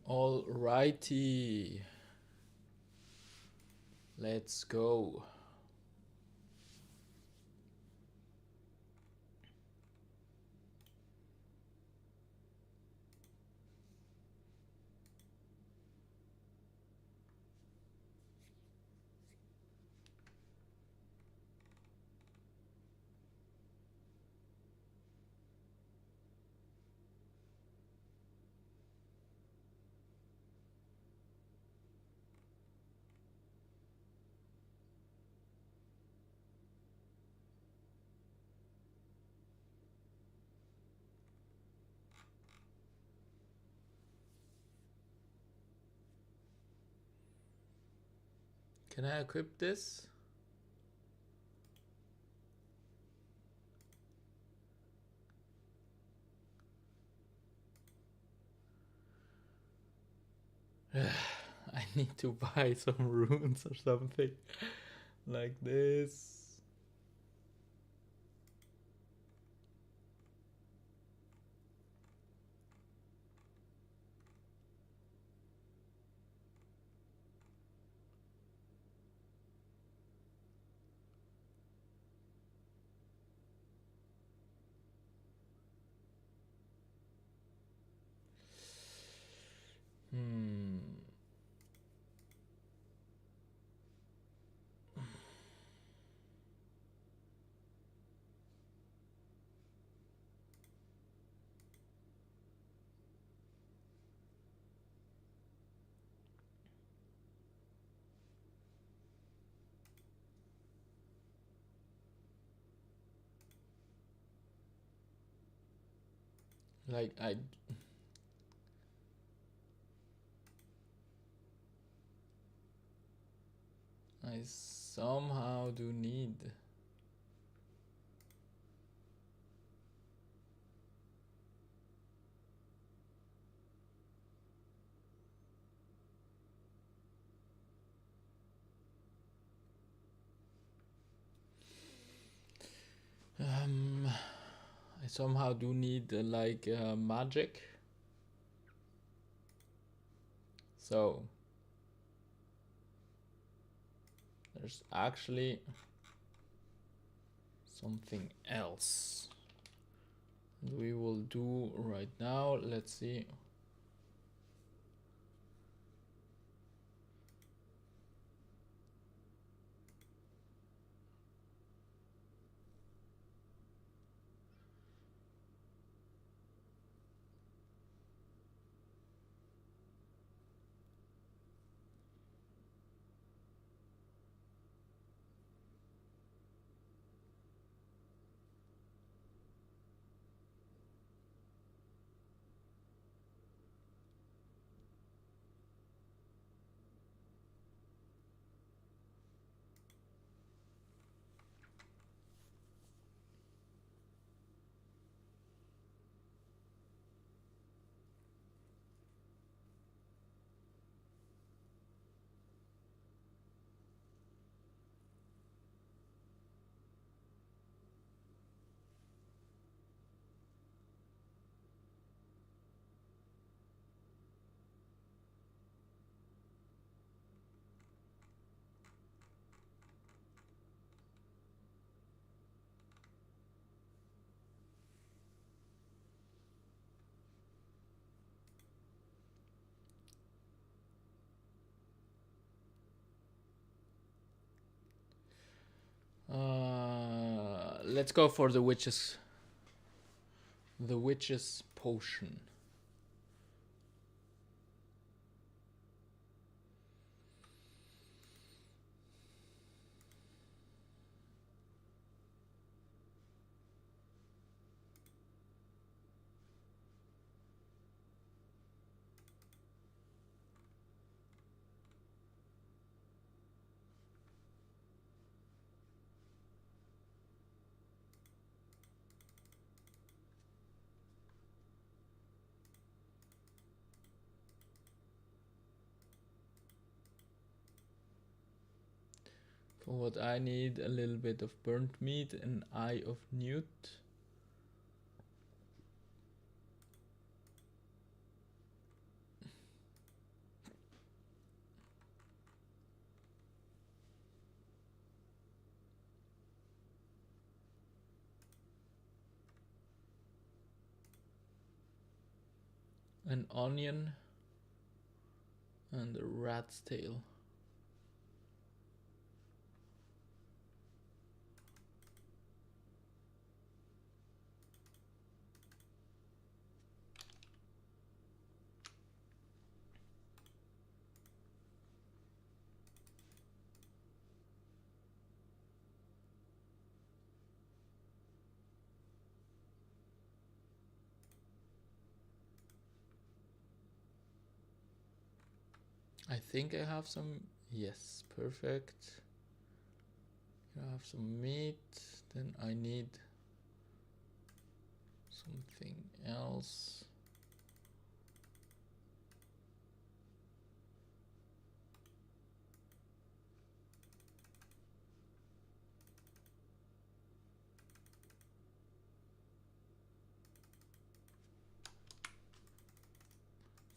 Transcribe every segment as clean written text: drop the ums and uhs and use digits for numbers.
Alrighty, let's go. Can I equip this? I need to buy some runes or something like this. Like I somehow do need. I somehow do need like magic. So there's actually something else we will do right now. Let's see. Let's go for the witches. The witch's potion. For what I need, a little bit of burnt meat, an eye of newt. an onion, and a rat's tail. I think I have some, yes, perfect. I have some meat, then I need something else.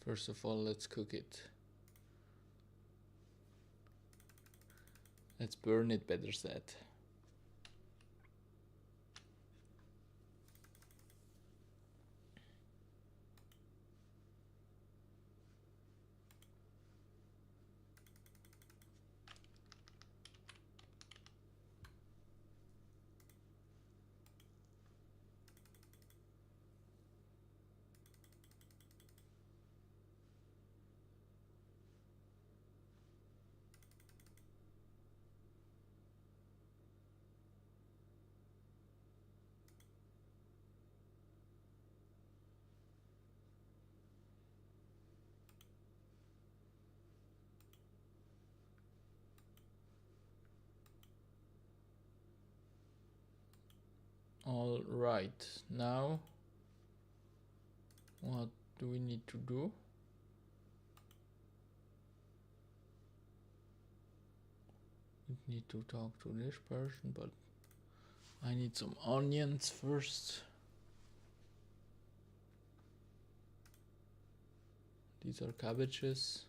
First of all, let's cook it. Let's burn it, better said. All right, now what do we need to do? We need to talk to this person, but I need some onions first. These are cabbages.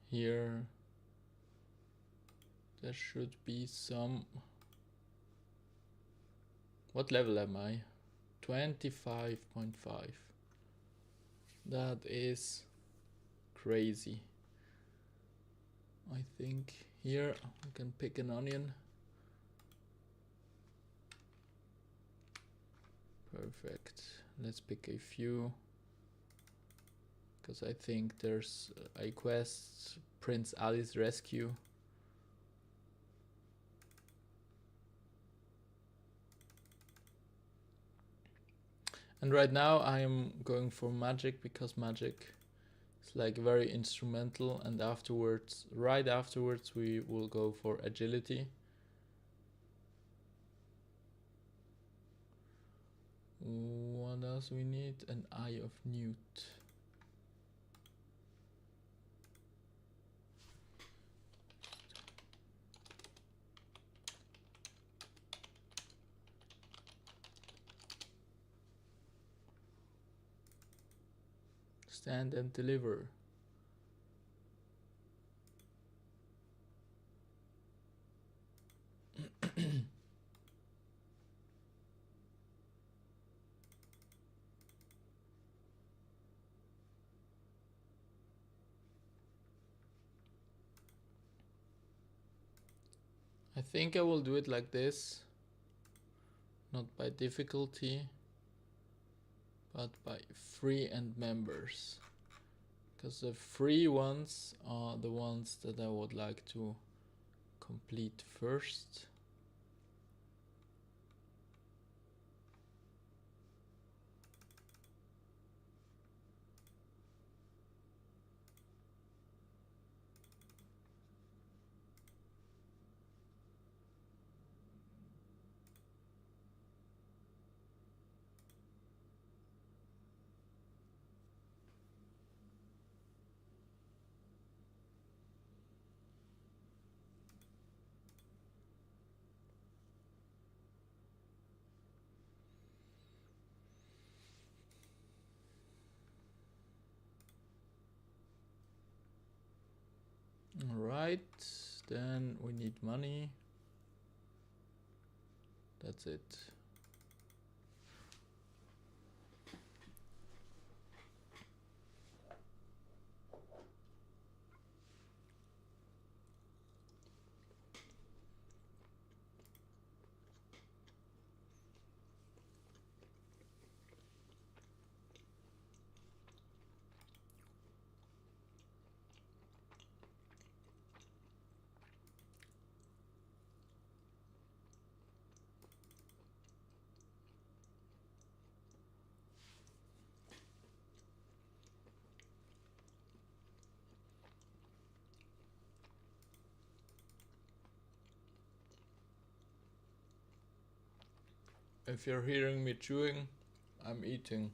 Here there should be some. What level am I? 25.5. That is crazy. I think here I can pick an onion. Perfect. Let's pick a few, because I think there's a quest, Prince Ali's Rescue. And right now I am going for magic, because magic is like very instrumental, and afterwards, right afterwards, we will go for agility. What else we need? An Eye of Newt. Stand and deliver. I think I will do it like this, not by difficulty, but by free and members, because the free ones are the ones that I would like to complete first. Alright, then we need money. That's it. If you're hearing me chewing, I'm eating.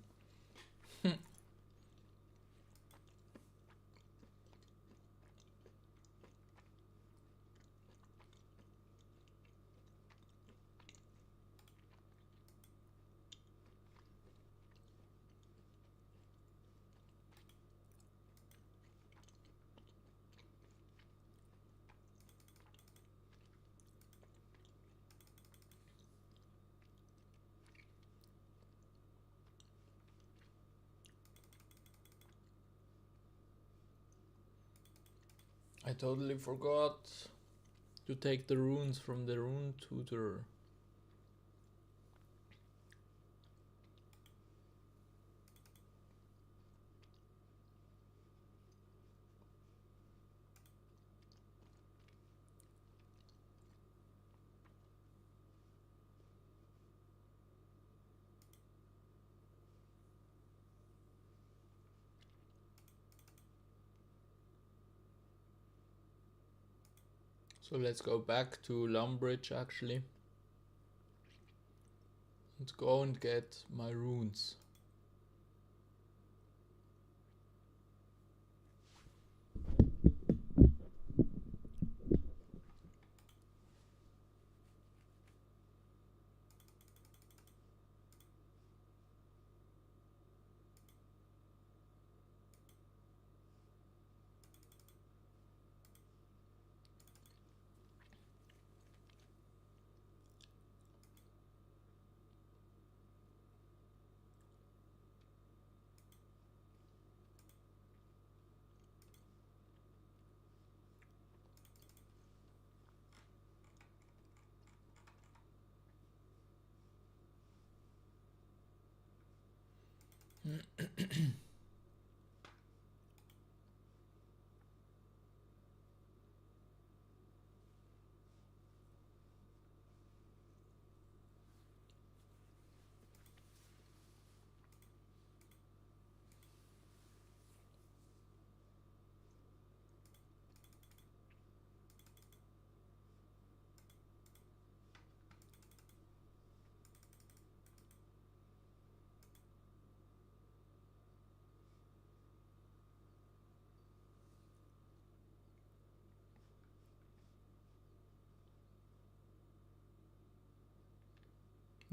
I totally forgot to take the runes from the rune tutor. So let's go back to Lumbridge actually. Let's go and get my runes.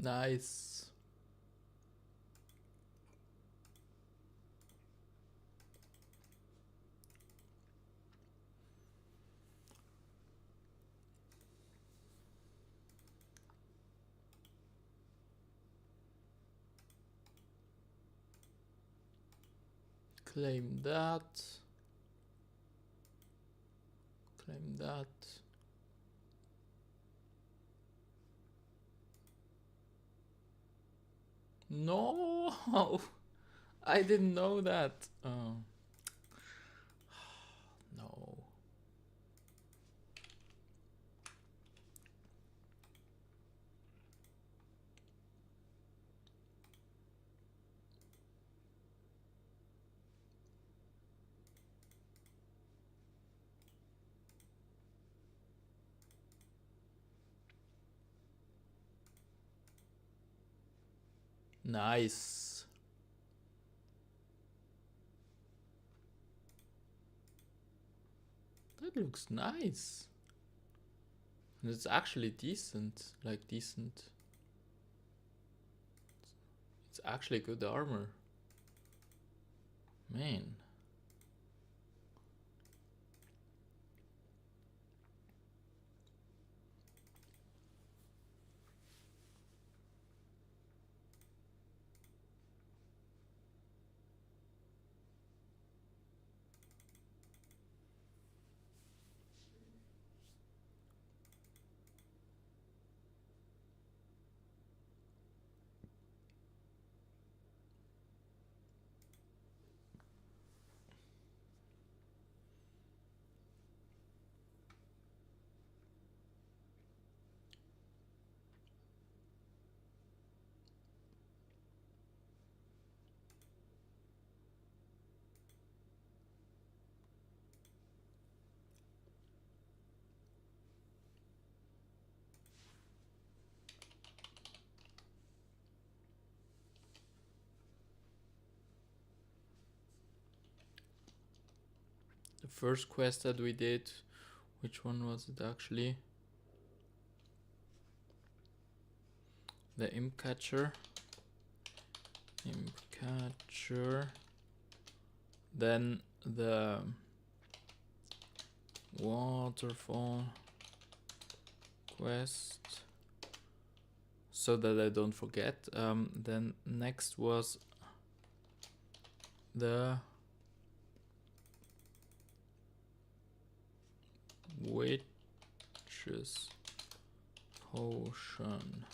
Nice. Claim that. Claim that. No, I didn't know that. Oh. No. Nice. That looks nice. And it's actually decent. Like decent. It's actually good armor. Man. the first quest that we did, which one was it actually? The imp catcher. Then the waterfall quest, so that I don't forget. Then next was the witch's potion.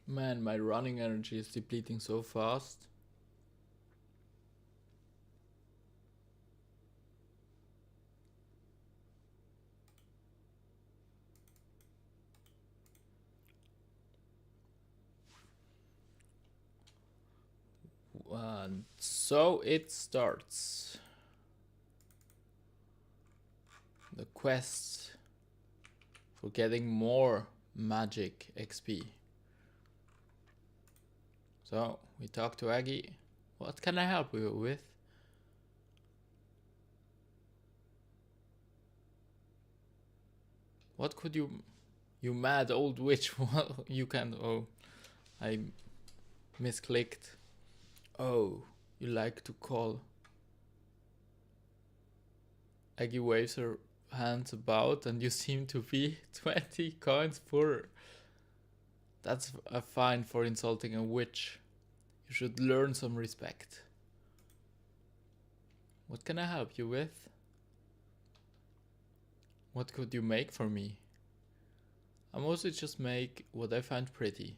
Man, my running energy is depleting so fast. And so it starts. The quest for getting more magic XP. So we talk to Aggie. What can I help you with? What could you mad old witch? You can. Oh, I misclicked. Oh, you like to call. Aggie waves her hands about, and you seem to be 20 coins poorer. That's a fine for insulting a witch. You should learn some respect. What can I help you with? What could you make for me? I mostly just make what I find pretty.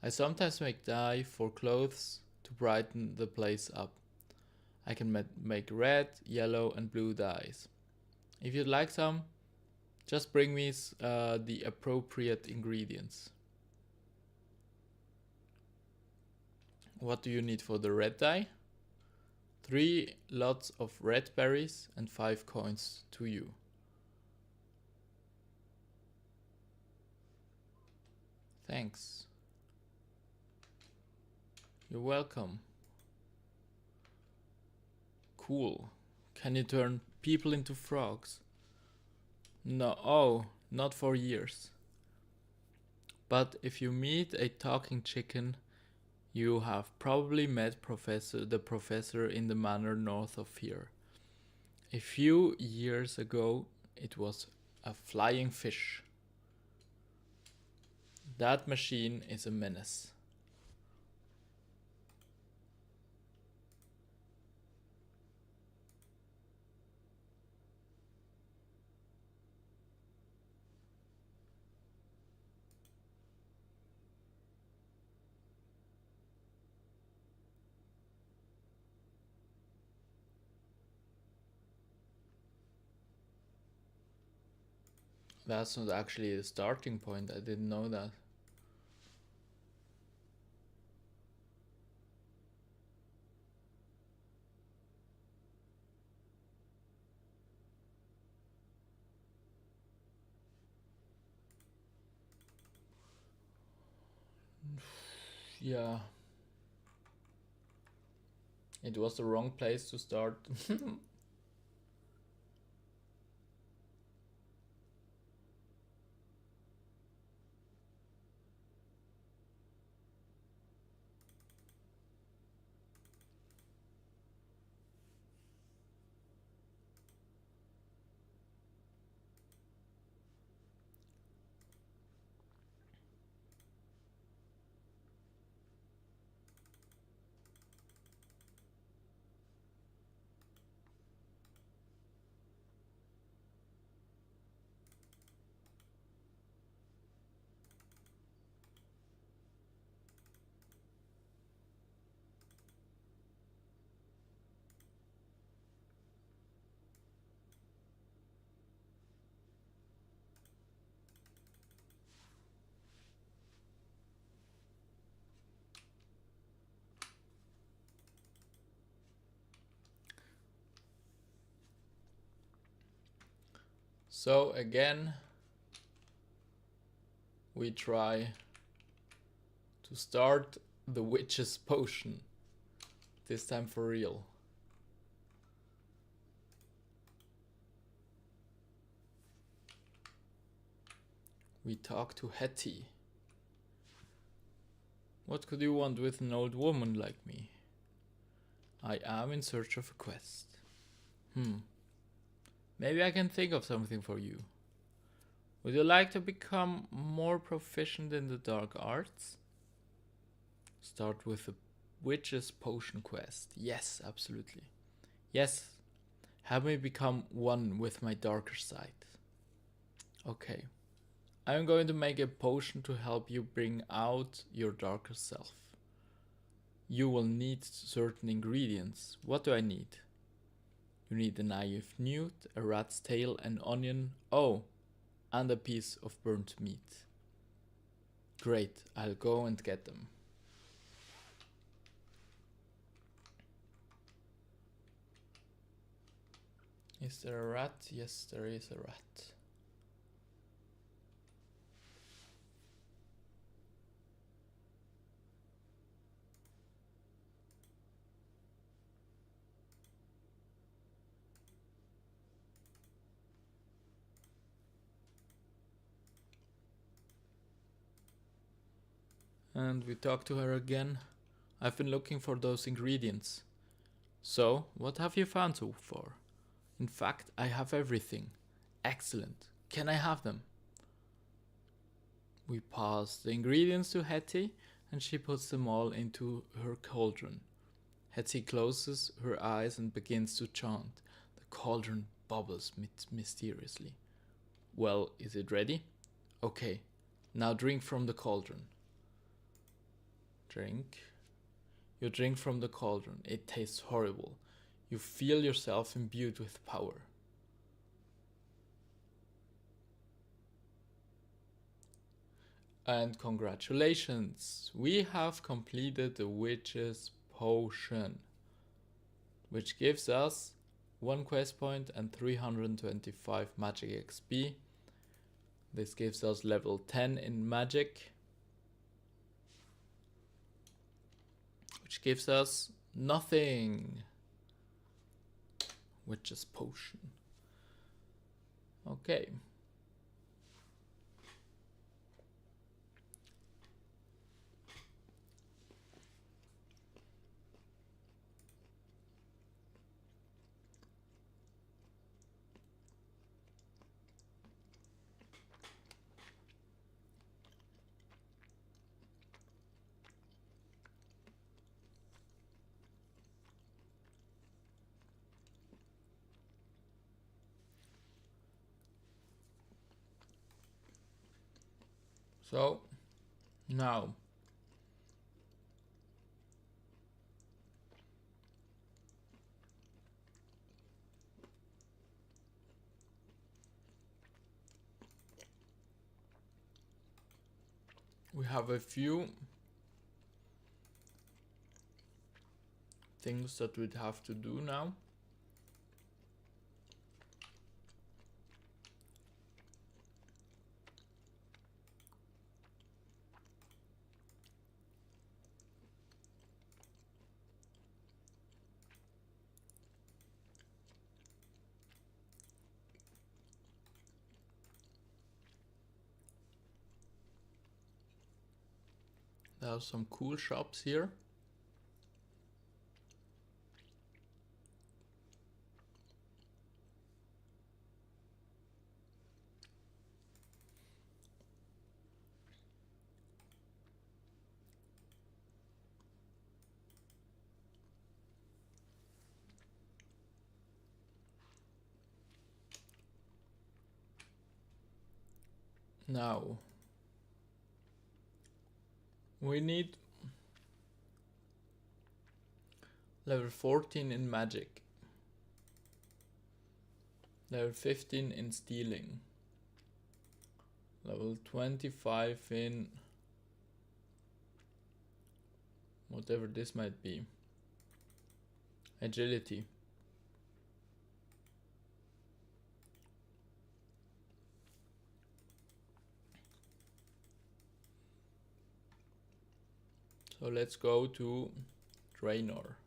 I sometimes make dye for clothes to brighten the place up. I can make red, yellow and blue dyes. If you'd like some, just bring me the appropriate ingredients. What do you need for the red dye? 3 lots of red berries and 5 coins to you. Thanks. You're welcome. Cool. Can you turn people into frogs? No, oh, not for years. But if you meet a talking chicken, you have probably met the professor in the manor north of here. A few years ago, it was a flying fish. That machine is a menace. That's not actually the starting point. I didn't know that. Yeah. It was the wrong place to start. So again, we try to start the witch's potion. This time for real. We talk to Hetty. What could you want with an old woman like me? I am in search of a quest. Maybe I can think of something for you. Would you like to become more proficient in the dark arts? Start with the witch's potion quest. Yes, absolutely. Yes, have me become one with my darker side. Okay. I'm going to make a potion to help you bring out your darker self. You will need certain ingredients. What do I need? You need a naive newt, a rat's tail, an onion, oh, and a piece of burnt meat. Great, I'll go and get them. Is there a rat? Yes, there is a rat. And we talk to her again. I've been looking for those ingredients. So, what have you found so far? In fact, I have everything. Excellent. Can I have them? We pass the ingredients to Hetty, and she puts them all into her cauldron. Hetty closes her eyes and begins to chant. The cauldron bubbles mysteriously. Well, is it ready? Okay, now drink from the cauldron. Drink. You drink from the cauldron. It tastes horrible. You feel yourself imbued with power. And congratulations, we have completed the witch's potion, which gives us 1 quest point and 325 magic XP. This gives us level 10 in magic, which gives us nothing. Witch's potion. Okay. So, now, we have a few things that we'd have to do now. There are some cool shops here. Now, we need level 14 in magic, level 15 in stealing, level 25 in whatever this might be, agility, So let's go to trainer.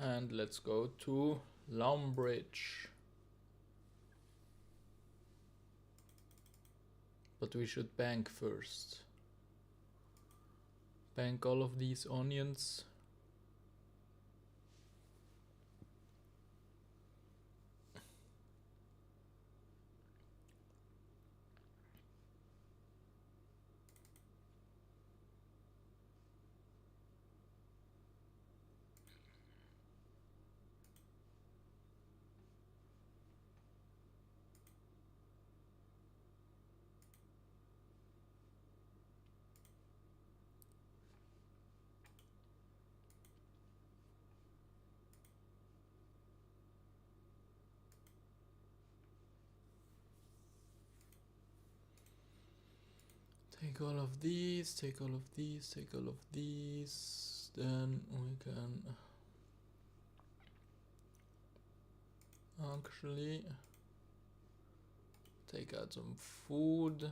And let's go to Lumbridge. But we should bank first. Bank all of these onions. Take all of these, take all of these, take all of these. Then we can actually take out some food.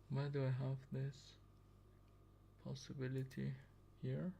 Why do I have this possibility here?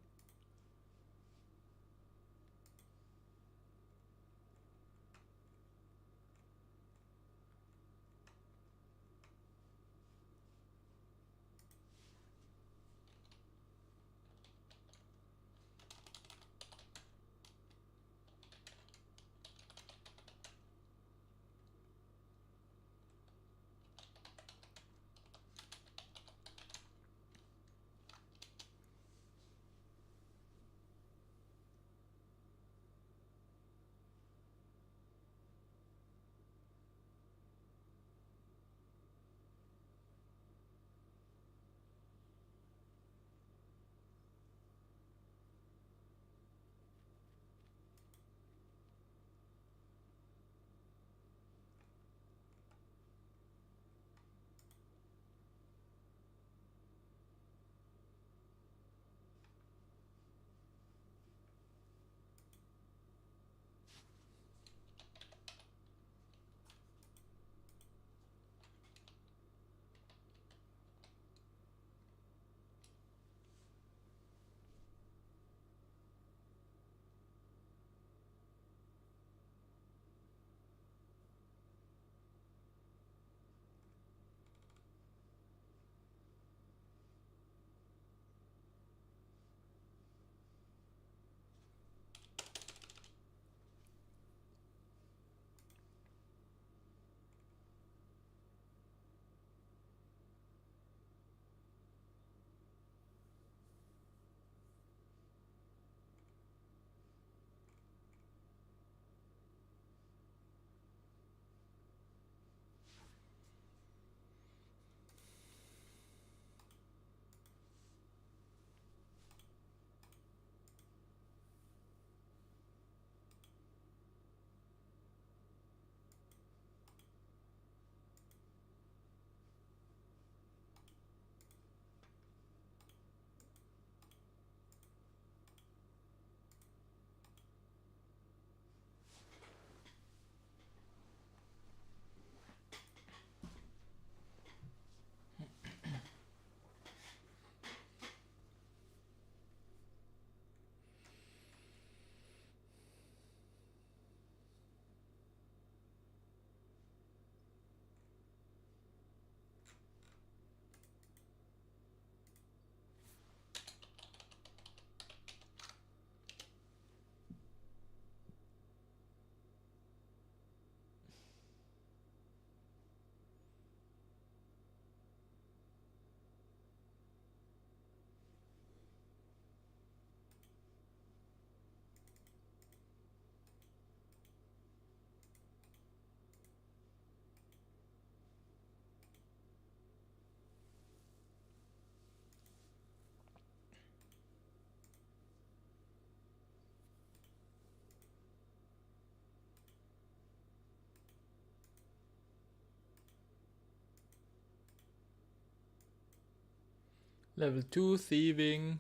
Level 2 thieving.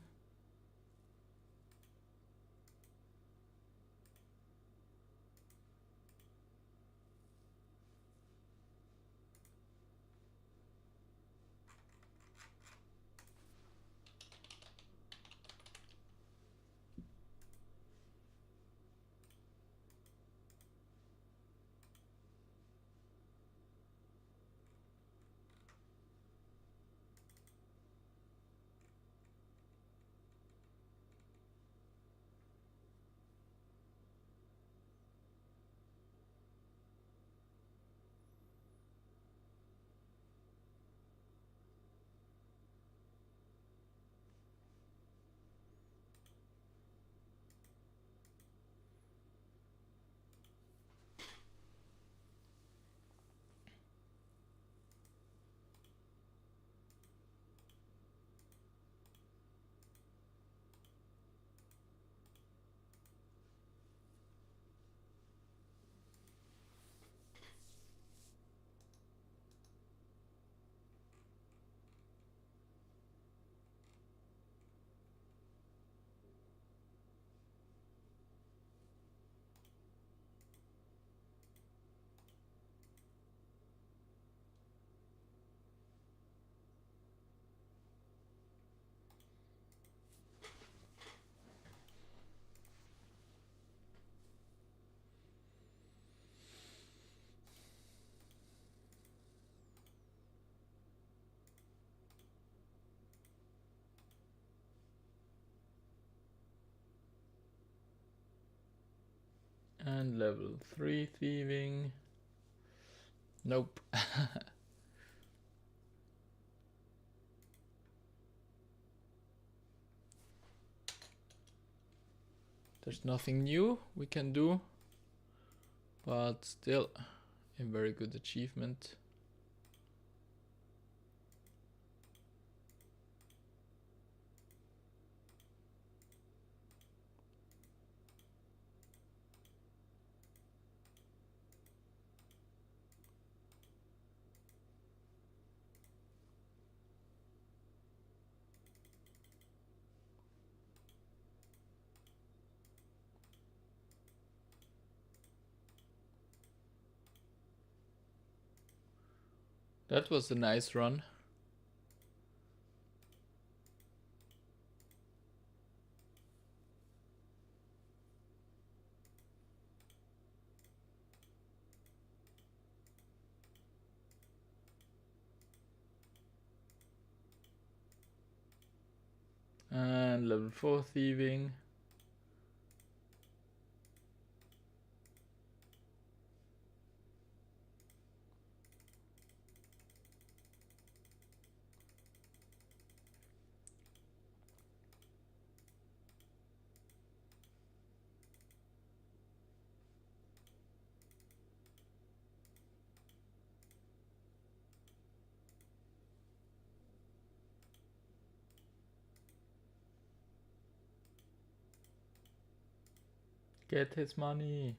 And level 3 thieving. Nope. There's nothing new we can do, but still a very good achievement. That was a nice run. And level 4 thieving. Get his money.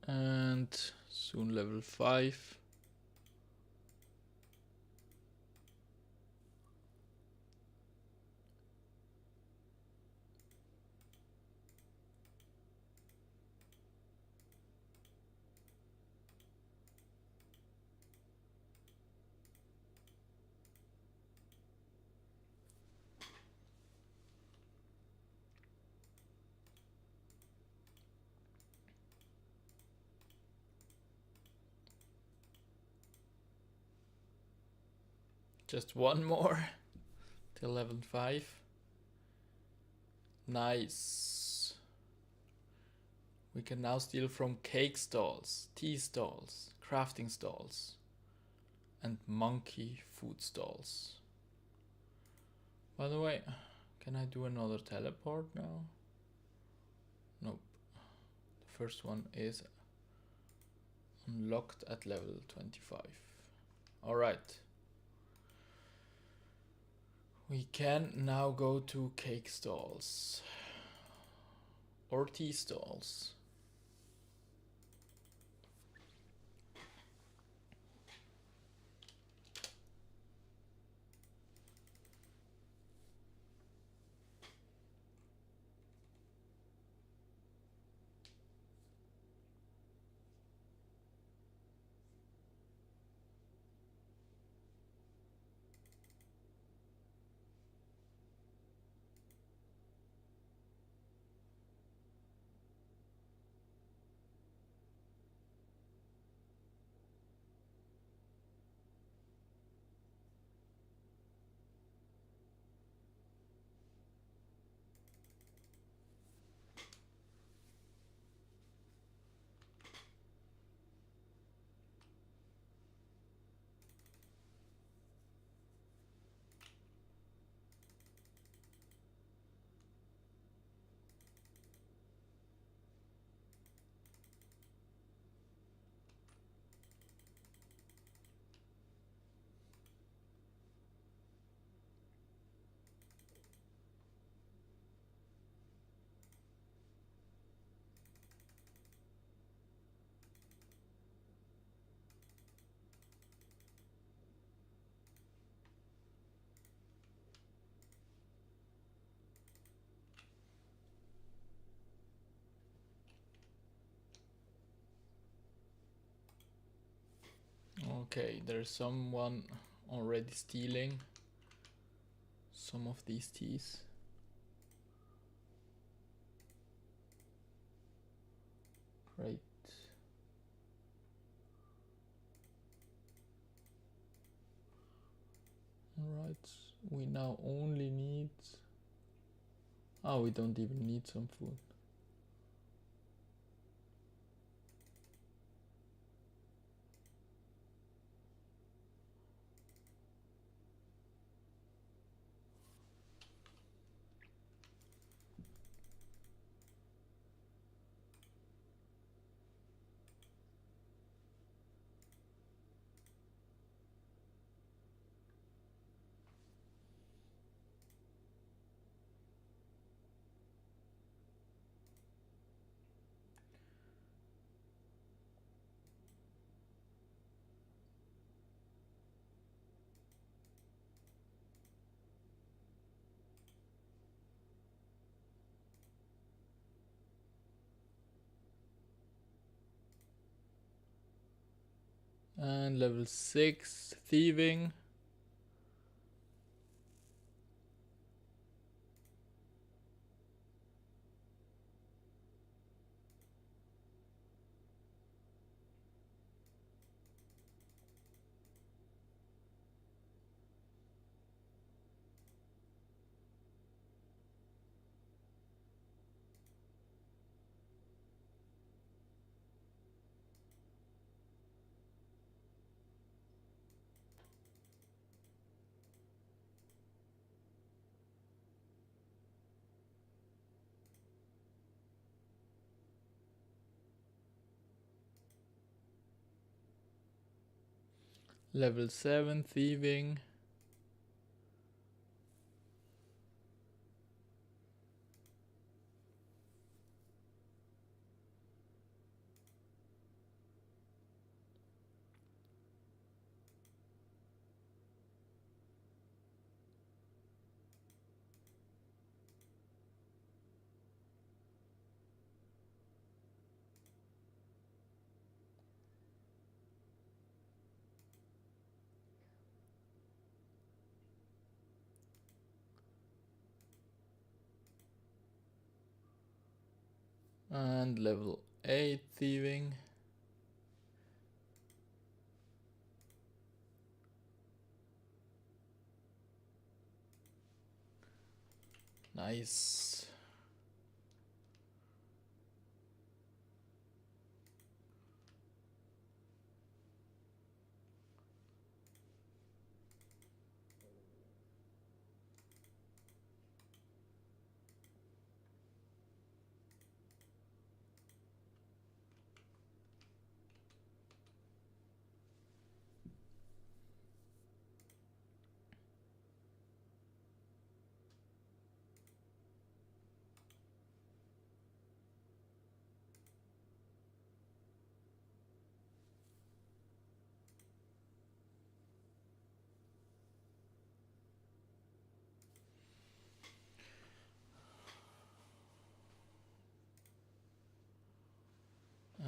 And soon level 5. Just one more till level 5. Nice. We can now steal from cake stalls, tea stalls, crafting stalls, and monkey food stalls. By the way, can I do another teleport now? Nope. The first one is unlocked at level 25. Alright. We can now go to cake stalls or tea stalls. Okay, there's someone already stealing some of these teas. Great. Alright, we now only need... Oh, we don't even need some food. And level 6, thieving. Level 7, thieving. And level 8, thieving. Nice.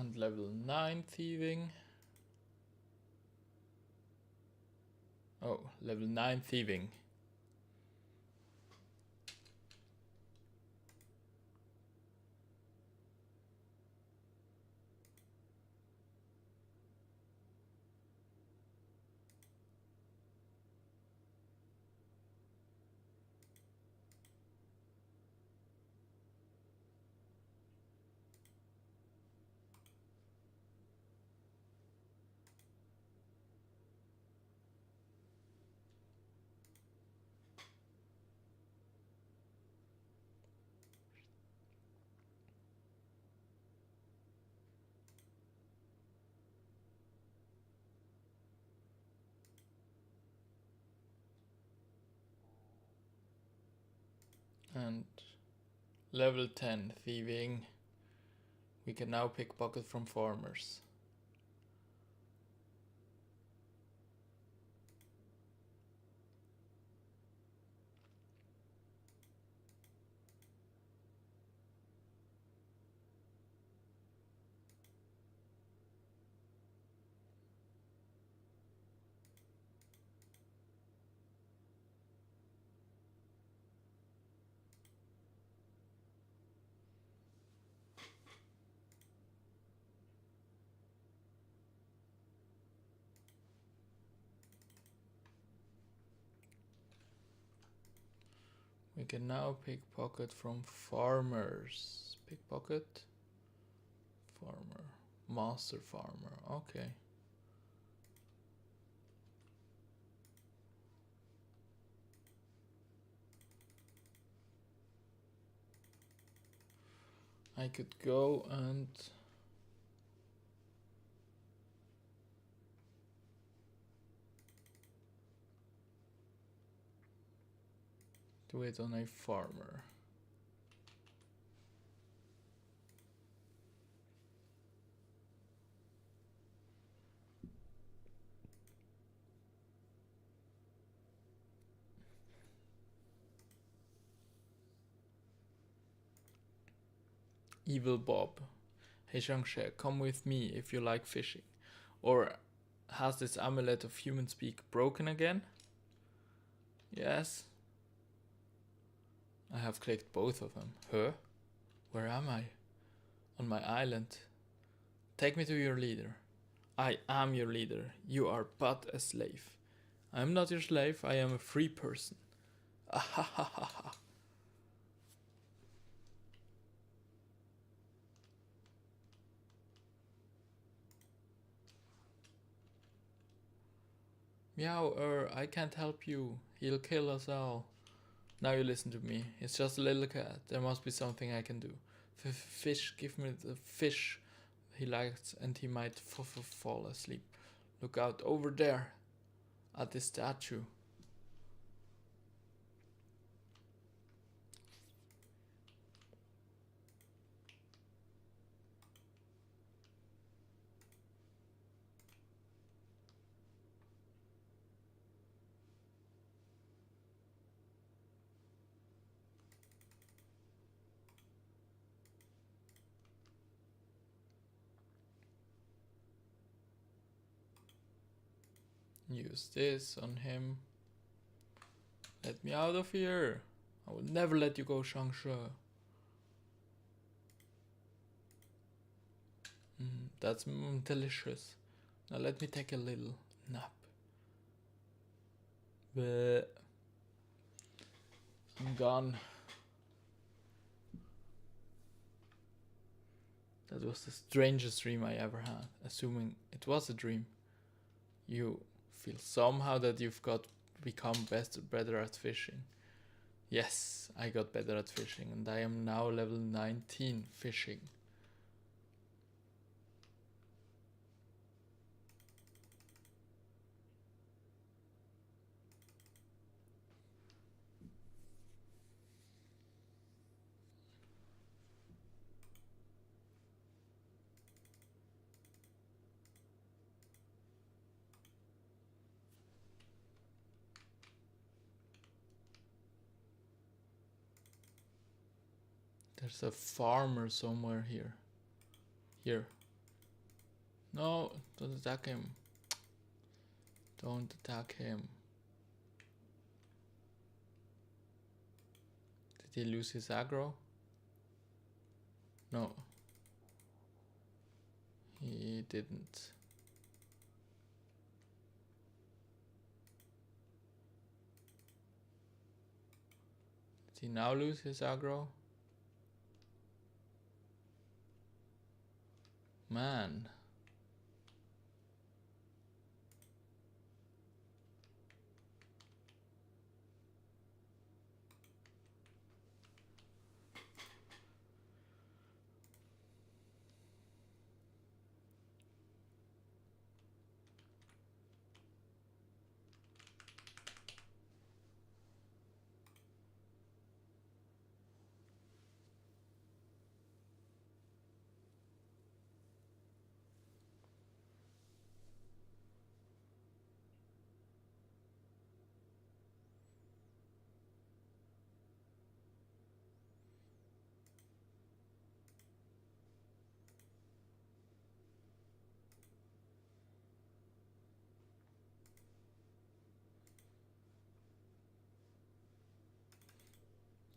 And level 9 thieving. Oh, level 9 thieving. And level 10 thieving. We can now pickpocket from farmers. We can now pickpocket from farmers. Pickpocket. Farmer. Master farmer. Okay. I could go and do it on a farmer. Evil Bob. Hey ng.Sh, come with me if you like fishing. Or has this amulet of human speak broken again? Yes. I have clicked both of them. Huh? Where am I? On my island. Take me to your leader. I am your leader. You are but a slave. I am not your slave. I am a free person. Ahahaha. Meow, I can't help you. He'll kill us all. Now you listen to me. It's just a little cat. There must be something I can do. Fish, give me the fish he likes and he might fall asleep. Look out over there at the statue. Use this on him. Let me out of here. I will never let you go, ng.Sh. That's delicious. Now let me take a little nap. But I'm gone. That was the strangest dream I ever had. Assuming it was a dream. You feel somehow that you've become better at fishing. Yes, I got better at fishing and I am now level 19 fishing. There's a farmer somewhere here. Here. No, don't attack him. Don't attack him. Did he lose his aggro? No. He didn't. Did he now lose his aggro? Man.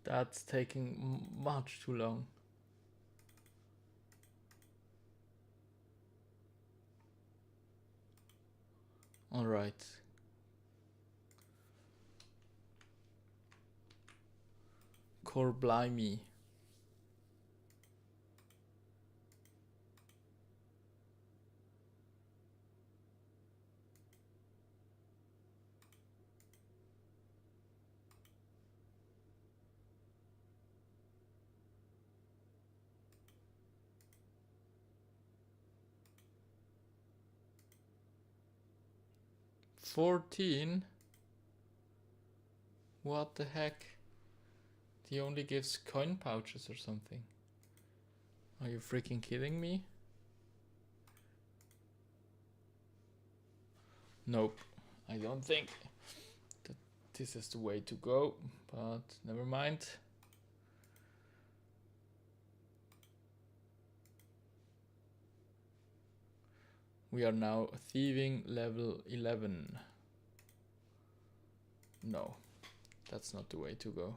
That's taking much too long. All right. Core blimey. $14? What the heck? He only gives coin pouches or something. Are you freaking kidding me? Nope. I don't think that this is the way to go, but never mind. We are now thieving level 11. No, that's not the way to go.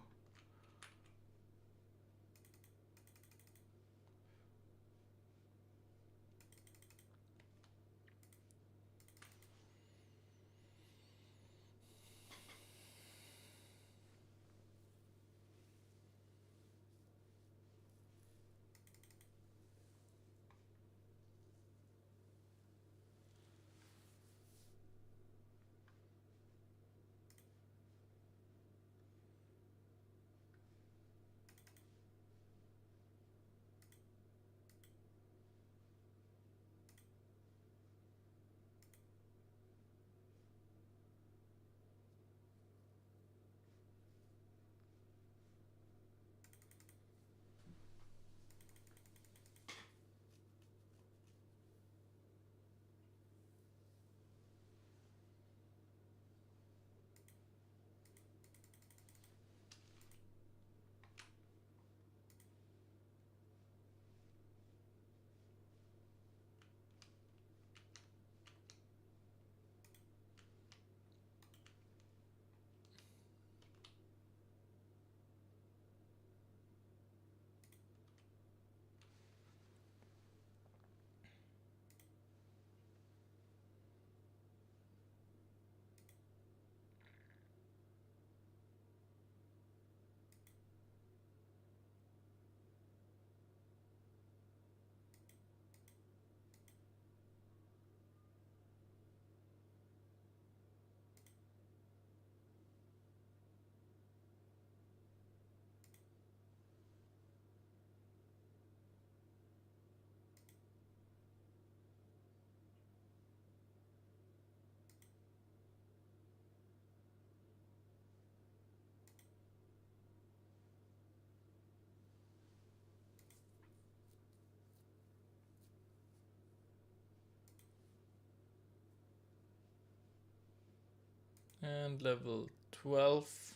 And level 12.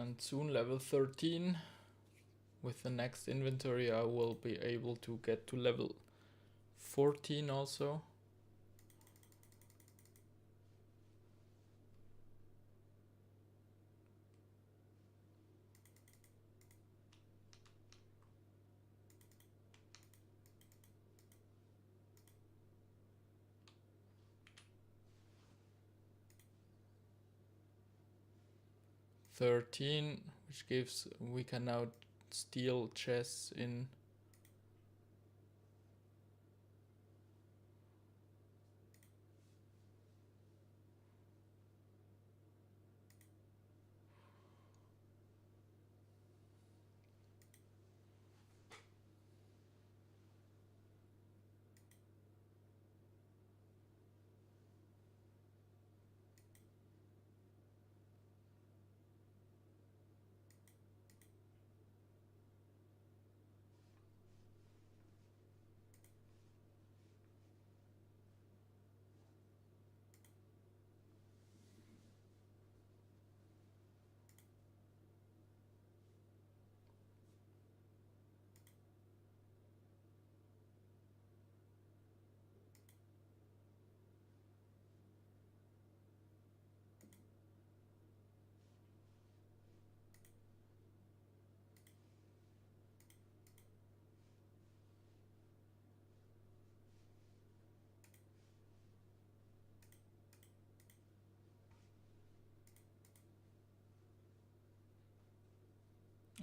And soon level 13. With the next inventory I will be able to get to level 14 also. $13, which gives, we can now steal chests in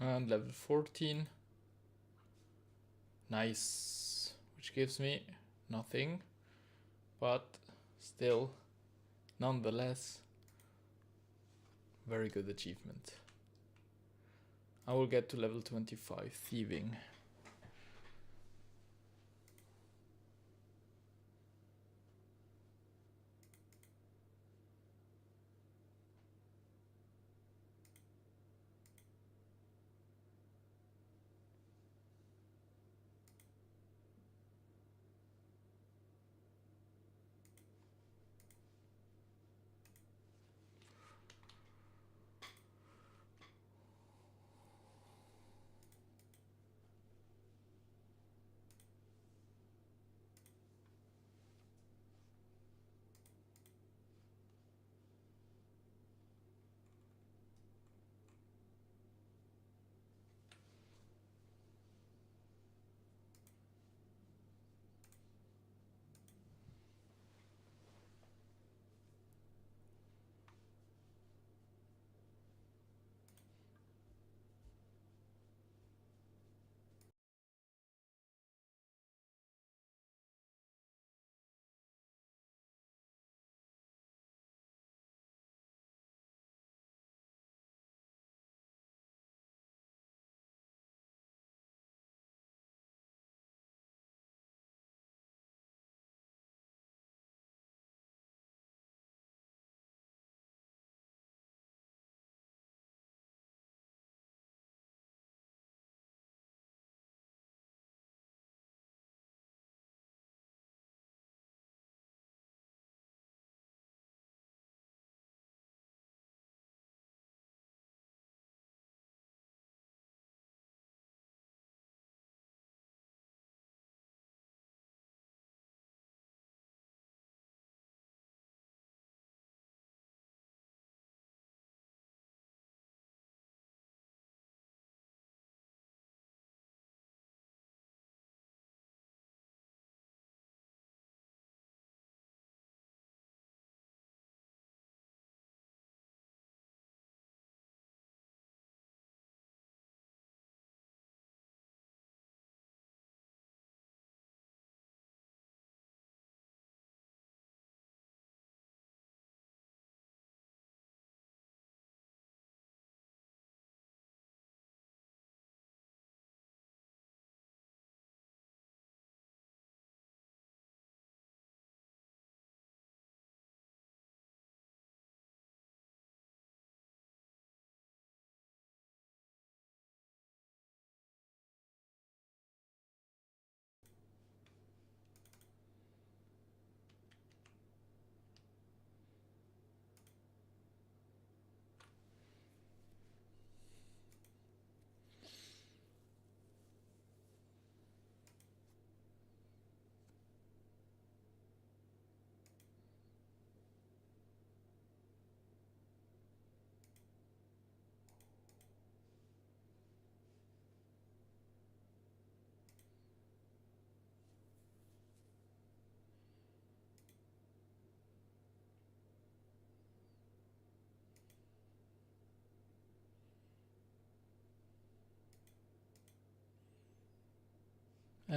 and level 14. Nice, which gives me nothing, but still, nonetheless, very good achievement. I will get to level 25 thieving.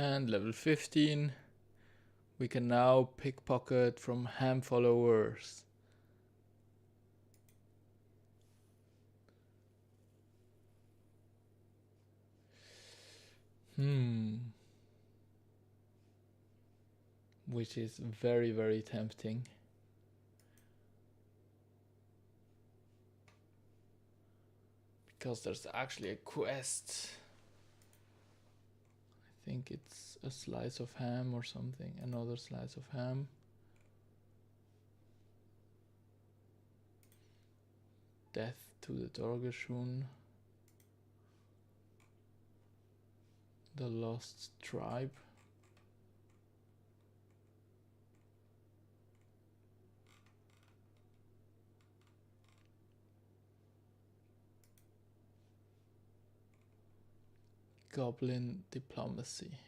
And level 15, we can now pickpocket from ham followers. Which is very, very tempting. Because there's actually a quest. I think it's a slice of ham or something. Another slice of ham. Death to the Dorgeshun. The Lost Tribe. Goblin Diplomacy.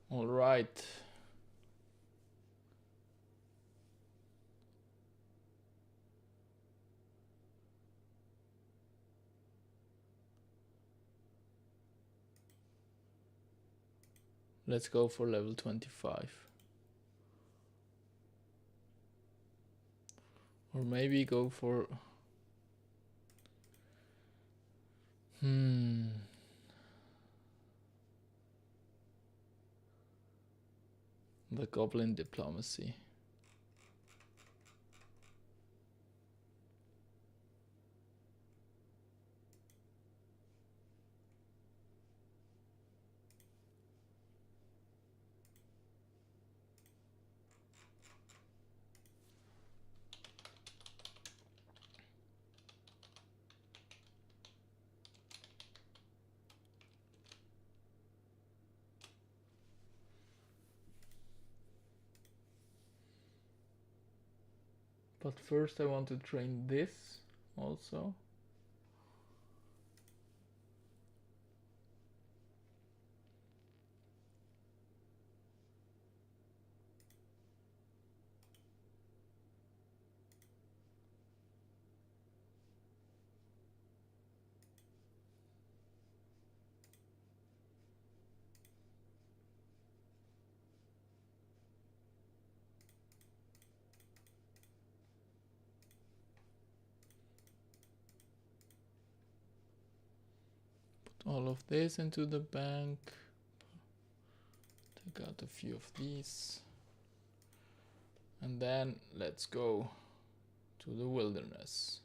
All right. Let's go for level 25. Or maybe go for... the Goblin Diplomacy. But first I want to train this also. All of this into the bank. Take out a few of these. And then let's go to the wilderness.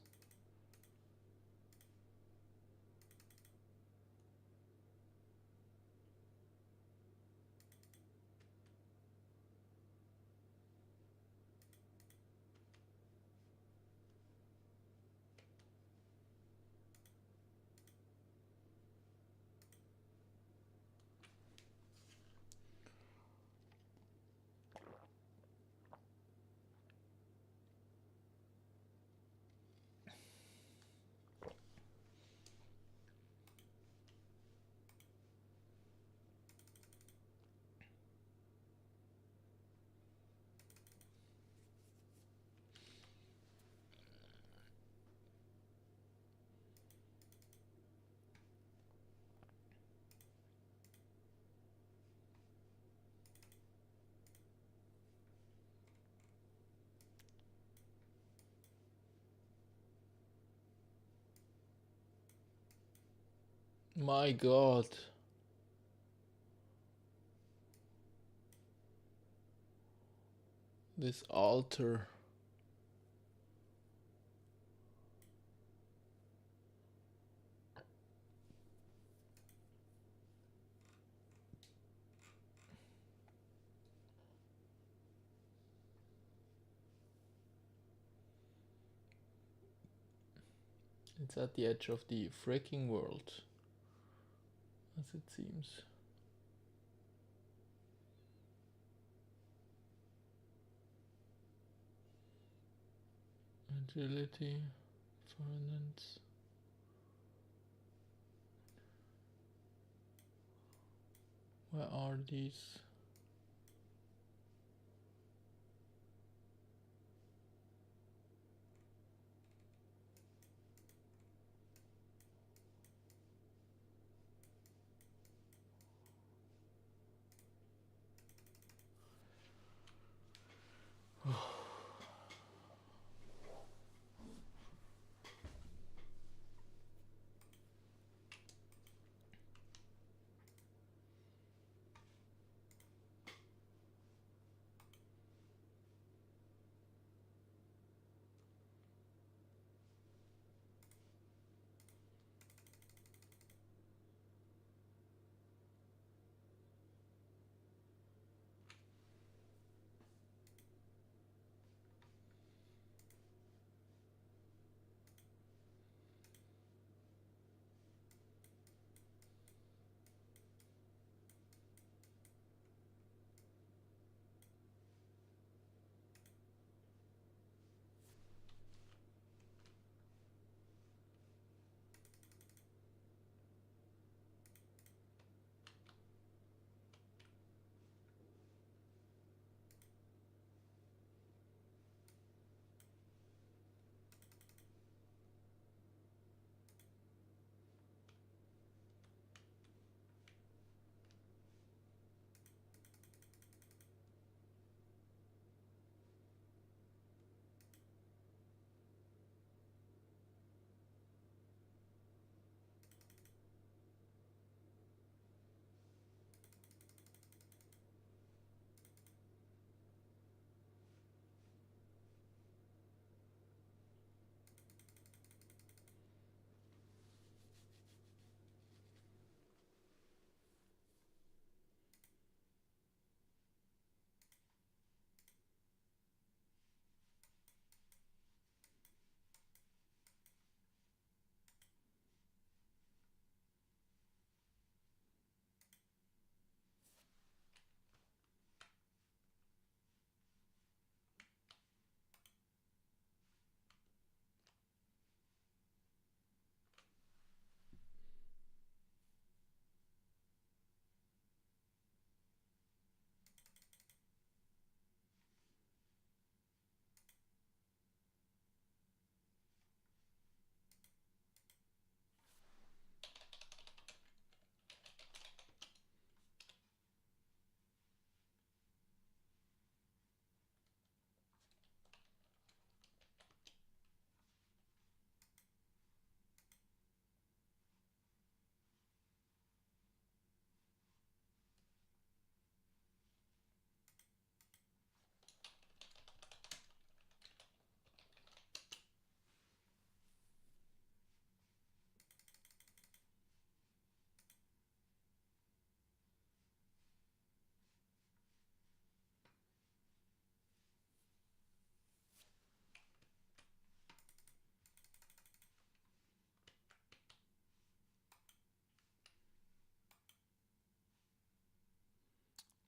My God. This altar. It's at the edge of the freaking world, as it seems. Agility, finance. Where are these?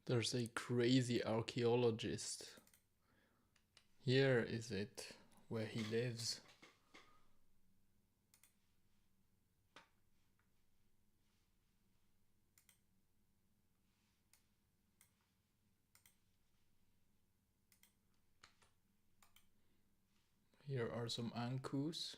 There's a crazy archaeologist. Here is it, where he lives. Here are some ankus.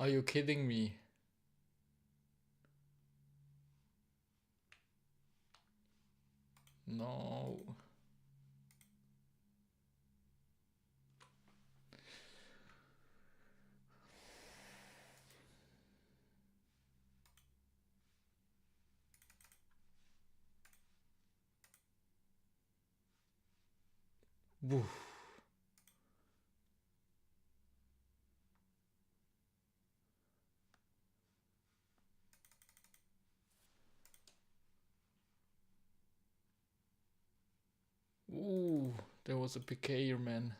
Are you kidding me? No. Woo. Ooh, there was a PKer, man.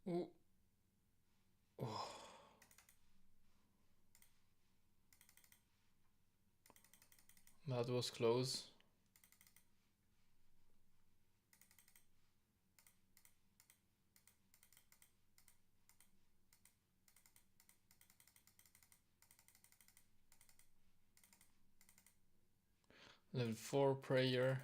Ooh. Oh. That was close. Level 4 prayer.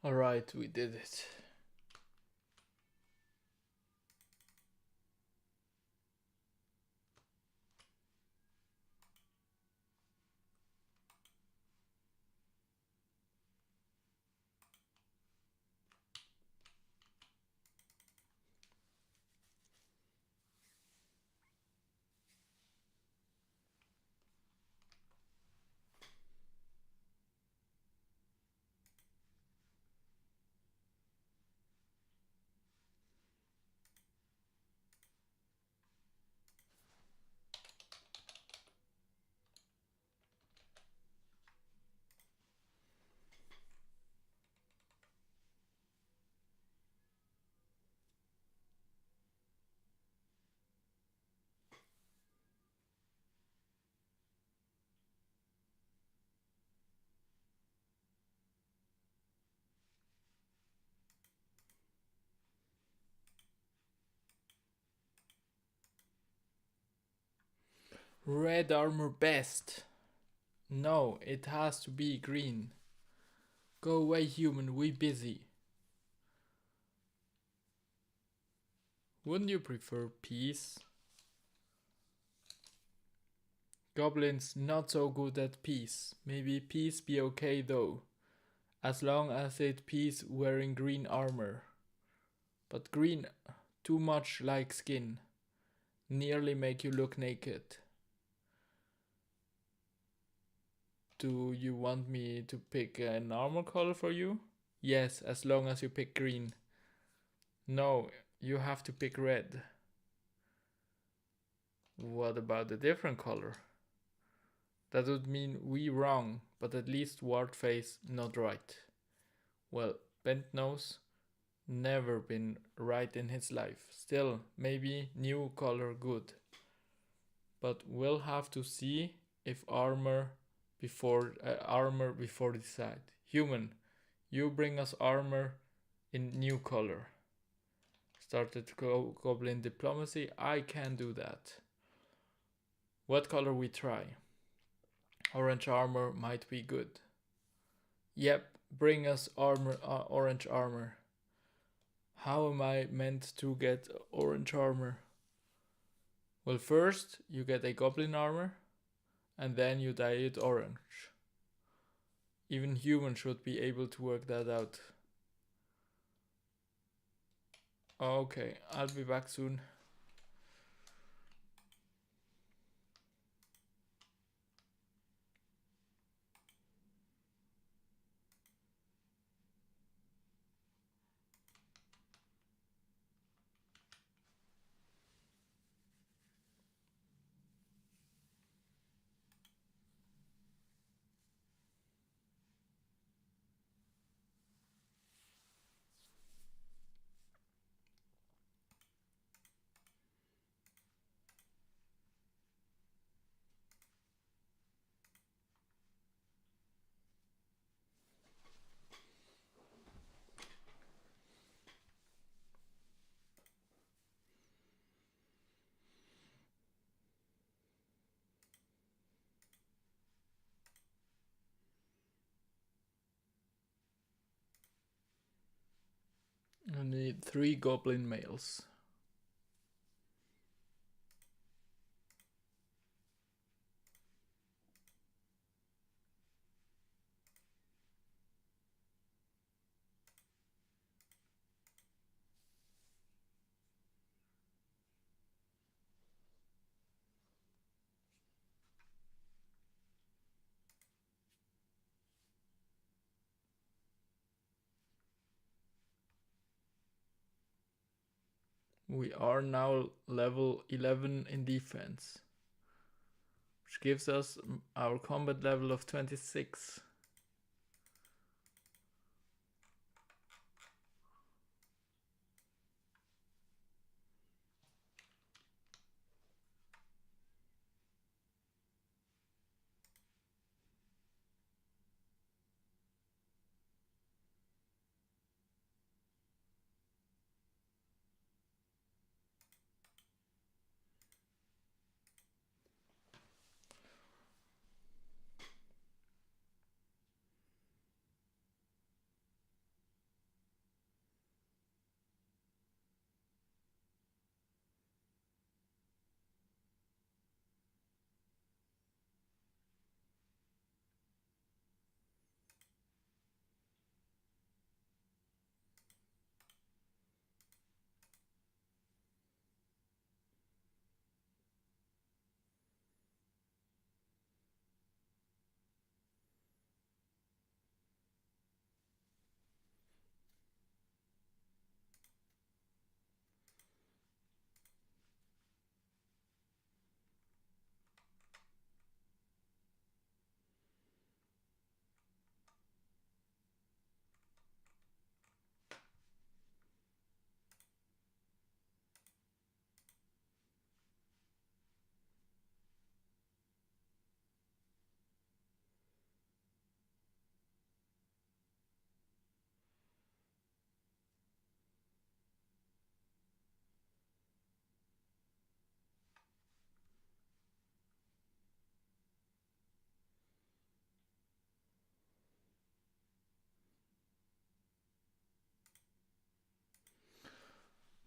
Alright, we did it. Red armor best. No, it has to be green. Go away, human, we busy. Wouldn't you prefer peace? Goblins not so good at peace. Maybe peace be okay though. As long as it peace wearing green armor. But green too much like skin. Nearly make you look naked. Do you want me to pick an armor color for you? Yes, as long as you pick green. No, you have to pick red. What about a different color? That would mean we wrong, but at least wart face not right. Well, bent nose never been right in his life. Still, maybe new color good. But we'll have to see if armor before decide. Human, you bring us armor in new color. Started goblin diplomacy. I can do that. What color we try? Orange armor might be good. Yep, bring us armor, orange armor. How am I meant to get orange armor? Well, first you get a goblin armor, and then you dye it orange. Even humans should be able to work that out. Okay, I'll be back soon. I need 3 goblin males. We are now level 11 in defense, which gives us our combat level of 26.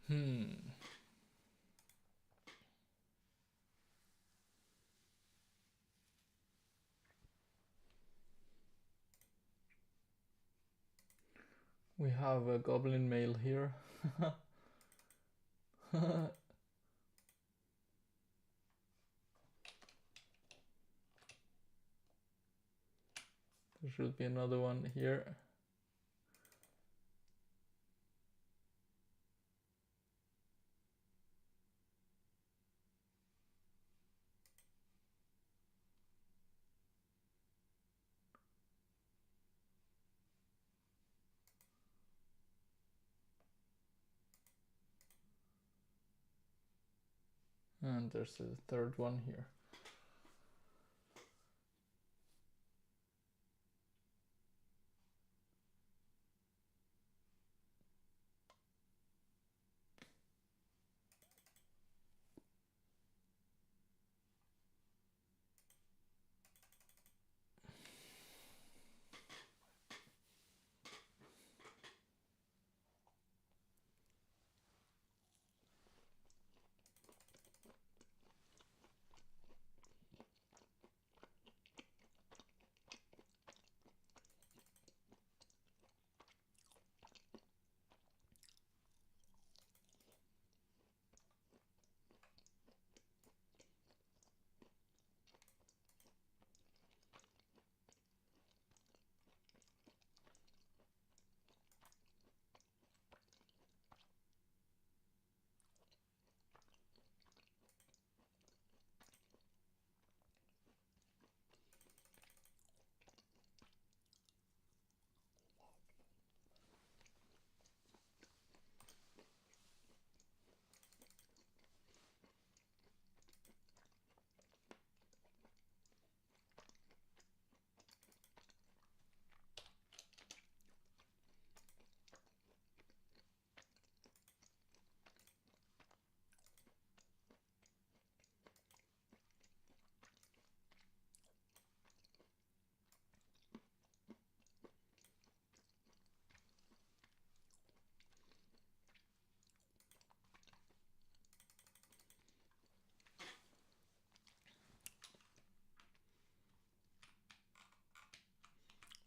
We have a goblin male here. There should be another one here. And there's a third one here.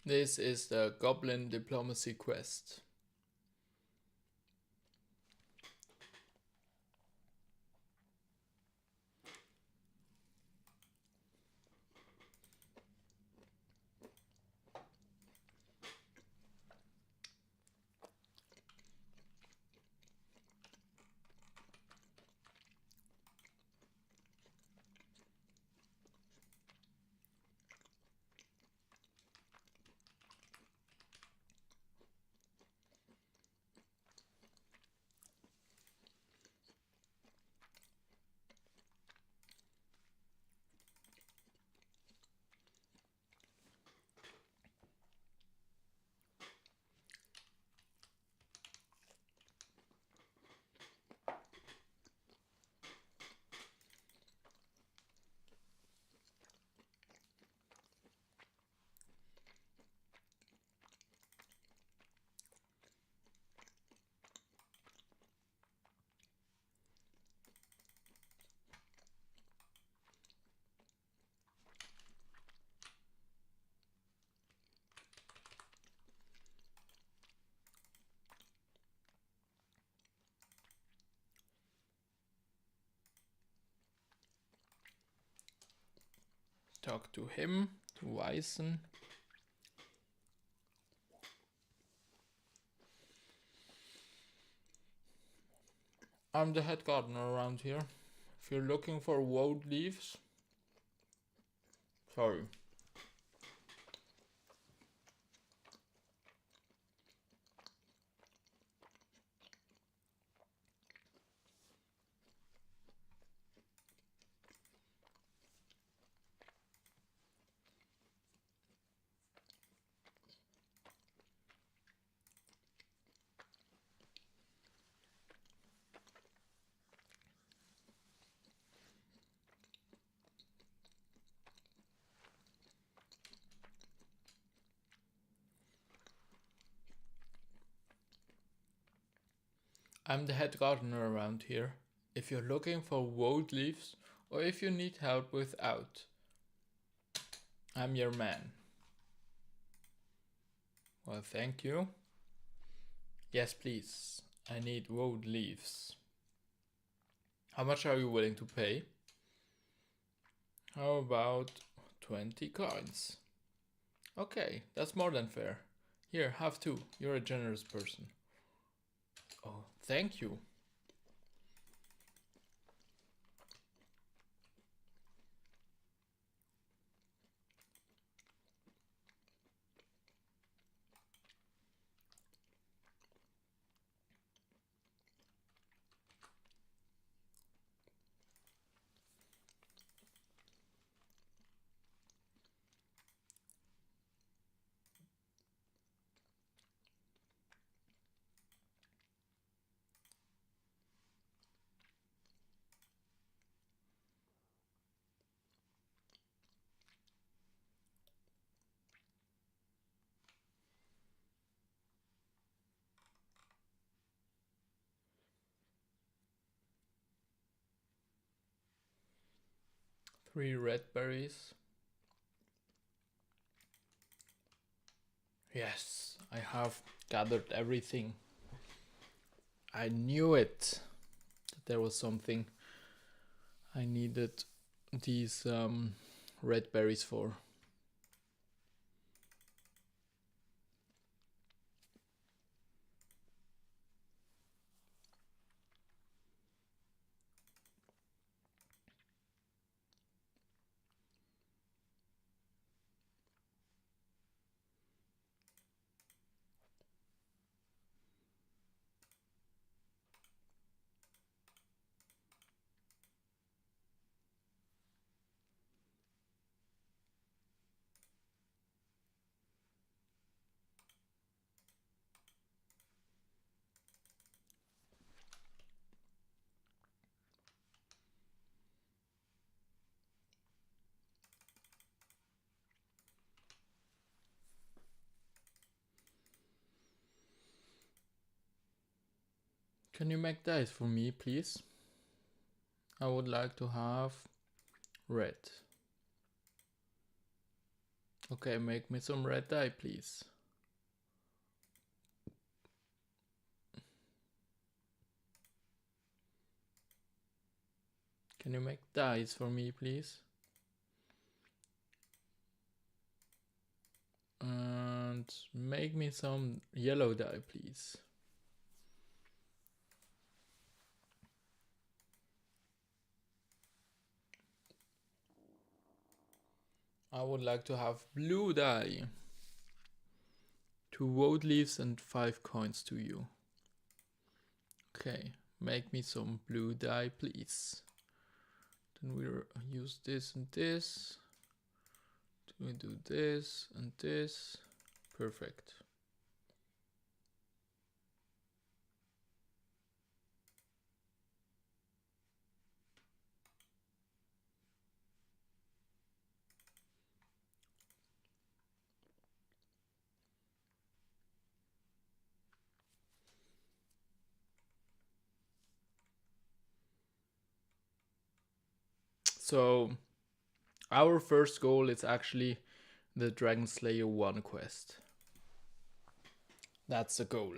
This is the Goblin Diplomacy quest. Talk to him, to Weissen. I'm the head gardener around here. If you're looking for woad leaves, sorry. I'm the head gardener around here. If you're looking for woad leaves or if you need help without, I'm your man. Well, thank you. Yes, please. I need woad leaves. How much are you willing to pay? How about 20 coins? Okay, that's more than fair. Here, have 2. You're a generous person. Oh, thank you. Three red berries. Yes, I have gathered everything. I knew it. That there was something I needed these red berries for. Can you make dice for me, please? I would like to have red. Okay, make me some red dye, please. Can you make dice for me, please? And make me some yellow dye, please. I would like to have blue dye. 2 woad leaves and 5 coins to you. Okay, make me some blue dye, please. Then we'll use this and this. We do this and this. Perfect. So our first goal is actually the Dragon Slayer 1 quest. That's the goal.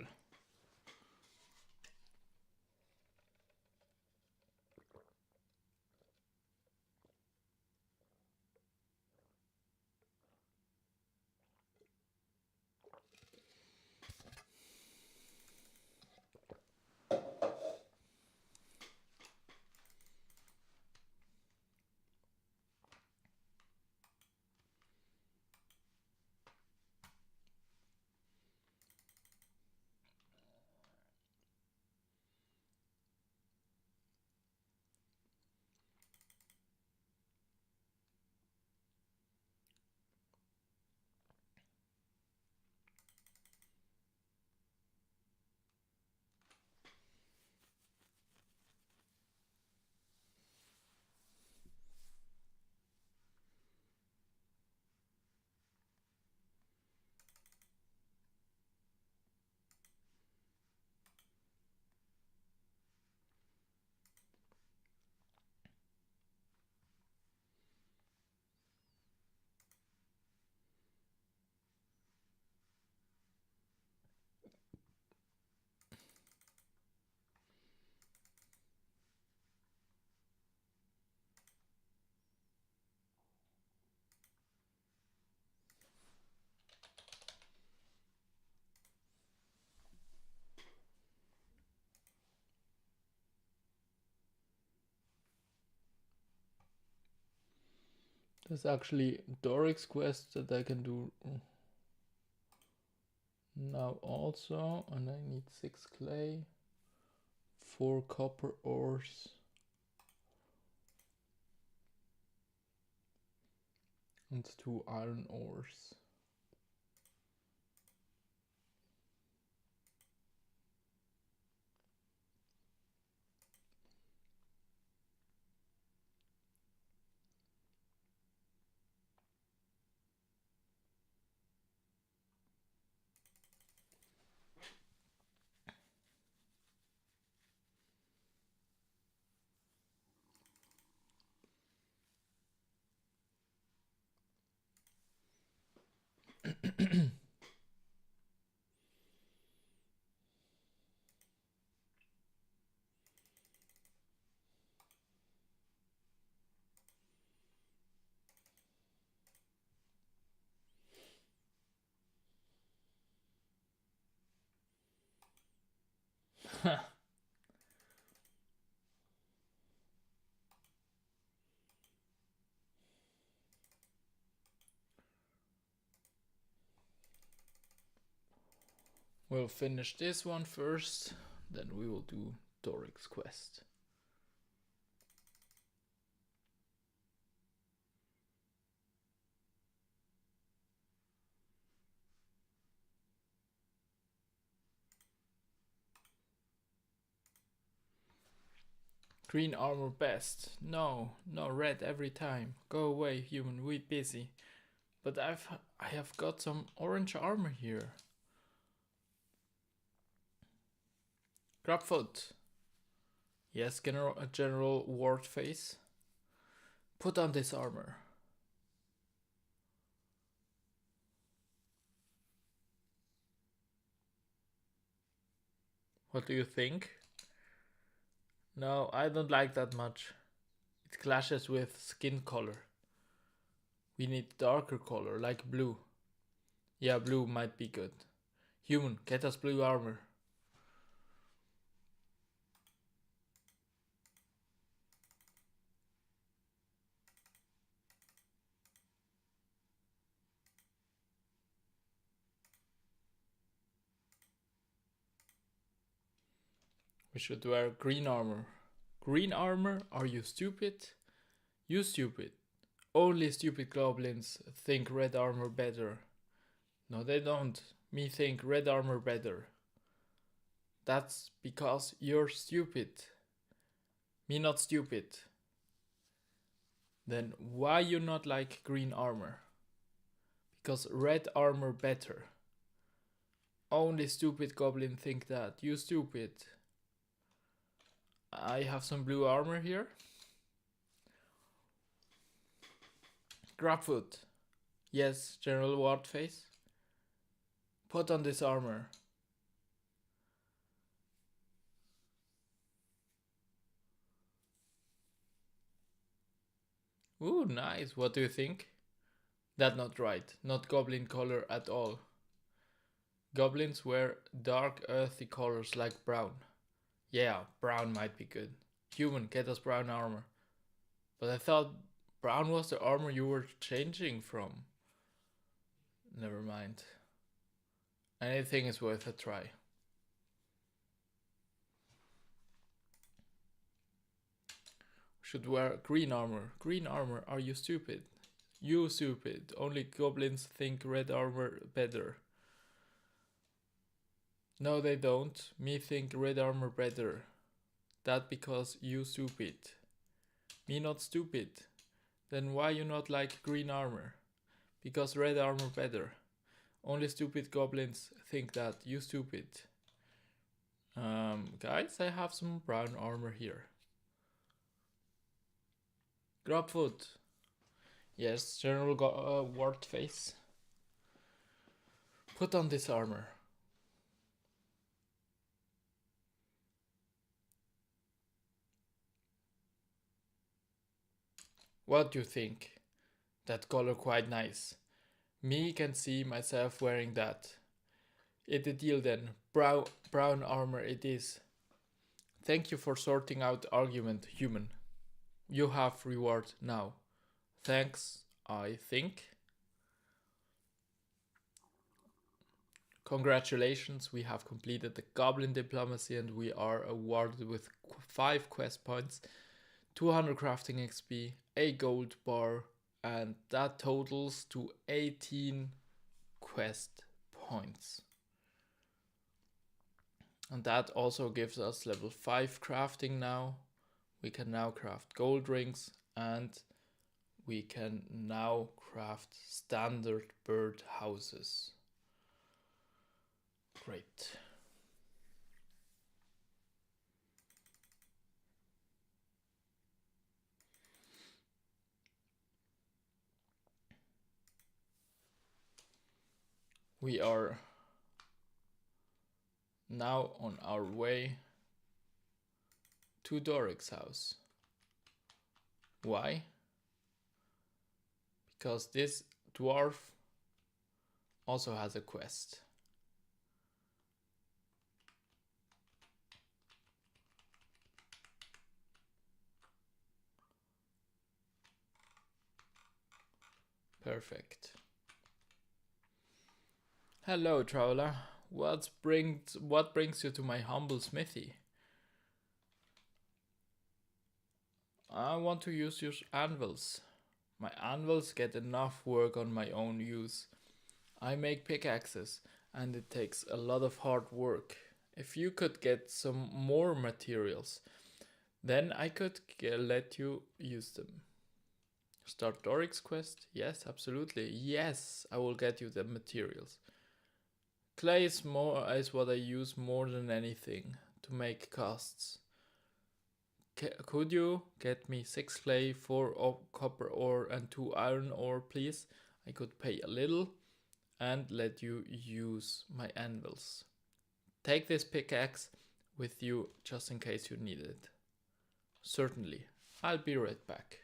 There's actually Doric's quest that I can do now also, and I need 6 clay, 4 copper ores, and 2 iron ores. We'll finish this one first, then we will do Doric's quest. Green armor best. No, red every time. Go away, human, we busy. But I have got some orange armor here. Grabfoot. Yes, General Ward face. Put on this armor. What do you think? No, I don't like that much. It clashes with skin color. We need darker color, like blue. Yeah, blue might be good. Human, get us blue armor. We should wear green armor. Green armor? Are you stupid? You stupid. Only stupid goblins think red armor better. No, they don't. Me think red armor better. That's because you're stupid. Me not stupid. Then why you not like green armor? Because red armor better. Only stupid goblin think that. You stupid. I have some blue armor here. Grabfoot. Yes, General Ward face. Put on this armor. Ooh, nice. What do you think? That's not right. Not goblin color at all. Goblins wear dark earthy colors like brown. Yeah, brown might be good. Human, get us brown armor. But I thought brown was the armor you were changing from. Never mind. Anything is worth a try. Should wear green armor. Green armor, are you stupid? You stupid. Only goblins think red armor better. No, they don't. Me think red armor better. That because you stupid. Me not stupid. Then why you not like green armor? Because red armor better. Only stupid goblins think that. You stupid. Guys, I have some brown armor here. Grabfoot. Yes, General Ward face. Put on this armor. What do you think? That color quite nice. Me can see myself wearing that. It's a deal then. Brown armor it is. Thank you for sorting out argument, human. You have reward now. Thanks, I think. Congratulations, we have completed the Goblin Diplomacy and we are awarded with 5 quest points, 200 crafting XP, a gold bar, and that totals to 18 quest points. And that also gives us level 5 crafting now. We can now craft gold rings and we can now craft standard bird houses. Great. We are now on our way to Doric's house. Why? Because this dwarf also has a quest. Perfect. Hello, traveler. What brings you to my humble smithy? I want to use your anvils. My anvils get enough work on my own use. I make pickaxes, and it takes a lot of hard work. If you could get some more materials, then I could let you use them. Start Doric's quest? Yes, absolutely. Yes, I will get you the materials. Clay is what I use more than anything to make casts. Could you get me 6 clay, 4 copper ore and 2 iron ore, please? I could pay a little and let you use my anvils. Take this pickaxe with you just in case you need it. Certainly. I'll be right back.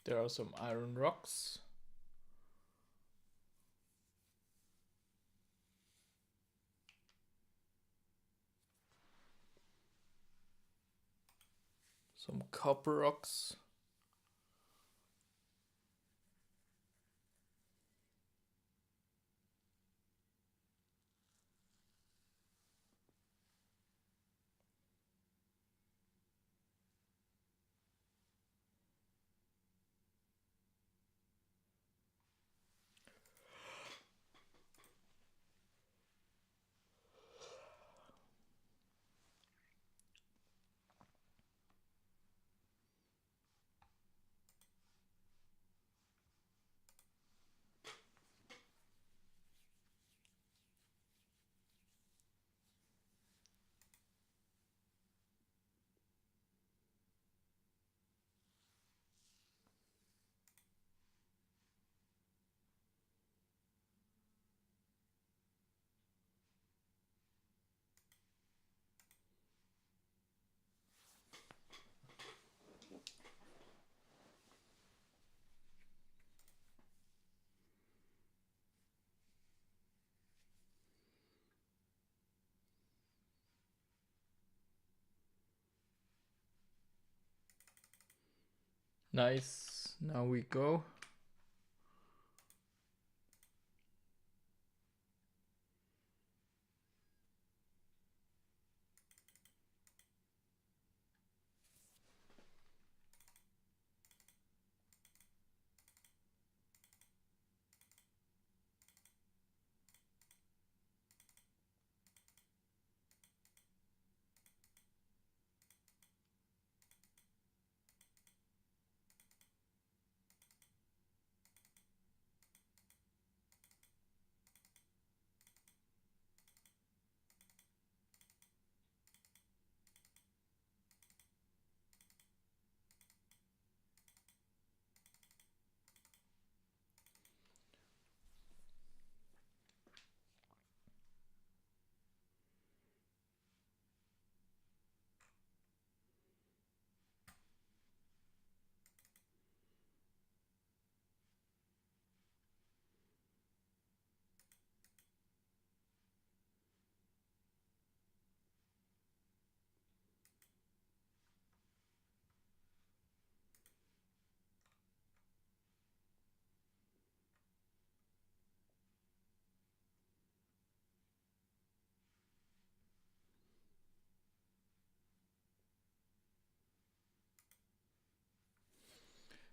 There are some iron rocks. Some copper rocks. Nice. Now we go.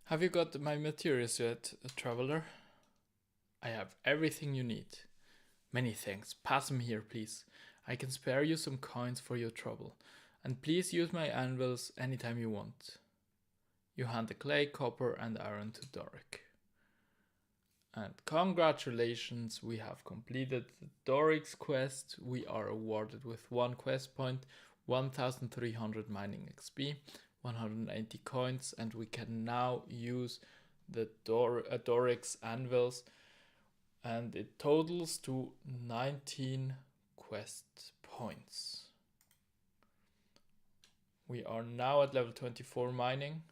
Have you got my materials yet, traveler? I have everything you need. Many thanks. Pass them here, please. I can spare you some coins for your trouble. And please use my anvils anytime you want. You hand the clay, copper, and iron to Doric. And congratulations, we have completed the Doric's quest. We are awarded with 1 quest point, 1300 mining XP, 180 coins, and we can now use the Doric's anvils, and it totals to 19 quest points. We are now at level 24 mining.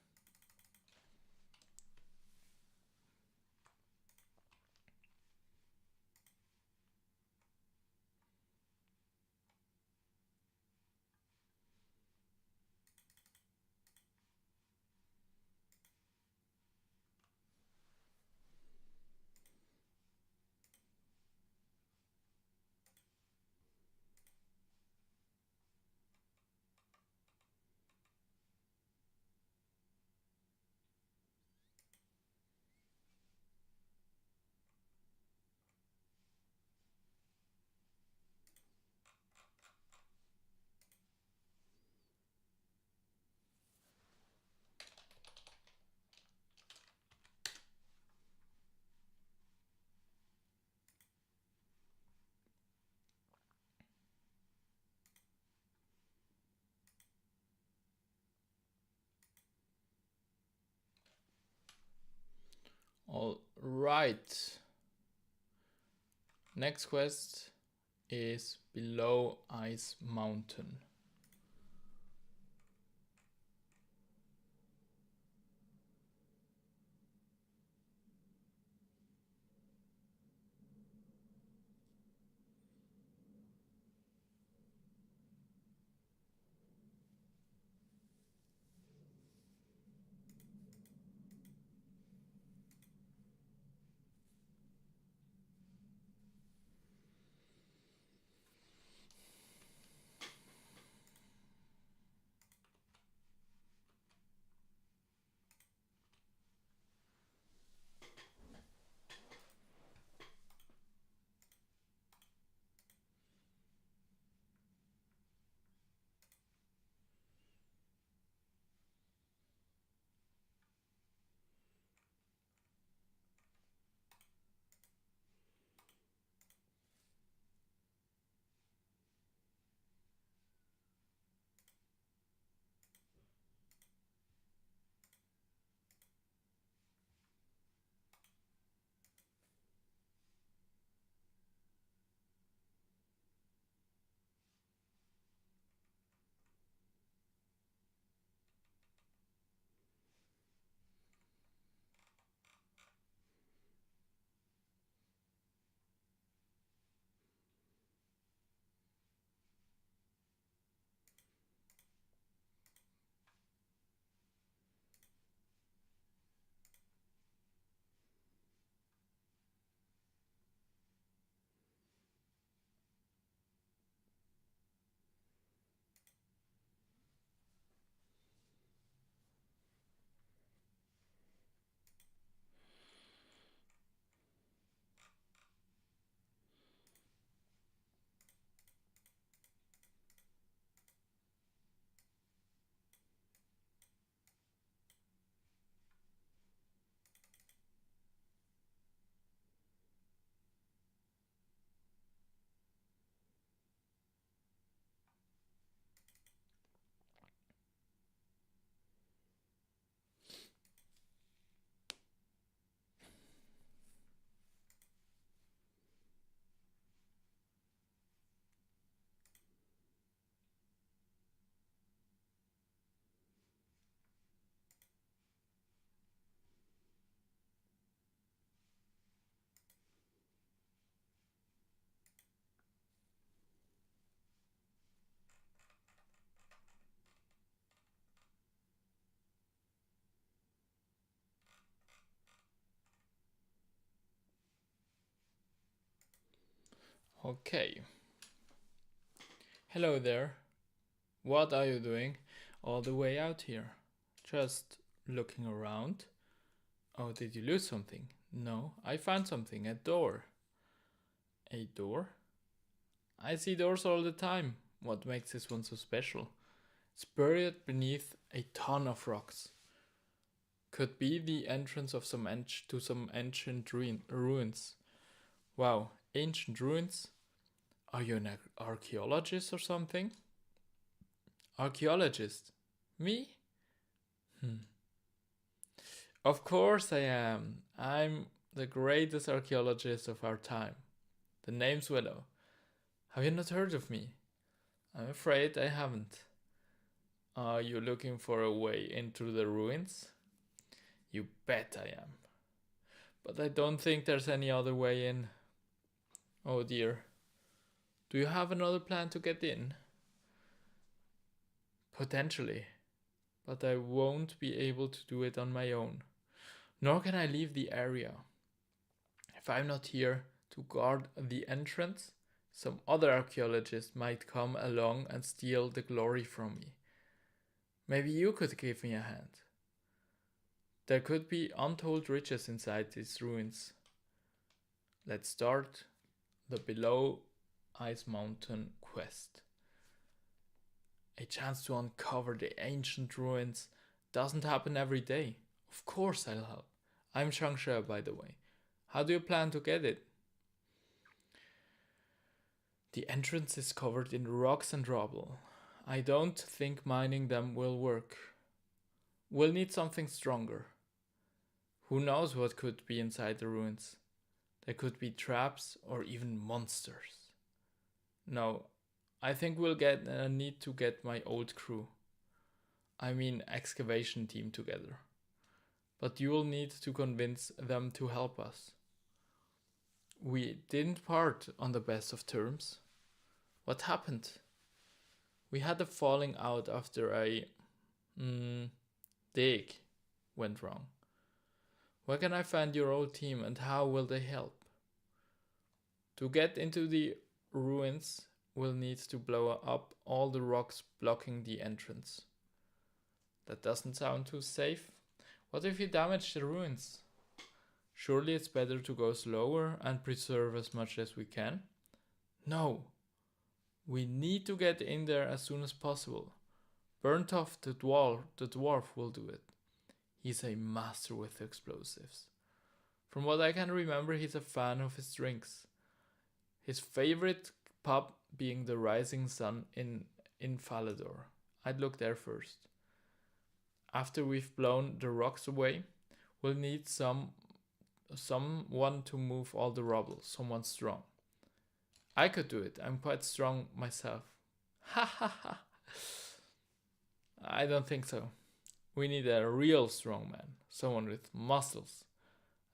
All right. Next quest is below Ice Mountain. Okay. Hello there. What are you doing all the way out here? Just looking around. Oh, did you lose something? No, I found something. A door. A door? I see doors all the time. What makes this one so special? It's buried beneath a ton of rocks. Could be the entrance of some ancient ruins. Wow, ancient ruins? Are you an archaeologist or something? Archaeologist? Me? Of course I am. I'm the greatest archaeologist of our time. The name's Willow. Have you not heard of me? I'm afraid I haven't. Are you looking for a way into the ruins? You bet I am. But I don't think there's any other way in. Oh dear. Do you have another plan to get in? Potentially. But I won't be able to do it on my own. Nor can I leave the area. If I'm not here to guard the entrance, some other archaeologist might come along and steal the glory from me. Maybe you could give me a hand. There could be untold riches inside these ruins. Let's start the Below Ice Mountain quest. A chance to uncover the ancient ruins doesn't happen every day. Of course I'll help. I'm ng.Sh, by the way. How do you plan to get it? The entrance is covered in rocks and rubble. I don't think mining them will work. We'll need something stronger. Who knows what could be inside the ruins? There could be traps or even monsters. No, I think we'll need to get my old crew. I mean excavation team together. But you'll need to convince them to help us. We didn't part on the best of terms. What happened? We had a falling out after a dig went wrong. Where can I find your old team and how will they help? To get into the ruins, we'll need to blow up all the rocks blocking the entrance. That doesn't sound too safe. What if you damage the ruins? Surely it's better to go slower and preserve as much as we can? No. We need to get in there as soon as possible. Burntoff the dwarf will do it. He's a master with explosives. From what I can remember, he's a fan of his drinks. His favorite pub being the Rising Sun in Falador. I'd look there first. After we've blown the rocks away, we'll need someone to move all the rubble, someone strong. I could do it, I'm quite strong myself. Ha ha ha. I don't think so. We need a real strong man, someone with muscles.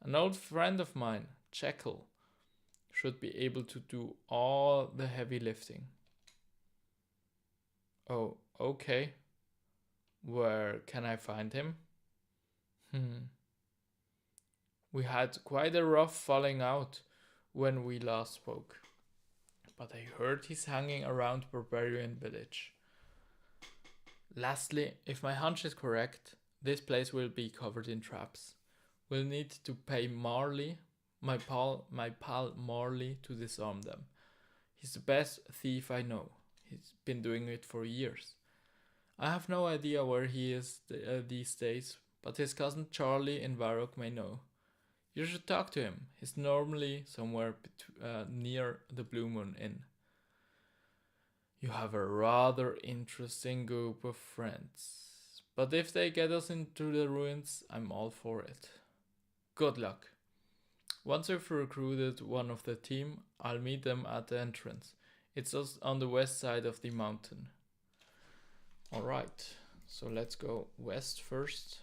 An old friend of mine, Jekyll, should be able to do all the heavy lifting. Oh, okay. Where can I find him? We had quite a rough falling out when we last spoke. But I heard he's hanging around Barbarian Village. Lastly, if my hunch is correct, this place will be covered in traps. We'll need to pay Marley, my pal Marley, to disarm them. He's the best thief I know. He's been doing it for years. I have no idea where he is these days, but his cousin Charlie in Varrock may know. You should talk to him. He's normally somewhere near the Blue Moon Inn. You have a rather interesting group of friends. But if they get us into the ruins, I'm all for it. Good luck. Once I've recruited one of the team, I'll meet them at the entrance. It's just on the west side of the mountain. Alright, so let's go west first.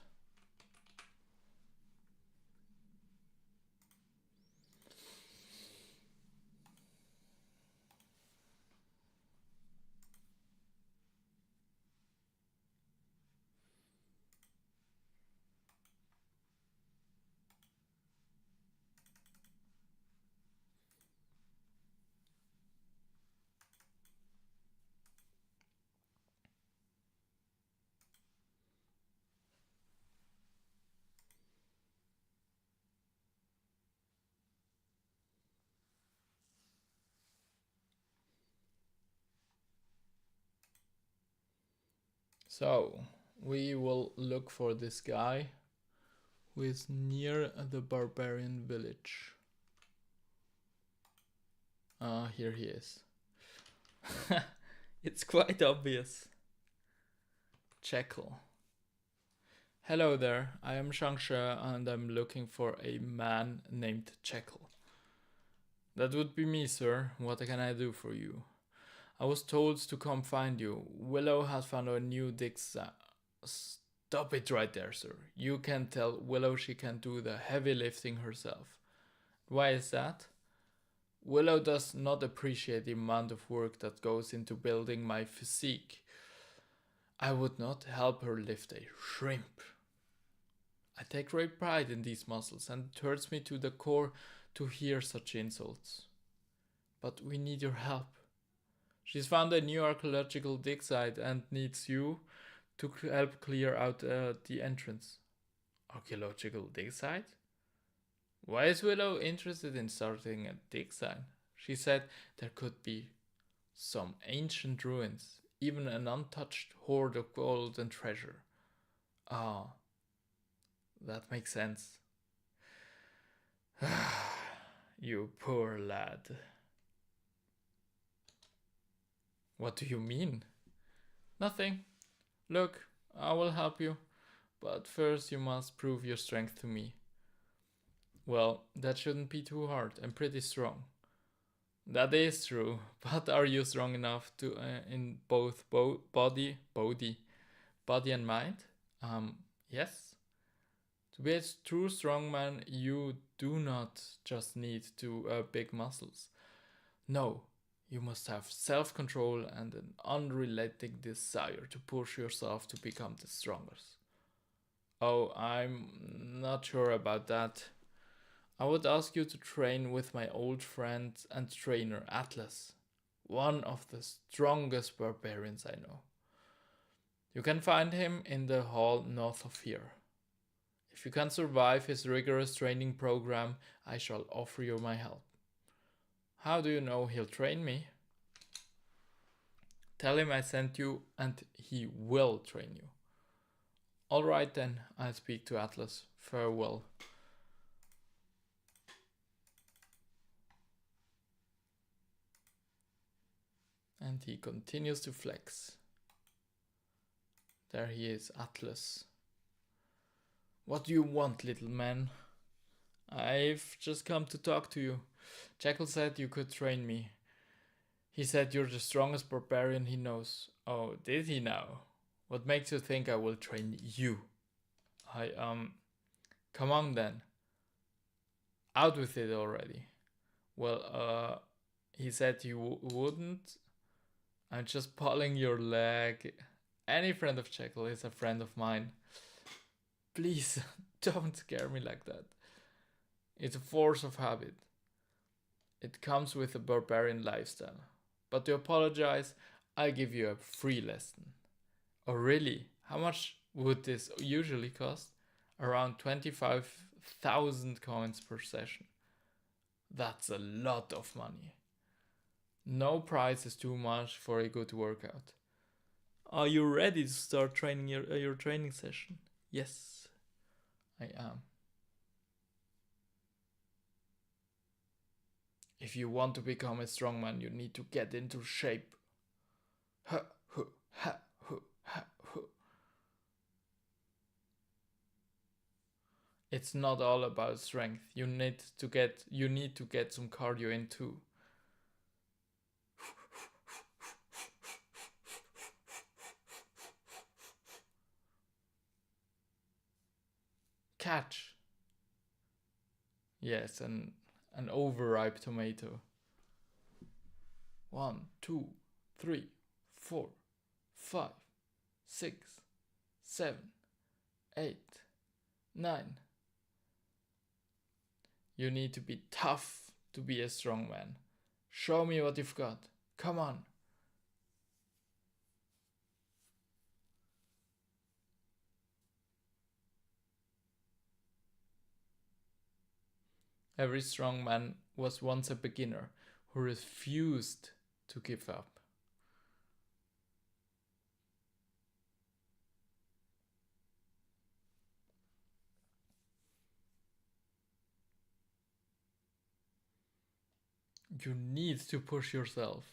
So, we will look for this guy who is near the barbarian village. Here he is. It's quite obvious. Jekyll. Hello there, I am ng.Sh and I'm looking for a man named Jekyll. That would be me, sir. What can I do for you? I was told to come find you. Willow has found a new dig site. Stop it right there, sir. You can tell Willow she can do the heavy lifting herself. Why is that? Willow does not appreciate the amount of work that goes into building my physique. I would not help her lift a shrimp. I take great pride in these muscles, and it hurts me to the core to hear such insults. But we need your help. She's found a new archaeological dig site and needs you to help clear out the entrance. Archaeological dig site? Why is Willow interested in starting a dig site? She said there could be some ancient ruins, even an untouched hoard of gold and treasure. Ah, that makes sense. You poor lad. What do you mean? Nothing. Look, I will help you, but first you must prove your strength to me. Well, that shouldn't be too hard. I'm pretty strong. That is true, but are you strong enough to in both body and mind? Yes. To be a true strongman, you do not just need big muscles. No, you must have self-control and an unrelenting desire to push yourself to become the strongest. Oh, I'm not sure about that. I would ask you to train with my old friend and trainer Atlas, one of the strongest barbarians I know. You can find him in the hall north of here. If you can survive his rigorous training program, I shall offer you my help. How do you know he'll train me? Tell him I sent you and he will train you. Alright then, I'll speak to Atlas. Farewell. And he continues to flex. There he is, Atlas. What do you want, little man? I've just come to talk to you. Jekyll said you could train me. He said you're the strongest barbarian he knows. Oh, did he now? What makes you think I will train you? Come on then. Out with it already. Well, he said you wouldn't. I'm just pulling your leg. Any friend of Jekyll is a friend of mine. Please, don't scare me like that. It's a force of habit. It comes with a barbarian lifestyle. But to apologize, I'll give you a free lesson. Oh really? How much would this usually cost? Around 25,000 coins per session. That's a lot of money. No price is too much for a good workout. Are you ready to start training your training session? Yes, I am. If you want to become a strongman, you need to get into shape. Ha, hu, ha, hu, ha, hu. It's not all about strength. You need to get some cardio in too. Catch. Yes, an overripe tomato. 1, 2, 3, 4, 5, 6, 7, 8, 9. You need to be tough to be a strong man. Show me what you've got. Come on. Every strong man was once a beginner who refused to give up. You need to push yourself.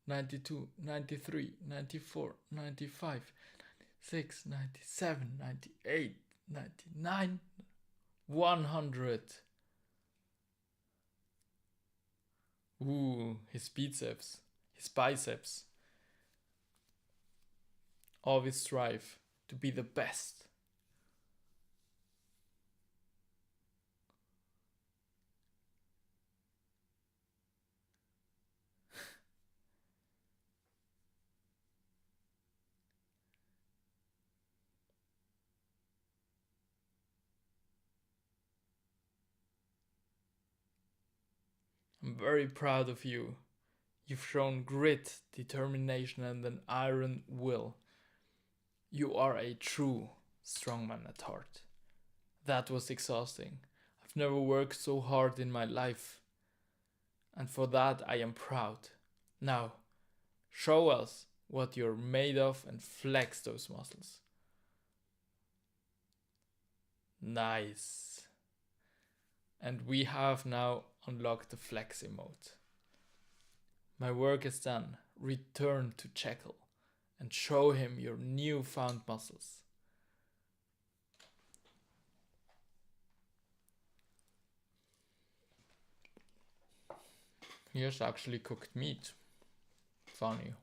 92, 93, 94, 95, 96, 97, 98, 99, 100. Ooh, his biceps. Always strive to be the best. I'm very proud of you. You've shown grit, determination, and an iron will. You are a true strongman at heart. That was exhausting. I've never worked so hard in my life. And for that I am proud. Now, show us what you're made of and flex those muscles. Nice. And we have now unlocked the flexi mode. My work is done. Return to Jekyll and show him your newfound muscles. Here's actually cooked meat. Funny.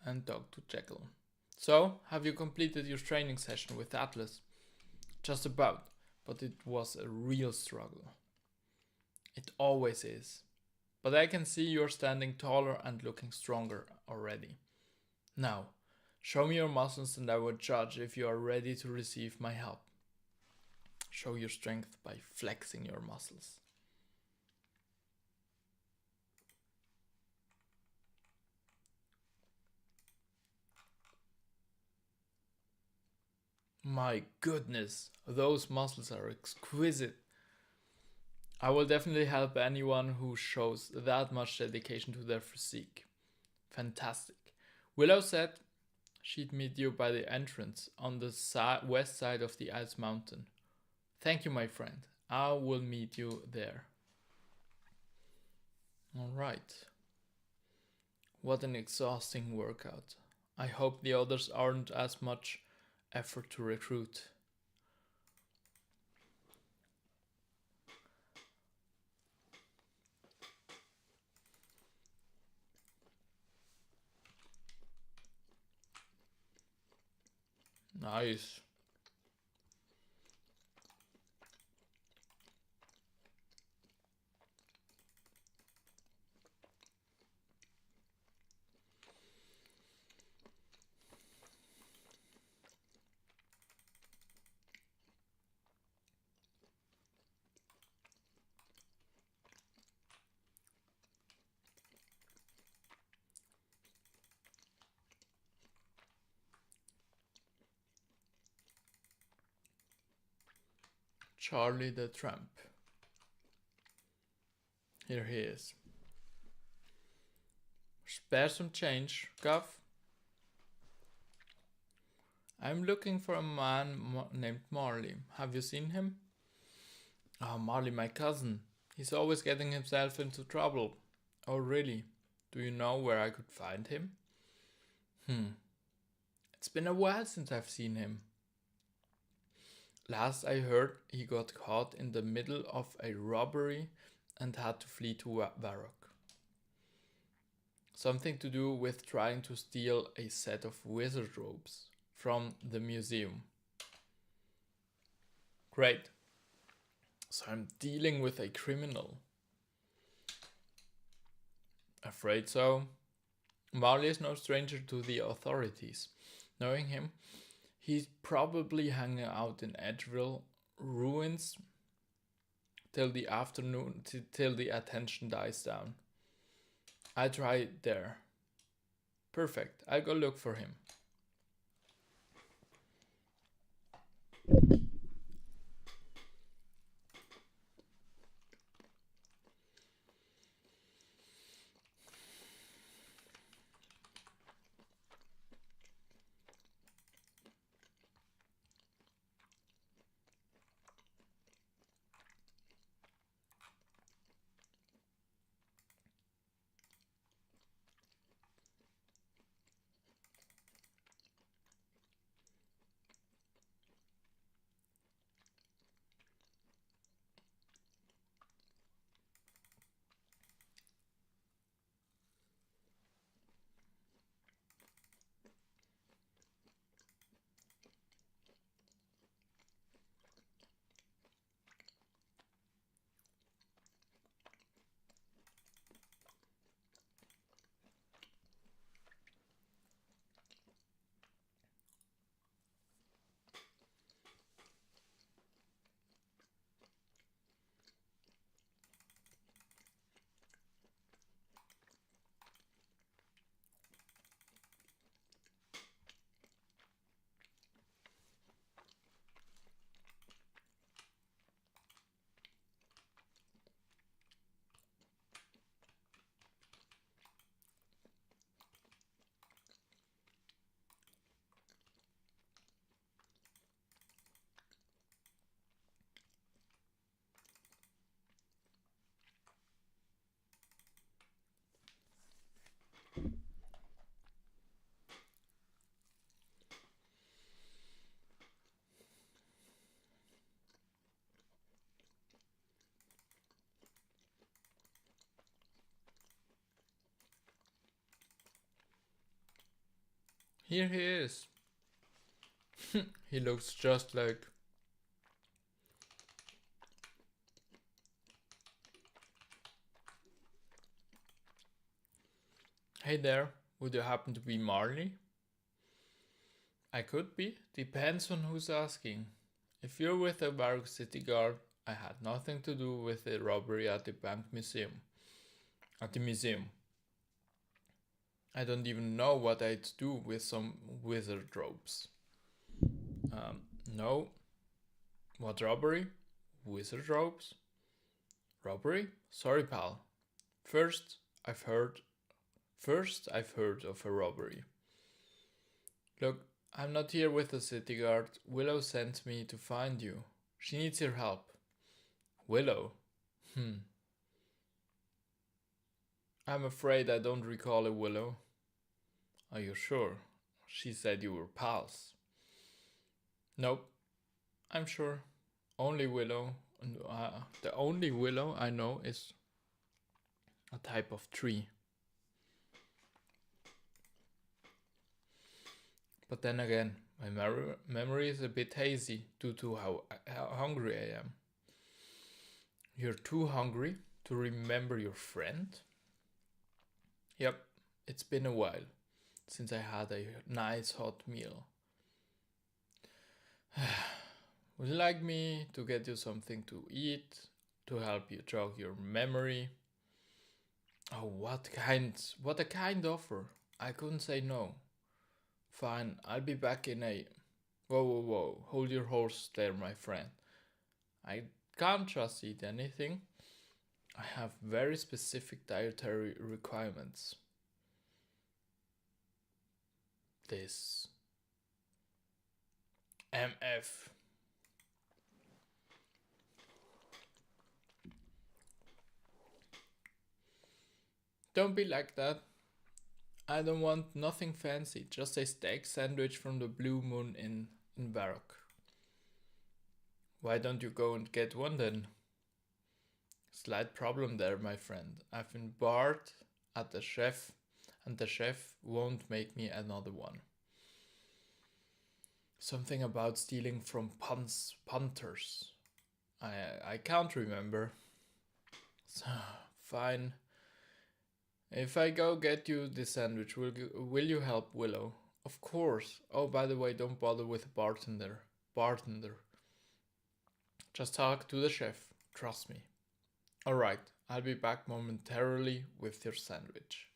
And Dr. Jekyll. So, have you completed your training session with Atlas? Just about, but it was a real struggle. It always is. But I can see you're standing taller and looking stronger already. Now, show me your muscles and I will judge if you are ready to receive my help. Show your strength by flexing your muscles. My goodness, those muscles are exquisite. I will definitely help anyone who shows that much dedication to their physique. Fantastic. Willow said she'd meet you by the entrance on the west side of the Ice Mountain. Thank you, my friend. I will meet you there. Alright. What an exhausting workout. I hope the others aren't as much effort to recruit. Nice. Charlie the Tramp. Here he is. Spare some change, Gov. I'm looking for a man named Marley. Have you seen him? Oh, Marley, my cousin. He's always getting himself into trouble. Oh, really? Do you know where I could find him? It's been a while since I've seen him. Last I heard, he got caught in the middle of a robbery and had to flee to Varrock. Something to do with trying to steal a set of wizard robes from the museum. Great. So I'm dealing with a criminal. Afraid so. Marley is no stranger to the authorities. Knowing him, he's probably hanging out in Edgeville ruins till the afternoon, till the attention dies down. I try there. Perfect. I'll go look for him. Here he is. He looks just like... Hey there, would you happen to be Marley? I could be, depends on who's asking. If you're with the Varrock City Guard, I had nothing to do with the robbery at the bank museum. At the museum. I don't even know what I'd do with some wizard robes. No. What robbery? Wizard robes? Robbery? Sorry, pal. First, I've heard of a robbery. Look, I'm not here with the city guard. Willow sent me to find you. She needs your help. Willow? I'm afraid I don't recall a Willow. Are you sure? She said you were pals. Nope. I'm sure. Only Willow. The only Willow I know is a type of tree. But then again, my memory is a bit hazy due to how hungry I am. You're too hungry to remember your friend? Yep, it's been a while since I had a nice hot meal. Would you like me to get you something to eat to help you jog your memory? Oh, what a kind offer. I couldn't say no. Fine, I'll be back in a... Whoa, hold your horse there, my friend. I can't just eat anything. I have very specific dietary requirements. This... MF. Don't be like that. I don't want nothing fancy, just a steak sandwich from the Blue Moon in Varrock. Why don't you go and get one then? Slight problem there, my friend. I've been barred at the chef, and the chef won't make me another one. Something about stealing from punters. I can't remember. So, fine. If I go get you the sandwich, will you help Willow? Of course. Oh, by the way, don't bother with the bartender. Just talk to the chef. Trust me. Alright, I'll be back momentarily with your sandwich.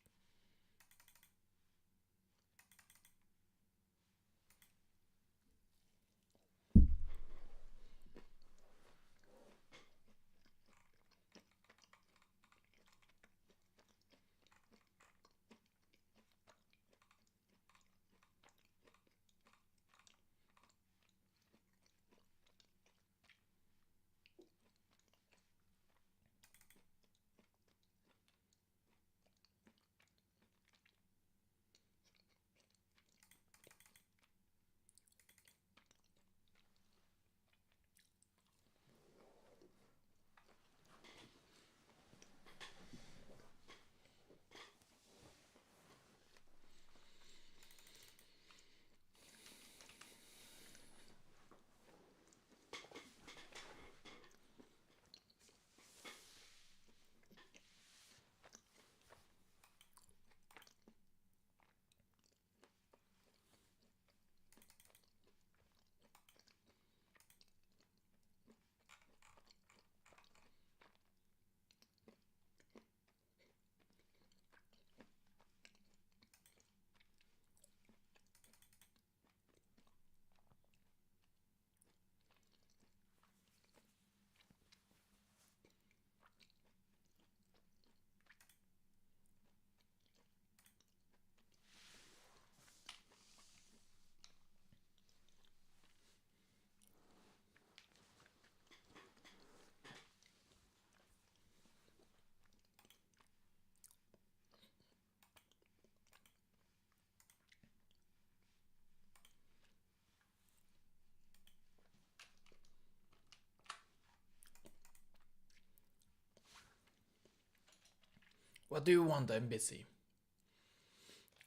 What do you want? I'm busy.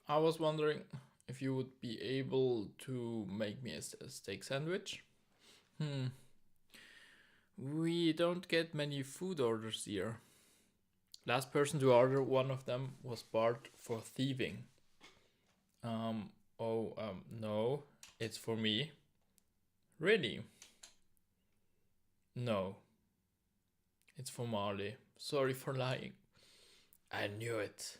I was wondering if you would be able to make me a steak sandwich. We don't get many food orders here. Last person to order one of them was barred for thieving. No, it's for me. Really? No. It's for Marley. Sorry for lying. I knew it.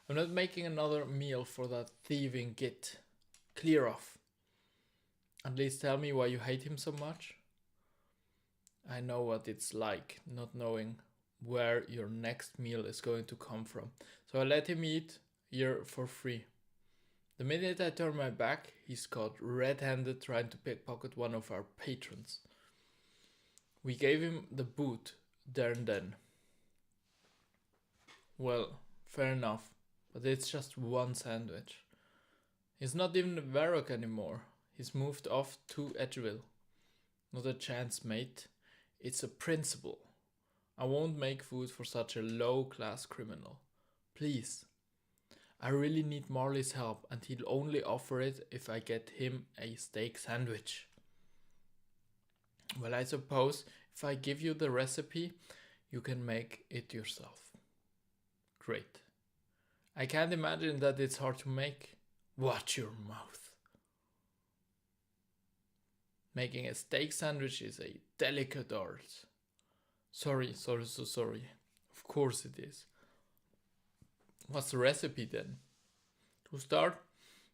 I'm not making another meal for that thieving git. Clear off. At least tell me why you hate him so much. I know what it's like, not knowing where your next meal is going to come from. So I let him eat here for free. The minute I turn my back, he's caught red-handed trying to pickpocket one of our patrons. We gave him the boot there and then. Well, fair enough, but it's just one sandwich. He's not even in Varrock anymore. He's moved off to Edgeville. Not a chance, mate. It's a principle. I won't make food for such a low-class criminal. Please. I really need Marley's help, and he'll only offer it if I get him a steak sandwich. Well, I suppose if I give you the recipe, you can make it yourself. Great. I can't imagine that it's hard to make. Watch your mouth. Making a steak sandwich is a delicate art. Sorry. Of course it is. What's the recipe then? To start,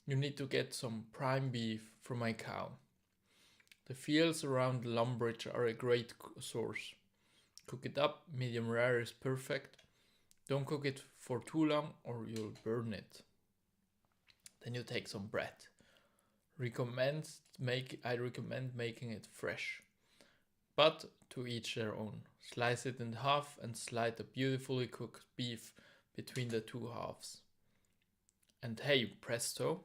you need to get some prime beef from my cow. The fields around Lumbridge are a great source. Cook it up, medium rare is perfect. Don't cook it for too long or you'll burn it. Then you take some bread. I recommend making it fresh. But to each their own. Slice it in half and slide the beautifully cooked beef between the two halves. And hey, presto,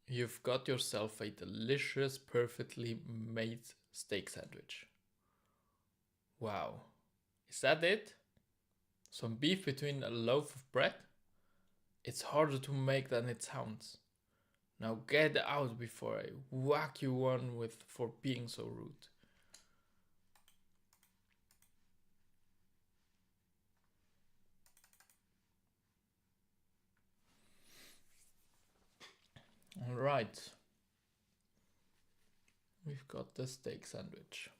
you've got yourself a delicious, perfectly made steak sandwich. Wow, is that it? Some beef between a loaf of bread? It's harder to make than it sounds. Now get out before I whack you one for being so rude. Alright. We've got the steak sandwich.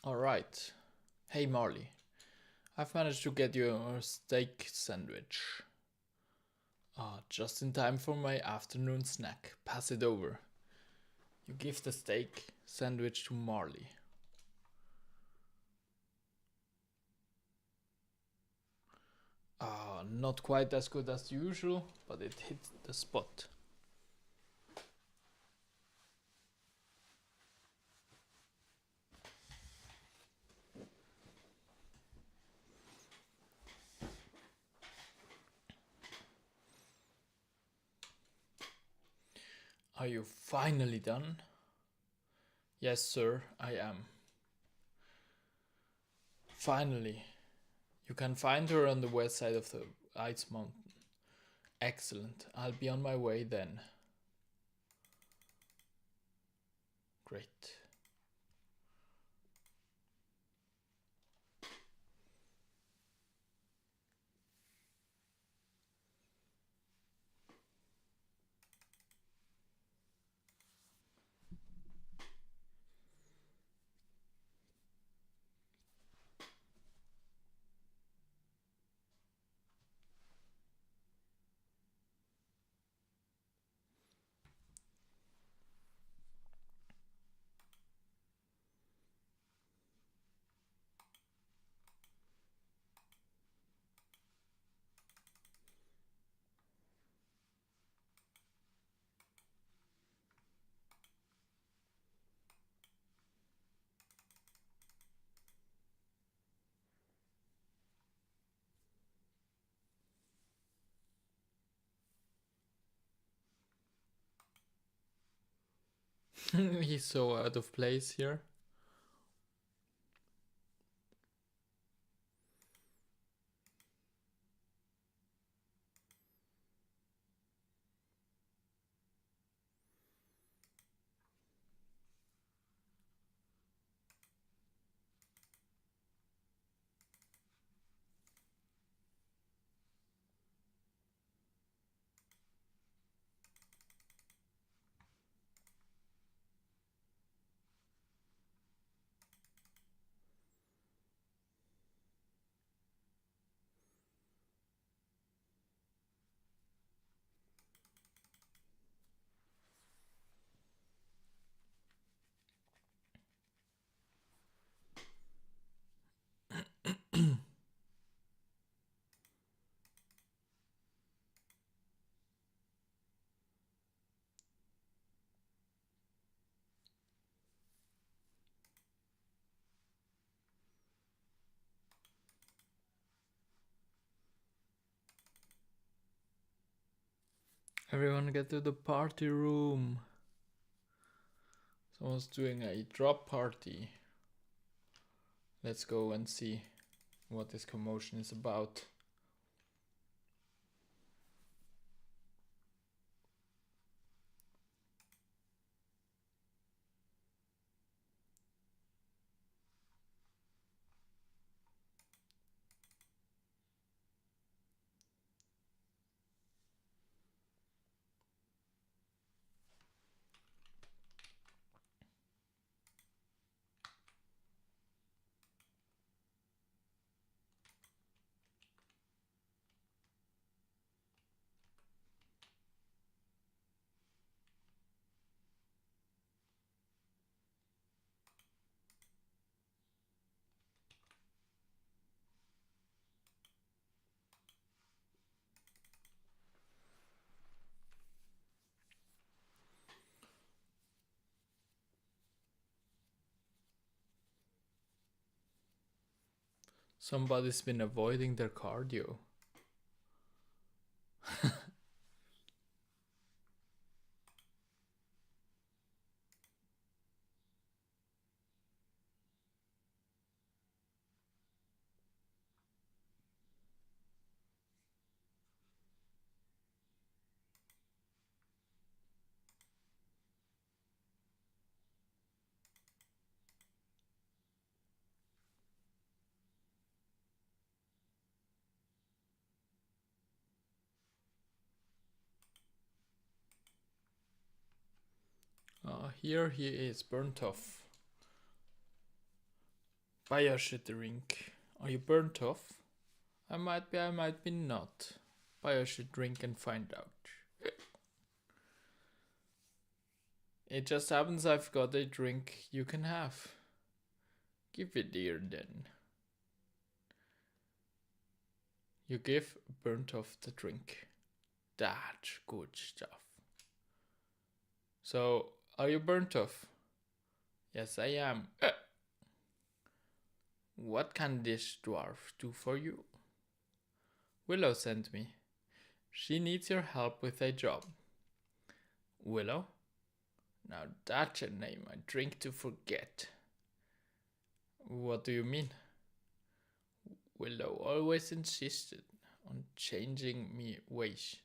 Alright. Hey Marley, I've managed to get you a steak sandwich. Just in time for my afternoon snack. Pass it over. You give the steak sandwich to Marley. Not quite as good as usual, but it hit the spot. Are you finally done? Yes, sir, I am. Finally. You can find her on the west side of the ice mountain. Excellent. I'll be on my way then. Great. He's so out of place here. Everyone get to the party room. Someone's doing a drop party. Let's go and see what this commotion is about. Somebody's been avoiding their cardio. Here he is, burnt off. Fire drink. Are you burnt off? I might be not. Fire drink and find out. It just happens I've got a drink you can have. Give it here then. You give burnt off the drink. That's good stuff. So, are you burnt off? Yes, I am. What can this dwarf do for you? Willow sent me. She needs your help with a job. Willow? Now that's a name I drink to forget. What do you mean? Willow always insisted on changing me ways.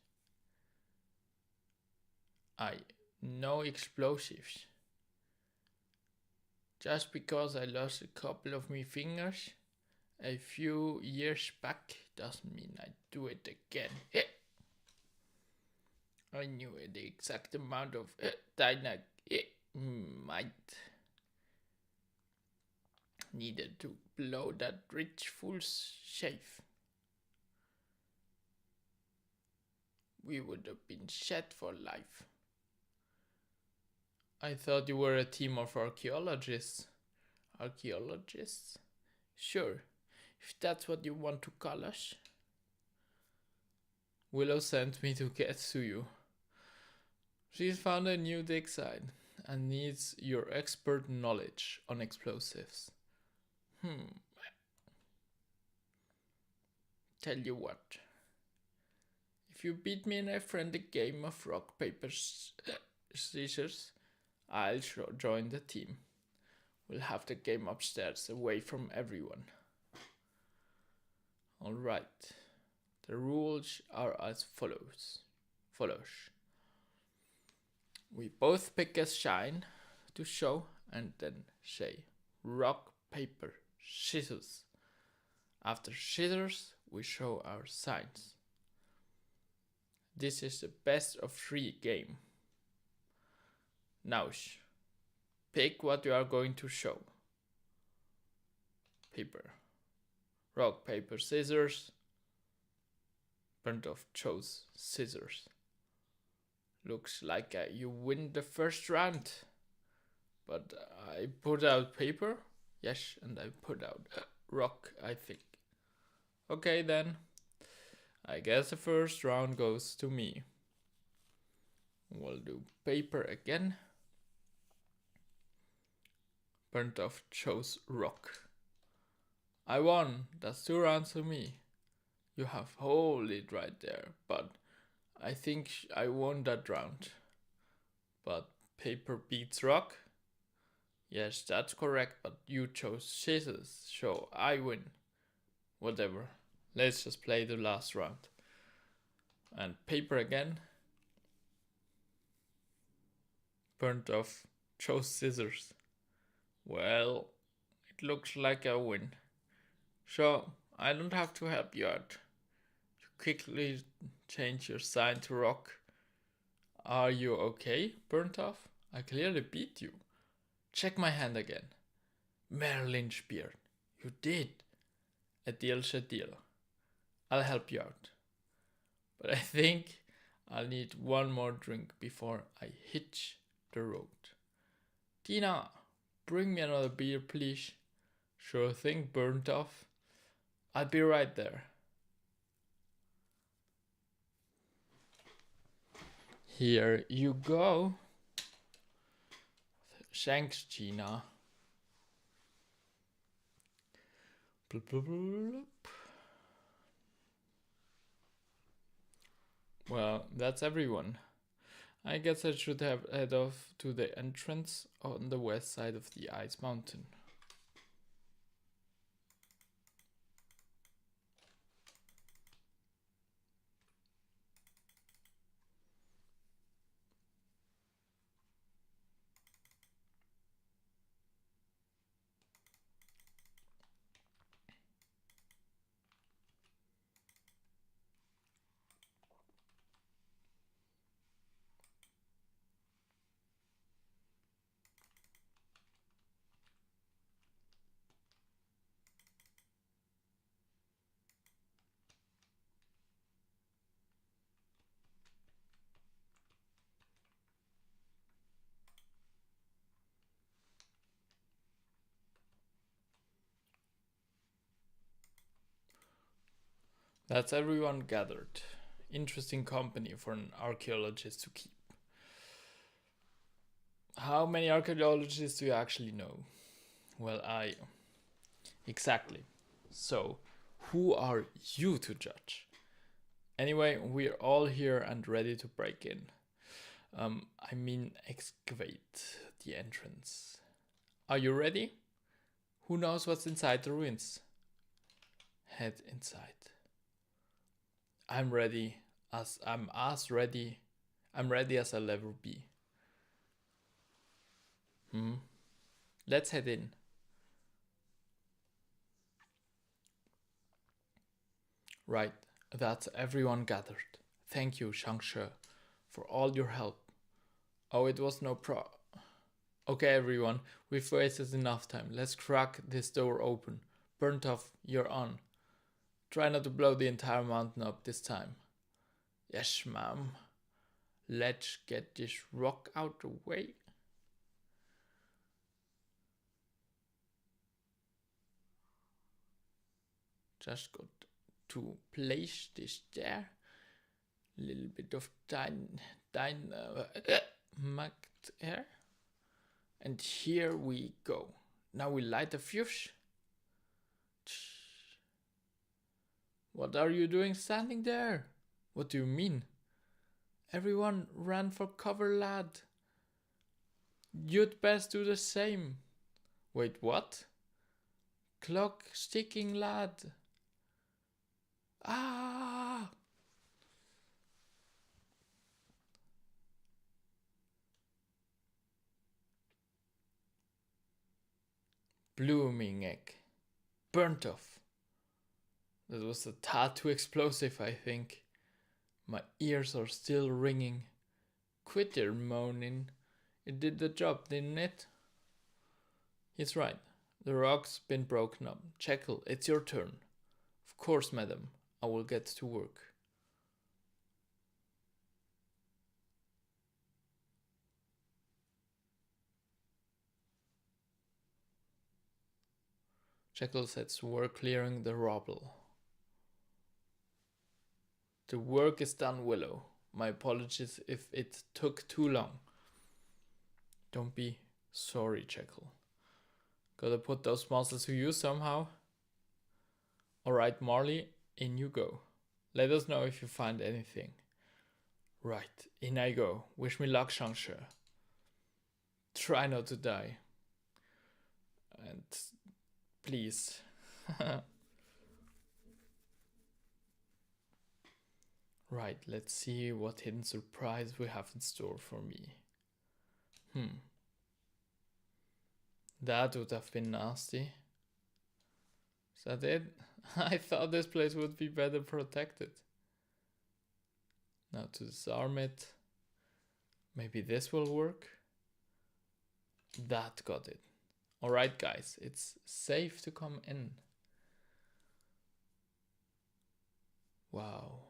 No explosives. Just because I lost a couple of my fingers a few years back doesn't mean I do it again. I knew the exact amount of dynamite needed to blow that rich fool's shave. We would have been set for life. I thought you were a team of archaeologists. Archaeologists? Sure, if that's what you want to call us. Willow sent me to get to you. She's found a new dig site and needs your expert knowledge on explosives. Tell you what. If you beat me in a friendly game of rock, paper, scissors, I'll join the team. We'll have the game upstairs, away from everyone. Alright. The rules are as follows. We both pick a sign to show and then say rock, paper, scissors. After scissors, we show our signs. This is the best of 3 game. Now, pick what you are going to show. Paper. Rock, paper, scissors. Burnt off chose scissors. Looks like you win the first round. But I put out paper. Yes, and I put out rock, I think. Okay then. I guess the first round goes to me. We'll do paper again. Burnt off chose rock. I won. That's 2 rounds to me. You have hold it right there, but I think I won that round. But paper beats rock? Yes, that's correct, but you chose scissors, so I win. Whatever. Let's just play the last round. And paper again. Burnt off chose scissors. Well, it looks like a win. So, I don't have to help you out. You quickly change your sign to rock. Are you okay, burnt off? I clearly beat you. Check my hand again. Merlin Spear. You did. A deal's a deal. I'll help you out. But I think I'll need one more drink before I hitch the road. Tina, bring me another beer, please. Sure thing, burnt off. I'll be right there. Here you go. Thanks, Gina. Blup, blup, blup. Well, that's everyone. I guess I should have head off to the entrance on the west side of the ice mountain. That's everyone gathered. Interesting company for an archaeologist to keep. How many archaeologists do you actually know? Well, exactly. So, who are you to judge? Anyway, we're all here and ready to break in. Excavate the entrance. Are you ready? Who knows what's inside the ruins? Head inside. I'm ready as I'll ever be. Let's head in. Right, that's everyone gathered. Thank you, ng.Sh, for all your help. Oh, it was no Okay, everyone, we've wasted enough time. Let's crack this door open. Burnt off, you're on. Try not to blow the entire mountain up this time. Yes, ma'am. Let's get this rock out the way. Just got to place this there. Little bit of dynamite here. And here we go. Now we light the fuse. What are you doing standing there? What do you mean? Everyone ran for cover, lad. You'd best do the same. Wait, what? Clock sticking, lad. Ah! Blooming egg. Burnt off. That was a tad too explosive, I think. My ears are still ringing. Quit your moaning. It did the job, didn't it? He's right. The rock's been broken up. Jekyll, it's your turn. Of course, madam. I will get to work. Jekyll sets to work clearing the rubble. The work is done, Willow. My apologies if it took too long. Don't be sorry, Jekyll. Gotta put those muscles to use somehow. Alright, Marley, in you go. Let us know if you find anything. Right, in I go. Wish me luck, ng.Sh. Try not to die. And please. Right, let's see what hidden surprise we have in store for me. That would have been nasty. Is that it? I thought this place would be better protected. Now to disarm it. Maybe this will work. That got it. Alright guys, it's safe to come in. Wow.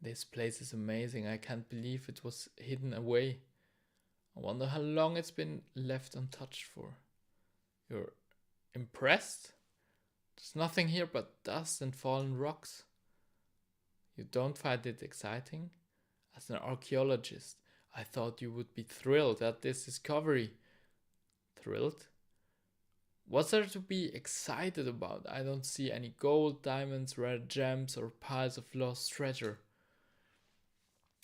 This place is amazing. I can't believe it was hidden away. I wonder how long it's been left untouched for. You're impressed? There's nothing here but dust and fallen rocks. You don't find it exciting? As an archaeologist, I thought you would be thrilled at this discovery. Thrilled? What's there to be excited about? I don't see any gold, diamonds, rare gems, or piles of lost treasure.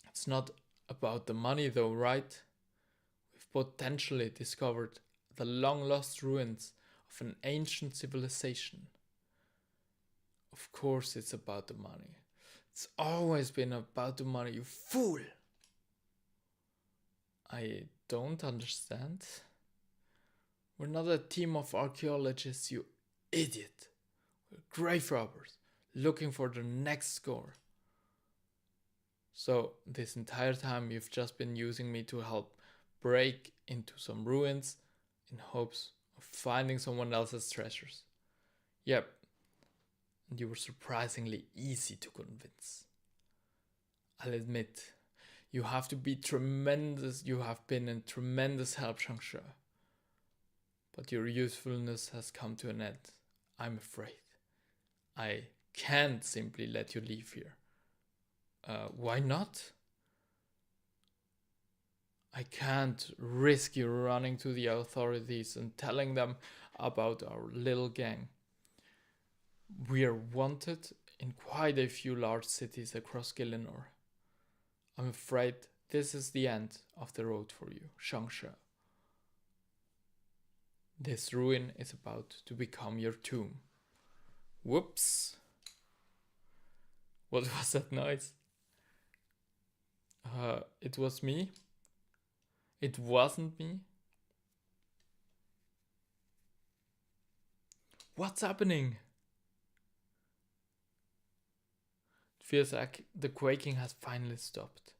It's not about the money though, right? We've potentially discovered the long-lost ruins of an ancient civilization. Of course it's about the money. It's always been about the money, you fool! I don't understand. We're not a team of archaeologists, you idiot. We're grave robbers, looking for the next score. So, this entire time you've just been using me to help break into some ruins in hopes of finding someone else's treasures. Yep. And you were surprisingly easy to convince. I'll admit, you have been a tremendous help, ng.Sh. But your usefulness has come to an end, I'm afraid. I can't simply let you leave here. Why not? I can't risk you running to the authorities and telling them about our little gang. We are wanted in quite a few large cities across Gielinor. I'm afraid this is the end of the road for you, ng.Sh. This ruin is about to become your tomb. Whoops. What was that noise? It was me. It wasn't me. What's happening? It feels like the quaking has finally stopped.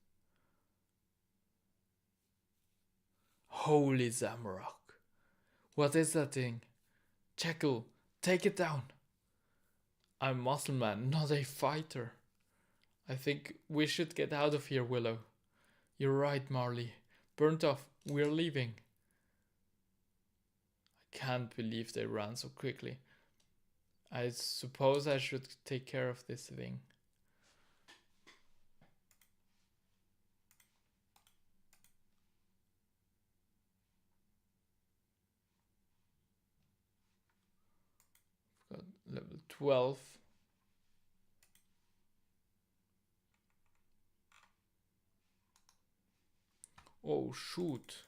Holy Zamrock. What is that thing? Jekyll, take it down. I'm Muscleman, not a fighter. I think we should get out of here, Willow. You're right, Marley. Burnt off, we're leaving. I can't believe they ran so quickly. I suppose I should take care of this thing. Got level 12. Oh, shoot.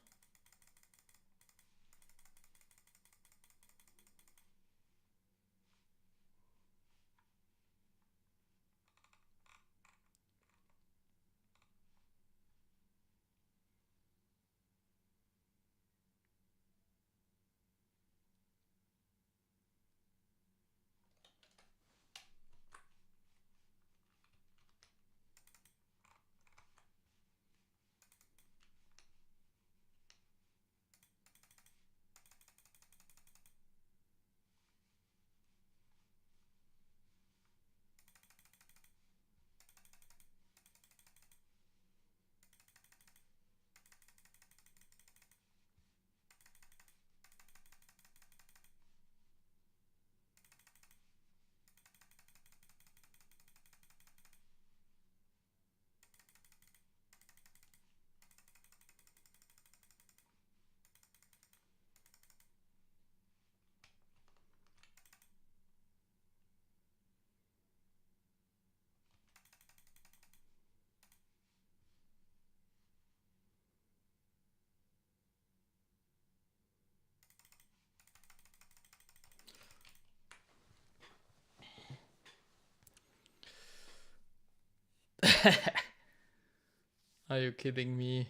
Are you kidding me?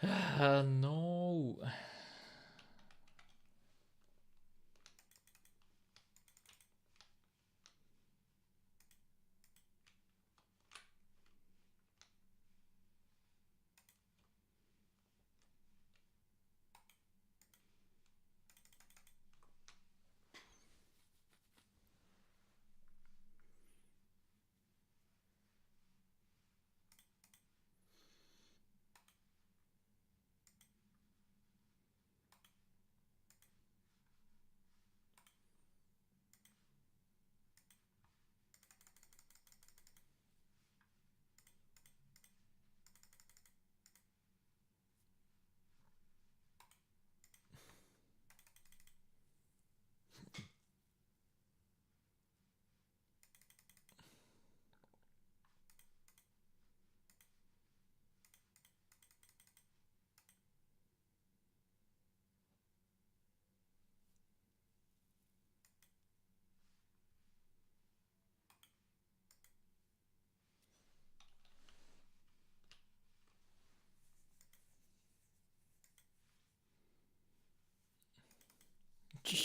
No.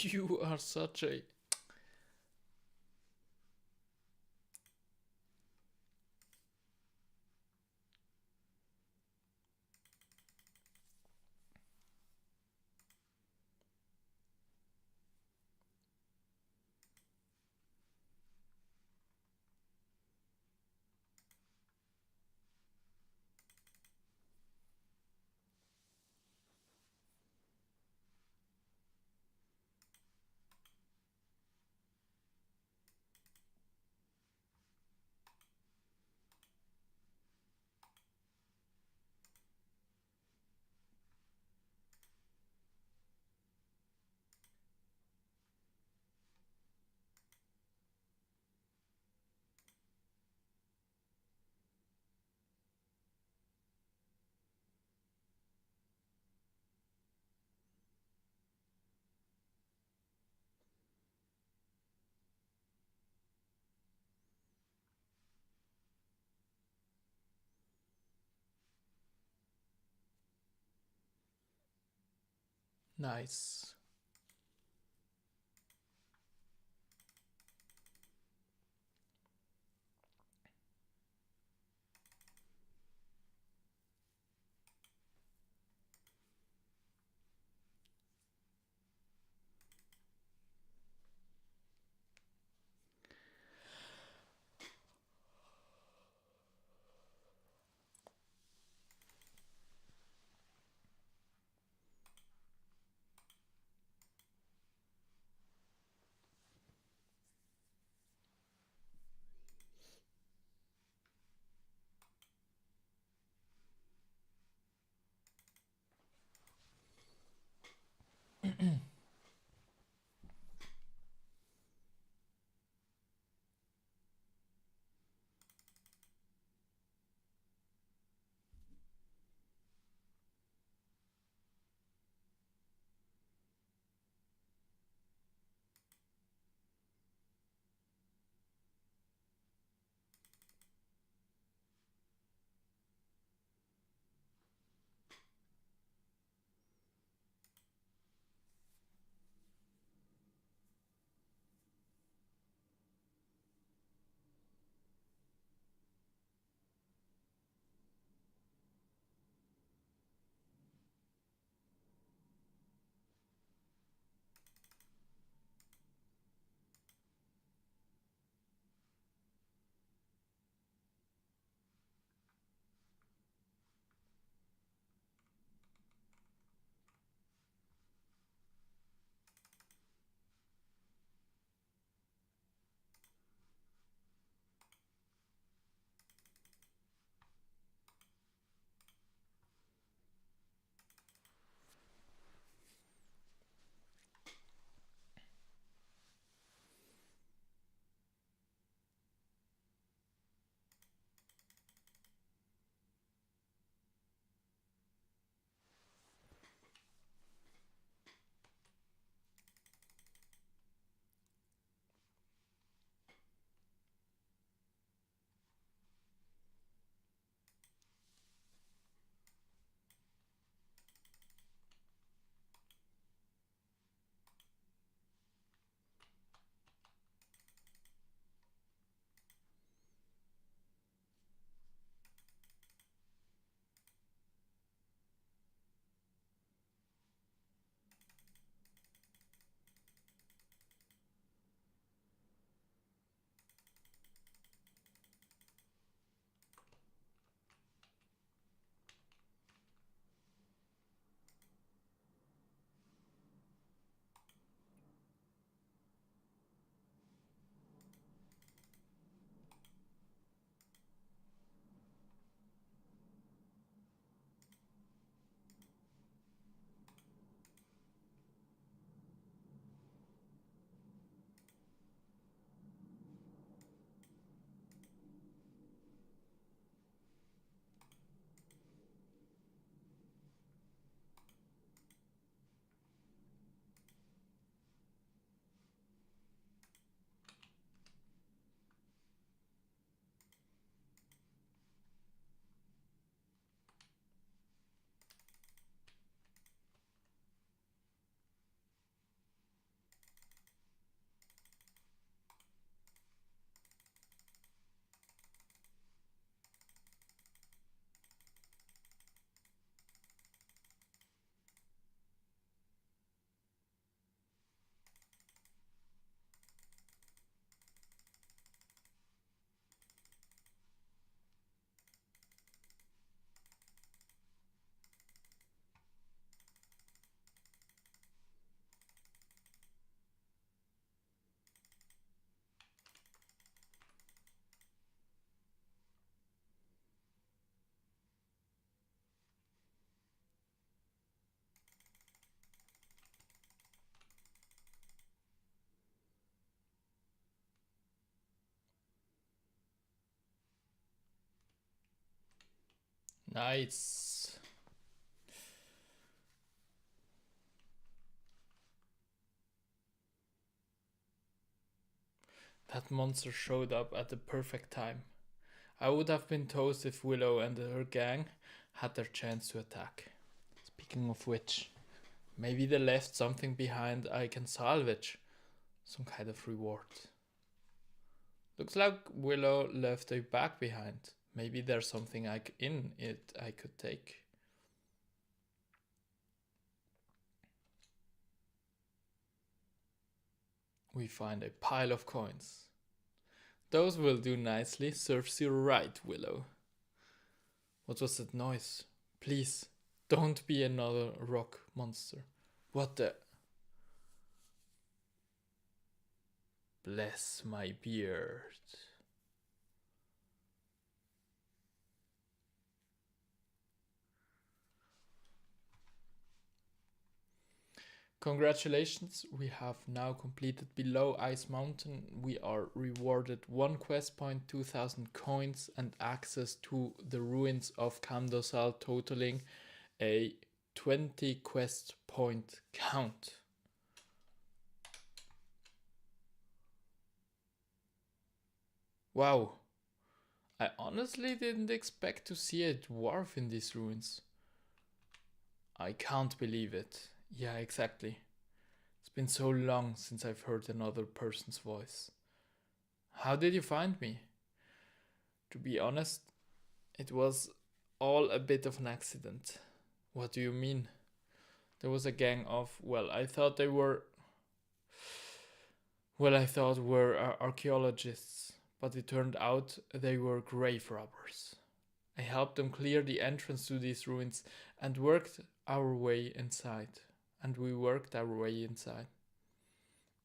You are such a... Nice. Nice. That monster showed up at the perfect time. I would have been toast if Willow and her gang had their chance to attack. Speaking of which, Maybe they left something behind I can salvage. Some kind of reward. Looks like Willow left a bag behind. Maybe there's something in it I could take. We find a pile of coins. Those will do nicely. Serves you right, Willow. What was that noise? Please, don't be another rock monster. What the? Bless my beard. Congratulations, we have now completed Below Ice Mountain. We are rewarded 1 quest point, 2000 coins and access to the ruins of ng.Sh, totaling a 20 quest point count. Wow, I honestly didn't expect to see a dwarf in these ruins. I can't believe it. Yeah, exactly. It's been so long since I've heard another person's voice. How did you find me? To be honest, it was all a bit of an accident. What do you mean? There was a gang of, I thought were archaeologists, but it turned out they were grave robbers. I helped them clear the entrance to these ruins and worked our way inside.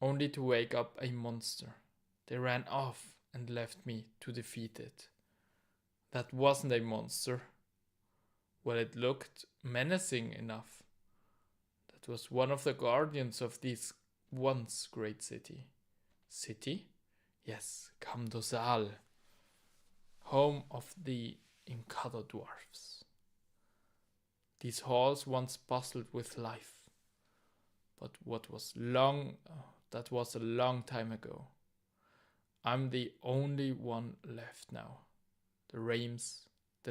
Only to wake up a monster. They ran off and left me to defeat it. That wasn't a monster. Well, it looked menacing enough. That was one of the guardians of this once great city. City? Yes, ng.Sh, home of the Inkado dwarfs. These halls once bustled with life. But that was a long time ago. I'm the only one left now. The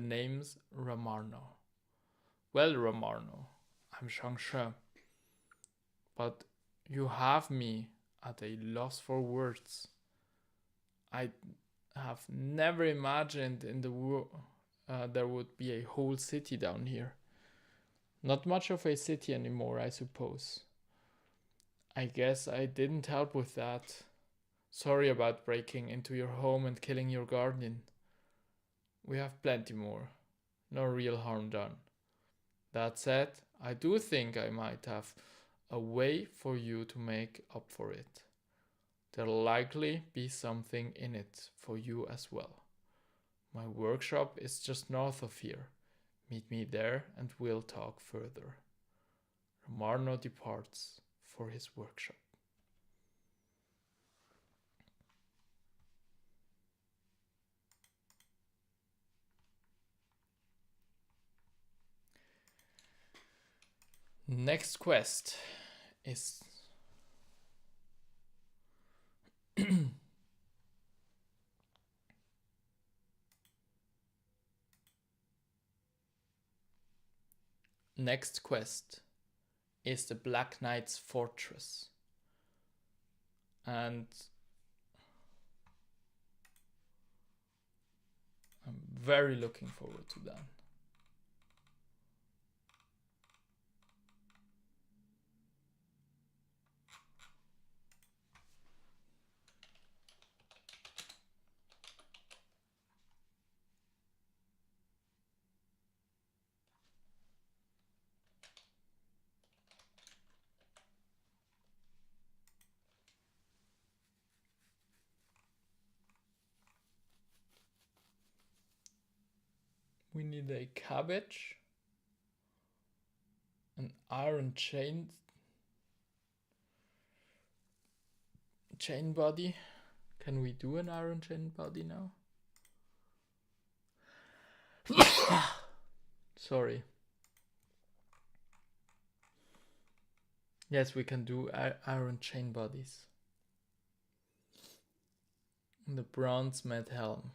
name's Ramarno. Well, Ramarno, I'm ng.Sh. But you have me at a loss for words. I have never imagined in the world there would be a whole city down here. Not much of a city anymore, I suppose. I guess I didn't help with that. Sorry about breaking into your home and killing your guardian. We have plenty more. No real harm done. That said, I do think I might have a way for you to make up for it. There'll likely be something in it for you as well. My workshop is just north of here. Meet me there and we'll talk further. Ramarno departs for his workshop. Next quest is the Black Knight's Fortress. And I'm very looking forward to that. We need a cabbage, an iron chain body. Can we do an iron chain body now? Sorry. Yes, we can do iron chain bodies. And the bronze med helm.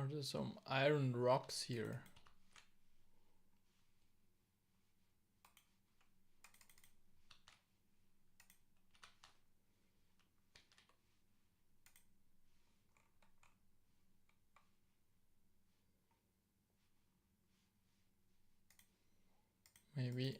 Are there some iron rocks here? Maybe.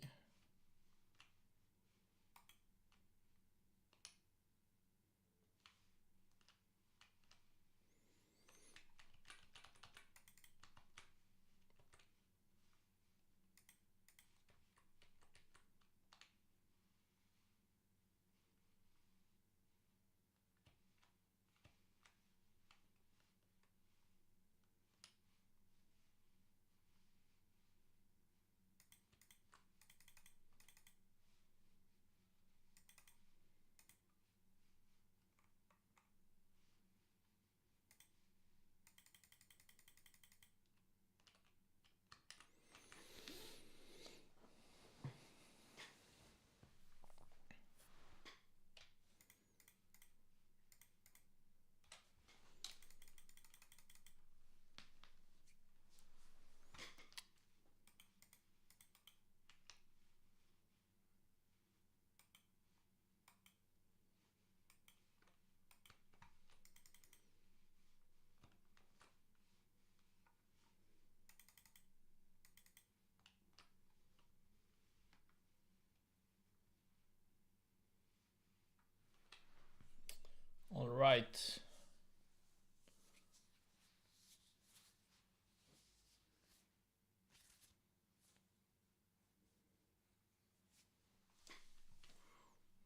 All right.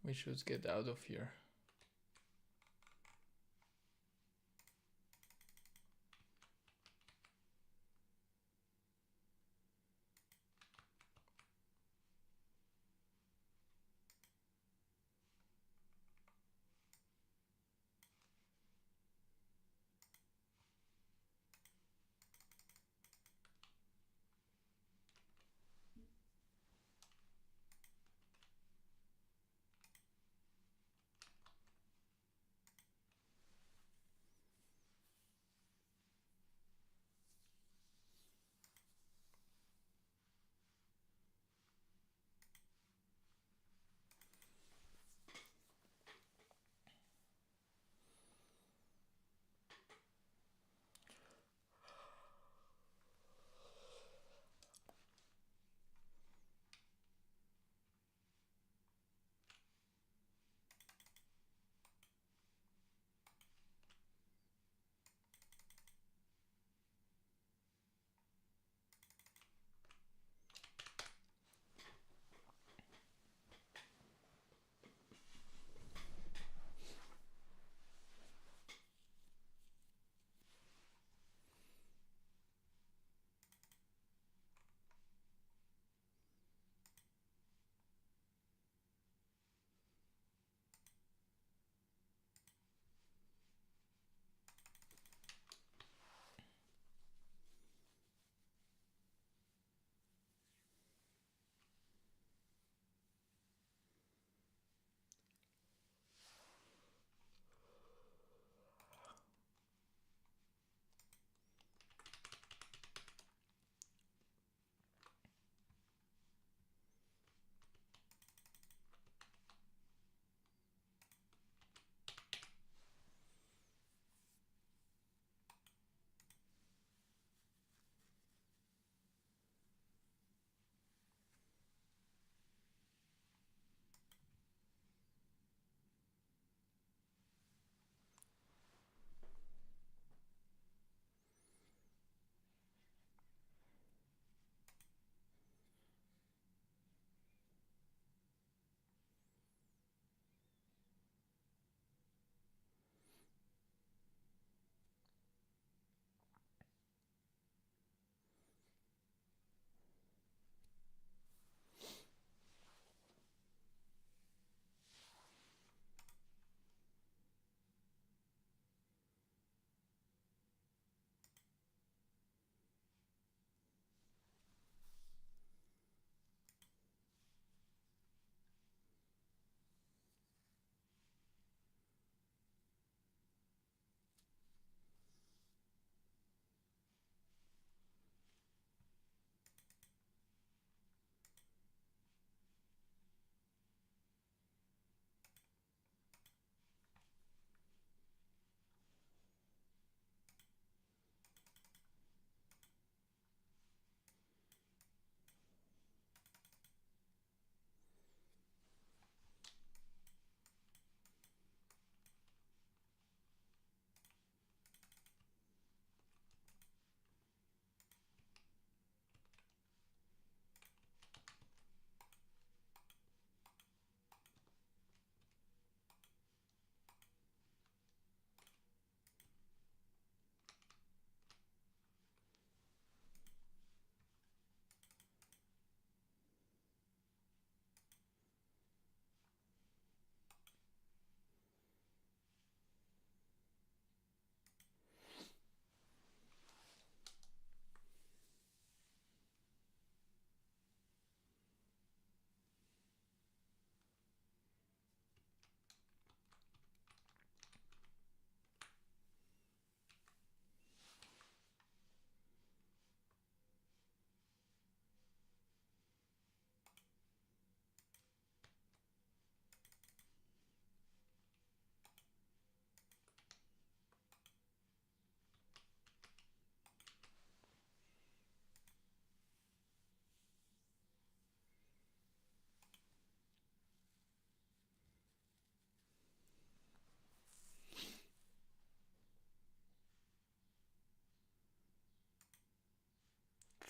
We should get out of here.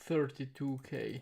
32K.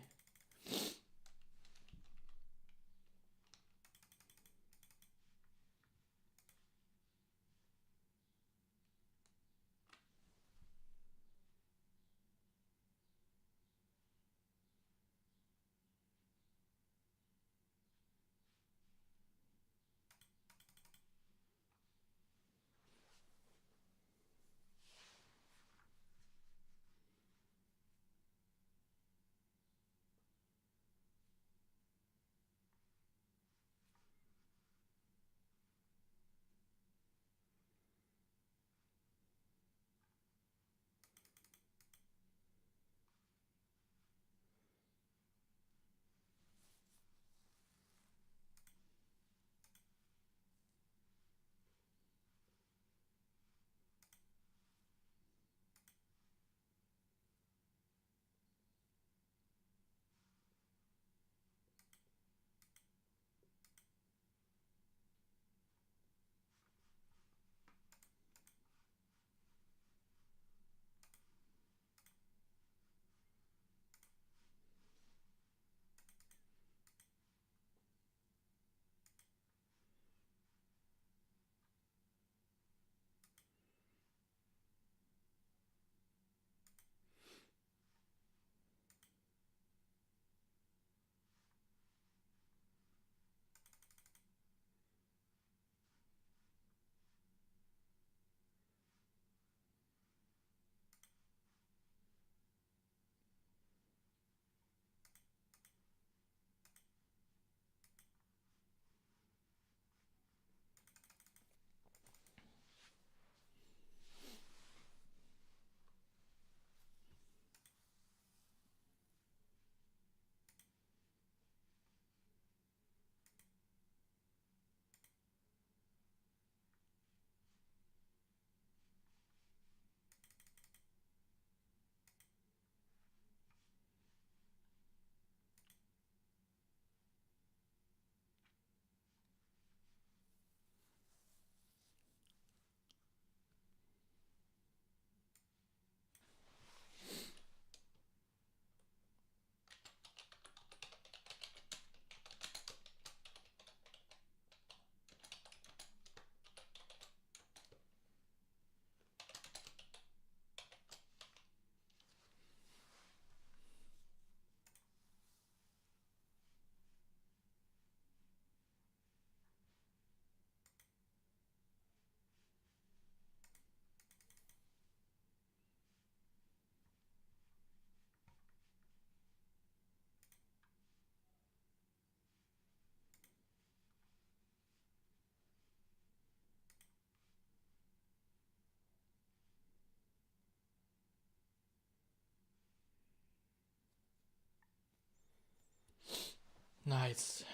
Nice.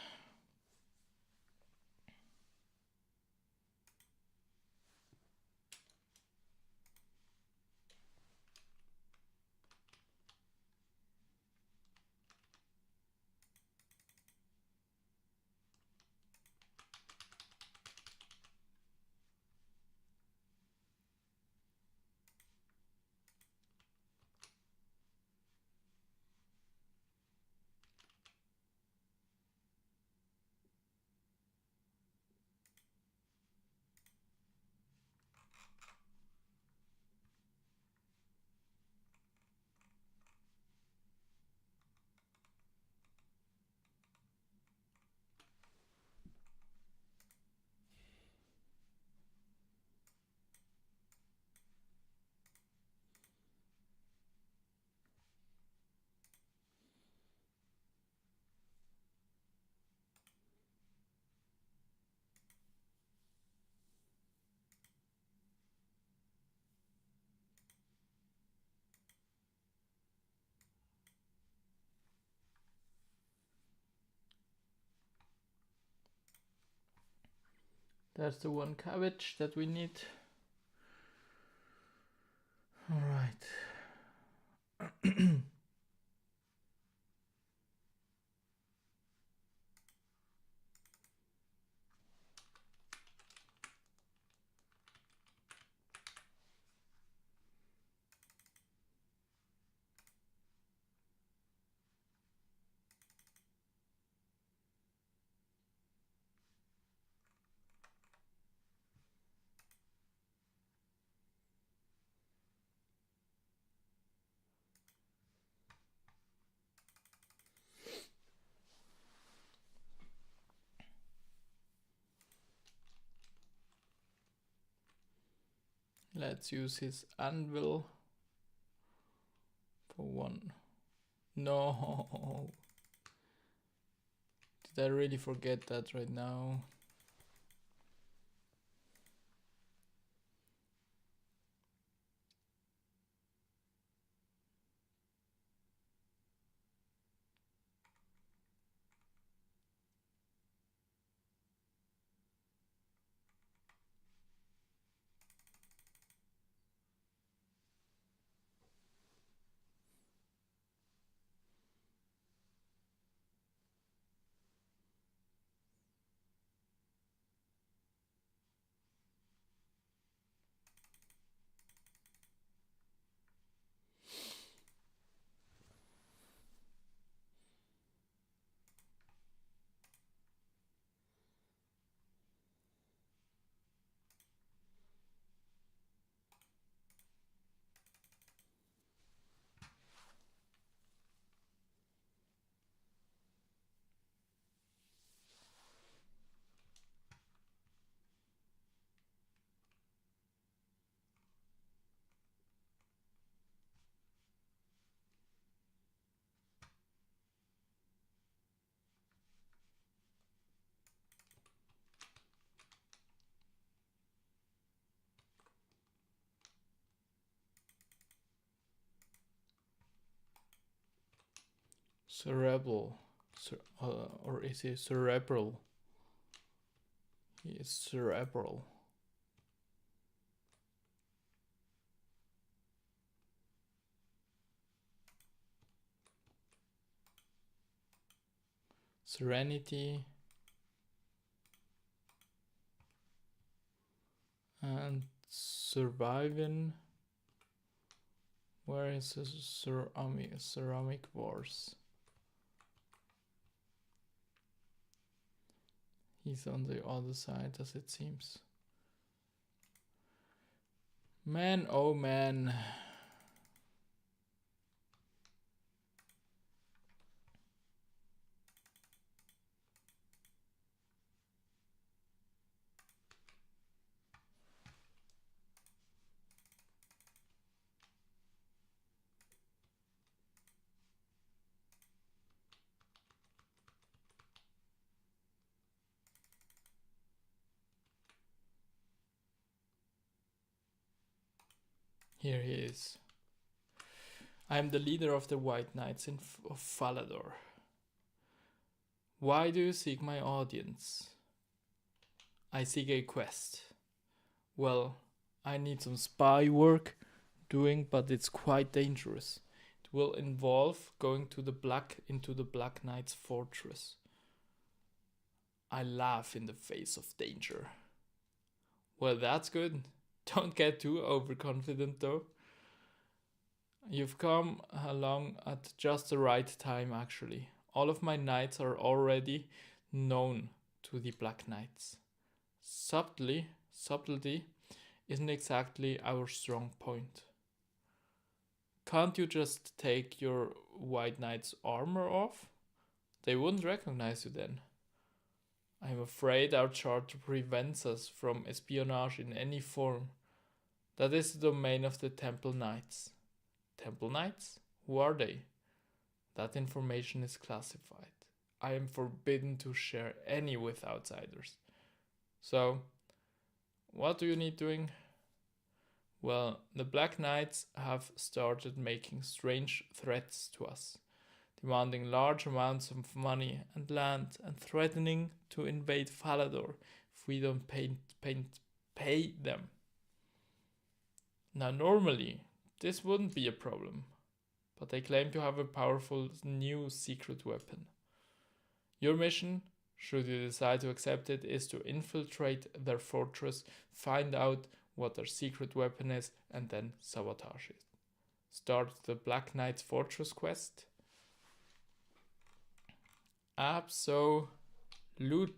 That's the one cabbage that we need. All right. Let's use his anvil for one. No. Did I really forget that right now? Cerebral. Or is he cerebral? He is cerebral. Serenity. And surviving. Where is the ceramic wars? He's on the other side, as it seems. Man, oh man. Here he is. I am the leader of the White Knights of Falador. Why do you seek my audience? I seek a quest. Well, I need some spy work doing, but it's quite dangerous. It will involve going into the Black Knight's fortress. I laugh in the face of danger. Well, that's good. Don't get too overconfident though. You've come along at just the right time, actually. All of my knights are already known to the Black Knights. Subtlety isn't exactly our strong point. Can't you just take your White Knight's armor off? They wouldn't recognize you then. I'm afraid our charter prevents us from espionage in any form. That is the domain of the Temple Knights. Temple Knights? Who are they? That information is classified. I am forbidden to share any with outsiders. So, what do you need doing? Well, the Black Knights have started making strange threats to us, demanding large amounts of money and land and threatening to invade Falador if we don't pay them. Now, normally, this wouldn't be a problem, but they claim to have a powerful new secret weapon. Your mission, should you decide to accept it, is to infiltrate their fortress, find out what their secret weapon is, and then sabotage it. Start the Black Knight's fortress quest? Absolutely,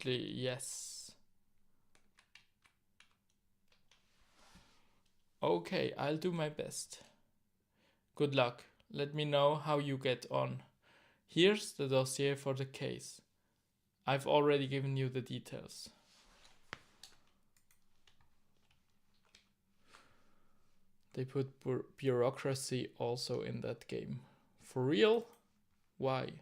yes. Okay, I'll do my best. Good luck. Let me know how you get on. Here's the dossier for the case. I've already given you the details. They put bureaucracy also in that game. For real? Why?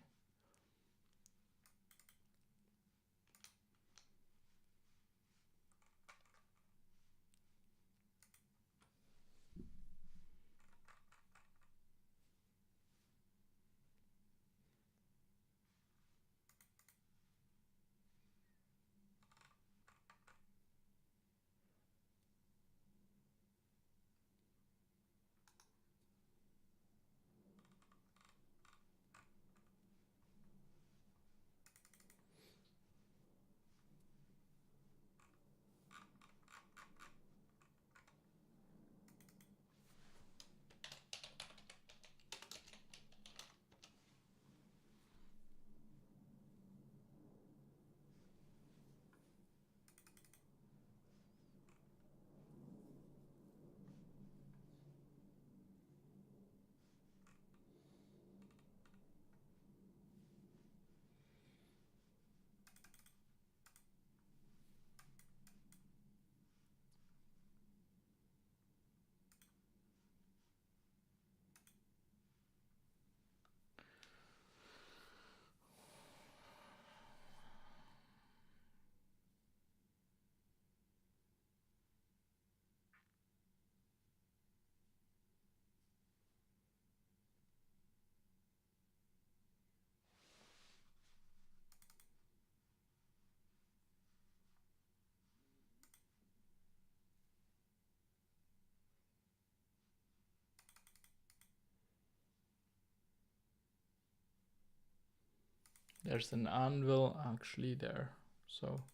There's an anvil actually there, so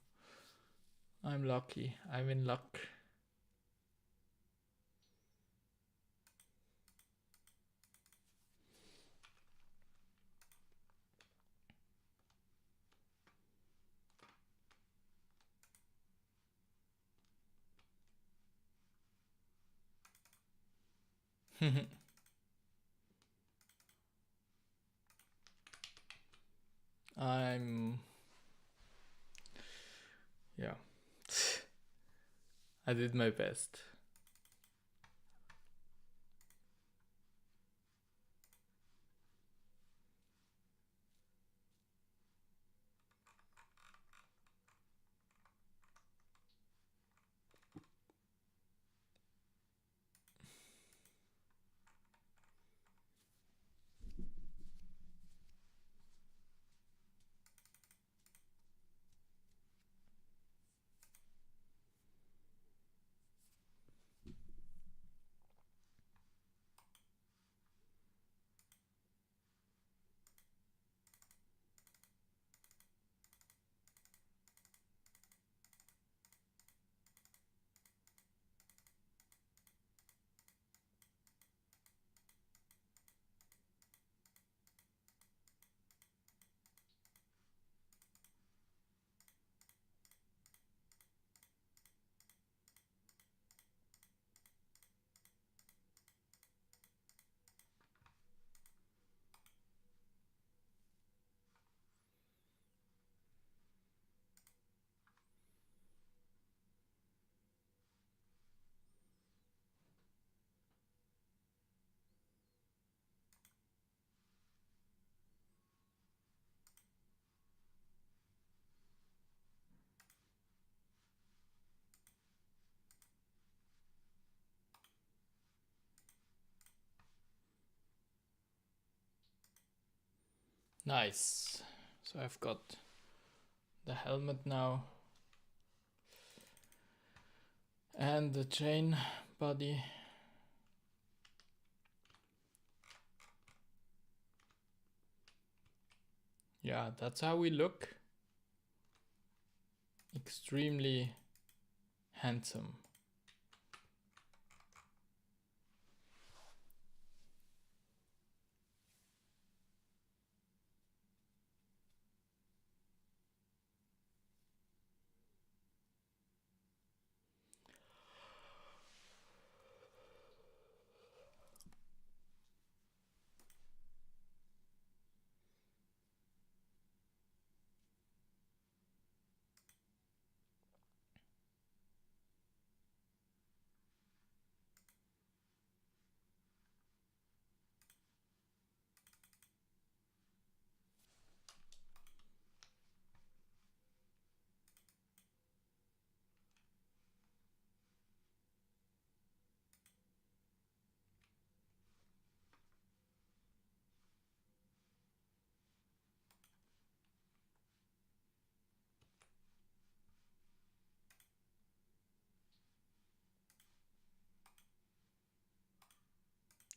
I'm lucky. I'm in luck. Yeah. I did my best. Nice. So I've got the helmet now and the chain body. Yeah, that's how we look. Extremely handsome.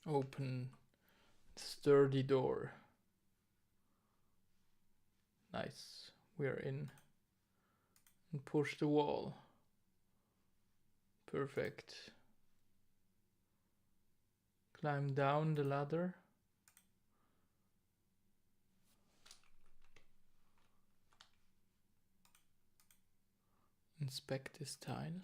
Open sturdy door. Nice. We're in. And push the wall. Perfect. Climb down the ladder. Inspect this tile.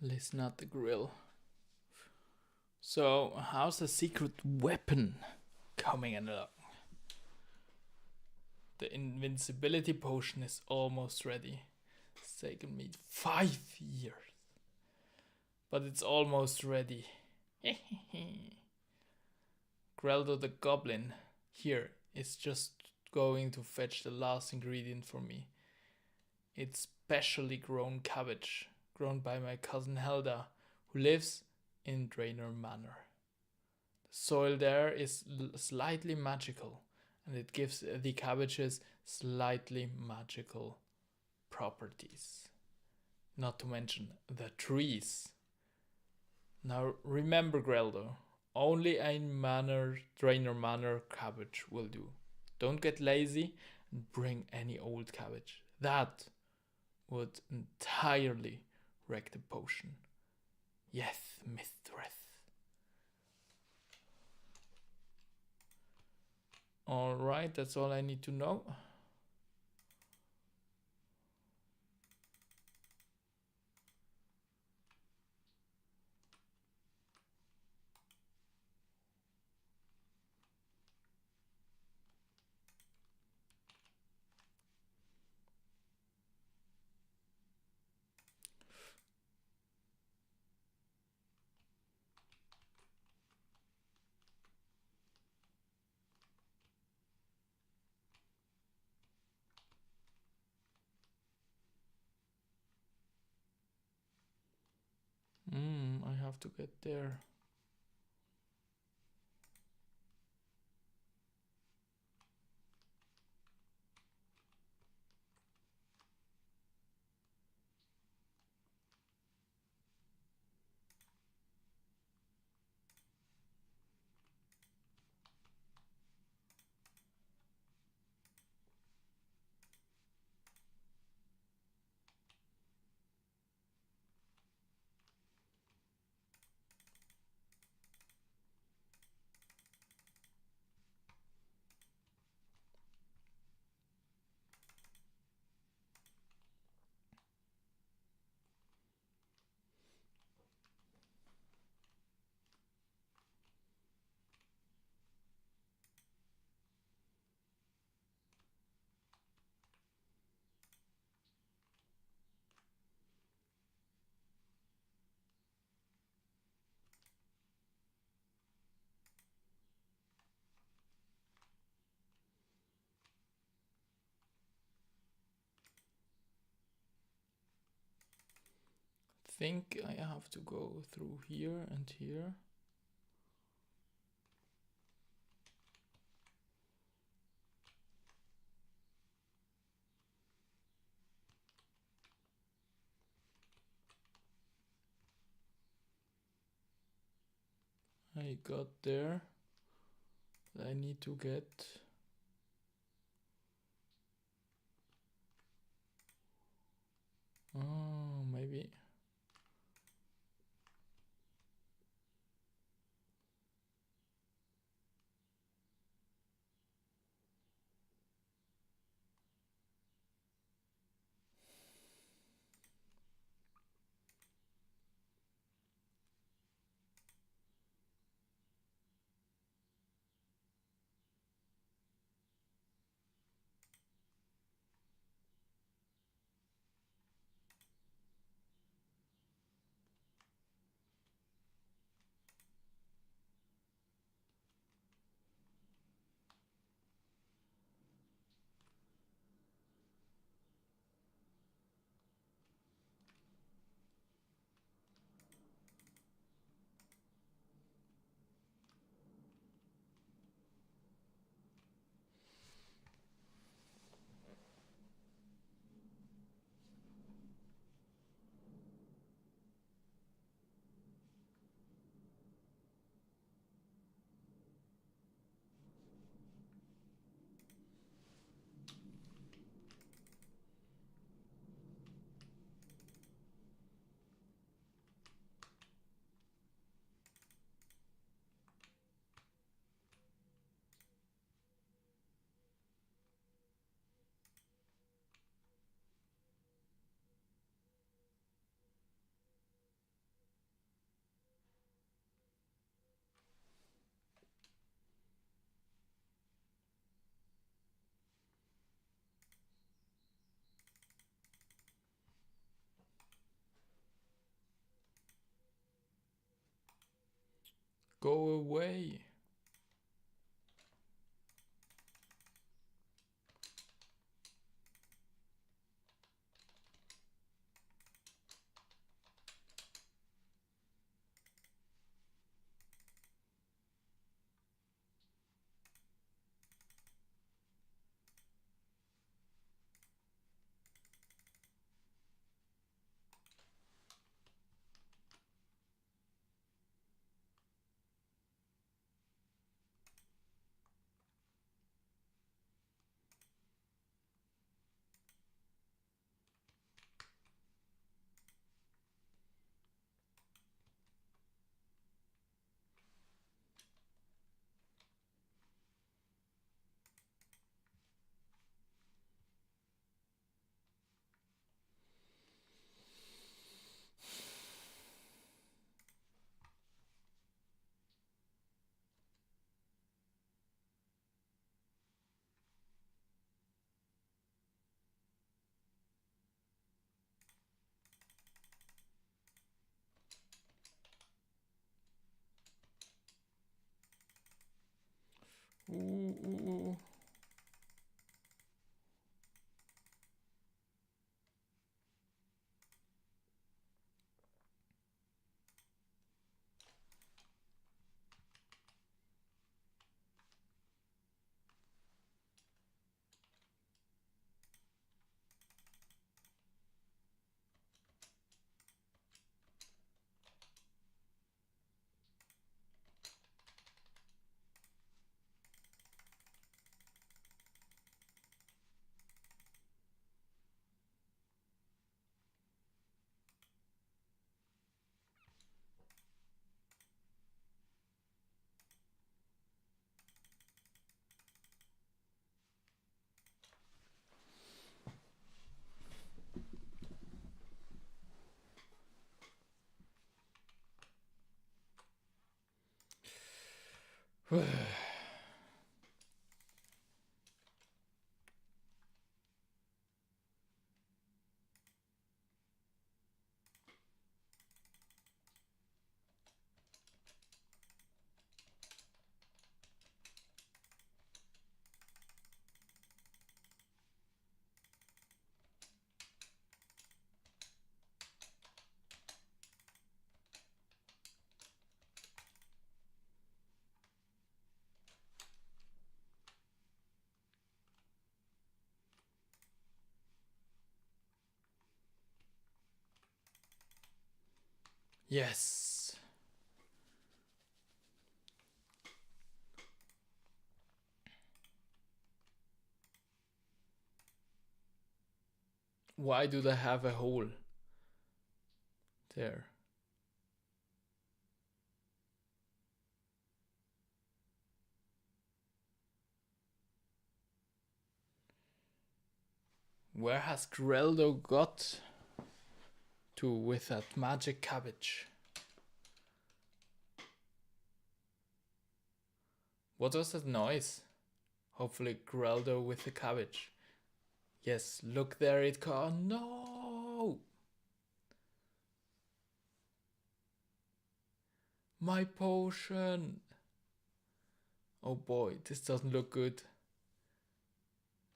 Listen at the grill. So, how's the secret weapon coming along? The invincibility potion is almost ready. It's taken me 5 years. But it's almost ready. Greldo the Goblin here is just going to fetch the last ingredient for me. It's specially grown cabbage, grown by my cousin Helda, who lives in Draenor Manor. The soil there is slightly magical, and it gives the cabbages slightly magical properties. Not to mention the trees. Now remember, Greldo, only a Draenor Manor cabbage will do. Don't get lazy and bring any old cabbage. That would entirely wreck the potion. Yes, mistress. Alright, that's all I need to know. I have to get there. Think I have to go through here and here. I got there. I need to get maybe Go away. Ooh. Yes. Why do they have a hole there? Where has Greldo got to with that magic cabbage? What was that noise? Hopefully Greldo with the cabbage. Yes, look there it goes. No! My potion! Oh boy, this doesn't look good.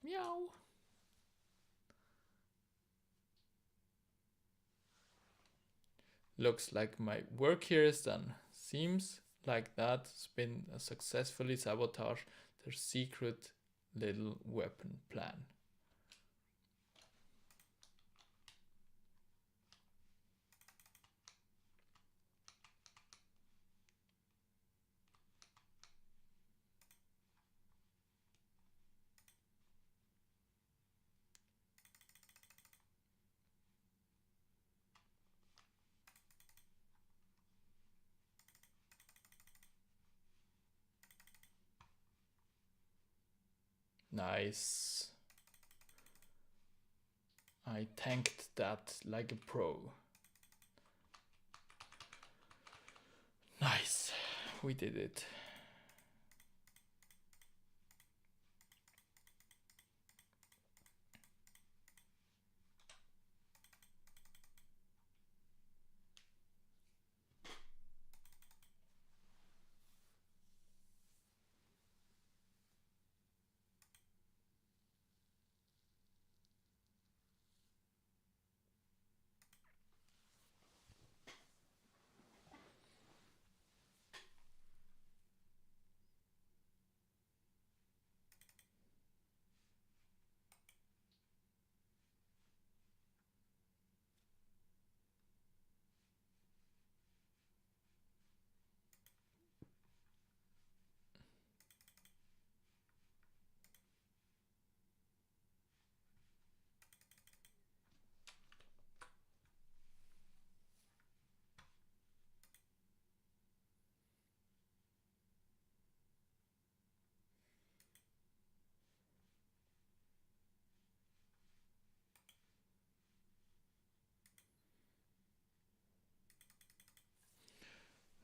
Meow! Looks like my work here is done. Seems like that's been a successfully sabotaged their secret little weapon plan. Nice. I tanked that like a pro. Nice. We did it.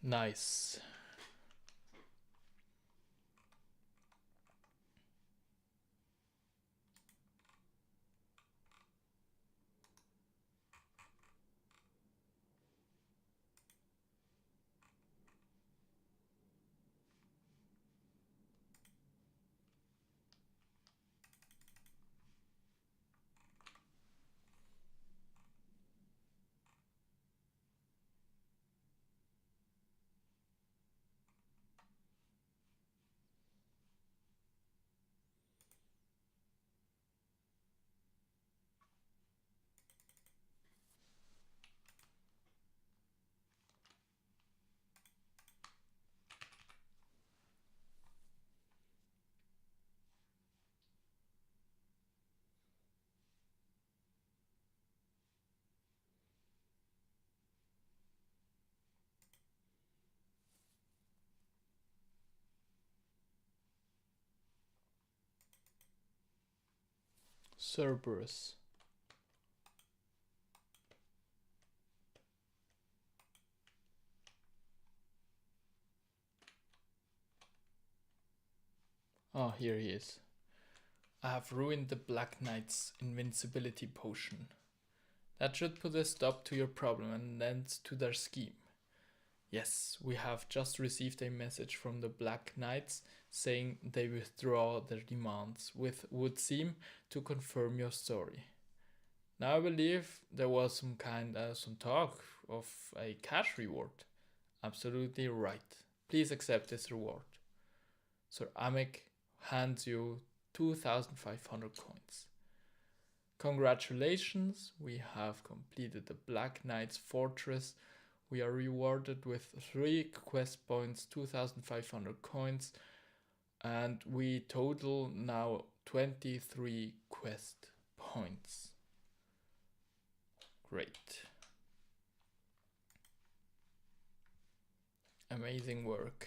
Nice. Cerberus. Oh, here he is. I have ruined the Black Knight's invincibility potion. That should put a stop to your problem and end to their scheme. Yes, we have just received a message from the Black Knights saying they withdraw their demands, which would seem to confirm your story. Now I believe there was some talk of a cash reward. Absolutely right. Please accept this reward. Sir Amek hands you 2,500 coins. Congratulations, we have completed the Black Knight's fortress. We are rewarded with 3 quest points, 2,500 coins, and we total now 23 quest points. Great. Amazing work.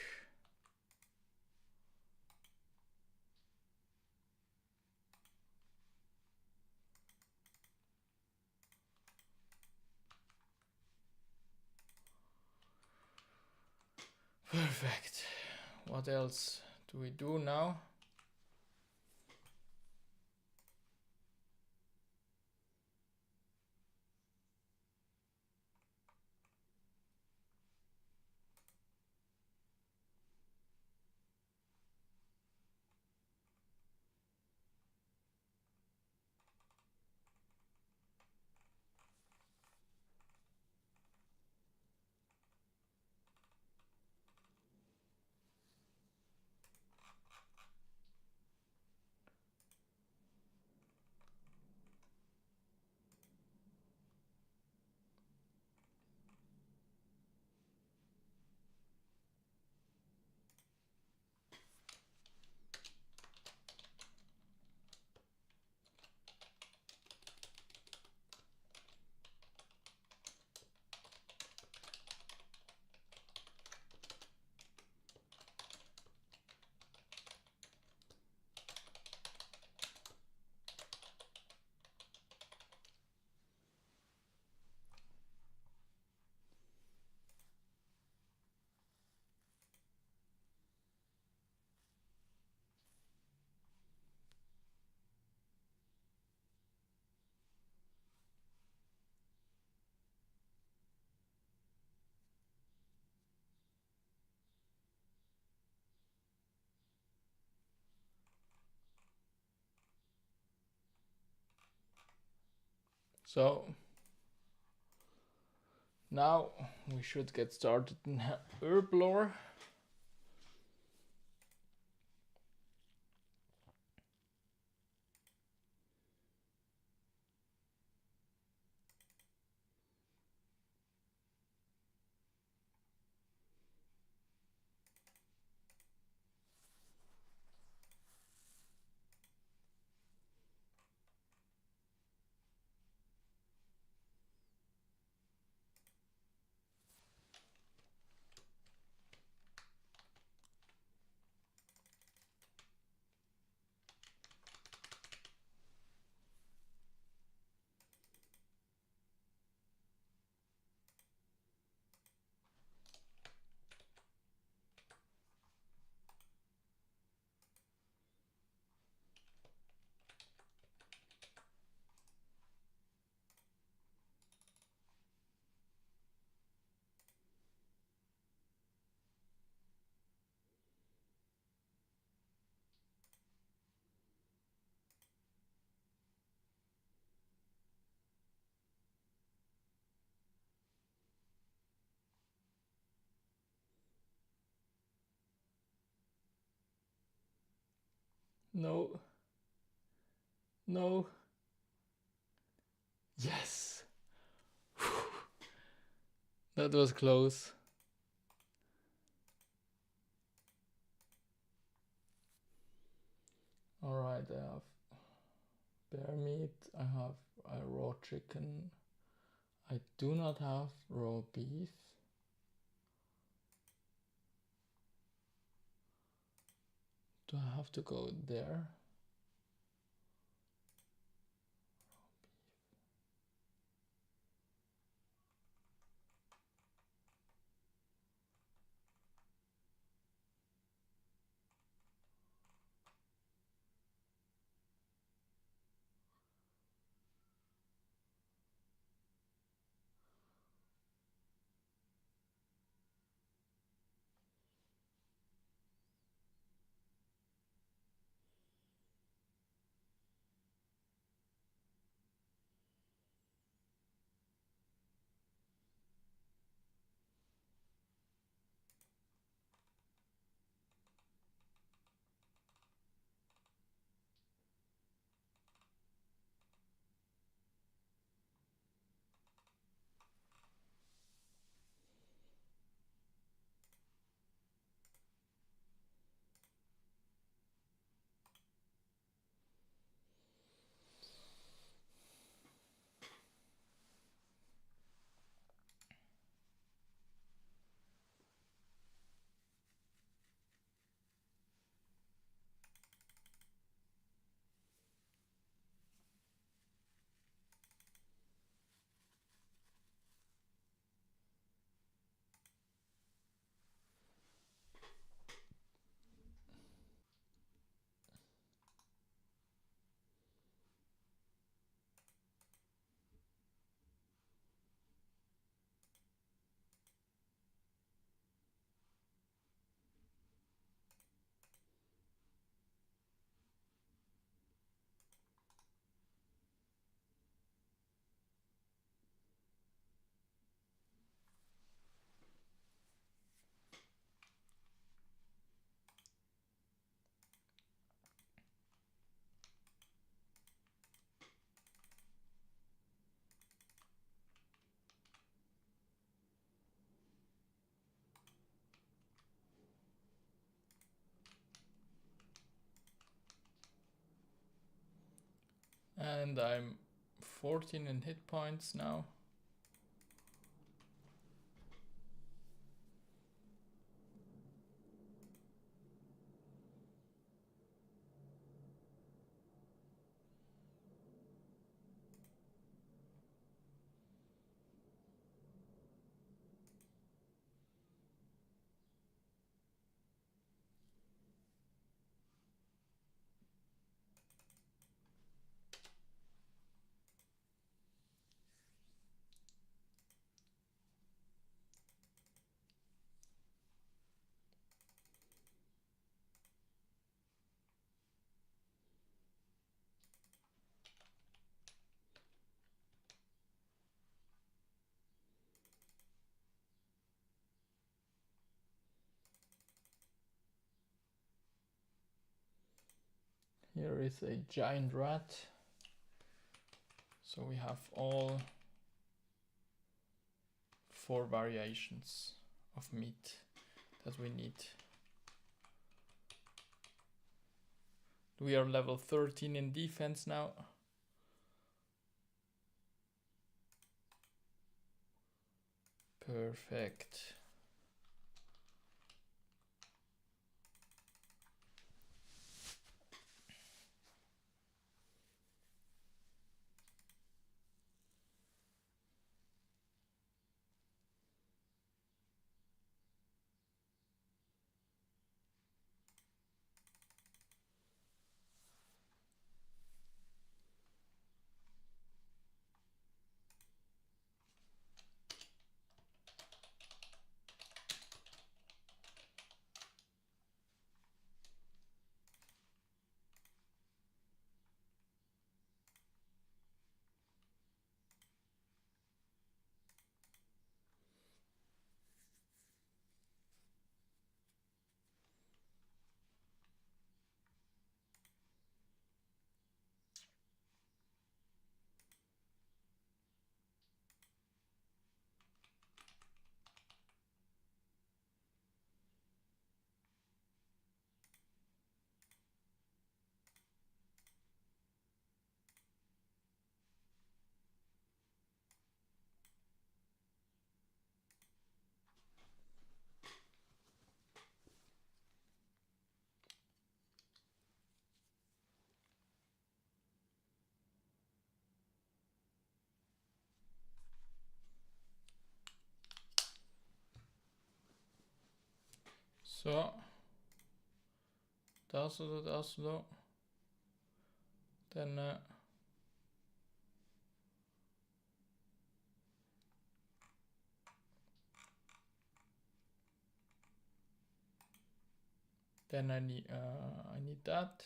Perfect. What else do we do now? So now we should get started in herb lore. No. No. Yes. That was close. Alright, I have bear meat, I have a raw chicken. I do not have raw beef. Do I have to go there? And I'm 14 in hit points now. Here is a giant rat. So we have all 4 variations of meat that we need. We are level 13 in defense now. Perfect. Så. Da så da. Denne. Then I need that.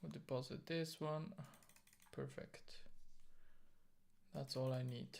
We'll deposit this one. Perfect. That's all I need.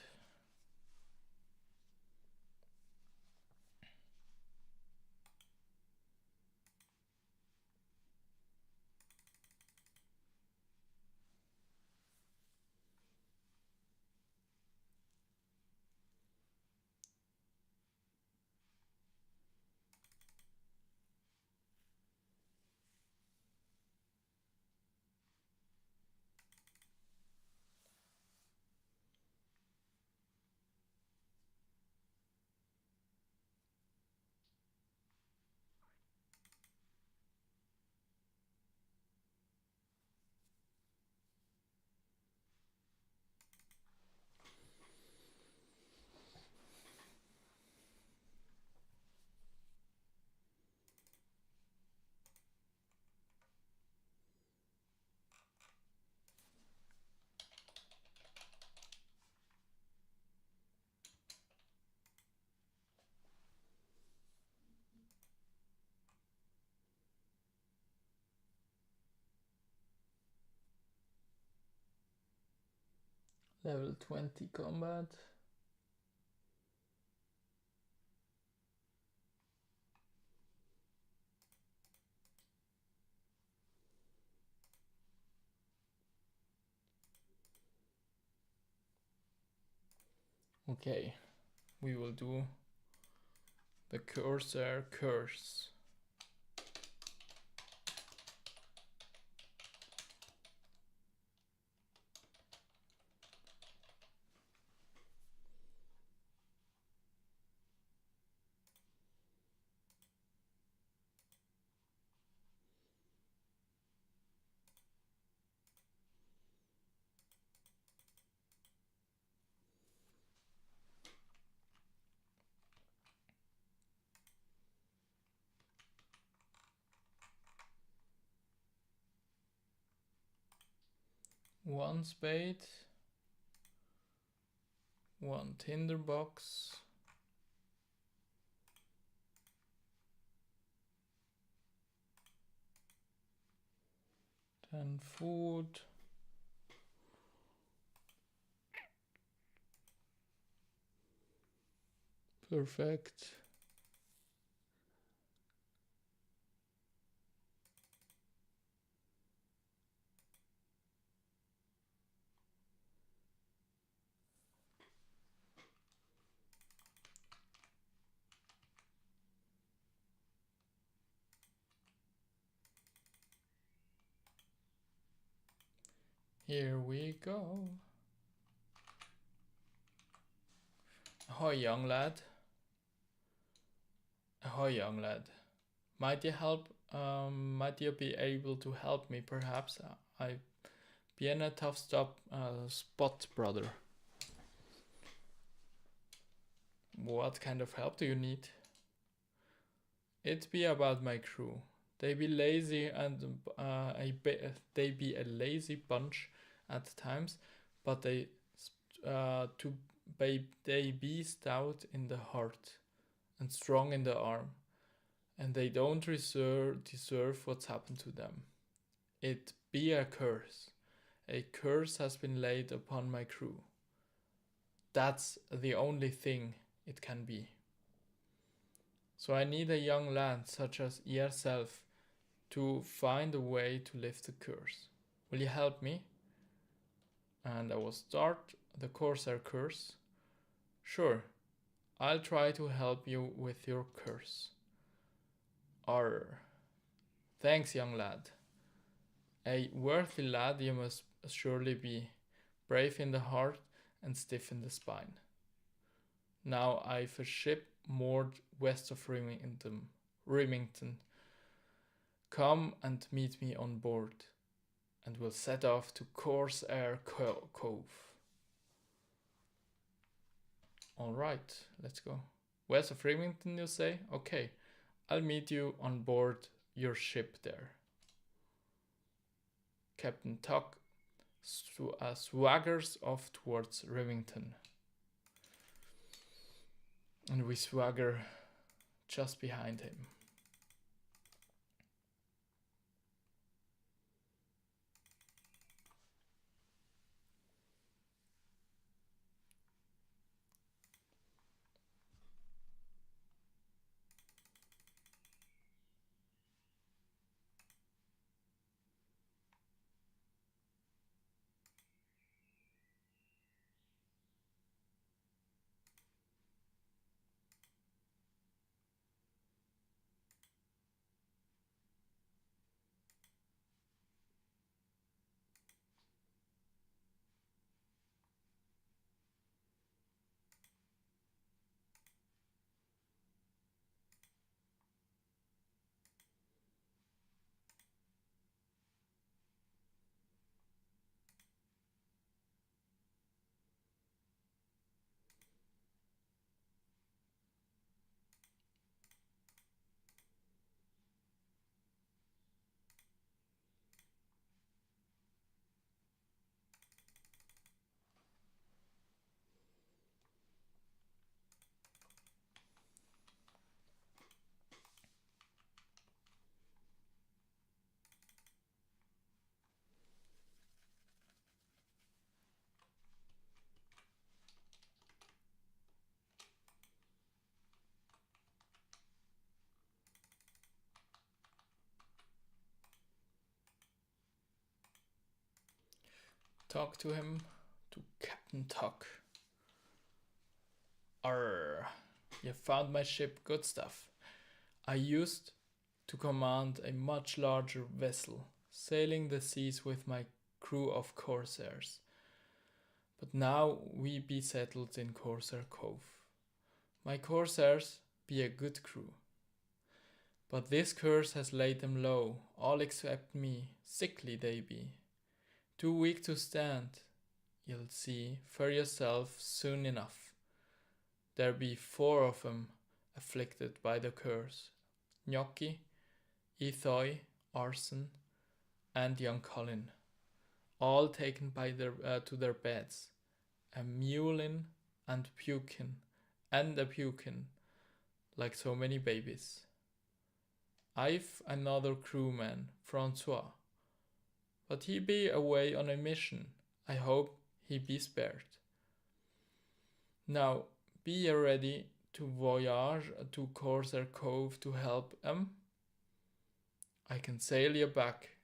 Level 20 combat. Okay, we will do the cursor curse. One spade, one tinderbox, then food, perfect. Here we go. Ahoy, young lad. Ahoy, young lad. Might you be able to help me, perhaps? I be in a tough spot, brother. What kind of help do you need? It be about my crew. They be lazy and they be a lazy bunch at times, but they be stout in the heart and strong in the arm, and they don't deserve what's happened to them. It be a curse. A curse has been laid upon my crew. That's the only thing it can be. So I need a young lad such as yourself to find a way to lift the curse. Will you help me? And I will start the Corsair curse. Sure, I'll try to help you with your curse. Arr. Thanks, young lad. A worthy lad you must surely be, brave in the heart and stiff in the spine. Now I've a ship moored west of Remington. Come and meet me on board, and we'll set off to Corsair Cove. Alright, let's go. West of Remington, you say? Okay, I'll meet you on board your ship there. Captain Tuck swaggers off towards Remington. And we swagger just behind him. Talk to him, to Captain Tuck. Arr, you found my ship, good stuff. I used to command a much larger vessel, sailing the seas with my crew of corsairs. But now we be settled in Corsair Cove. My corsairs be a good crew. But this curse has laid them low, all except me, sickly they be. Too weak to stand, you'll see for yourself soon enough. There be 4 of 'em afflicted by the curse. Gnocchi, Ethoi, Arson, and young Colin, all taken by to their beds, a mulin and pukin, and a pukin, like so many babies. I've another crewman, Francois, but he be away on a mission. I hope he be spared. Now, be ye ready to voyage to Corsair Cove to help 'em? I can sail you back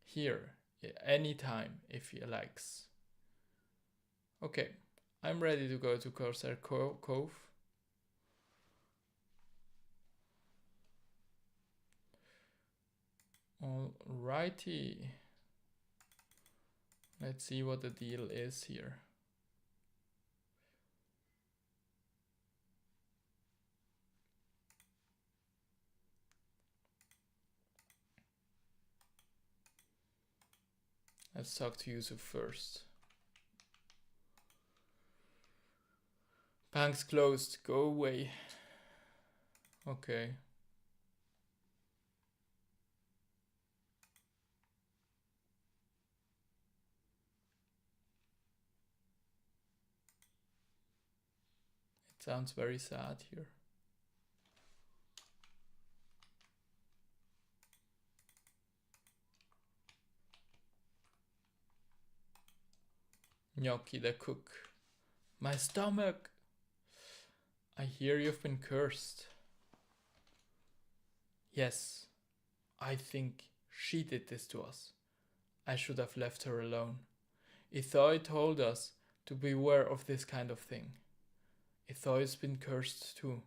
here any time if you likes. Okay, I'm ready to go to Corsair Cove. Alrighty. Let's see what the deal is here. Let's talk to Yusuf first. Bank's closed, go away. Okay. It sounds very sad here. Gnocchi the cook. My stomach! I hear you've been cursed. Yes, I think she did this to us. I should have left her alone. Ethoi told us to beware of this kind of thing. Ethoi's been cursed too.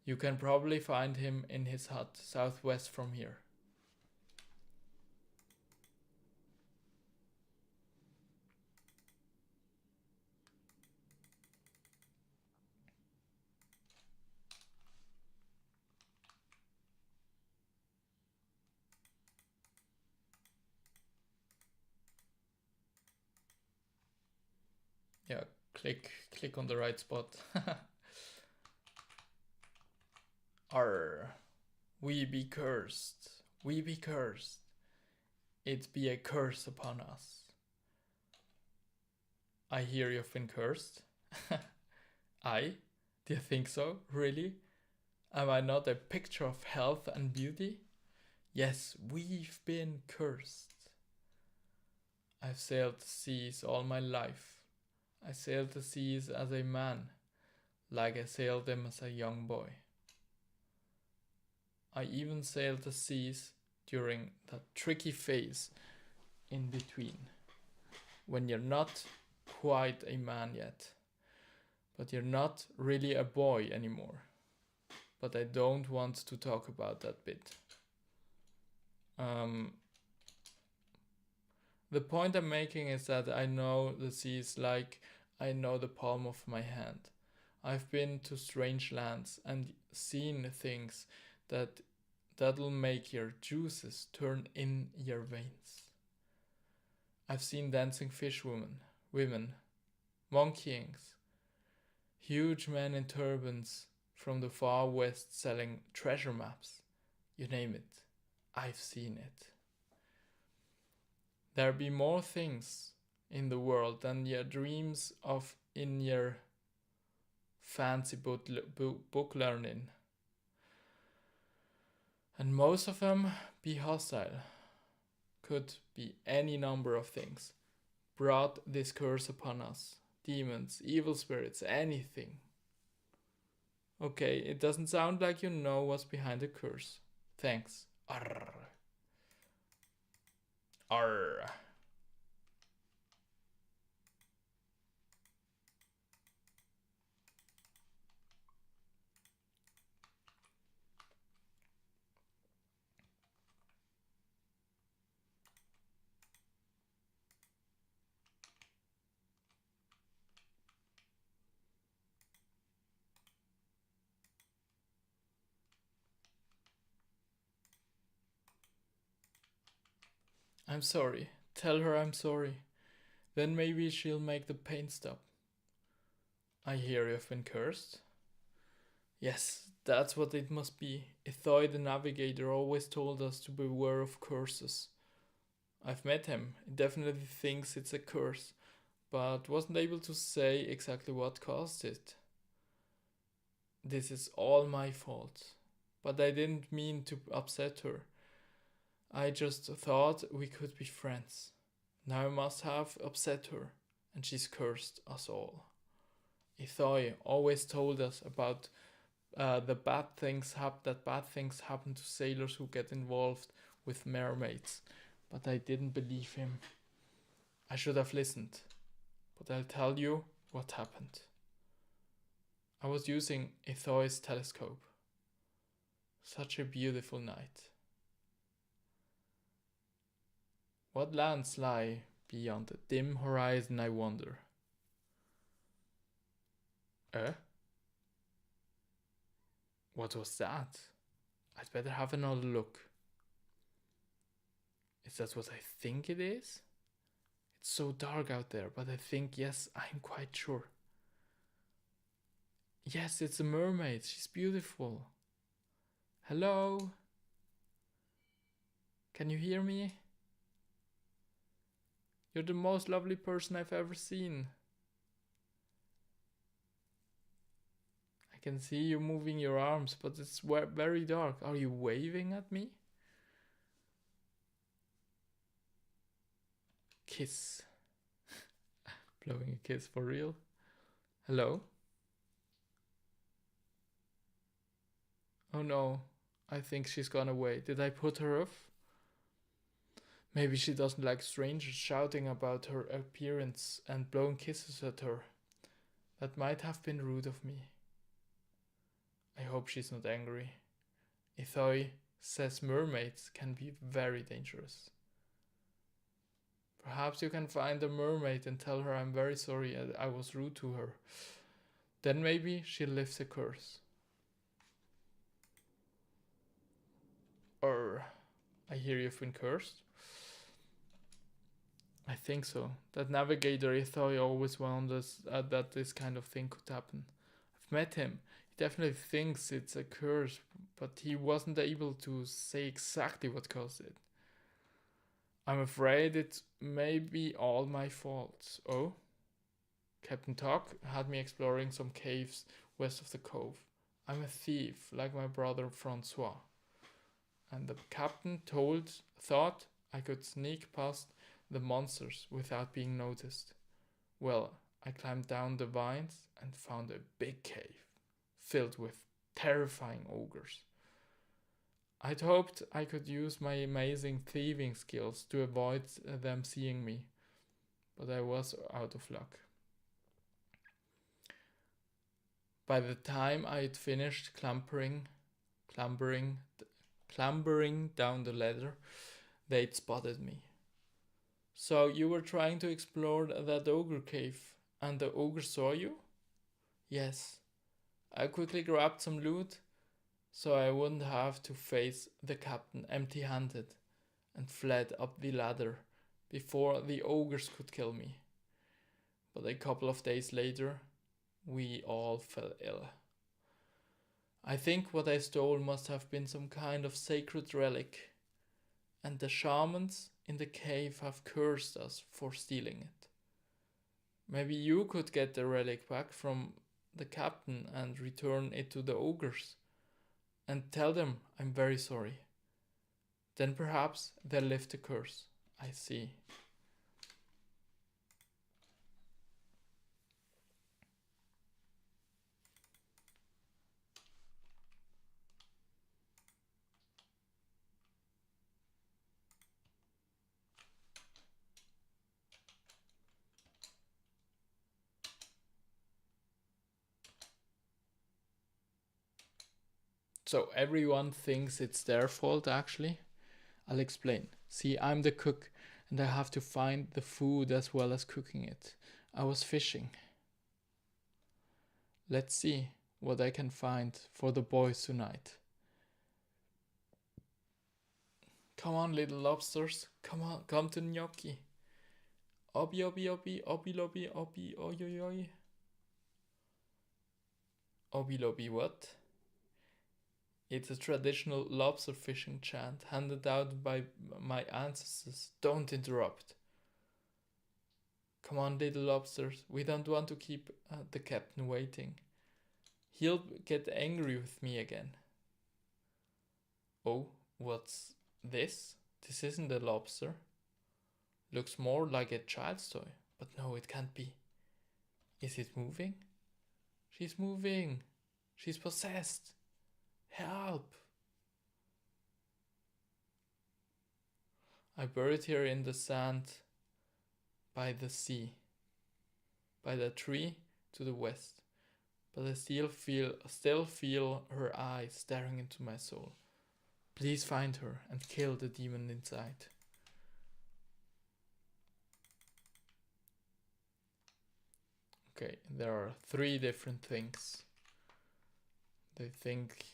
You can probably find him in his hut southwest from here. Yeah, click on the right spot. Arr, we be cursed, we be cursed. It be a curse upon us. I hear you've been cursed. I? Do you think so? Really? Am I not a picture of health and beauty? Yes, we've been cursed. I've sailed the seas all my life. I sailed the seas as a man, like I sailed them as a young boy. I even sailed the seas during that tricky phase in between, when you're not quite a man yet, but you're not really a boy anymore. But I don't want to talk about that bit. The point I'm making is that I know the seas like I know the palm of my hand. I've been to strange lands and seen things that'll make your juices turn in your veins. I've seen dancing fish women, monkeyings, huge men in turbans from the far west selling treasure maps. You name it, I've seen it. There be more things in the world than your dreams of in your fancy book learning. And most of them be hostile. Could be any number of things. Brought this curse upon us. Demons, evil spirits, anything. Okay, it doesn't sound like you know what's behind the curse. Thanks. Arr. Arr. I'm sorry. Tell her I'm sorry. Then maybe she'll make the pain stop. I hear you've been cursed. Yes, that's what it must be. Ithoi the Navigator always told us to beware of curses. I've met him. He definitely thinks it's a curse, but wasn't able to say exactly what caused it. This is all my fault, but I didn't mean to upset her. I just thought we could be friends. Now I must have upset her, and she's cursed us all. Ithoi always told us about the bad things happen to sailors who get involved with mermaids, but I didn't believe him. I should have listened, but I'll tell you what happened. I was using Ithoi's telescope. Such a beautiful night. What lands lie beyond the dim horizon, I wonder? What was that? I'd better have another look. Is that what I think it is? It's so dark out there, but I think, yes, I'm quite sure. Yes, it's a mermaid. She's beautiful. Hello? Can you hear me? You're the most lovely person I've ever seen. I can see you moving your arms, but it's very dark. Are you waving at me? Kiss. Blowing a kiss for real? Hello? Oh no, I think she's gone away. Did I put her off? Maybe she doesn't like strangers shouting about her appearance and blowing kisses at her. That might have been rude of me. I hope she's not angry. Ithoi says mermaids can be very dangerous. Perhaps you can find a mermaid and tell her I'm very sorry I was rude to her. Then maybe she'll lift the curse. I hear you've been cursed? I think so. That navigator Ithoi always warned us that this kind of thing could happen. I've met him. He definitely thinks it's a curse, but he wasn't able to say exactly what caused it. I'm afraid it may be all my fault. Oh? Captain Tuck had me exploring some caves west of the cove. I'm a thief, like my brother Francois. And the captain thought I could sneak past the monsters without being noticed. Well, I climbed down the vines and found a big cave filled with terrifying ogres. I'd hoped I could use my amazing thieving skills to avoid them seeing me, but I was out of luck. By the time I had finished clambering down the ladder, they'd spotted me. So you were trying to explore that ogre cave, and the ogre saw you? Yes. I quickly grabbed some loot, so I wouldn't have to face the captain empty-handed, and fled up the ladder before the ogres could kill me. But a couple of days later, we all fell ill. I think what I stole must have been some kind of sacred relic, and the shamans in the cave have cursed us for stealing it. Maybe you could get the relic back from the captain and return it to the ogres, and tell them I'm very sorry. Then perhaps they'll lift the curse. I see. So everyone thinks it's their fault actually? I'll explain. See, I'm the cook and I have to find the food as well as cooking it. I was fishing. Let's see what I can find for the boys tonight. Come on, little lobsters. Come on, come to gnocchi. Obby, obby, obby, obby, lobby, obby, oi, oi, oi. Obby, lobby, what? It's a traditional lobster fishing chant handed down by my ancestors. Don't interrupt. Come on, little lobsters. We don't want to keep the captain waiting. He'll get angry with me again. Oh, what's this? This isn't a lobster. Looks more like a child's toy. But no, it can't be. Is it moving? She's moving. She's possessed. Help! I buried her in the sand by the sea, by the tree to the west. But I still feel her eyes staring into my soul. Please find her and kill the demon inside. Okay, there are 3 different things. They think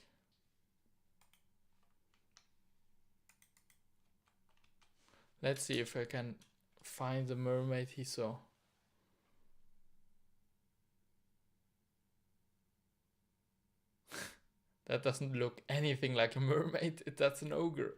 let's see if I can find the mermaid he saw. That doesn't look anything like a mermaid. That's an ogre.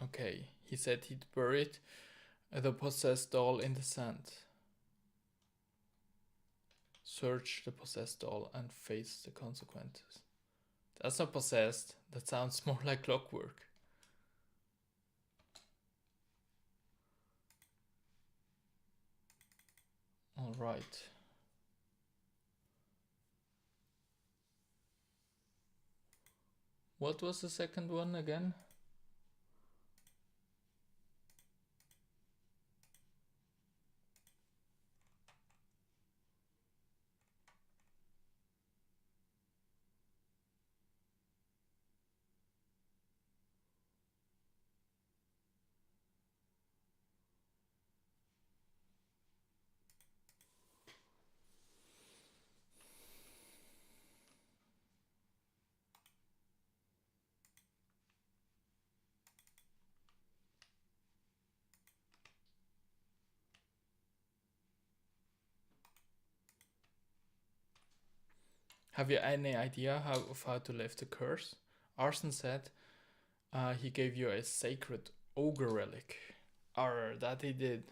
Okay, he said he'd buried the possessed doll in the sand. Search the possessed doll and face the consequences. That's not possessed. That sounds more like clockwork. Alright. What was the second one again? Have you any idea how to lift the curse? Arson said he gave you a sacred ogre relic. That he did.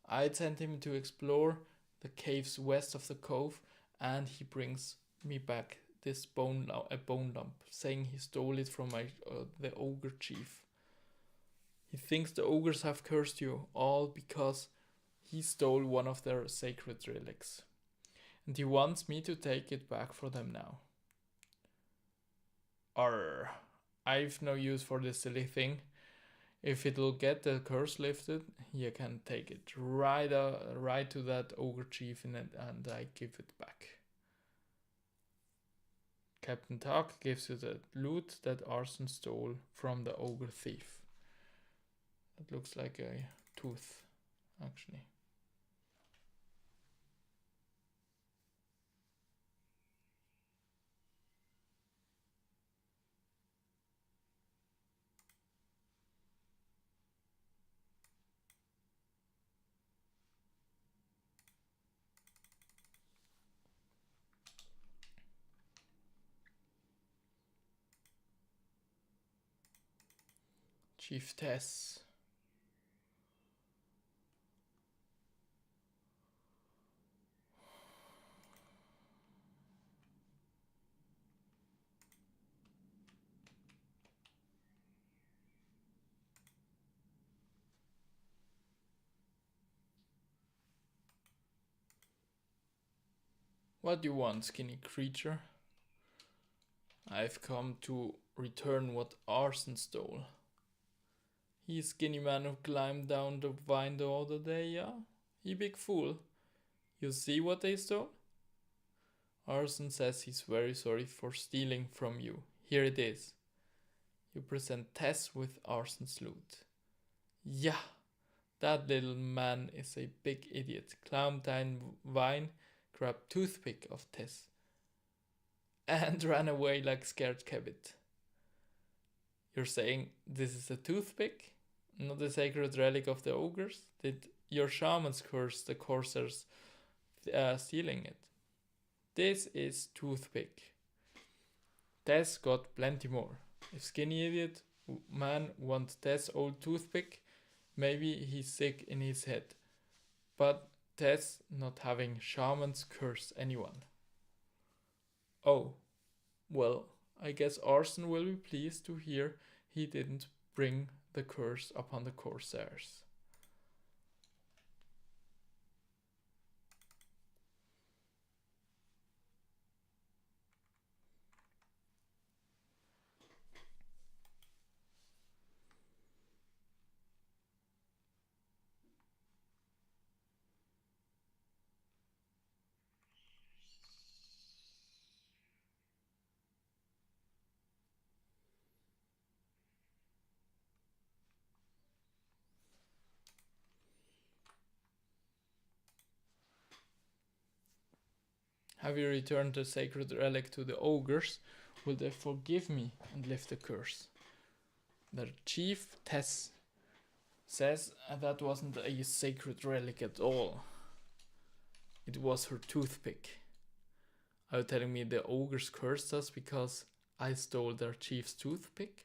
I'd sent him to explore the caves west of the cove, and he brings me back this bone lump, saying he stole it from the ogre chief. He thinks the ogres have cursed you all because he stole one of their sacred relics, and he wants me to take it back for them now. I've no use for this silly thing. If it'll get the curse lifted, you can take it right to that ogre chief and I give it back. Captain Tuck gives you the loot that Arson stole from the ogre thief. It looks like a tooth, actually. Chief Tess. What do you want, skinny creature? I've come to return what Arson stole. He skinny man who climbed down the vine the other day, yeah? He big fool. You see what they stole? Arson says he's very sorry for stealing from you. Here it is. You present Tess with Arson's loot. Yeah, that little man is a big idiot. Climbed down vine, grabbed toothpick of Tess, and ran away like scared cabbit. You're saying this is a toothpick? Not a sacred relic of the ogres? Did your shamans curse the corsairs stealing it? This is toothpick. Tess got plenty more. If skinny idiot man wants Tess old toothpick, maybe he's sick in his head. But Tess not having shamans curse anyone. Oh, well, I guess Arson will be pleased to hear he didn't bring the curse upon the corsairs. Have you returned the sacred relic to the ogres? Will they forgive me and lift the curse? The chief Tess says that wasn't a sacred relic at all. It was her toothpick. Are you telling me the ogres cursed us because I stole their chief's toothpick?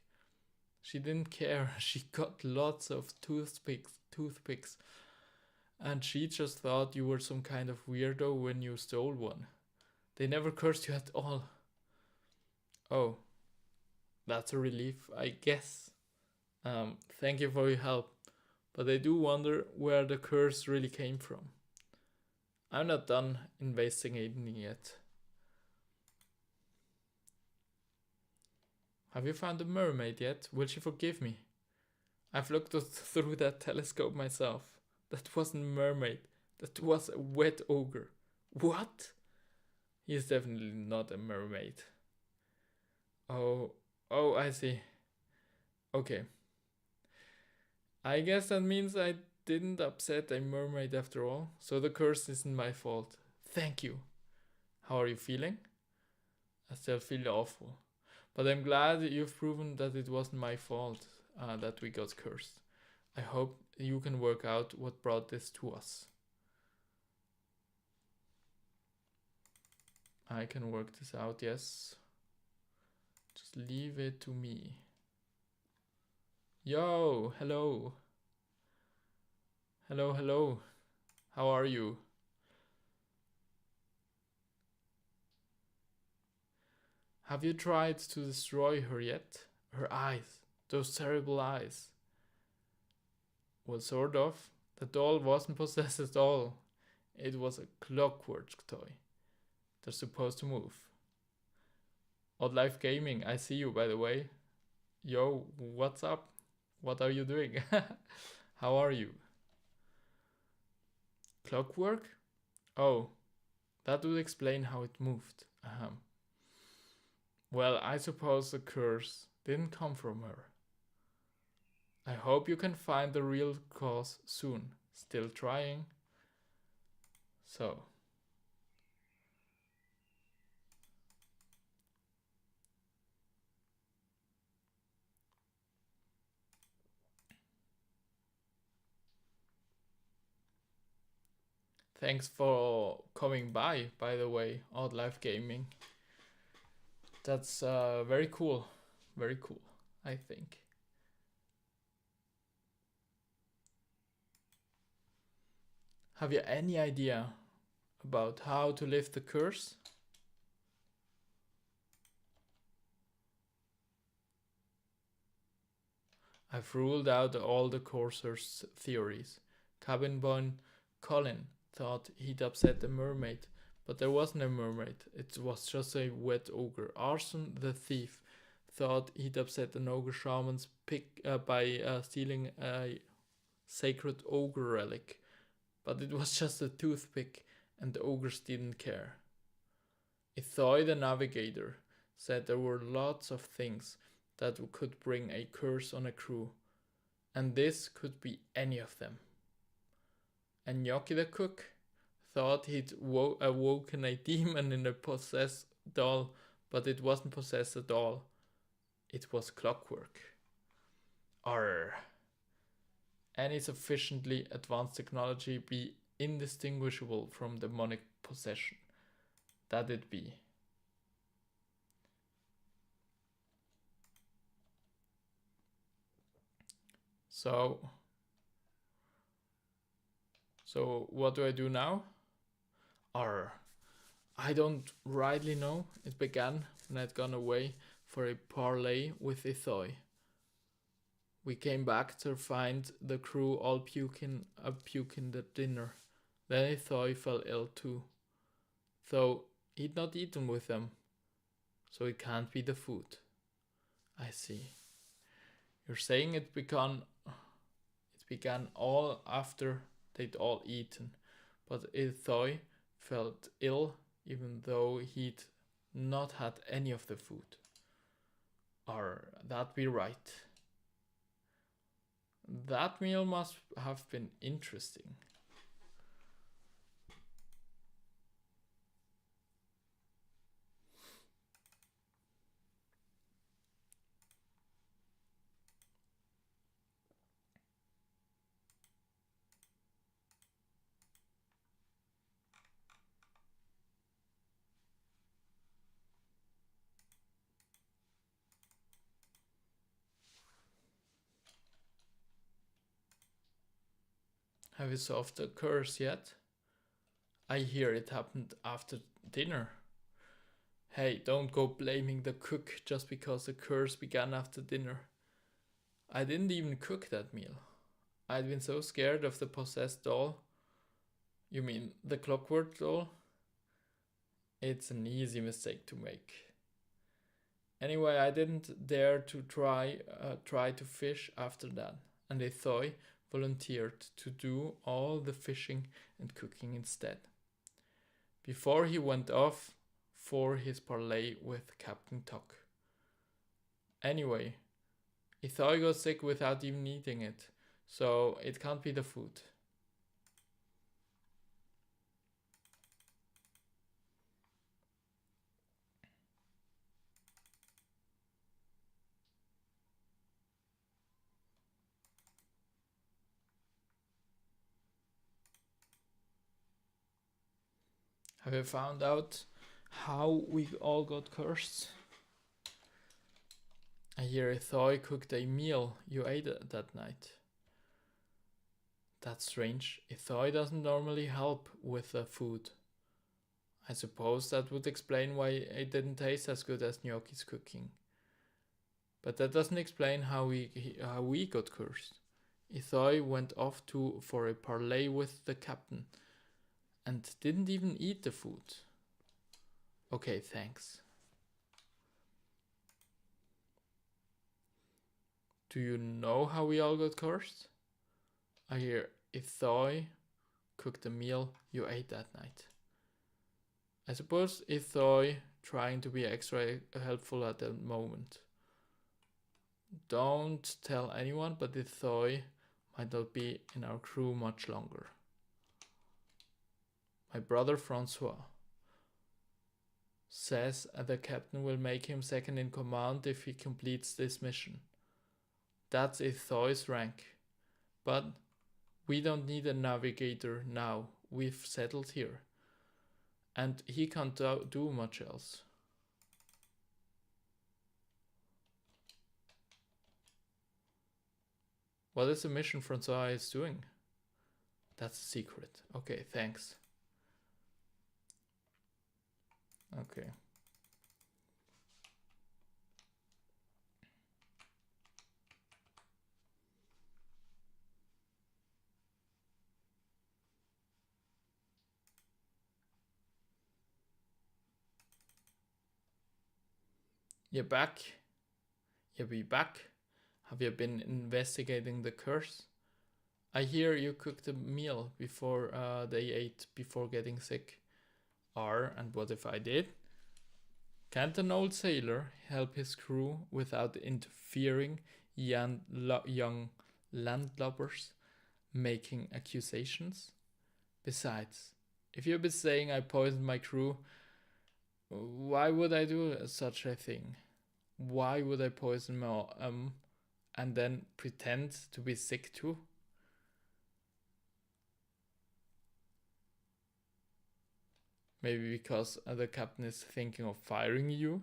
She didn't care. She got lots of toothpicks, and she just thought you were some kind of weirdo when you stole one. They never cursed you at all. Oh, that's a relief, I guess. Thank you for your help, but I do wonder where the curse really came from. I'm not done investigating yet. Have you found the mermaid yet? Will she forgive me? I've looked through that telescope myself. That wasn't a mermaid. That was a wet ogre. What? He is definitely not a mermaid. Oh, I see. Okay. I guess that means I didn't upset a mermaid after all, so the curse isn't my fault. Thank you. How are you feeling? I still feel awful. But I'm glad you've proven that it wasn't my fault that we got cursed. I hope you can work out what brought this to us. I can work this out, yes. Just leave it to me. Yo, hello. Hello, hello. How are you? Have you tried to destroy her yet? Her eyes. Those terrible eyes. Well, sort of. The doll wasn't possessed at all. It was a clockwork toy. They're supposed to move. Odd Life Gaming, I see you, by the way. Yo, what's up? What are you doing? How are you? Clockwork? Oh, that would explain how it moved. Well, I suppose the curse didn't come from her. I hope you can find the real cause soon. Still trying. So. Thanks for coming by the way, Odd Life Gaming. That's very cool. Very cool, I think. Have you any idea about how to lift the curse? I've ruled out all the Courser's theories. Cabin boy Colin thought he'd upset the mermaid, but there wasn't a mermaid, it was just a wet ogre. Arson the thief thought he'd upset an ogre shaman's pick by stealing a sacred ogre relic, but it was just a toothpick and the ogres didn't care. Ithoy the navigator said there were lots of things that could bring a curse on a crew, and this could be any of them. And Gnocchi the cook thought he'd awoken a demon in a possessed doll, but it wasn't possessed at all. It was clockwork. Arr. Any sufficiently advanced technology be indistinguishable from demonic possession? That it be. So what do I do now? I don't rightly know. It began when I'd gone away for a parley with Ithoy. We came back to find the crew all puking the dinner. Then Ithoy fell ill too, though he'd not eaten with them, so it can't be the food. I see. You're saying it began all after they'd all eaten, but Ithoy felt ill even though he'd not had any of the food. That be right. That meal must have been interesting. Have you solved the curse yet? I hear it happened after dinner. Hey, don't go blaming the cook just because the curse began after dinner. I didn't even cook that meal. I'd been so scared of the possessed doll. You mean the clockwork doll? It's an easy mistake to make. Anyway, I didn't dare to try to fish after that, and Ithoy volunteered to do all the fishing and cooking instead. Before he went off for his parley with Captain Tuck. Anyway, Ithoy got sick without even eating it, so it can't be the food. Have you found out how we all got cursed. I hear Ithoi cooked a meal you ate that night. That's strange. Ithoi doesn't normally help with the food. I suppose that would explain why it didn't taste as good as Gnocchi's cooking. But that doesn't explain how we got cursed. Ithoi went off for a parley with the captain and didn't even eat the food. Okay, thanks. Do you know how we all got cursed? I hear Ithoi cooked the meal you ate that night. I suppose Ithoi trying to be extra helpful at the moment. Don't tell anyone, but Ithoi might not be in our crew much longer. My brother Francois says the captain will make him second in command if he completes this mission. That's Ithoi's rank. But we don't need a navigator now. We've settled here. And he can't do much else. What is the mission Francois is doing? That's a secret. Okay, thanks. Okay. You're back? You be back? Have you been investigating the curse? I hear you cooked a meal before they ate before getting sick. And what if I did? Can't an old sailor help his crew without interfering young landlubbers making accusations? Besides, if you've been saying I poisoned my crew, why would I do such a thing? Why would I poison my and then pretend to be sick too? Maybe because the captain is thinking of firing you?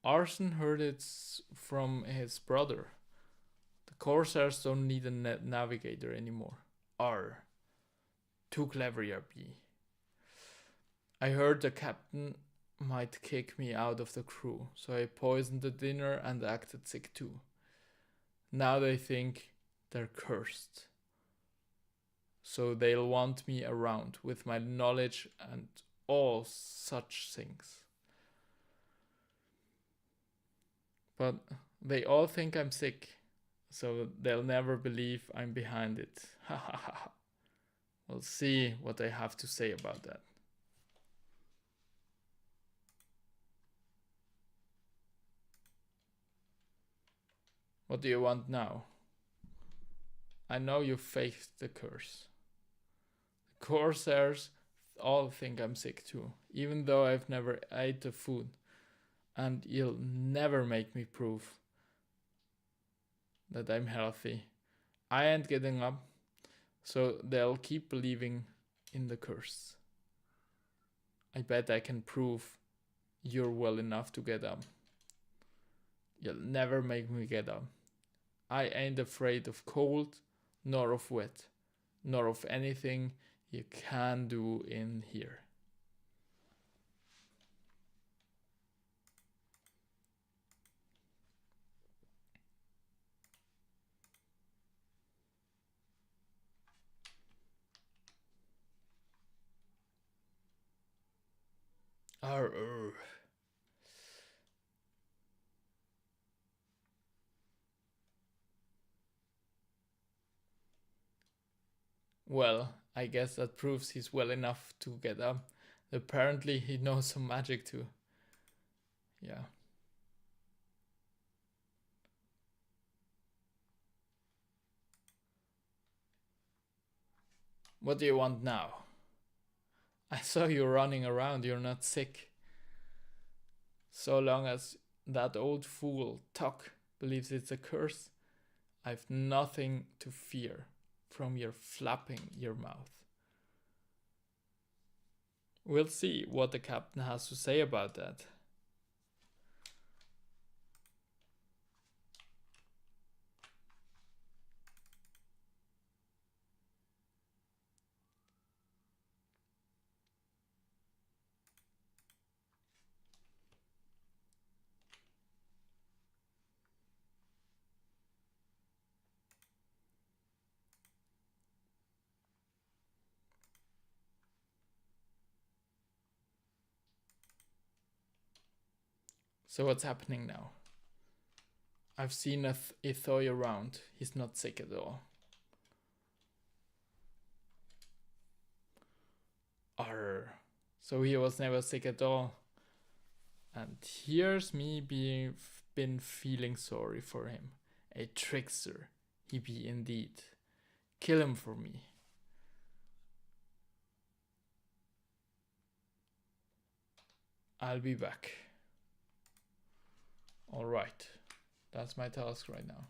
Arson heard it from his brother. The Corsairs don't need a navigator anymore. Too clever you be. I heard the captain might kick me out of the crew, so I poisoned the dinner and acted sick too. Now they think they're cursed. So they'll want me around with my knowledge and all such things. But they all think I'm sick, so they'll never believe I'm behind it. Ha ha ha. We'll see what I have to say about that. What do you want now? I know you faked the curse. The Corsairs all think I'm sick too, even though I've never ate the food. And you'll never make me prove that I'm healthy. I ain't getting up, so they'll keep believing in the curse. I bet I can prove you're well enough to get up. You'll never make me get up. I ain't afraid of cold, nor of wet, nor of anything you can do in here. Arr. Well, I guess that proves he's well enough to get up. Apparently he knows some magic too. Yeah. What do you want now? I saw you running around, you're not sick. So long as that old fool, Tuck, believes it's a curse, I've nothing to fear from your flapping your mouth. We'll see what the captain has to say about that. So what's happening now? I've seen Ithoy around. He's not sick at all. Arr. So he was never sick at all. And here's me been feeling sorry for him. A trickster. He be indeed. Kill him for me. I'll be back. Alright. That's my task right now.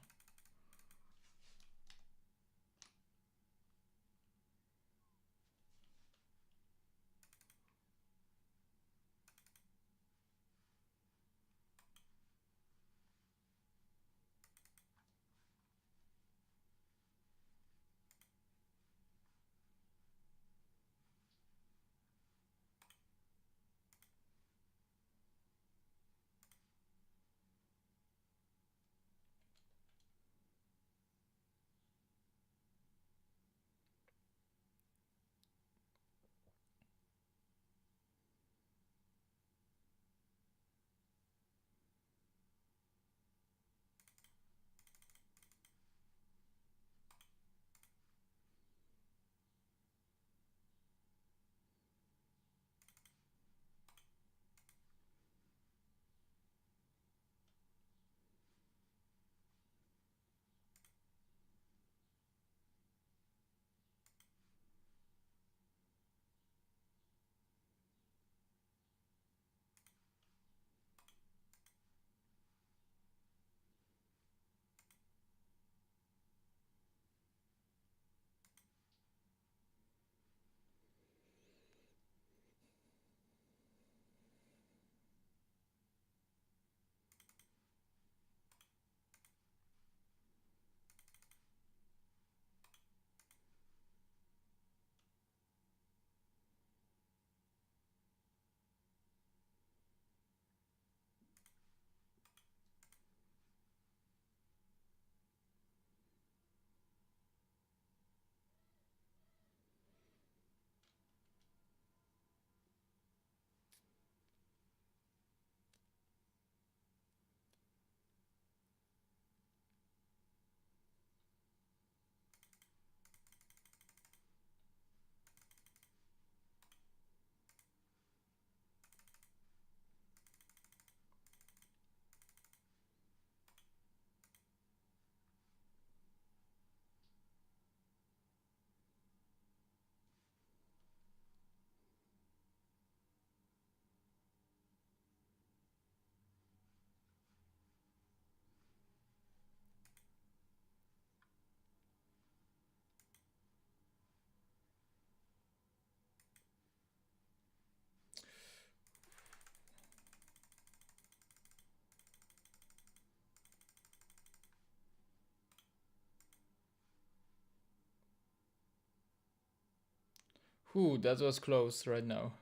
Whew, that was close right now.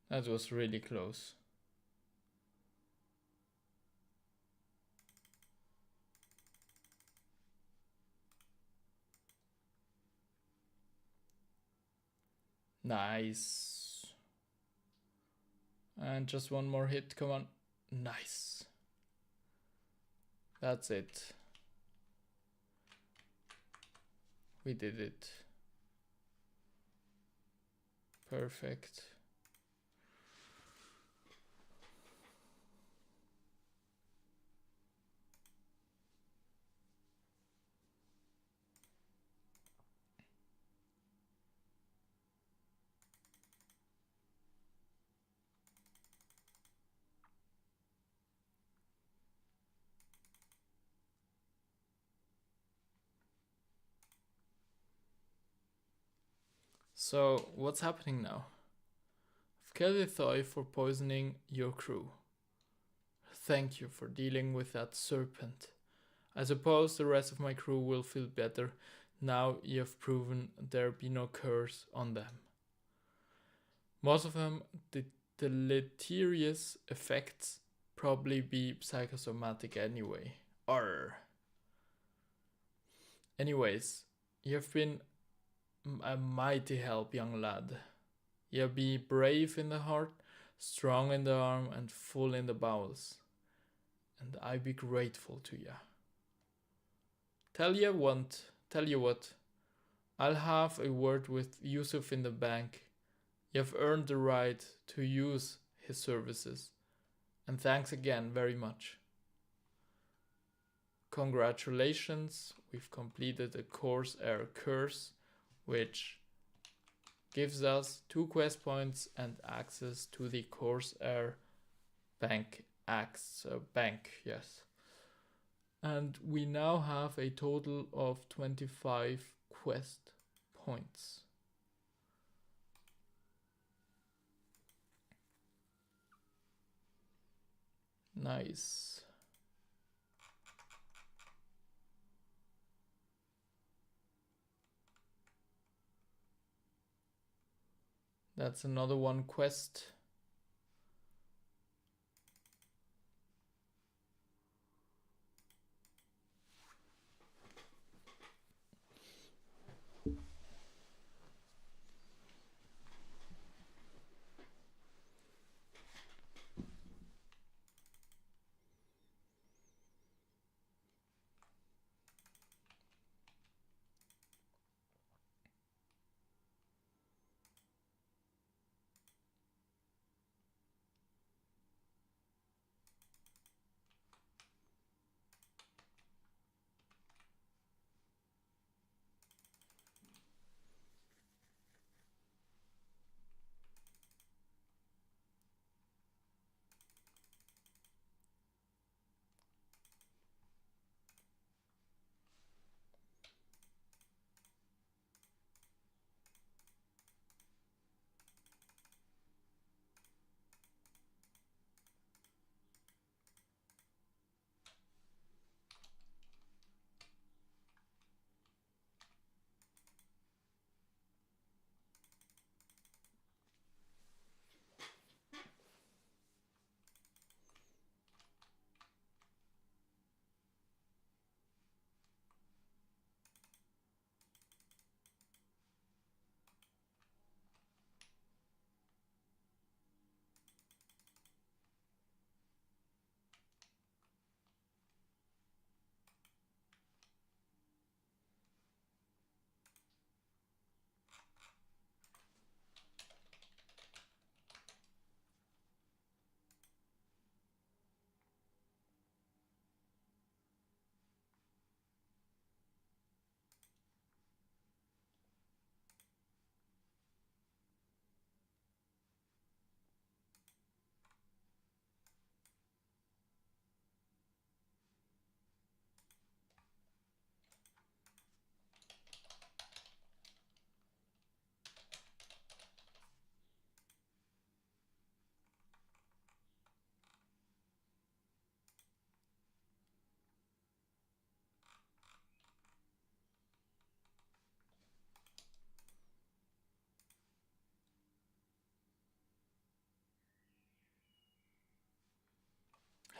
That was really close. Nice. And just one more hit, come on. Nice. That's it. We did it. Perfect. So, what's happening now? I've killed a Thoi for poisoning your crew. Thank you for dealing with that serpent. I suppose the rest of my crew will feel better now you have proven there be no curse on them. Most of them, the deleterious effects probably be psychosomatic anyway. Arr. Anyways, you have been a mighty help, young lad. You be brave in the heart, strong in the arm, and full in the bowels. And I be grateful to ya. Tell you what, I'll have a word with Yusuf in the bank. You've earned the right to use his services. And thanks again very much. Congratulations, we've completed the Corsair curse, which gives us 2 quest points and access to the Corsair bank. Yes. And we now have a total of 25 quest points. Nice. That's another one quest.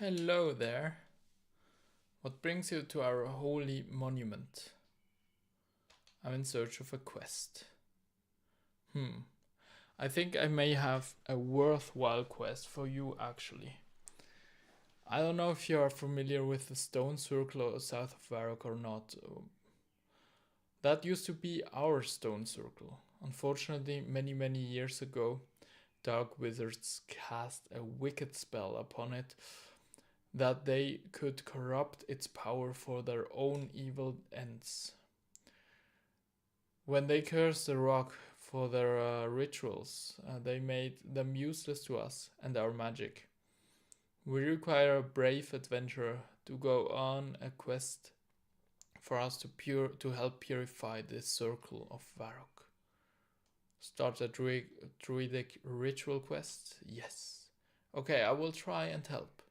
Hello there. What brings you to our holy monument? I'm in search of a quest. I think I may have a worthwhile quest for you actually. I don't know if you are familiar with the stone circle south of Varrock or not. That used to be our stone circle. Unfortunately, many years ago, dark wizards cast a wicked spell upon it that they could corrupt its power for their own evil ends. When they cursed the rock for their rituals, they made them useless to us and our magic. We require a brave adventurer to go on a quest for us to help purify this circle of Varrock. Start a druidic ritual quest? Yes. Okay, I will try and help.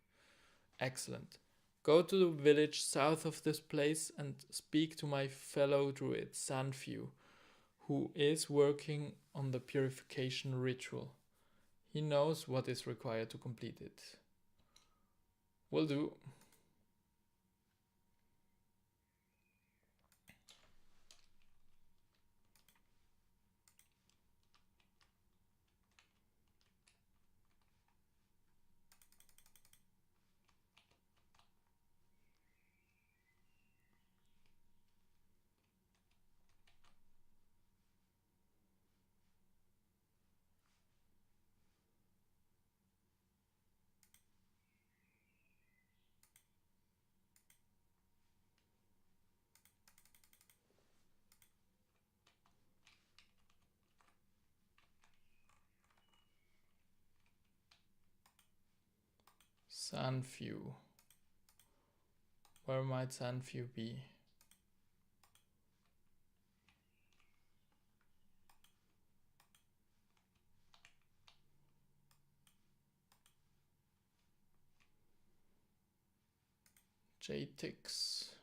Excellent. Go to the village south of this place and speak to my fellow druid, Sandview, who is working on the purification ritual. He knows what is required to complete it. Will do. Sandview. Where might Sandview be? JTix.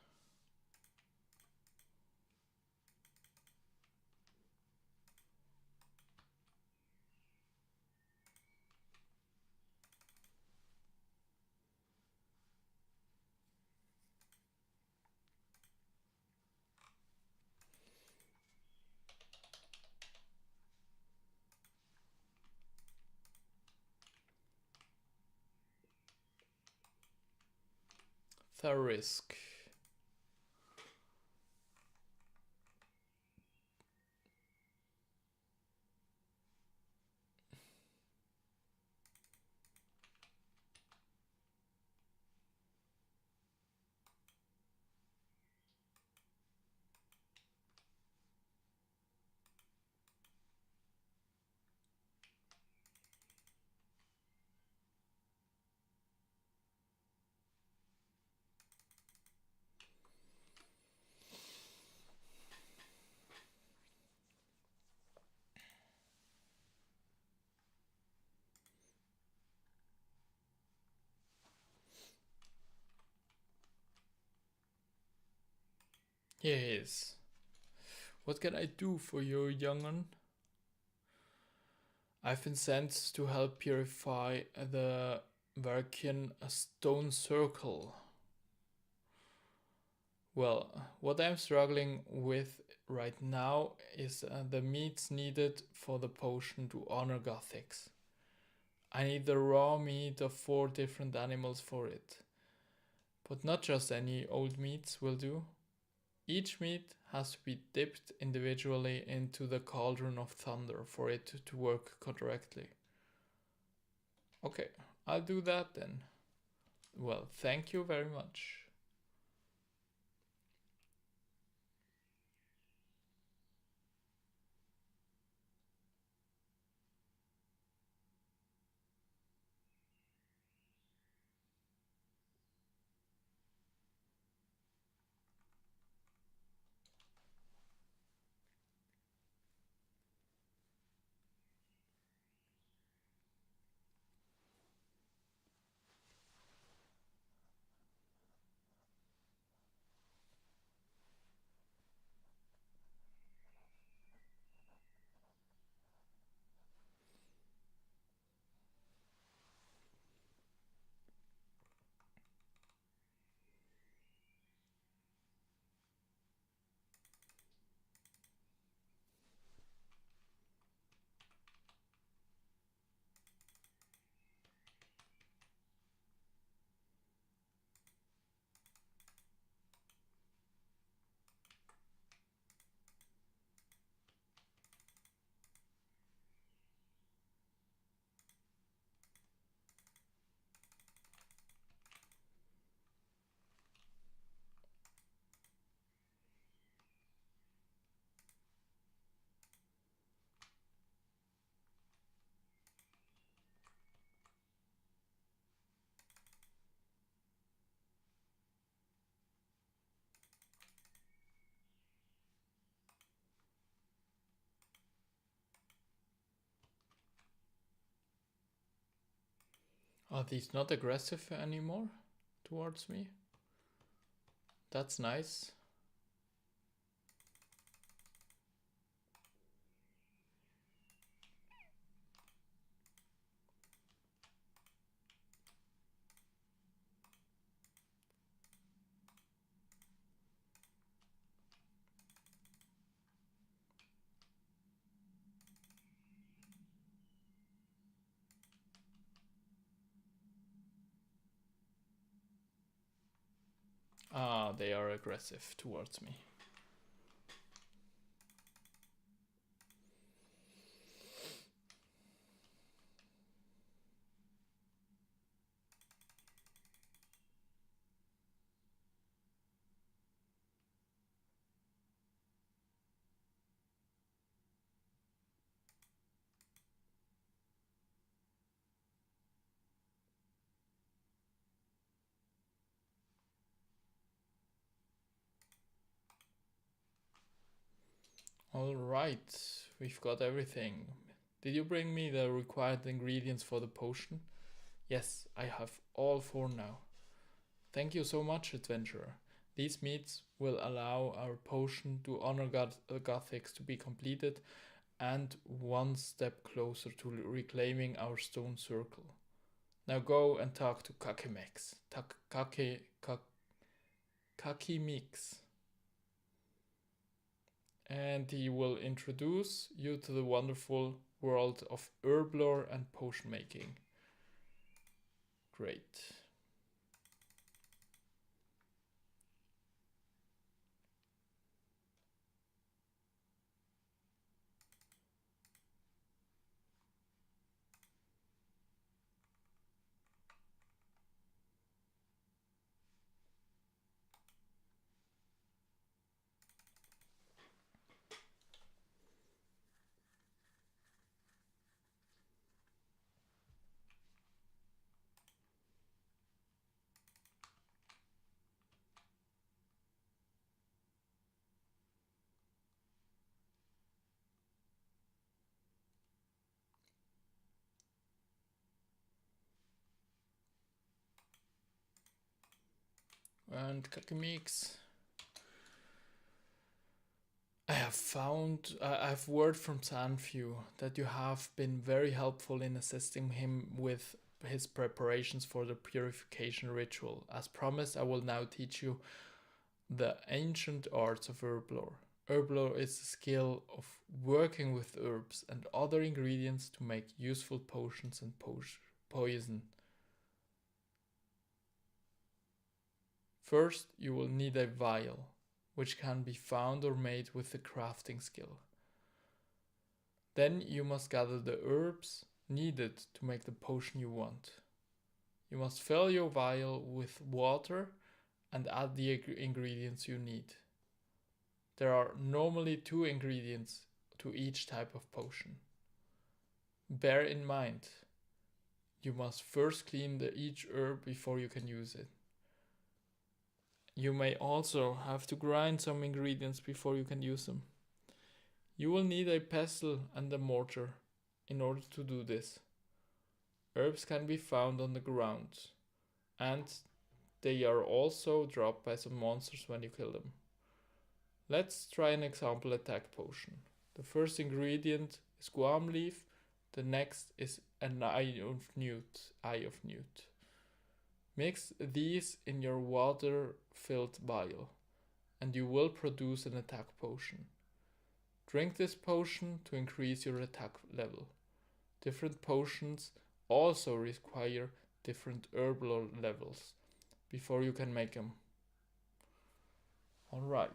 Tharisk. Here he is. What can I do for you, young'un? I've been sent to help purify the Varkian stone circle. Well, what I'm struggling with right now is the meats needed for the potion to honor Gothics. I need the raw meat of 4 different animals for it. But not just any old meats will do. Each meat has to be dipped individually into the cauldron of thunder for it to work correctly. Okay, I'll do that then. Well, thank you very much. Are these not aggressive anymore towards me? That's nice. Ah, they are aggressive towards me. Alright, we've got everything. Did you bring me the required ingredients for the potion? Yes, I have all 4 now. Thank you so much, adventurer. These meats will allow our potion to honor Gothics to be completed and one step closer to reclaiming our stone circle. Now go and talk to Kakimix. Kakimix. And he will introduce you to the wonderful world of herb lore and potion making. Great. And Kakimix. I've word from Sanfew that you have been very helpful in assisting him with his preparations for the purification ritual. As promised, I will now teach you the ancient arts of herb lore. Herb lore is the skill of working with herbs and other ingredients to make useful potions and poison. First, you will need a vial, which can be found or made with the crafting skill. Then you must gather the herbs needed to make the potion you want. You must fill your vial with water and add the ingredients you need. There are normally 2 ingredients to each type of potion. Bear in mind, you must first clean each herb before you can use it. You may also have to grind some ingredients before you can use them. You will need a pestle and a mortar in order to do this. Herbs can be found on the ground, and they are also dropped by some monsters when you kill them. Let's try an example attack potion. The first ingredient is guam leaf, the next is an eye of newt. Mix these in your water-filled vial, and you will produce an attack potion. Drink this potion to increase your attack level. Different potions also require different herb lore levels before you can make them. Alright.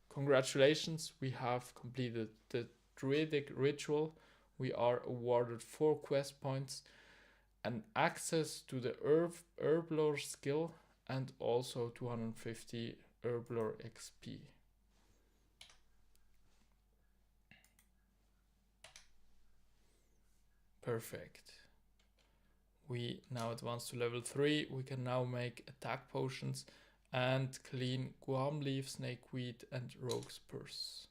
Congratulations, we have completed the druidic ritual. We are awarded 4 quest points and access to the herb lore skill and also 250 herb lore XP. Perfect. We now advance to level 3. We can now make attack potions and clean guam leaf, snakeweed and rogue's purse.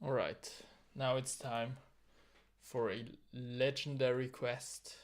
Alright, now it's time for a legendary quest.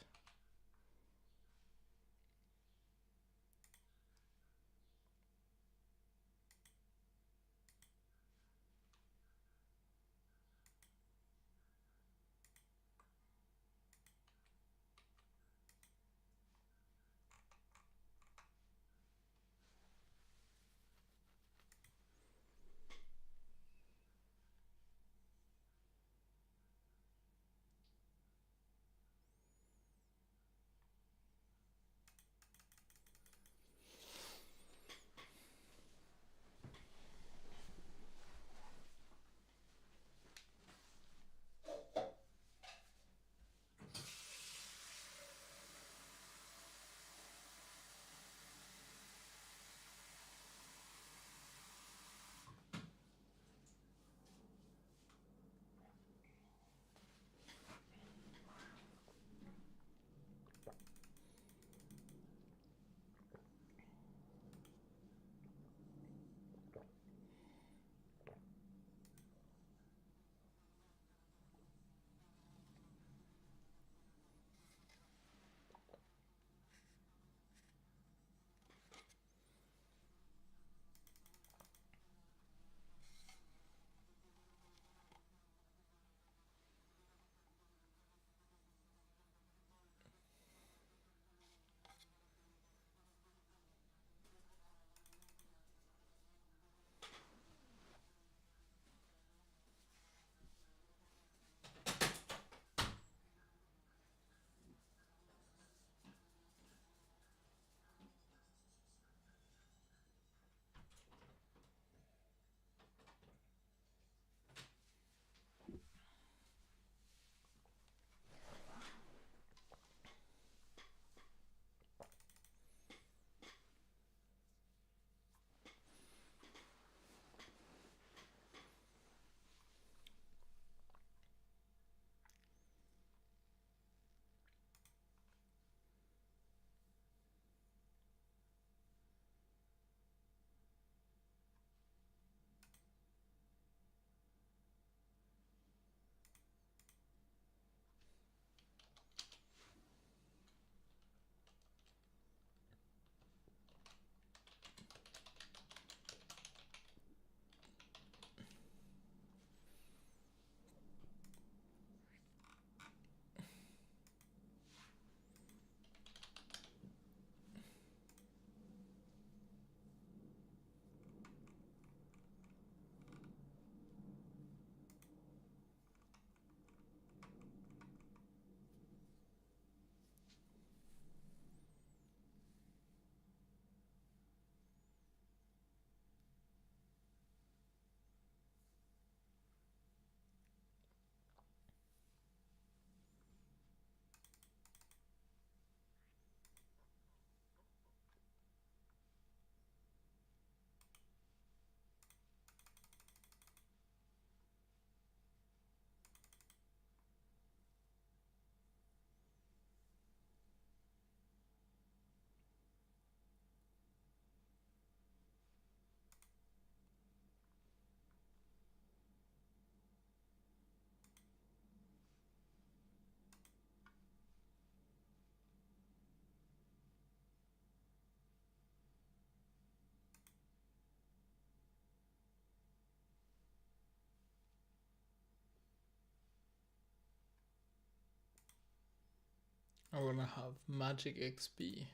I wanna have magic XP.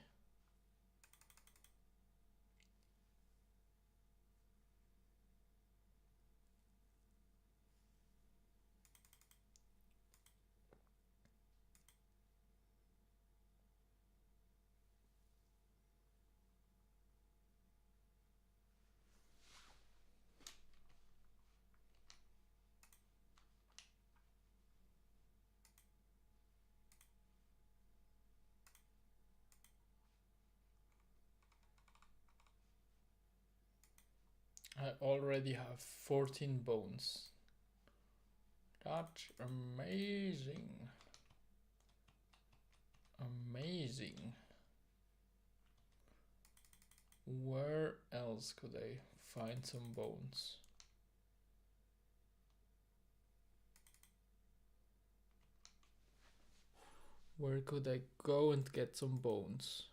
I already have 14 bones. That's amazing. Amazing. Where else could I find some bones? Where could I go and get some bones?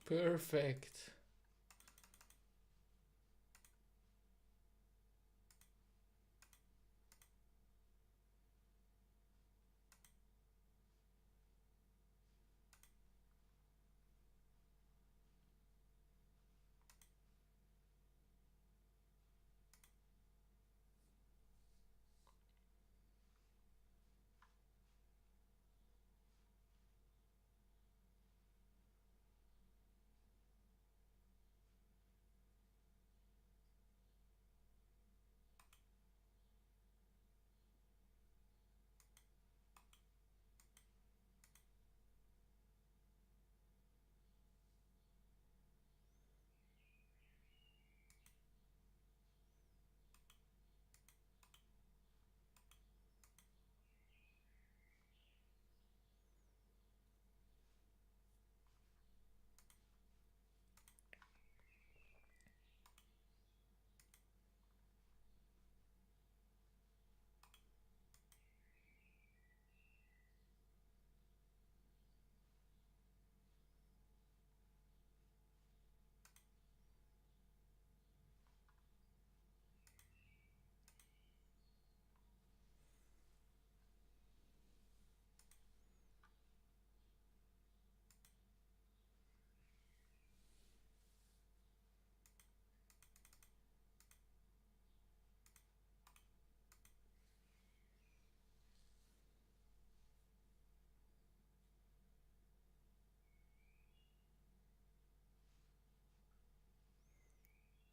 Perfect.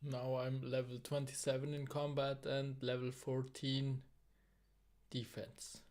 Now I'm level 27 in combat and level 14 defense.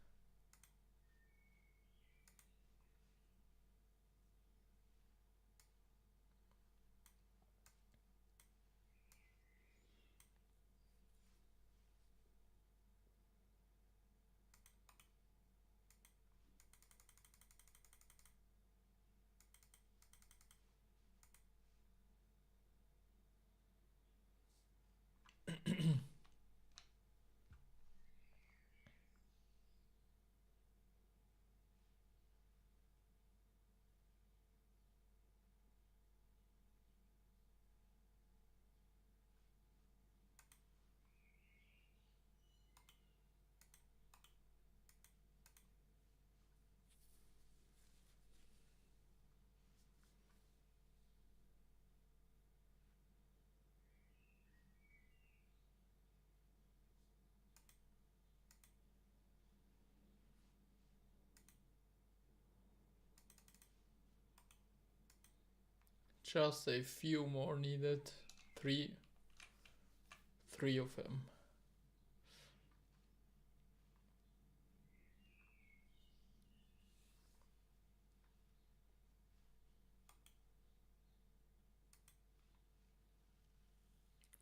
Just a few more needed. Three of them.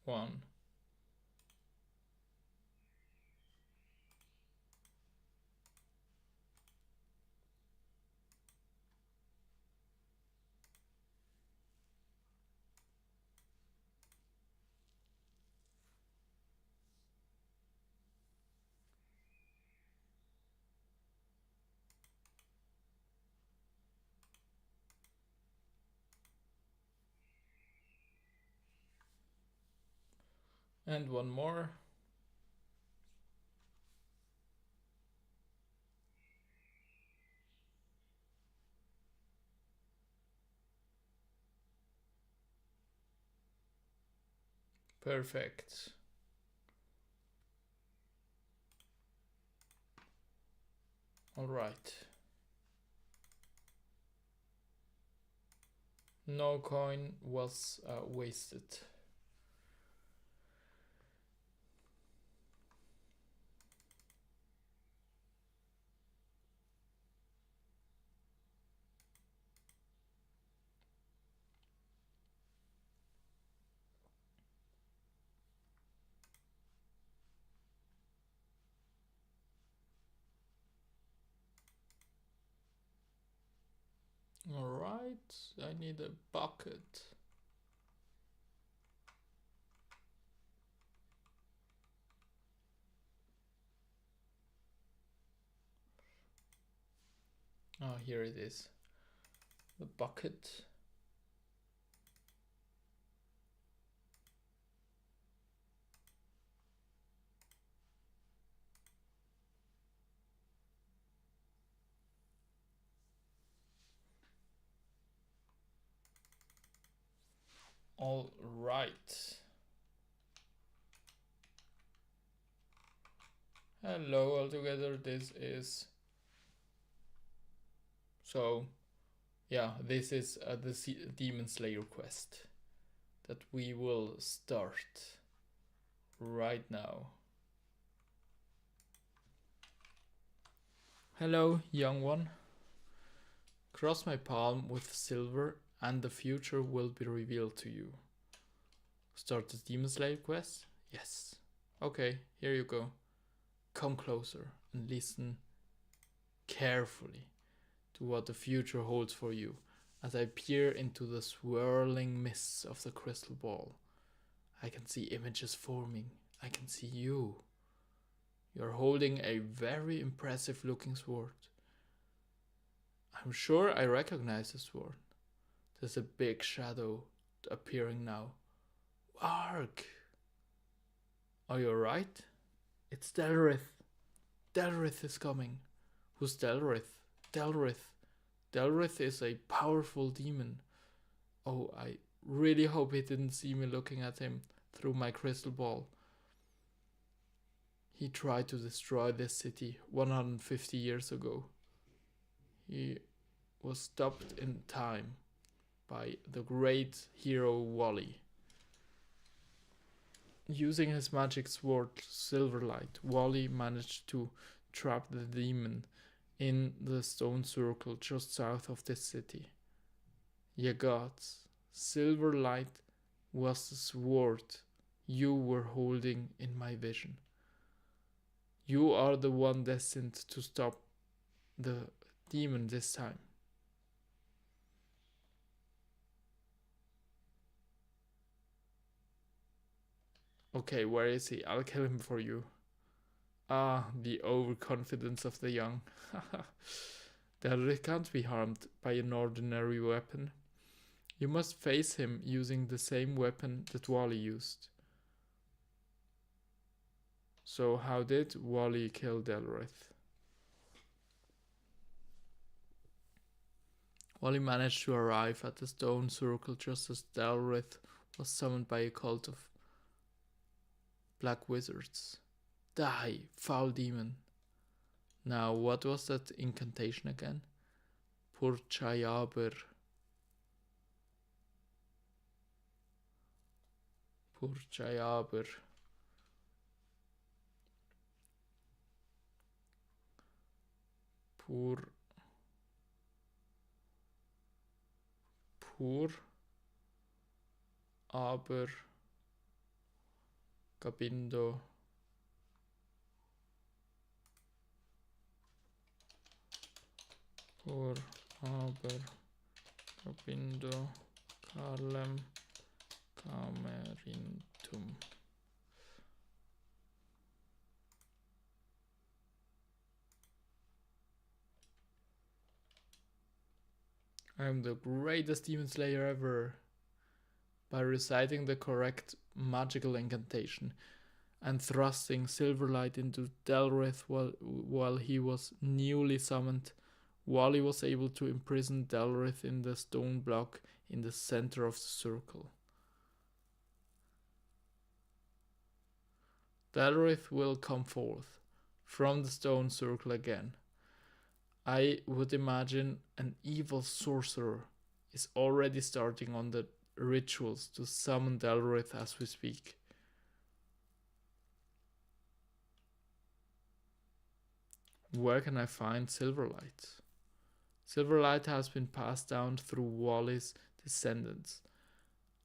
One. And one more. Perfect. All right. No coin was wasted. All right, I need a bucket. Oh, here it is. The bucket. All right. Hello all together. This is this is the Demon Slayer quest that we will start right now. Hello, young one. Cross my palm with silver and the future will be revealed to you. Start the Demon Slayer quest? Yes. Okay, here you go. Come closer and listen carefully to what the future holds for you as I peer into the swirling mists of the crystal ball. I can see images forming. I can see you. You're holding a very impressive looking sword. I'm sure I recognize the sword. There's a big shadow appearing now. Ark! Are you alright? It's Delrith. Delrith is coming. Who's Delrith? Delrith. Delrith is a powerful demon. Oh, I really hope he didn't see me looking at him through my crystal ball. He tried to destroy this city 150 years ago. He was stopped in time by the great hero Wally. Using his magic sword Silverlight, Wally managed to trap the demon in the stone circle just south of this city. Ye gods, Silverlight was the sword you were holding in my vision. You are the one destined to stop the demon this time. Okay, where is he? I'll kill him for you. Ah, the overconfidence of the young. Delric can't be harmed by an ordinary weapon. You must face him using the same weapon that Wally used. So how did Wally kill Delrith? Wally managed to arrive at the stone circle just as Delrith was summoned by a cult of black wizards. Die, foul demon. Now, what was that incantation again? Purchayaber. Purchayaber. Pur aber Gabindo Pur aber Gabindo Carlem Camerintum. I am the greatest demon slayer ever. By reciting the correct magical incantation and thrusting Silverlight into Delrith while he was newly summoned, Wally was able to imprison Delrith in the stone block in the center of the circle. Dalrith will come forth from the stone circle again. I would imagine an evil sorcerer is already starting on the rituals to summon Dalrith as we speak. Where can I find Silverlight? Silverlight has been passed down through Wally's descendants.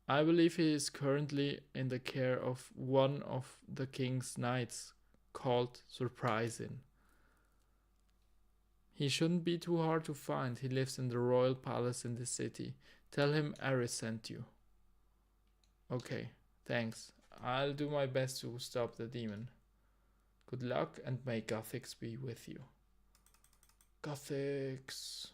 I believe he is currently in the care of one of the king's knights, called Surprisin. He shouldn't be too hard to find. He lives in the royal palace in the city. Tell him Aris sent you. Okay, thanks. I'll do my best to stop the demon. Good luck, and may Gothics be with you. Gothics.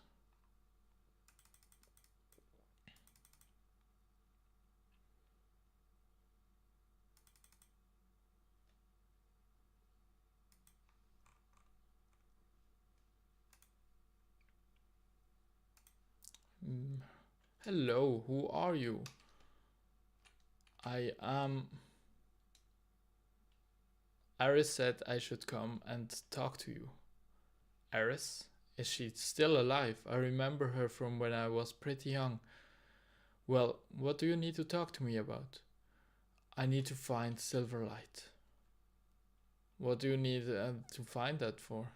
Hello, who are you? I am... Aris said I should come and talk to you. Aris? Is she still alive? I remember her from when I was pretty young. Well, what do you need to talk to me about? I need to find Silverlight. What do you need to find that for?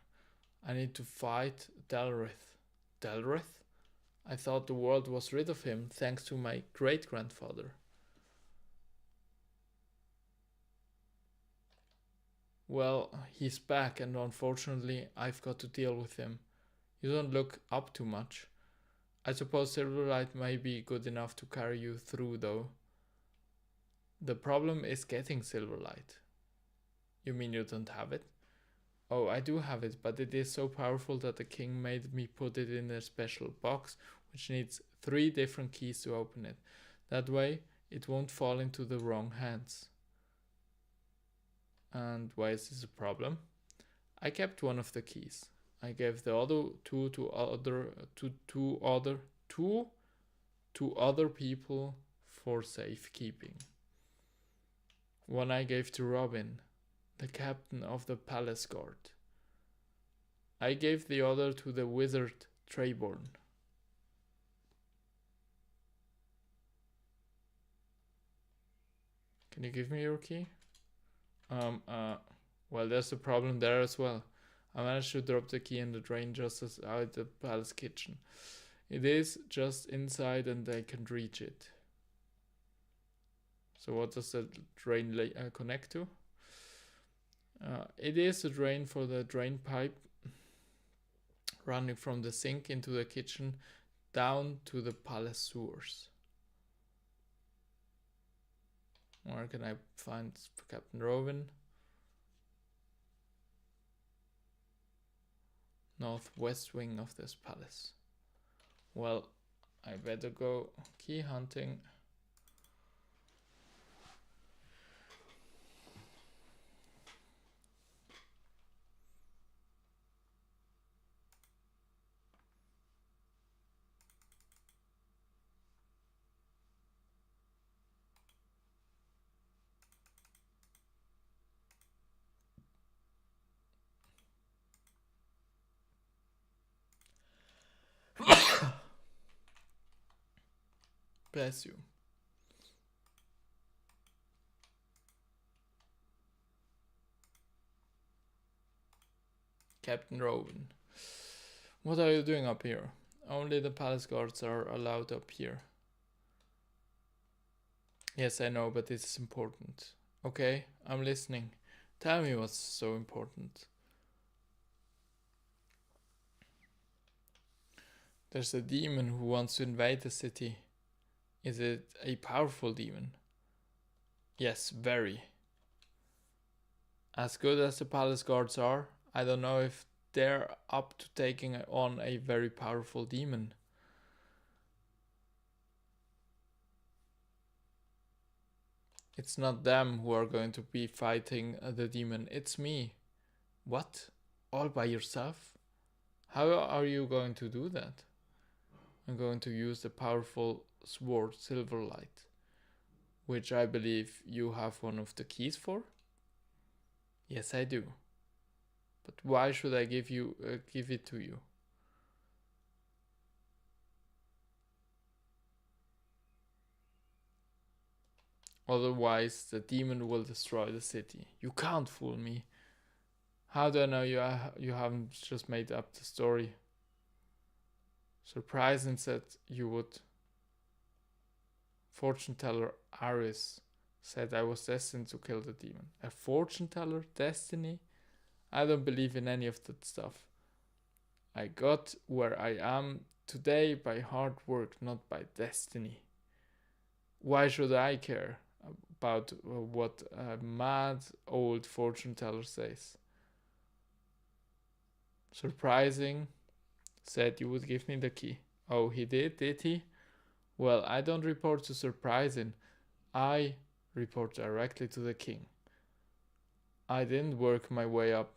I need to fight Dalrith. Dalrith? I thought the world was rid of him thanks to my great-grandfather. Well, he's back, and unfortunately I've got to deal with him. You don't look up too much. I suppose Silverlight may be good enough to carry you through, though. The problem is getting Silverlight. You mean you don't have it? Oh, I do have it, but it is so powerful that the king made me put it in a special box, which needs 3 different keys to open it. That way, it won't fall into the wrong hands. And why is this a problem? I kept one of the keys. I gave the other two to other people for safekeeping. One I gave to Robin, the captain of the palace guard. I gave the other to the wizard Trayborn. Can you give me your key? Well, there's a problem there as well. I managed to drop the key in the drain just as out the palace kitchen. It is just inside and I can reach it. So what does the drain connect to? It is a drain for the drain pipe running from the sink into the kitchen down to the palace sewers. Where can I find Captain Robin? Northwest wing of this palace. Well, I better go key hunting. Bless you. Captain Robin. What are you doing up here? Only the palace guards are allowed up here. Yes, I know, but it's important. Okay, I'm listening. Tell me what's so important. There's a demon who wants to invade the city. Is it a powerful demon? Yes, very. As good as the palace guards are, I don't know if they're up to taking on a very powerful demon. It's not them who are going to be fighting the demon, it's me. What? All by yourself? How are you going to do that? I'm going to use the powerful sword Silverlight, which I believe you have one of the keys for. Yes, I do. But why should I give it to you? Otherwise, the demon will destroy the city. You can't fool me. How do I know you haven't just made up the story? Surprising said you would. Fortune teller Aris said I was destined to kill the demon. A fortune teller? Destiny? I don't believe in any of that stuff. I got where I am today by hard work, not by destiny. Why should I care about what a mad old fortune teller says? Surprising said you would give me the key. Oh, he did he? Well, I don't report to Surprising. I report directly to the king. I didn't work my way up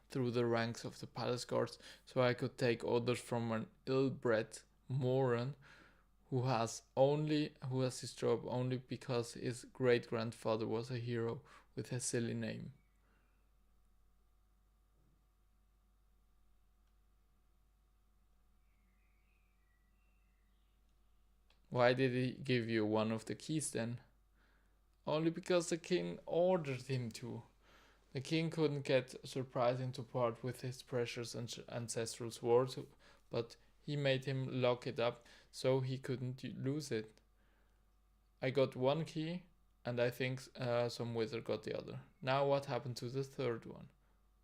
through the ranks of the palace guards so I could take orders from an ill-bred moron who has his job only because his great grandfather was a hero with a silly name. Why did he give you one of the keys then? Only because the king ordered him to. The king couldn't get Surprising to part with his precious ancestral sword, but he made him lock it up so he couldn't lose it. I got one key, and I think some wizard got the other. Now what happened to the third one?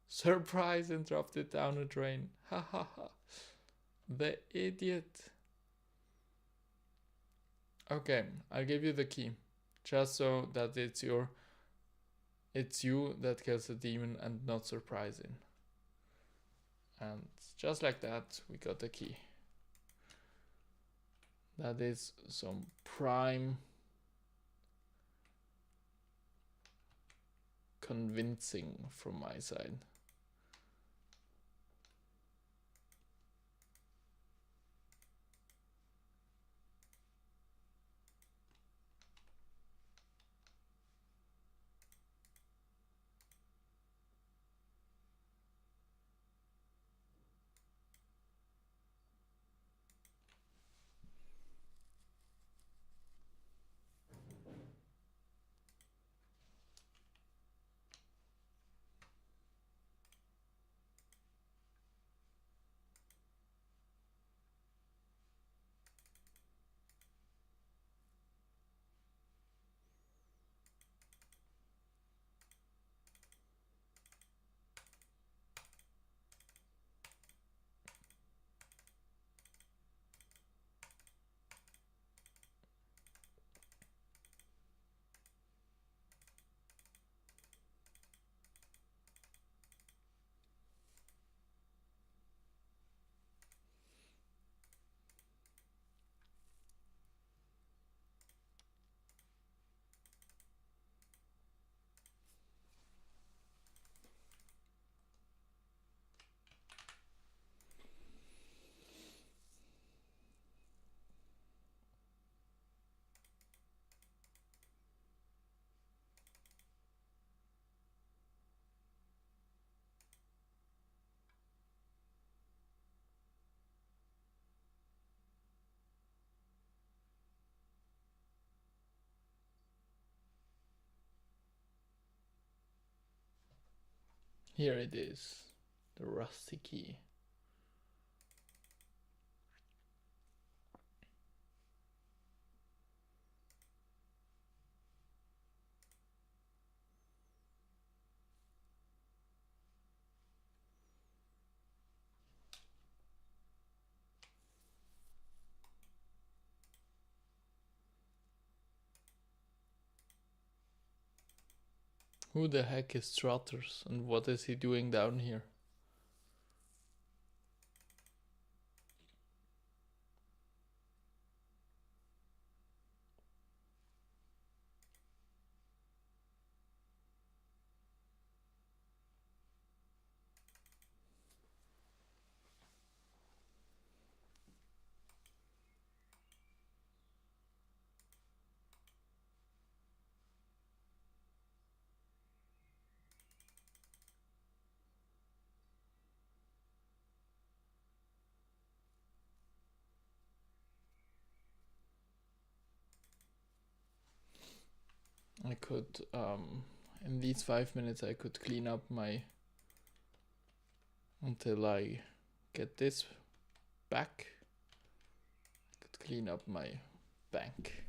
Surprise and dropped it down a drain. Ha ha ha. The idiot. Okay, I'll give you the key. Just so that it's you that kills the demon and not Surprising. And just like that, we got the key. That is some prime convincing from my side. Here it is, the rusty key. Who the heck is Strutters and what is he doing down here? could, in these 5 minutes, I could clean up until I get this back. I could clean up my bank.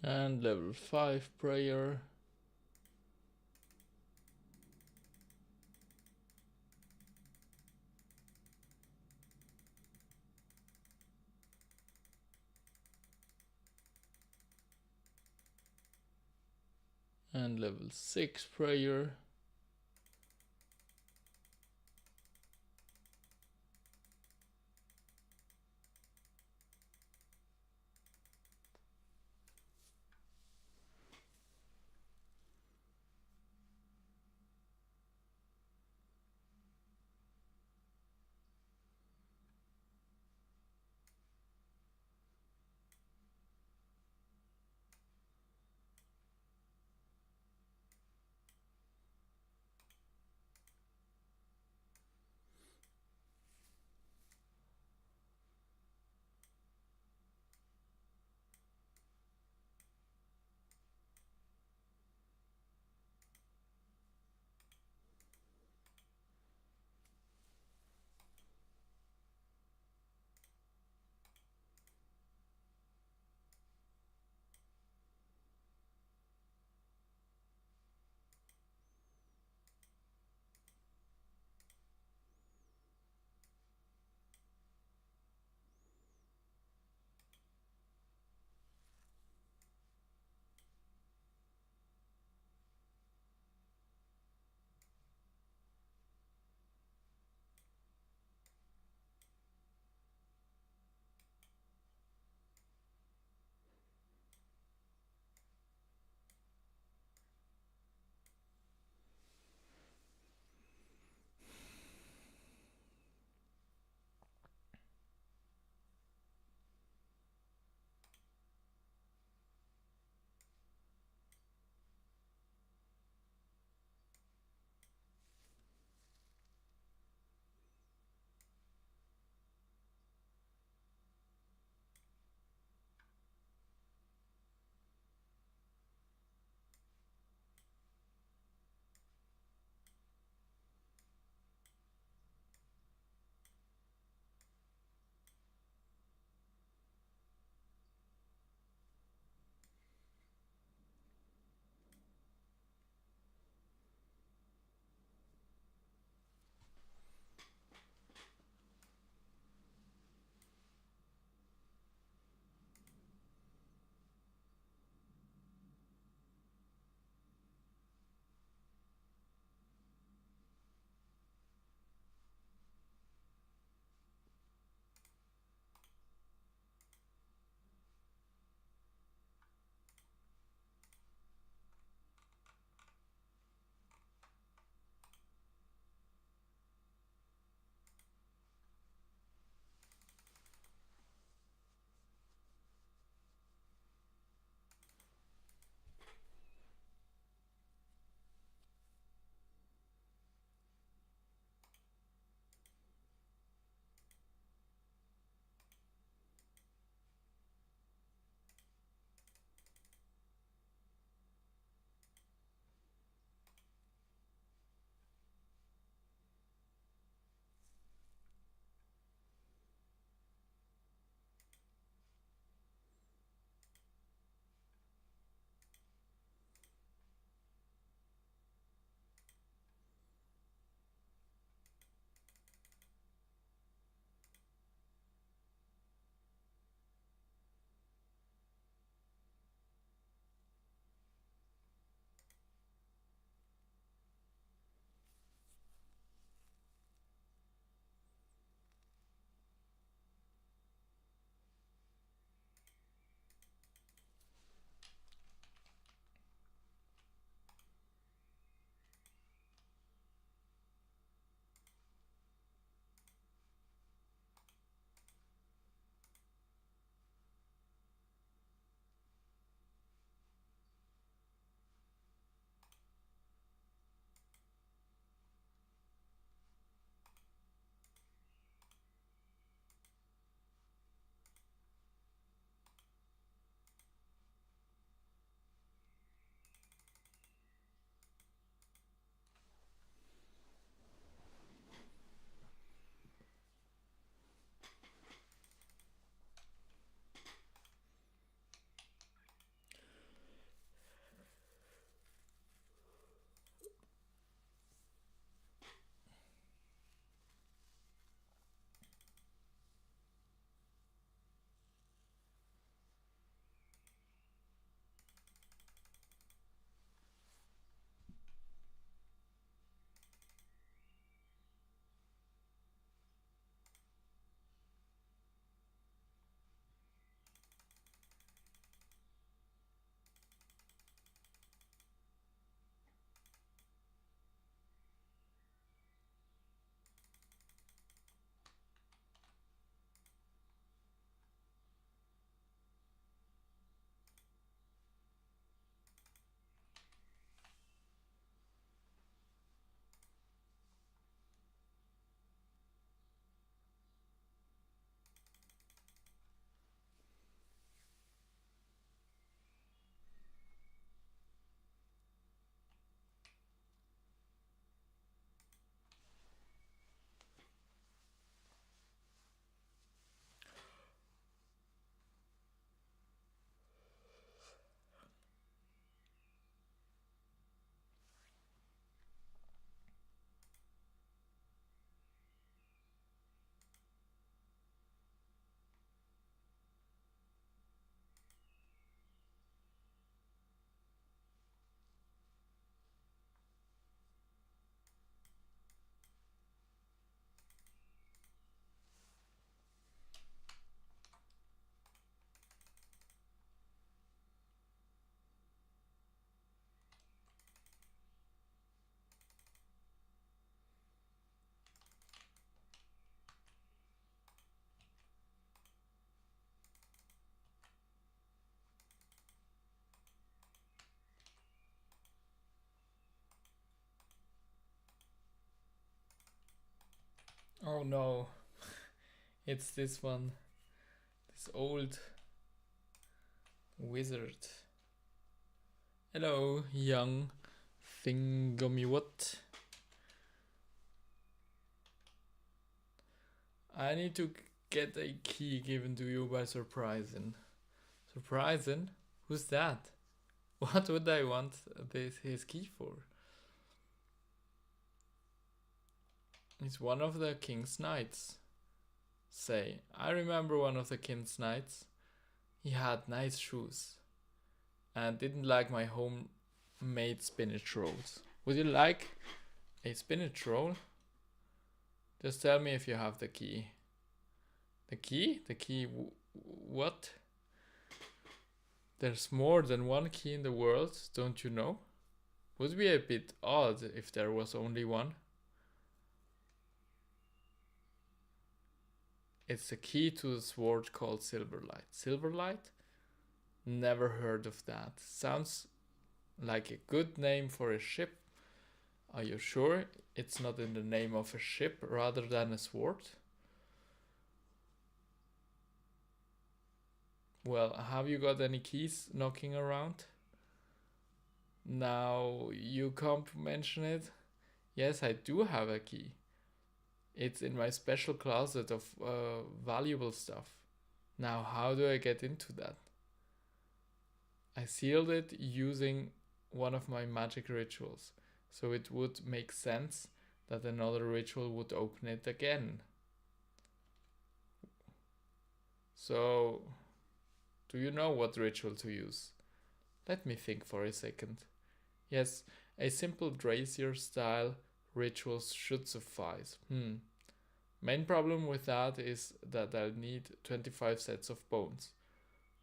And level 5 prayer. And level 6 prayer. Oh no, it's this one. This old wizard. Hello, young thingummy what? I need to get a key given to you by Surprising. Surprising? Who's that? What would I want his key for? He's one of the king's knights. Say, I remember one of the king's knights. He had nice shoes and didn't like my homemade spinach rolls. Would you like a spinach roll? Just tell me if you have the key. The key? The key what? There's more than one key in the world, don't you know? Would be a bit odd if there was only one. It's the key to the sword called Silverlight. Silverlight? Never heard of that. Sounds like a good name for a ship. Are you sure it's not in the name of a ship rather than a sword? Well, have you got any keys knocking around? Now you can't mention it. Yes, I do have a key. It's in my special closet of valuable stuff. Now, how do I get into that? I sealed it using one of my magic rituals, so it would make sense that another ritual would open it again. So, do you know what ritual to use? Let me think for a second. Yes, a simple brazier style rituals should suffice. Main problem with that is that I'll need 25 sets of bones.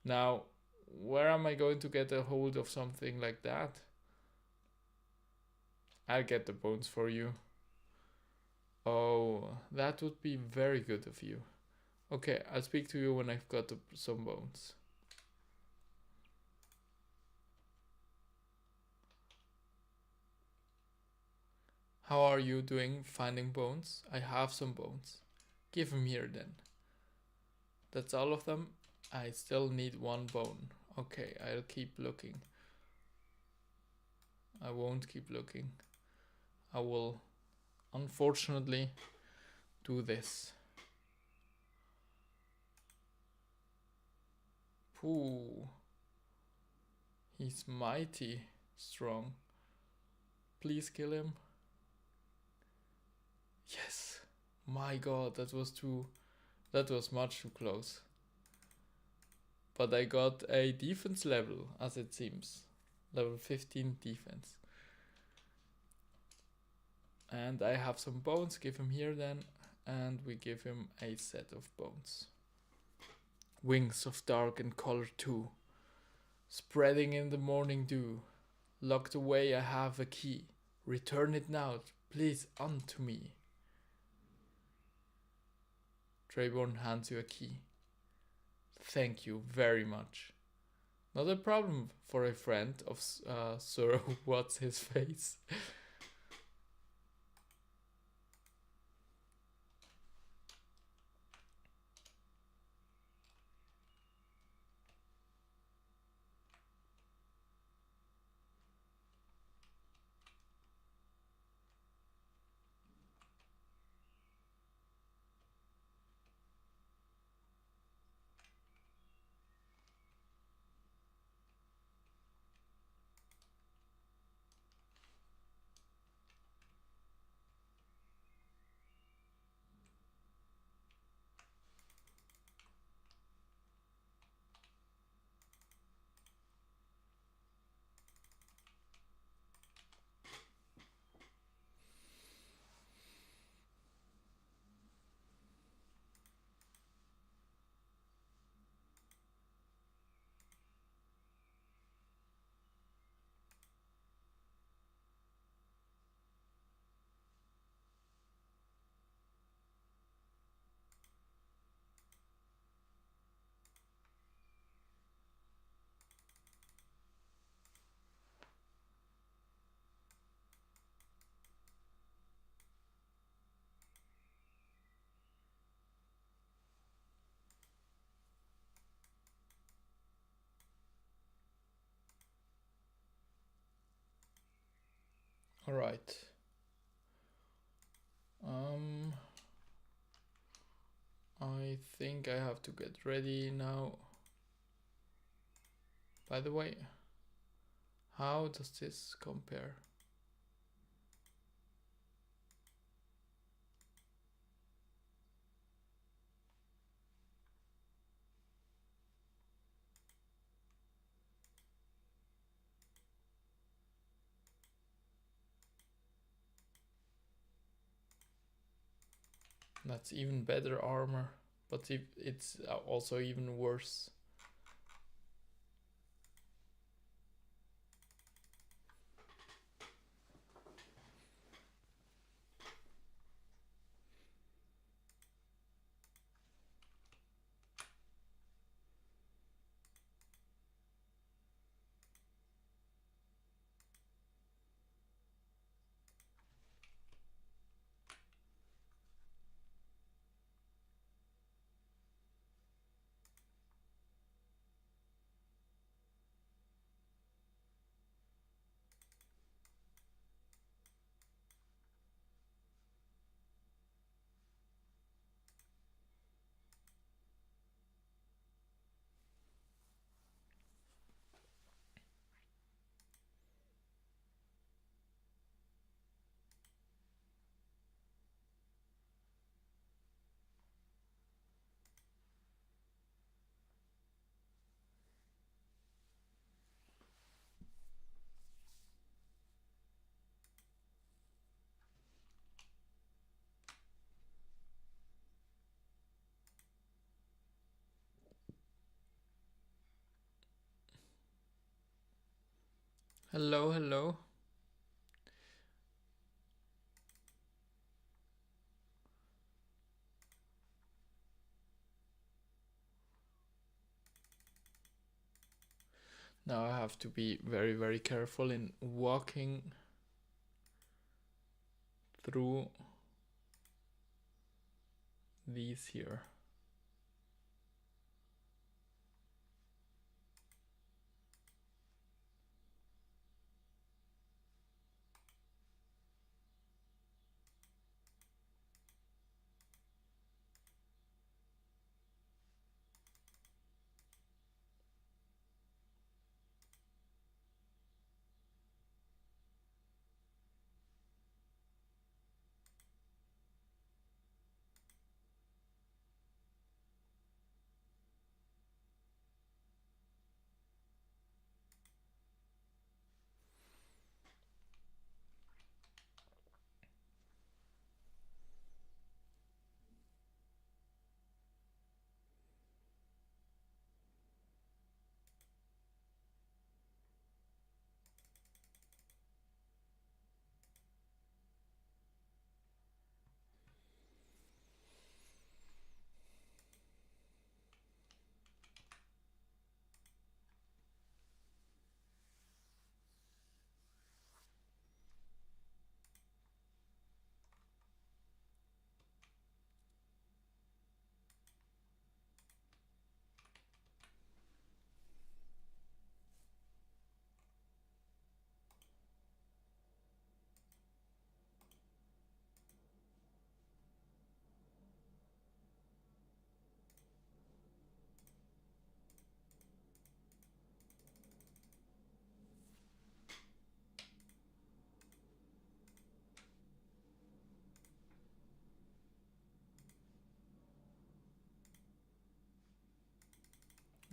Now, where am I going to get a hold of something like that? I'll get the bones for you. Oh, that would be very good of you. Okay, I'll speak to you when I've got some bones. How are you doing finding bones? I have some bones. Give them here then. That's all of them? I still need one bone. Okay, I'll keep looking. I won't keep looking. I will, unfortunately, do this. Pooh. He's mighty strong. Please kill him. Yes. My god, that was much too close. But I got a defense level, as it seems. Level 15 defense. And I have some bones, give him here then. And we give him a set of bones. Wings of dark and color too. Spreading in the morning dew. Locked away I have a key. Return it now, please unto me. Trayborn hands you a key. Thank you very much. Not a problem for a friend of Sir What's His Face. All right. I think I have to get ready now. By the way, how does this compare? That's even better armor, but it's also even worse. Hello, hello. Now I have to be very, very careful in walking through these here.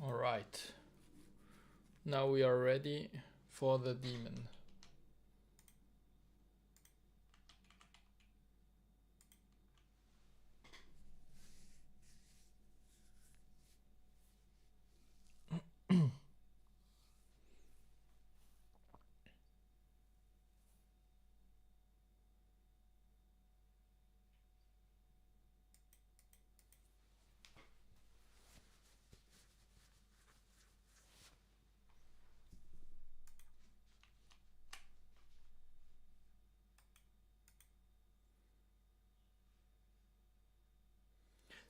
All right. Now we are ready for the demon.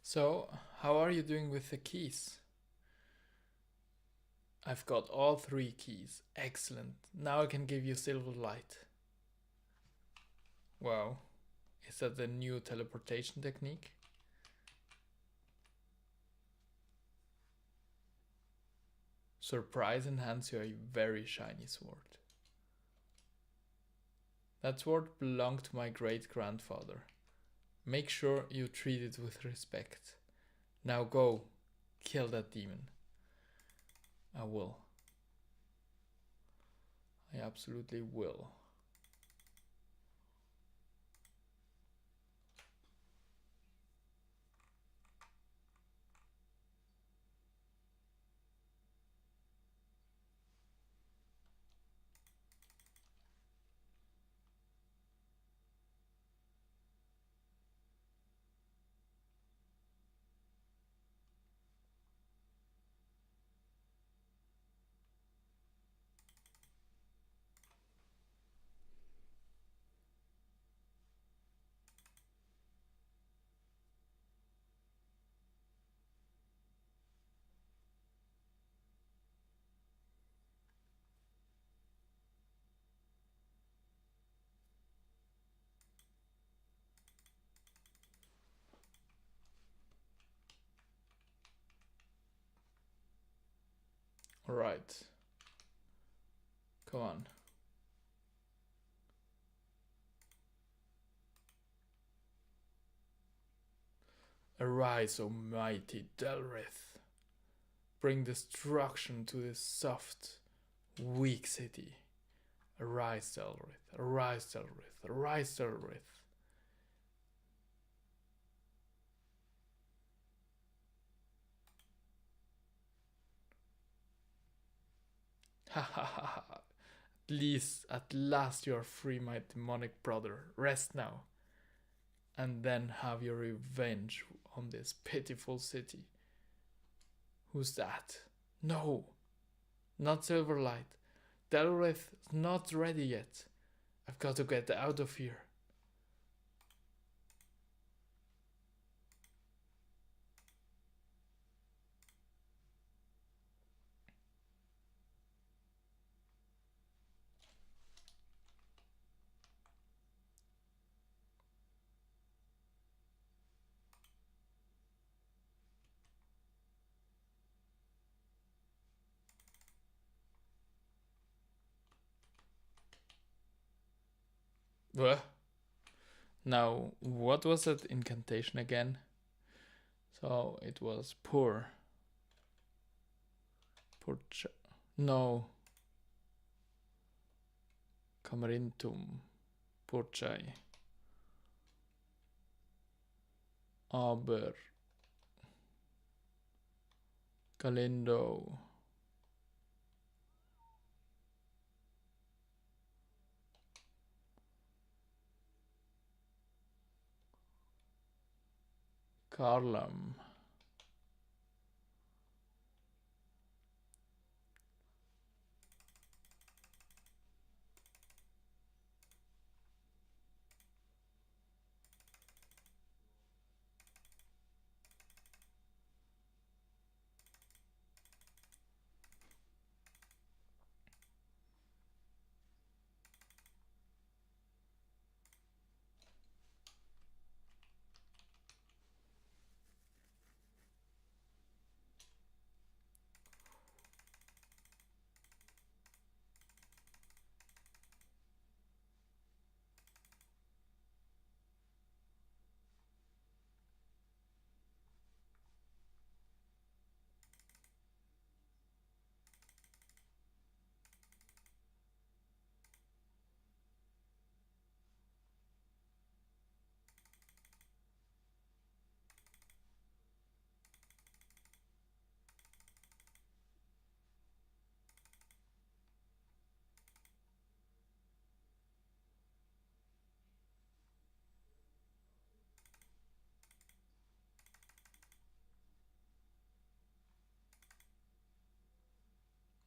So, how are you doing with the keys? I've got all 3 keys. Excellent. Now I can give you silver light. Wow. Is that the new teleportation technique? Surprise and hands you a very shiny sword. That sword belonged to my great-grandfather. Make sure you treat it with respect. Now go, kill that demon. I will. I absolutely will. Alright. Come on. Arise, O mighty Delrith. Bring destruction to this soft, weak city. Arise, Delrith. Arise, Delrith. Arise, Delrith. Ha ha ha ha. At last you are free, my demonic brother. Rest now. And then have your revenge on this pitiful city. Who's that? No, not Silverlight. Delrith is not ready yet. I've got to get out of here. What? Now, what was that incantation again? So it was poor. No. Camarintum. Purchai. Aber. Galindo. Carlam.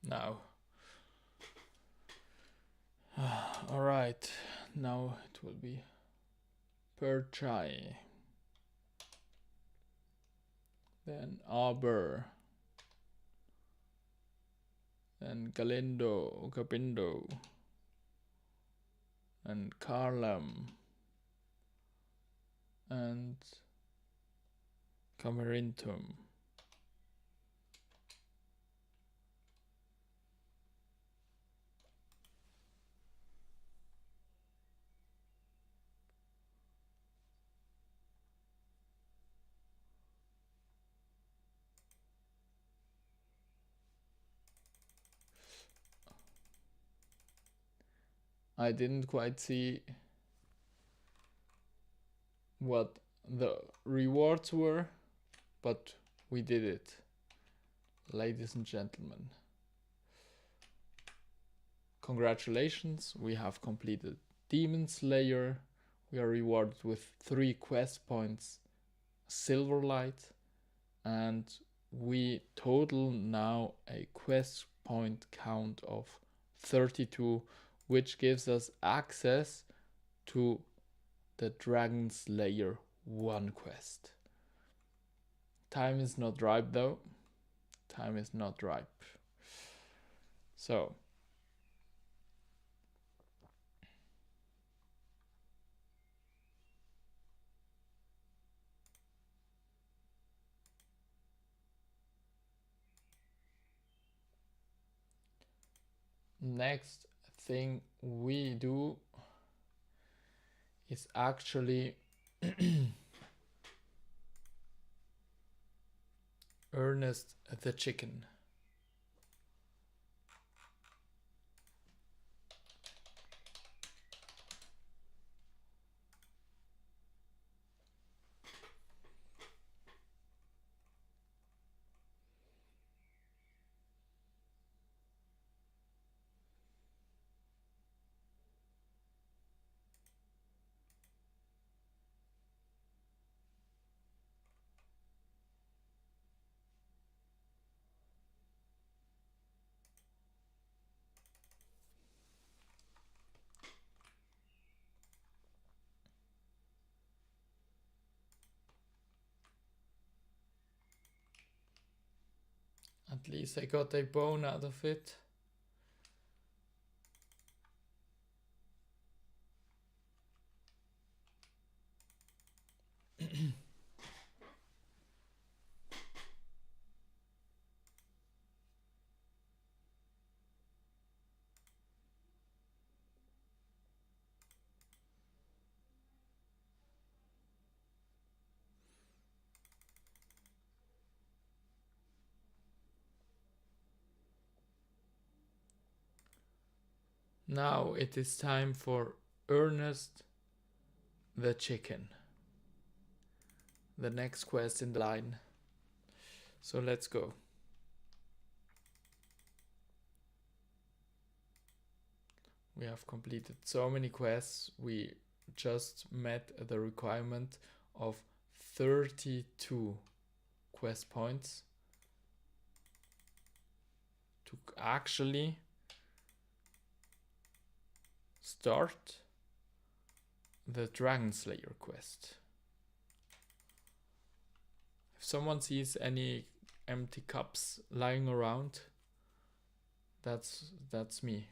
Now. Alright. Now it will be Perchai. Then Aber. Then Galindo, Gabindo. And Carlam. and Camerintum. I didn't quite see what the rewards were, but we did it, ladies and gentlemen. Congratulations, we have completed Demon Slayer. We are rewarded with 3 quest points, Silverlight, and we total now a quest point count of 32, which gives us access to the Dragon Slayer 1 quest. Time is not ripe though. Time is not ripe. So next thing we do is actually Ernest the Chicken. At least I got a bone out of it. Now it is time for Ernest the Chicken, the next quest in the line. So let's go. We have completed so many quests. We just met the requirement of 32 quest points to actually start the Dragon Slayer quest. If someone sees any empty cups lying around, that's me.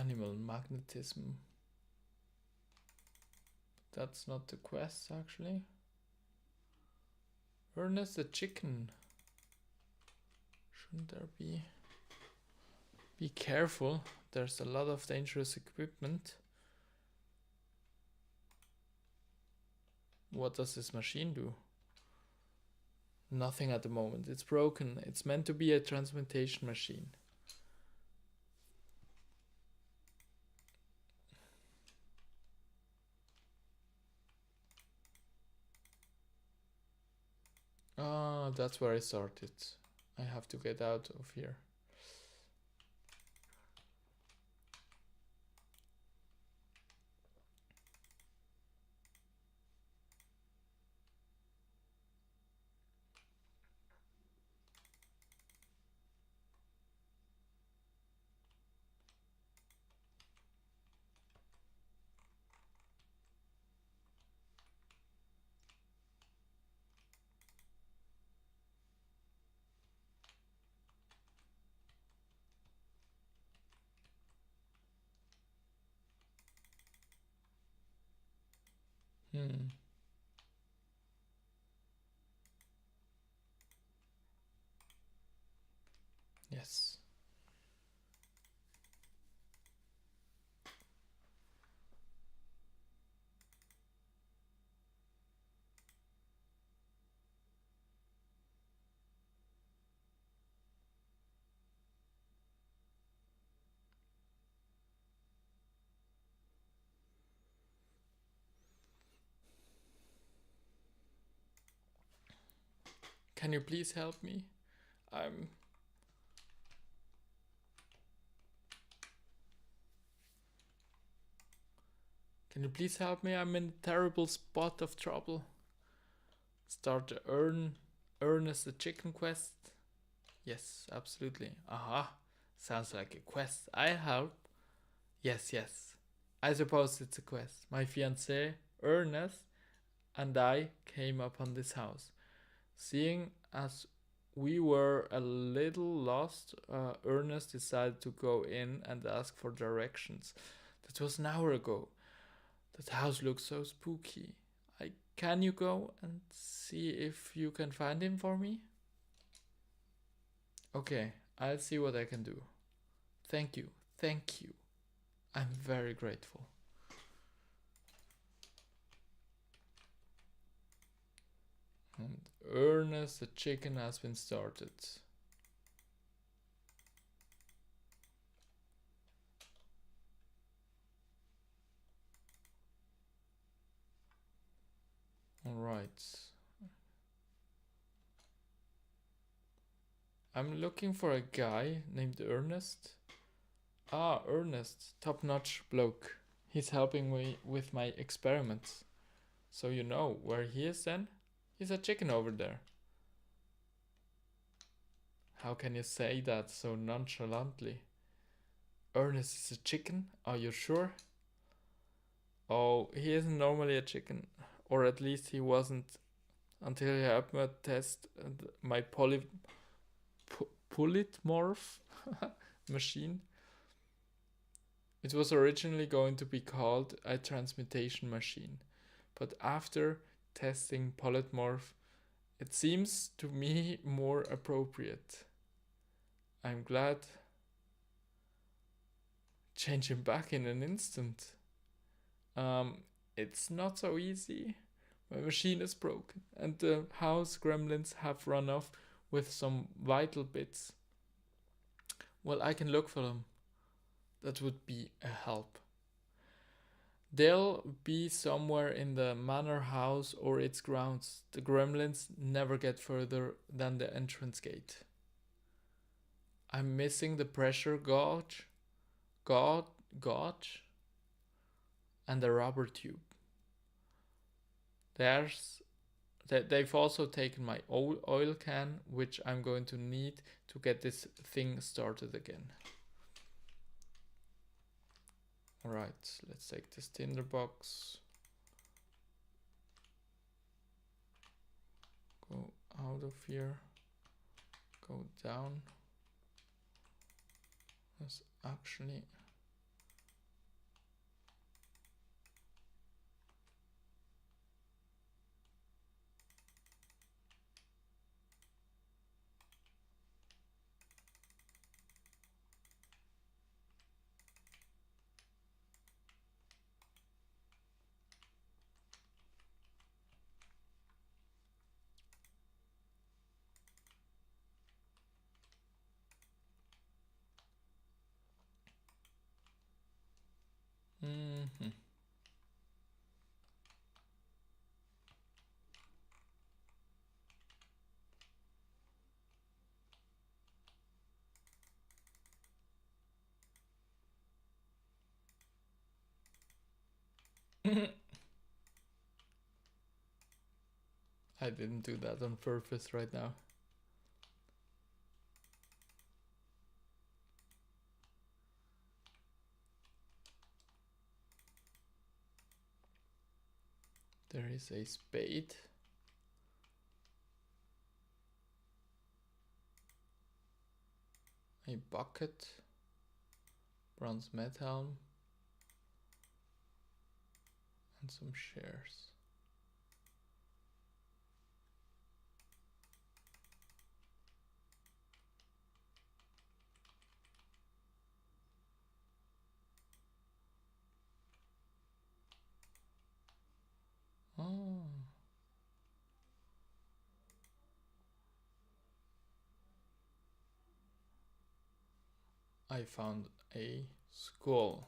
Animal magnetism. That's not the quest actually. Ernest the chicken. Shouldn't there be? Be careful. There's a lot of dangerous equipment. What does this machine do? Nothing at the moment. It's broken. It's meant to be a transmutation machine. Ah, that's where I started. I have to get out of here. Yes. Can you please help me? Can you please help me? I'm in a terrible spot of trouble. Start the Ernest the chicken quest. Yes, absolutely. Aha. Sounds like a quest. I help. Yes, yes. I suppose it's a quest. My fiancé, Ernest, and I came upon this house. Seeing as we were a little lost, Ernest decided to go in and ask for directions. That was an hour ago. That house looks so spooky. Can you go and see if you can find him for me? Okay, I'll see what I can do. Thank you. Thank you. I'm very grateful. And Ernest the chicken has been started. Alright. I'm looking for a guy named Ernest. Ah, Ernest. Top-notch bloke. He's helping me with my experiments. So you know where he is then? He's a chicken over there. How can you say that so nonchalantly? Ernest is a chicken? Are you sure? Oh, he isn't normally a chicken. Or at least he wasn't until he helped me test my polymorph machine. It was originally going to be called a transmutation machine, but after testing polymorph, it seems to me more appropriate. I'm glad. Change him back in an instant. It's not so easy. My machine is broken, and the house gremlins have run off with some vital bits. Well, I can look for them. That would be a help. They'll be somewhere in the manor house or its grounds. The gremlins never get further than the entrance gate. I'm missing the pressure gauge, and the rubber tube. They've also taken my oil can, which I'm going to need to get this thing started again. Alright, let's take this tinderbox. Go out of here. Go down. Let's actually I didn't do that on purpose right now. There is a spade. A bucket. Bronze metal. And some shares. Oh. I found a skull.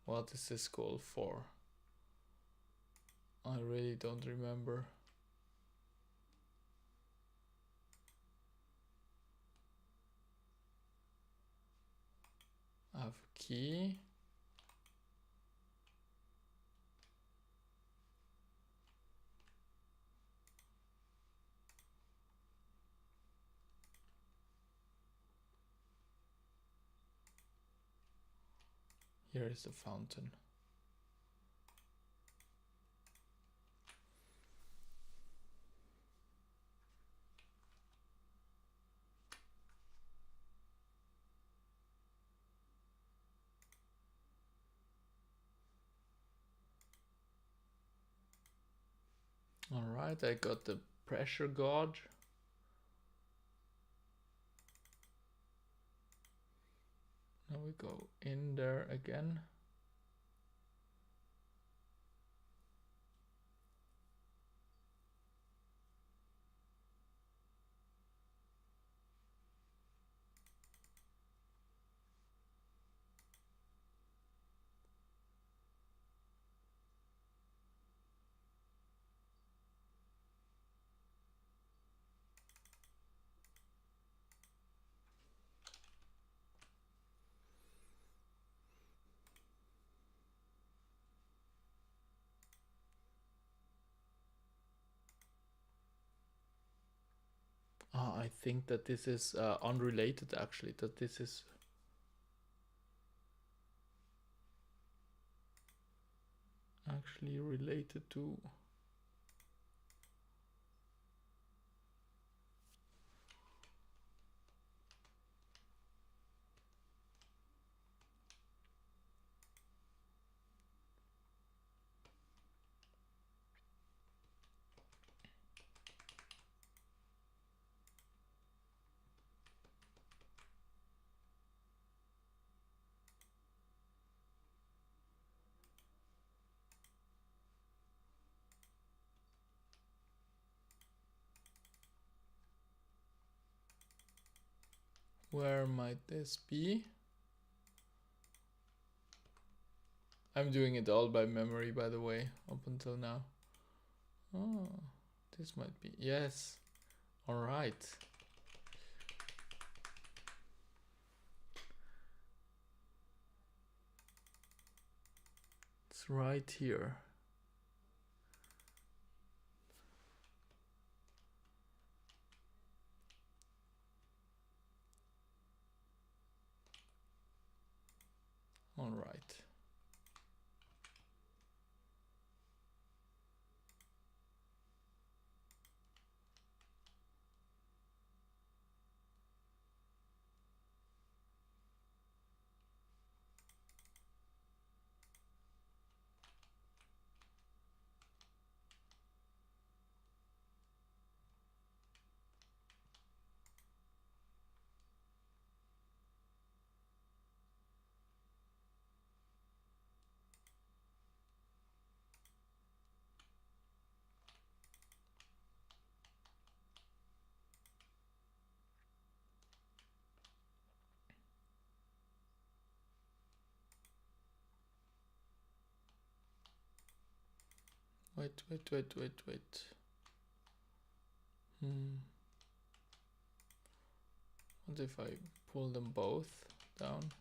What is this skull for? I really don't remember. I have a key. Here is the fountain. Alright, I got the pressure gauge. Now we go in there again. I think that this is unrelated actually, that this is actually related to where might this be? I'm doing it all by memory, by the way, up until now. Oh, this might be, yes. All right. It's right here. All right. Wait. What if I pull them both down?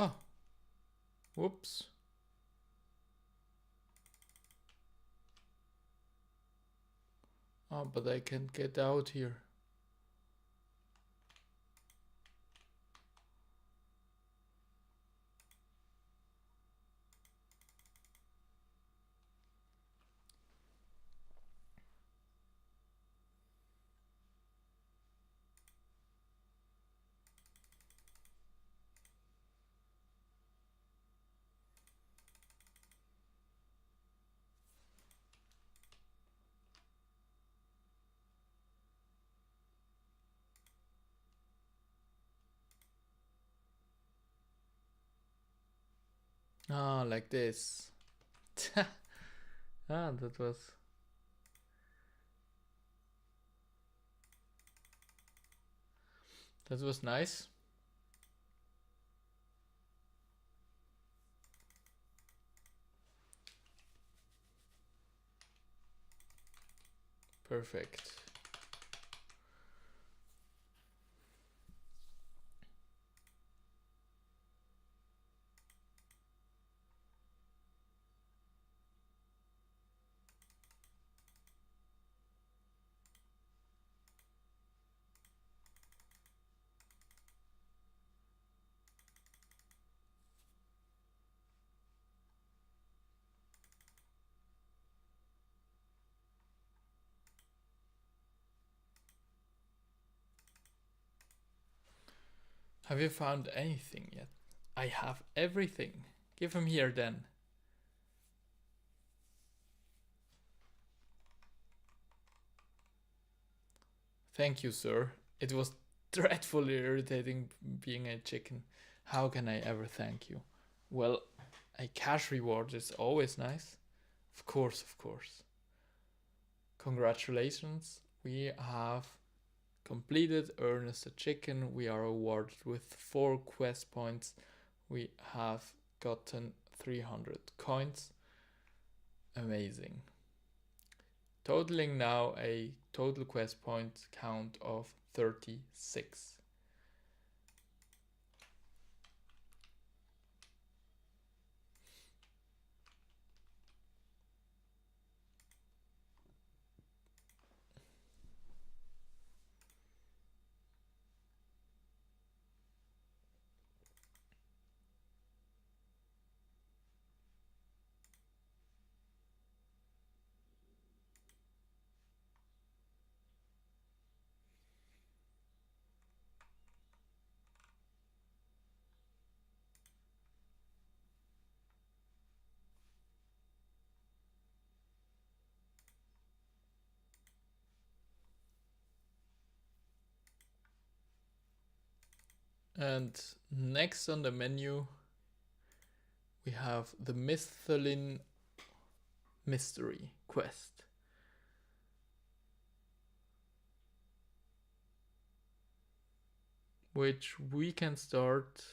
Oh, whoops. Oh, but I can't get out here. Ah, like this. Ah, that was nice. Perfect. Have you found anything yet? I have everything. Give him here then. Thank you, sir. It was dreadfully irritating being a chicken. How can I ever thank you? Well, a cash reward is always nice. Of course, of course. Congratulations, we have completed Ernest the Chicken. We are awarded with 4 quest points. We have gotten 300 coins. Amazing. Totaling now a total quest point count of 36. And next on the menu, we have the Misthalin Mystery Quest. Which we can start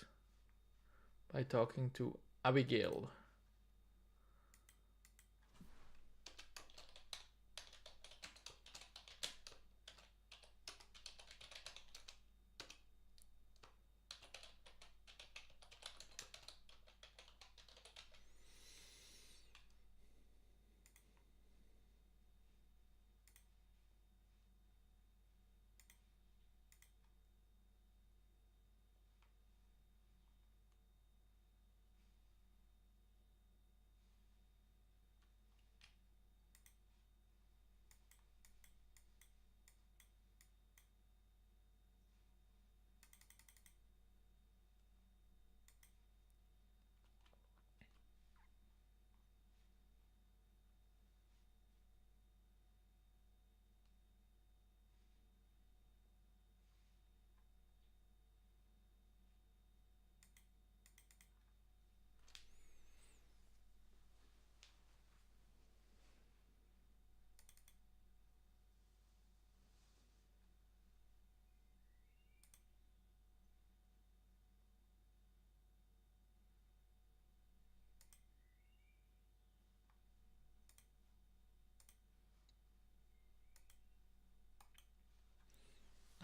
by talking to Abigail.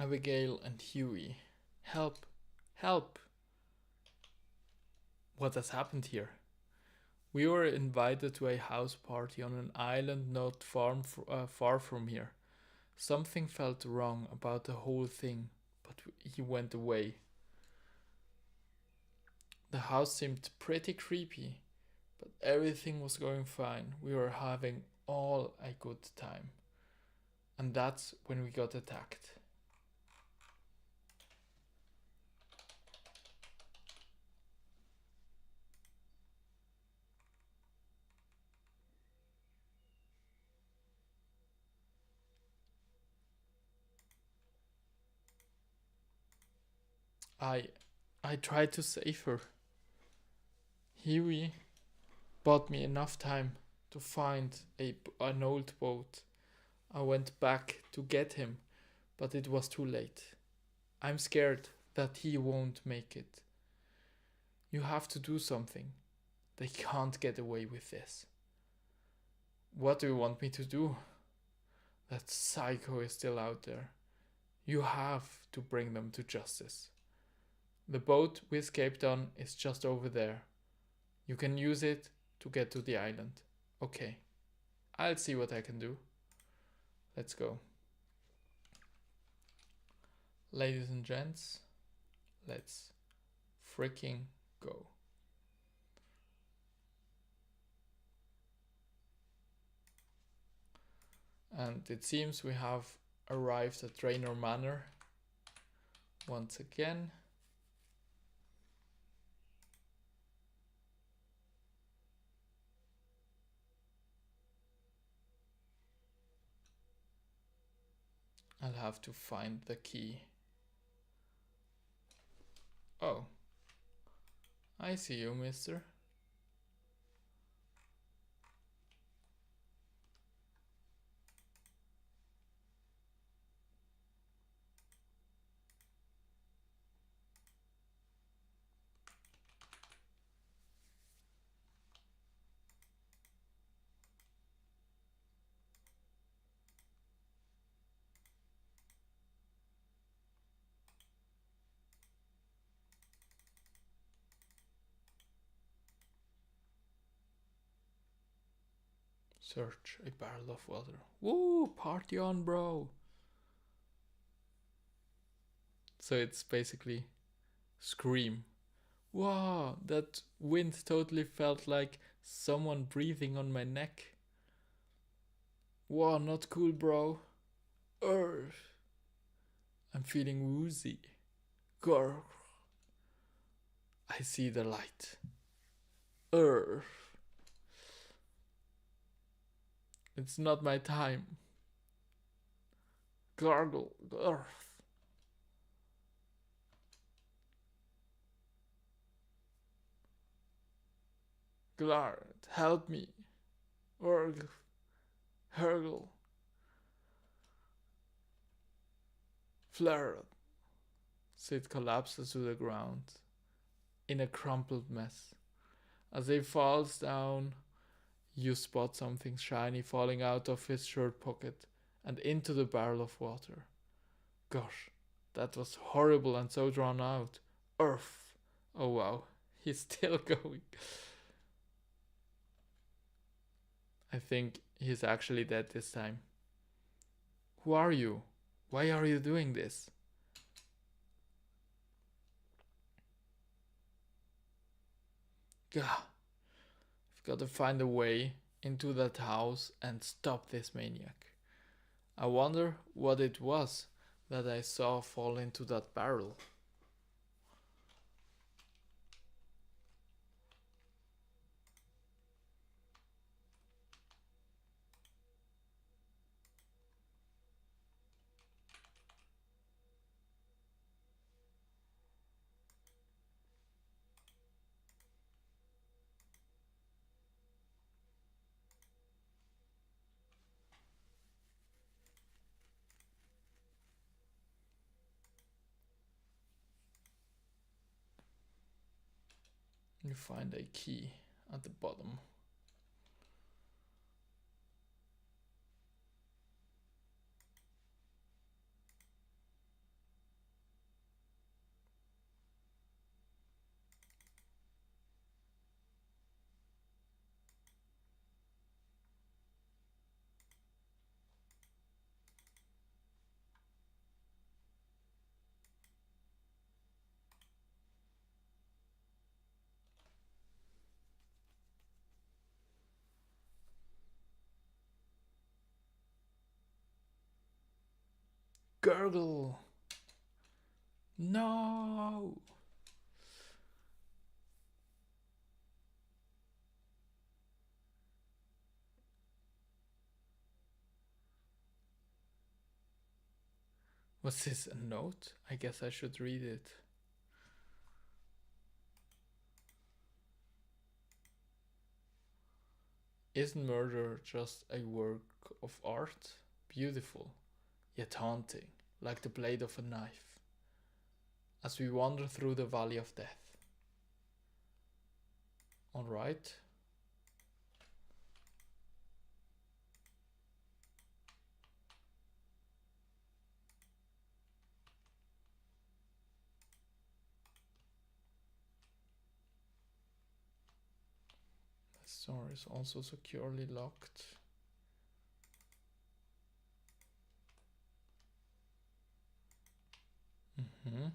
Abigail and Huey. Help! Help! What has happened here? We were invited to a house party on an island not far from here. Something felt wrong about the whole thing, but he went away. The house seemed pretty creepy, but everything was going fine. We were having all a good time. And that's when we got attacked. I tried to save her. Huey bought me enough time to find an old boat. I went back to get him, but it was too late. I'm scared that he won't make it. You have to do something. They can't get away with this. What do you want me to do? That psycho is still out there. You have to bring them to justice. The boat we escaped on is just over there. You can use it to get to the island. Okay, I'll see what I can do. Let's go. Ladies and gents, let's freaking go. And it seems we have arrived at Raynor Manor once again. I'll have to find the key. Oh, I see you, mister. Search a barrel of water. Woo, party on, bro. So it's basically scream. Wow, that wind totally felt like someone breathing on my neck. Wow, not cool, bro. Urgh. I'm feeling woozy. Grr. I see the light. Urgh. It's not my time. Gargle. Urgh. Glard, help me. Urgh. Hurgle. Flare. Sid collapses to the ground in a crumpled mess. As he falls down, you spot something shiny falling out of his shirt pocket and into the barrel of water. Gosh, that was horrible and so drawn out. Earth. Oh wow, he's still going. I think he's actually dead this time. Who are you? Why are you doing this? Gah. I've got to find a way into that house and stop this maniac. I wonder what it was that I saw fall into that barrel. You find a key at the bottom. Gurgle. No. Was this a note? I guess I should read it. Isn't murder just a work of art? Beautiful, yet haunting, like the blade of a knife. As we wander through the valley of death. Alright. This door is also securely locked. Mm-hmm.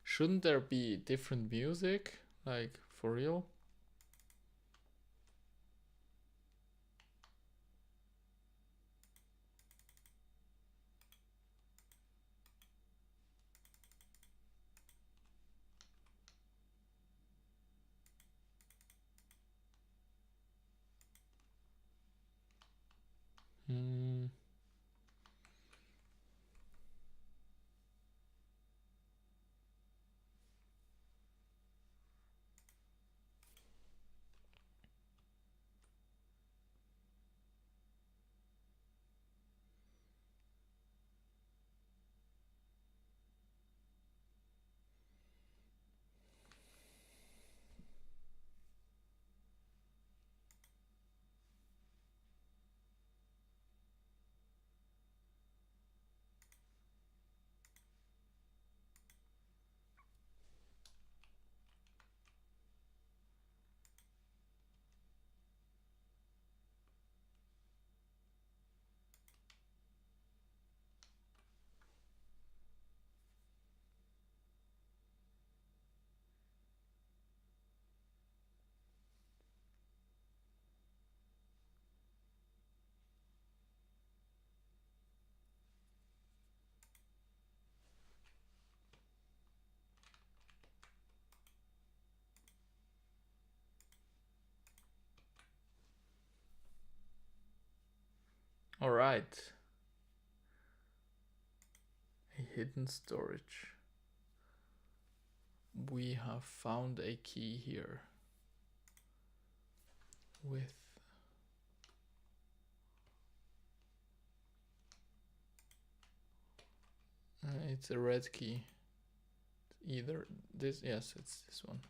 Shouldn't there be different music? Like, for real? Hmm. Alright. A hidden storage. We have found a key here. With it's a red key. Either this, yes, it's this one.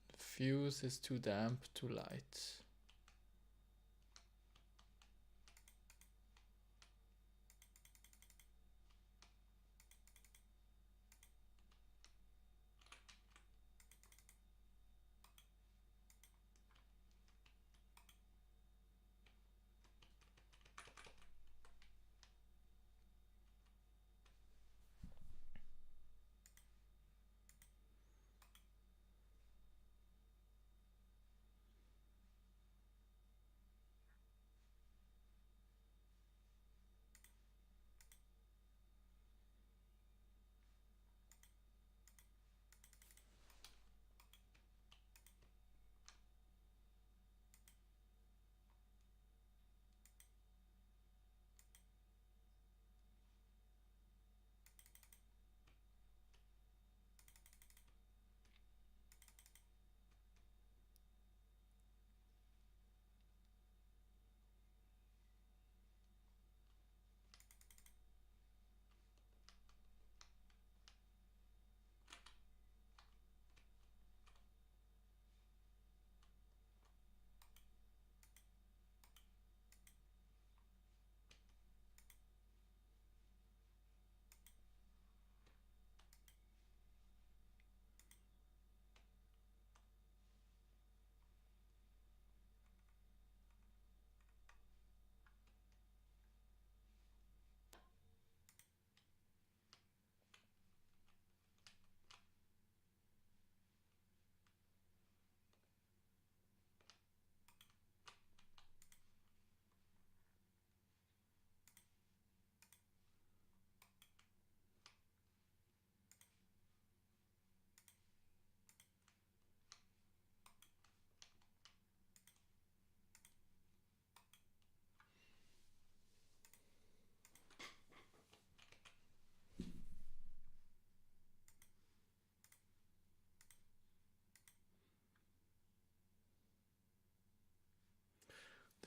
The fuse is too damp to light.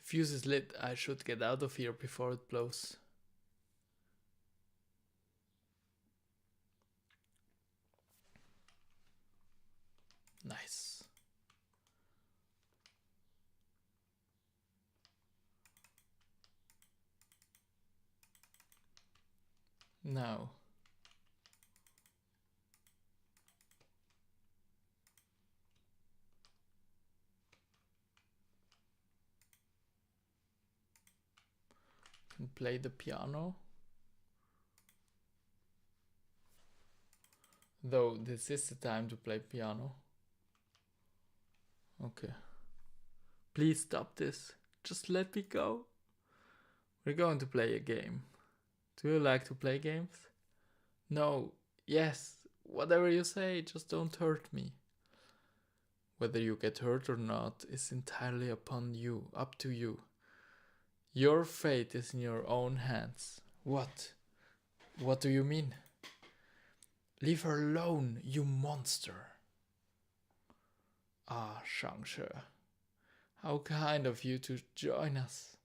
Fuse is lit. I should get out of here before it blows. Nice. Now. Can play the piano. Though this is the time to play piano. Okay. Please stop this. Just let me go. We're going to play a game. Do you like to play games? No. Yes. Whatever you say, just don't hurt me. Whether you get hurt or not is entirely upon you, up to you. Your fate is in your own hands. What? What do you mean? Leave her alone, you monster. Ah, ng.Sh. How kind of you to join us.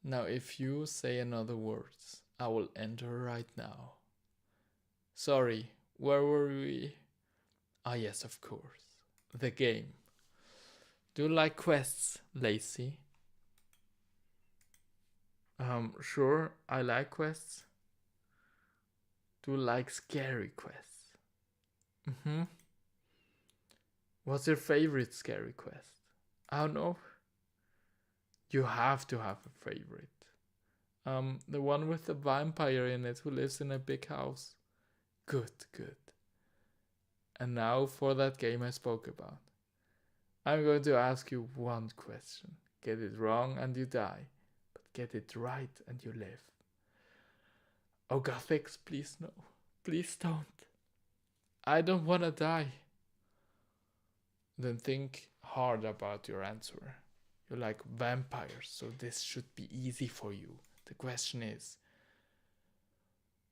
Now if you say another words, I will end her right now. Sorry, where were we? Ah yes, of course. The game. Do you like quests, Lacey? Sure, I like quests. Do you like scary quests? Mm-hmm. What's your favorite scary quest? I don't know. You have to have a favorite. The one with the vampire in it who lives in a big house. Good, good. And now for that game I spoke about. I'm going to ask you one question. Get it wrong and you die. But get it right and you live. Oh, Gothics, please no. Please don't. I don't want to die. Then think hard about your answer. You like vampires, so this should be easy for you. The question is,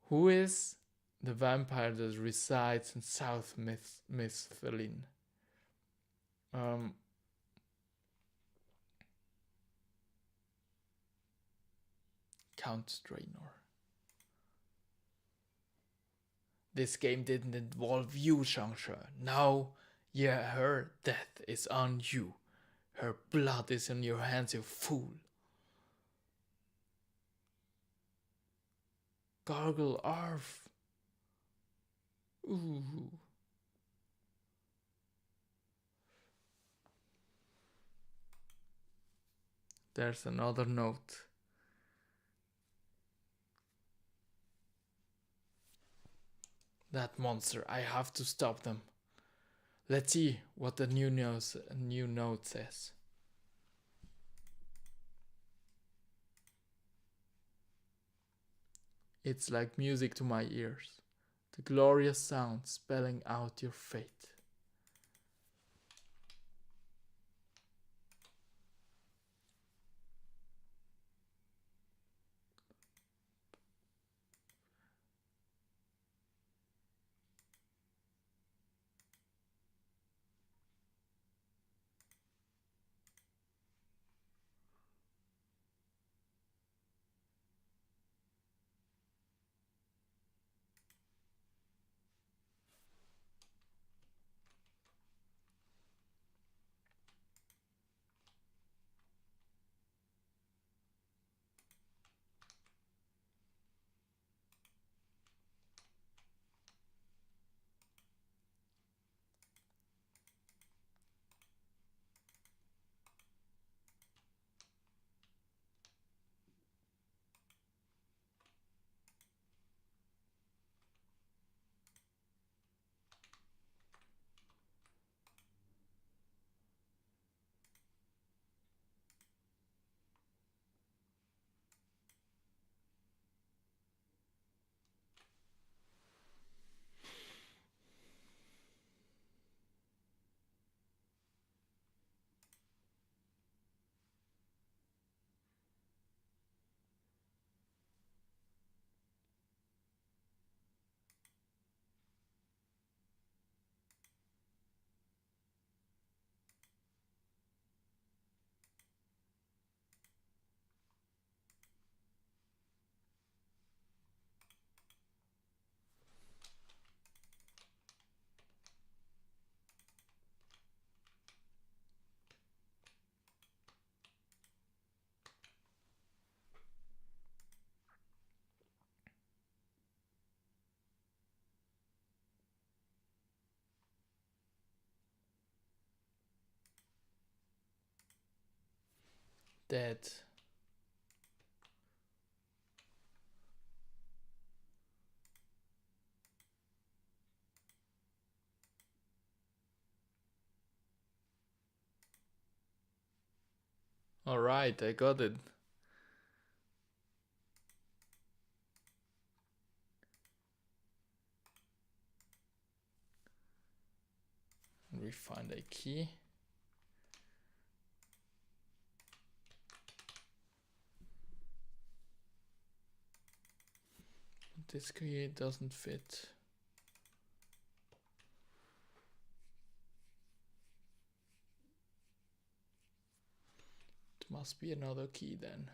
who is the vampire that resides in South Misthalin? Count Straynor. This game didn't involve you, ng.Sh. Now, yeah, her death is on you. Her blood is in your hands, you fool. Gargle Arf. Ooh. There's another note. That monster, I have to stop them. Let's see what the new note says. It's like music to my ears. The glorious sound spelling out your fate. Dead. Alright, I got it. We find a key. This key doesn't fit. It must be another key then.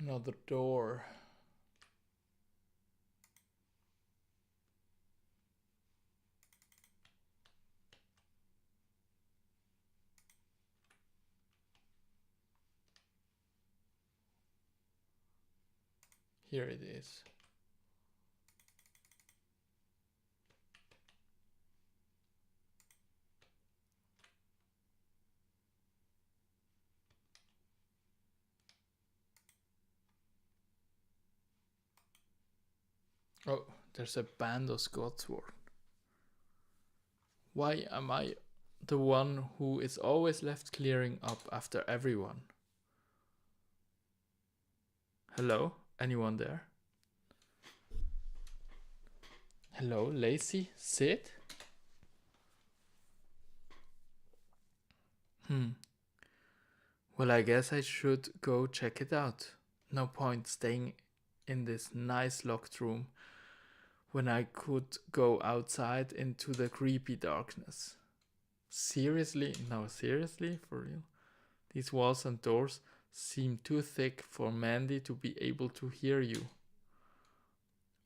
Another door. Here it is. Oh, there's a band of Scotsword. Why am I the one who is always left clearing up after everyone? Hello? Anyone there? Hello, Lacey? Sid? Well, I guess I should go check it out. No point staying in this nice locked room when I could go outside into the creepy darkness. Seriously? No, seriously? For real? These walls and doors seem too thick for Mandy to be able to hear you.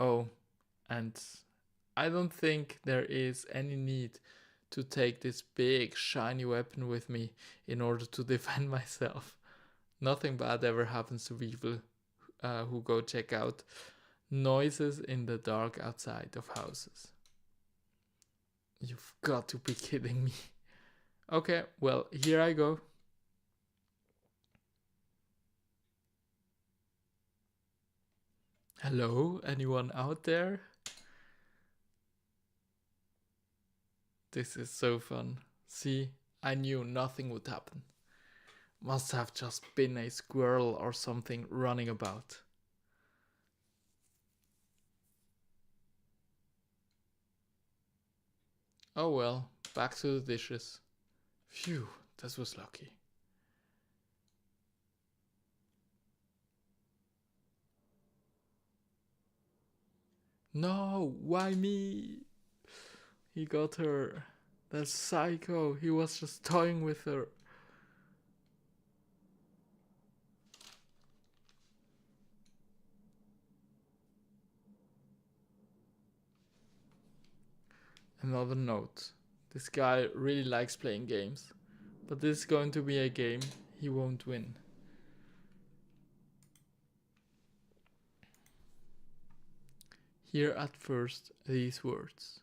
Oh, and I don't think there is any need to take this big shiny weapon with me in order to defend myself. Nothing bad ever happens to people who go check out noises in the dark outside of houses. You've got to be kidding me. Okay, well, here I go. Hello, anyone out there? This is so fun. See, I knew nothing would happen. Must have just been a squirrel or something running about. Oh well, back to the dishes. Phew, that was lucky. No, why me? He got her. That's psycho. He was just toying with her. Another note. This guy really likes playing games. But this is going to be a game he won't win. Hear at first these words.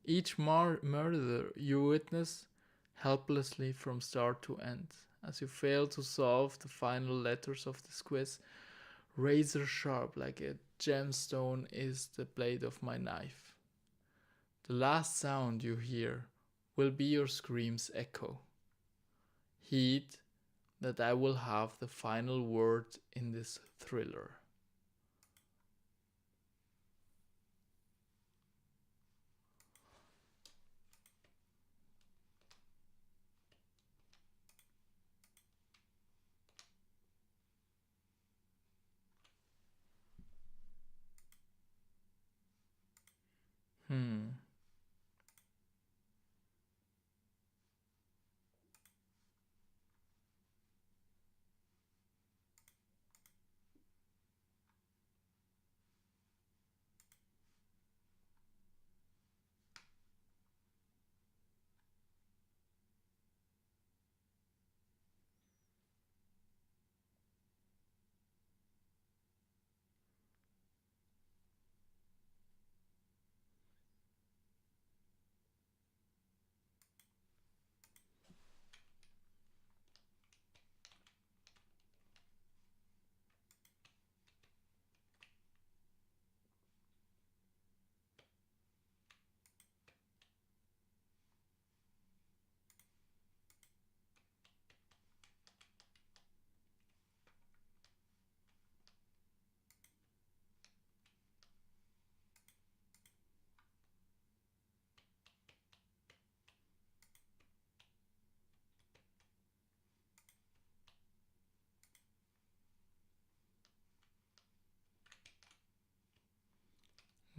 Each murder you witness helplessly from start to end. As you fail to solve the final letters of this quiz, razor sharp like a gemstone is the blade of my knife. The last sound you hear will be your scream's echo. Heed that I will have the final word in this thriller.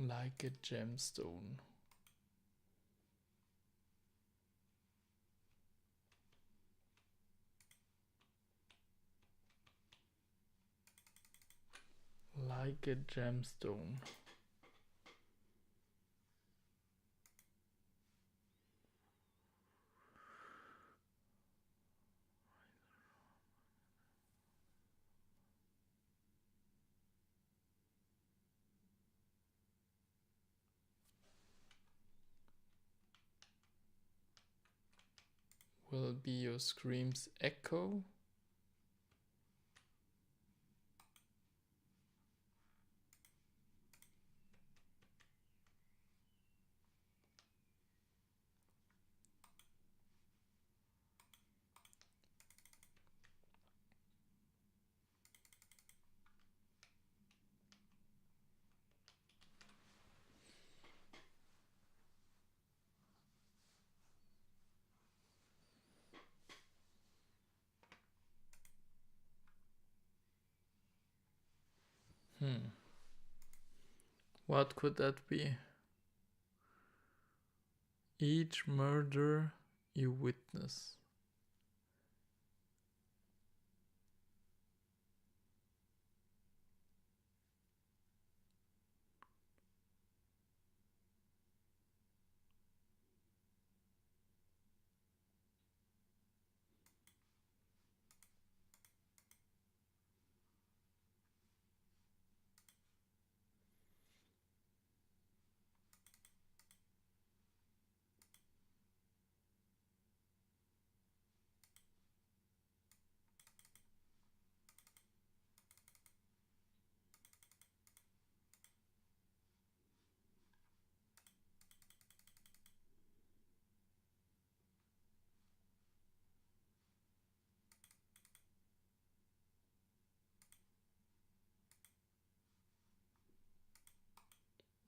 Like a gemstone. Like a gemstone. Will be your scream's echo. What could that be? Each murder you witness.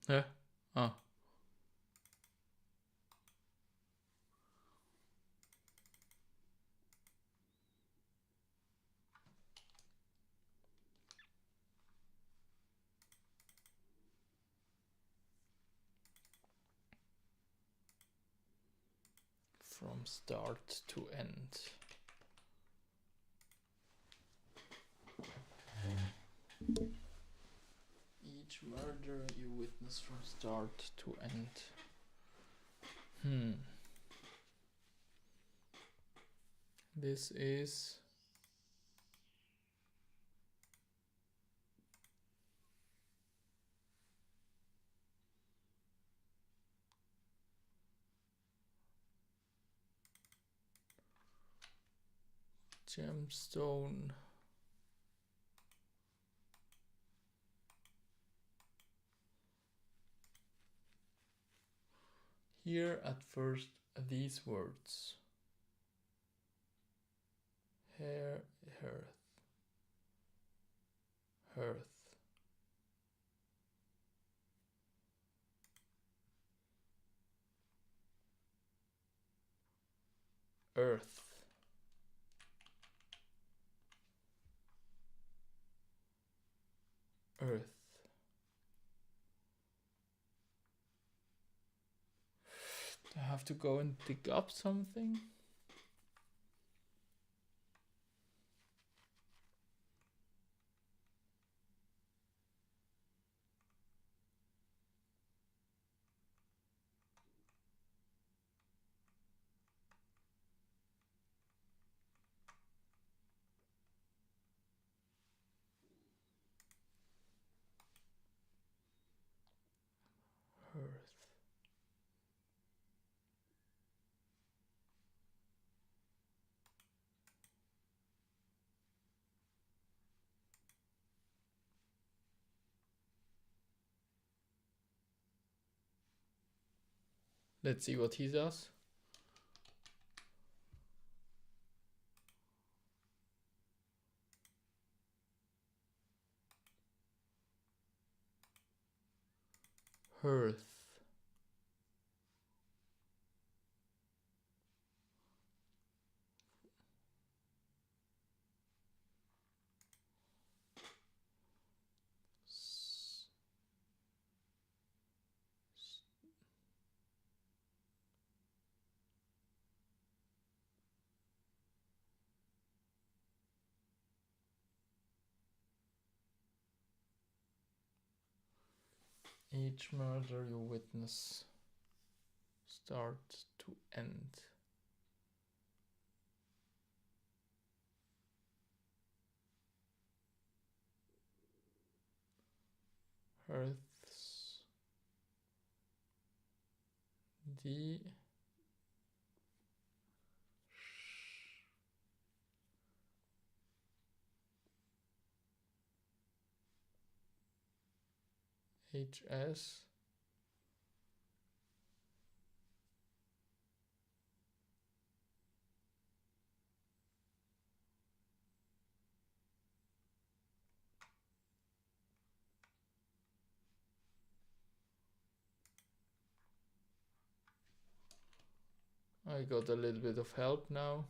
Yeah. Oh. From start to end. Each murder you witness from start to end. This is gemstone. Here at first these words. Hearth. Hearth. Earth. Earth. Do I have to go and dig up something? Earth. Let's see what he does. Hearth. Each murder you witness, start to end. Hearths D HS I got a little bit of help now.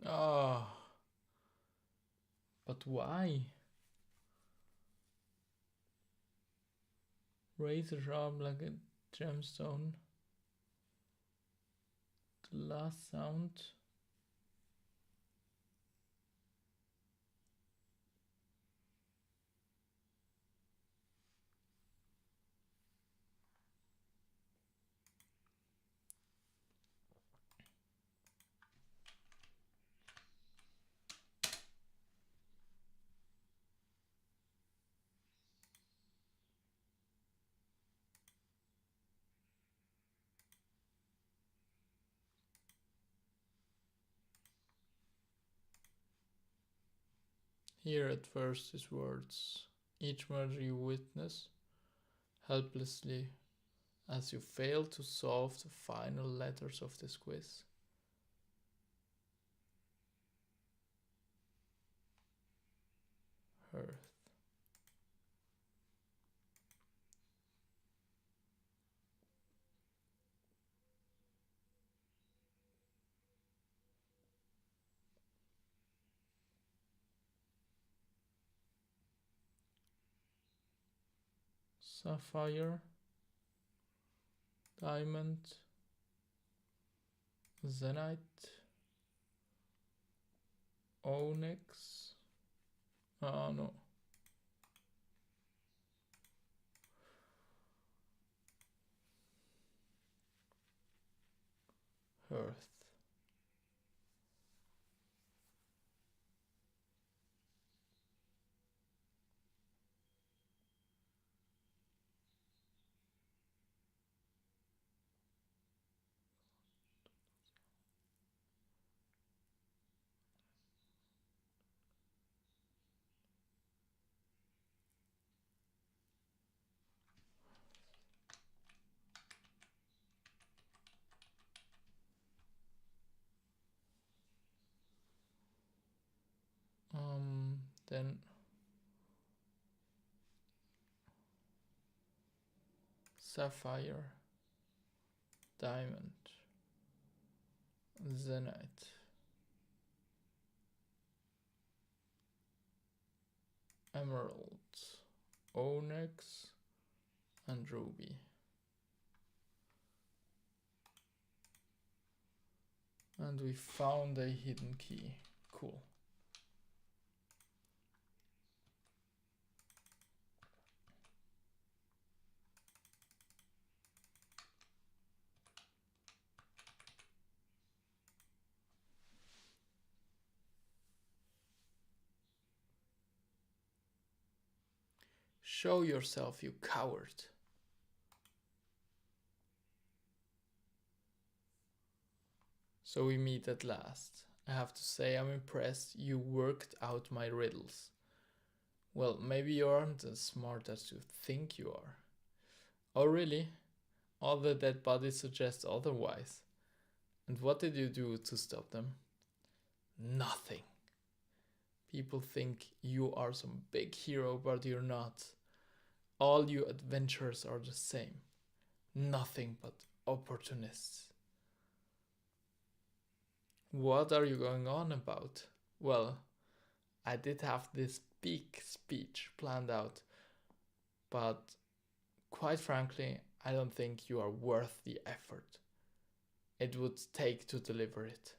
Ah, but why? Razor sharp like a gemstone. The last sound. Here at first his words. Each murder you witness, helplessly, as you fail to solve the final letters of this quiz. Hearth. Sapphire. Diamond. Zenite. Onyx. Ah, no. Hearth. Then sapphire, diamond, zenite, emerald, onyx, and ruby. And we found a hidden key. Cool. Show yourself, you coward. So we meet at last. I have to say I'm impressed you worked out my riddles. Well, maybe you aren't as smart as you think you are. Oh really? All the dead bodies suggest otherwise. And what did you do to stop them? Nothing. People think you are some big hero, but you're not. All you adventurers are the same. Nothing but opportunists. What are you going on about? Well, I did have this big speech planned out, but quite frankly, I don't think you are worth the effort it would take to deliver it.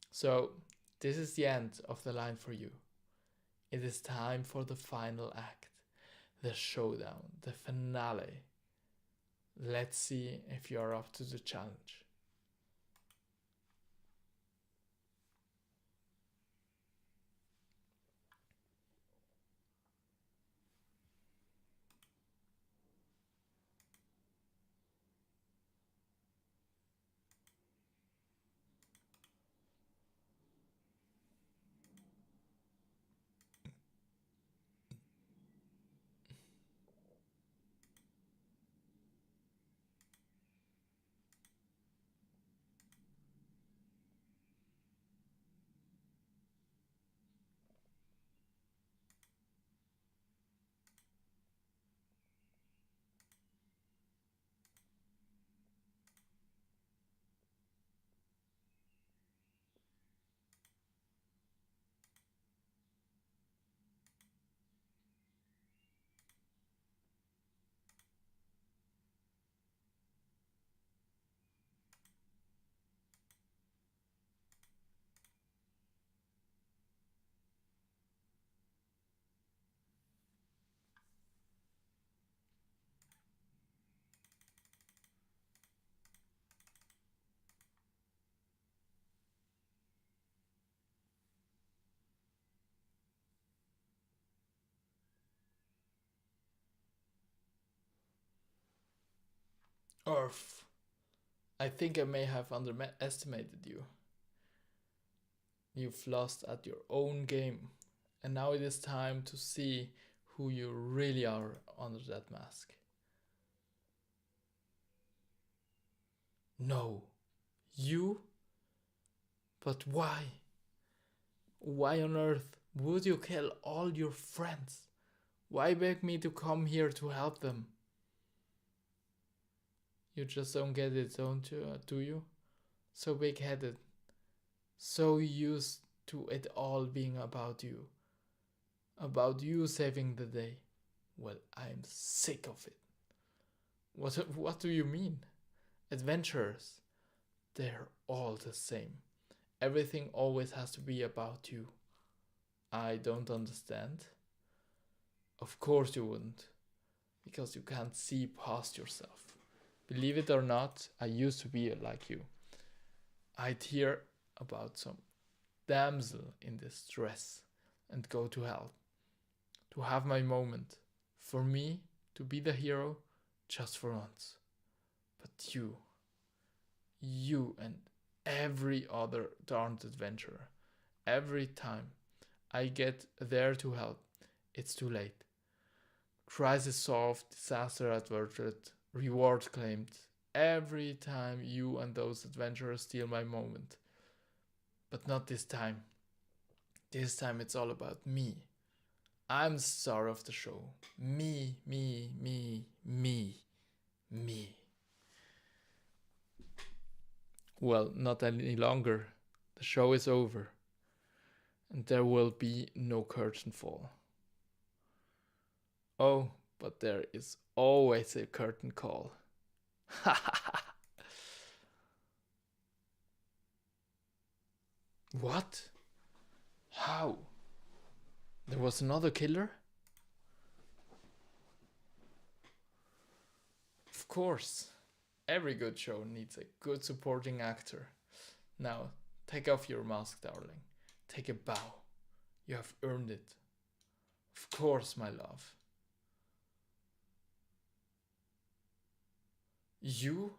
So, this is the end of the line for you. It is time for the final act, the showdown, the finale. Let's see if you are up to the challenge. Earth. I think I may have underestimated you. You've lost at your own game, and now it is time to see who you really are under that mask. No. You? But why? Why on earth would you kill all your friends? Why beg me to come here to help them? You just don't get it, don't you? Do you? So big-headed. So used to it all being about you. About you saving the day. Well, I'm sick of it. What do you mean? Adventurers. They're all the same. Everything always has to be about you. I don't understand. Of course you wouldn't. Because you can't see past yourself. Believe it or not, I used to be like you. I'd hear about some damsel in distress and go to hell. To have my moment. For me to be the hero just for once. But you and every other darned adventurer, every time I get there to help, it's too late. Crisis solved, disaster averted, reward claimed. Every time you and those adventurers steal my moment. But not this time. This time it's all about me. I'm the star of the show. Me, me, me, me, me. Well, not any longer. The show is over. And there will be no curtain fall. Oh, but there is always a curtain call. What? How? There was another killer? Of course. Every good show needs a good supporting actor. Now, take off your mask, darling. Take a bow. You have earned it. Of course, my love. You?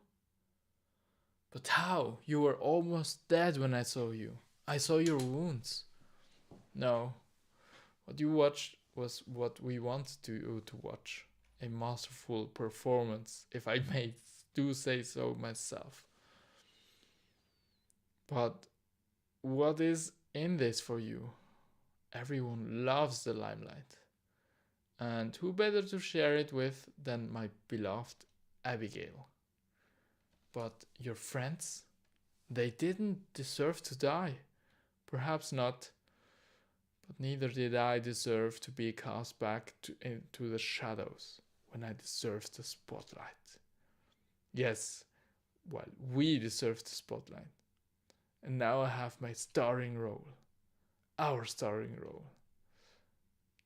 But how? You were almost dead when I saw you. I saw your wounds. No. What you watched was what we wanted you to watch. A masterful performance, if I may do say so myself. But what is in this for you? Everyone loves the limelight. And who better to share it with than my beloved Abigail? But your friends? They didn't deserve to die. Perhaps not. But neither did I deserve to be cast back into the shadows when I deserved the spotlight. Yes, well, we deserved the spotlight. And now I have my starring role. Our starring role.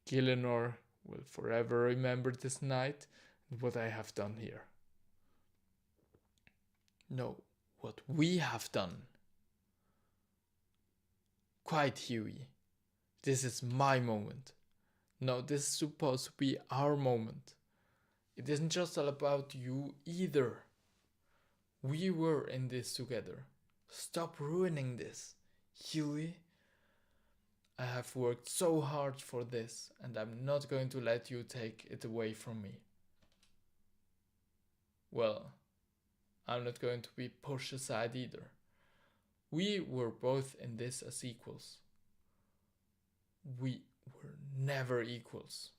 Gillinor will forever remember this night and what I have done here. No, what we have done. Quite, Huey. This is my moment. No, this is supposed to be our moment. It isn't just all about you either. We were in this together. Stop ruining this, Huey. I have worked so hard for this, and I'm not going to let you take it away from me. Well, I'm not going to be pushed aside either. We were both in this as equals. We were never equals.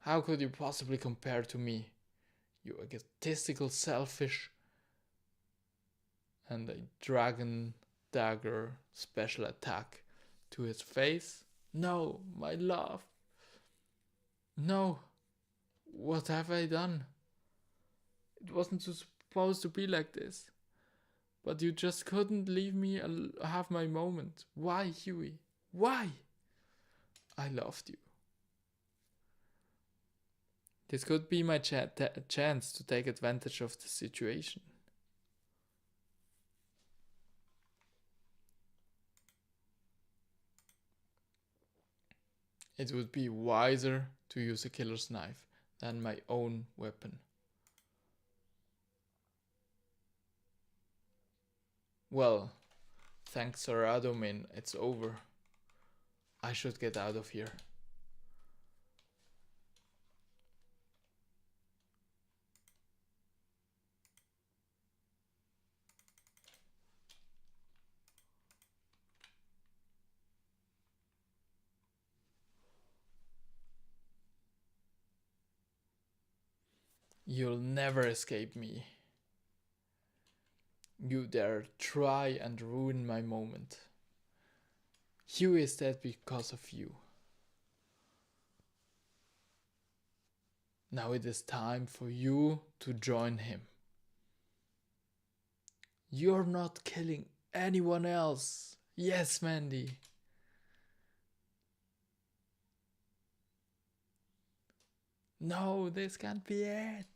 How could you possibly compare to me? You egotistical selfish and a dragon dagger special attack to his face? No, my love. No. What have I done? It wasn't supposed to be like this. But you just couldn't leave me have my moment. Why, Huey? Why? I loved you. This could be my chance to take advantage of the situation. It would be wiser to use a killer's knife than my own weapon. Well, thanks Sir Adomin, it's over. I should get out of here. You'll never escape me. You dare try and ruin my moment. Huey is dead because of you. Now it is time for you to join him. You're not killing anyone else. Yes, Mandy. No, this can't be it.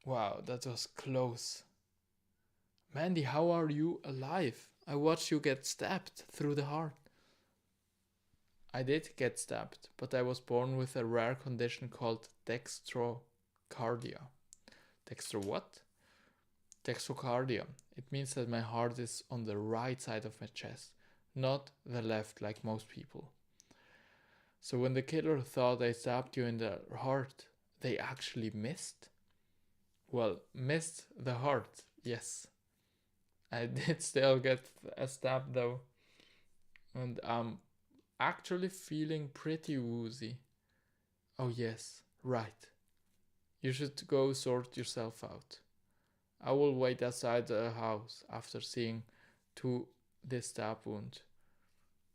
Wow, that was close. Mandy, how are you alive? I watched you get stabbed through the heart. I did get stabbed, but I was born with a rare condition called dextrocardia. Dextro what? Dextrocardia. It means that my heart is on the right side of my chest, not the left like most people. So when the killer thought I stabbed you in the heart, they actually missed? Well, missed the heart, yes. I did still get a stab though. And I'm actually feeling pretty woozy. Oh yes, right. You should go sort yourself out. I will wait outside the house after seeing to this stab wound.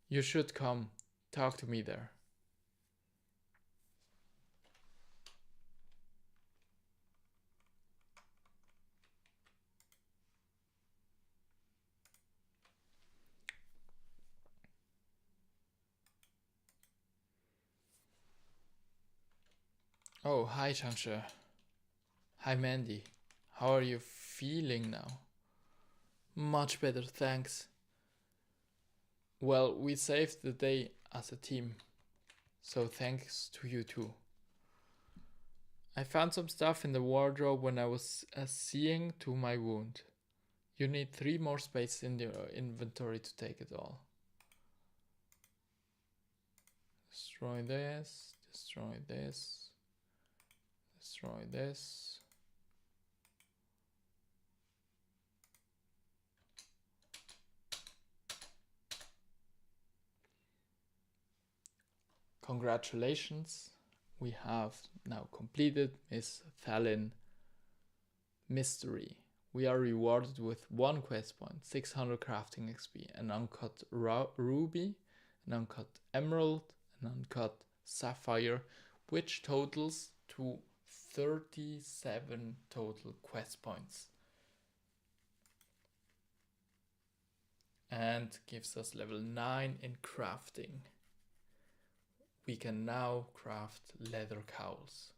You should come. Talk to me there. Oh, hi ng.Sh. Hi Mandy. How are you feeling now? Much better, thanks. Well, we saved the day as a team, so thanks to you too. I found some stuff in the wardrobe when I was seeing to my wound. You need 3 more spaces in your inventory to take it all. Destroy this, destroy this, destroy this. Congratulations, we have now completed Miss Thalin Mystery. We are rewarded with 1 quest point, 600 crafting XP, an uncut ruby, an uncut emerald, an uncut sapphire, which totals to 37 total quest points. And gives us level 9 in crafting. We can now craft leather cowls.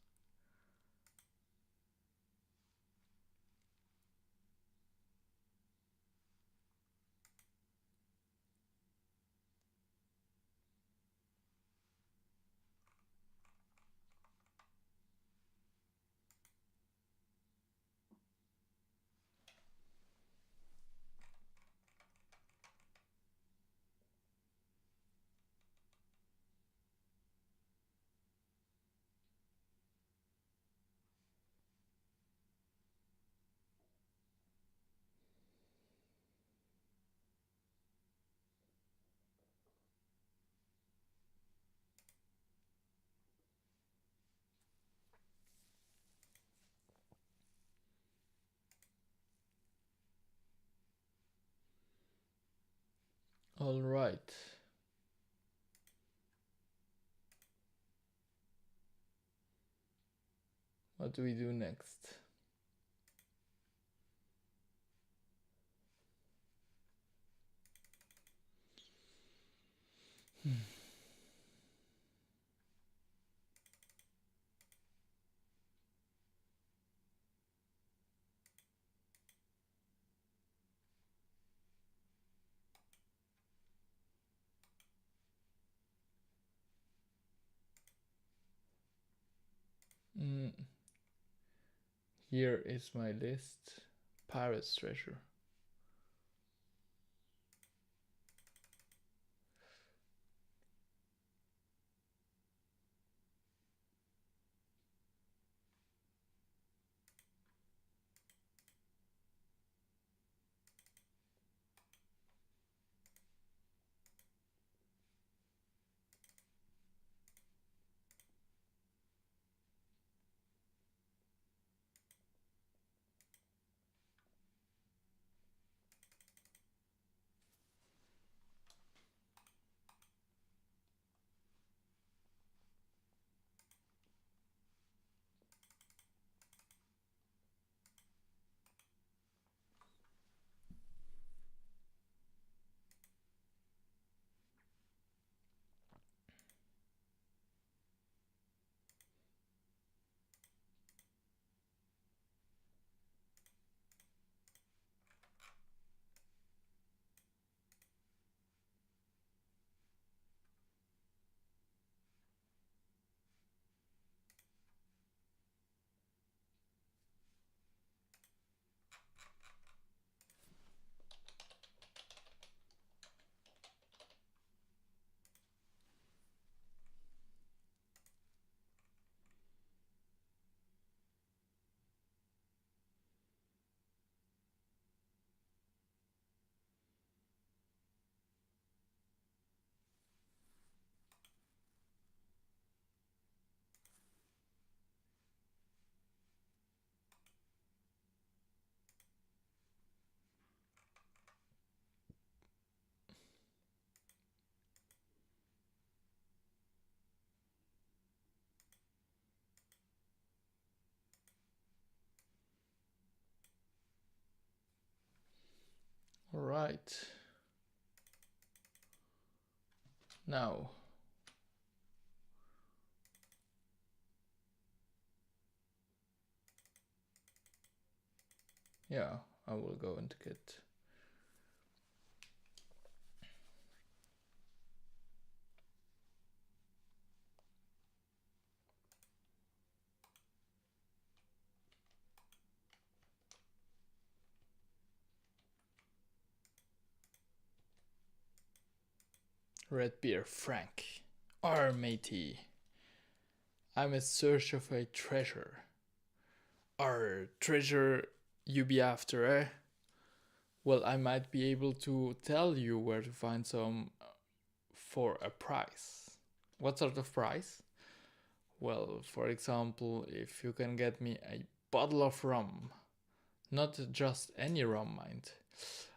All right. What do we do next? Here is my list. Pirate's treasure. right. Now, yeah, I will go and get red beer, Frank. Arr, matey. I'm in search of a treasure. Arr, treasure you be after, eh? Well, I might be able to tell you where to find some for a price. What sort of price? Well, for example, if you can get me a bottle of rum. Not just any rum, mind.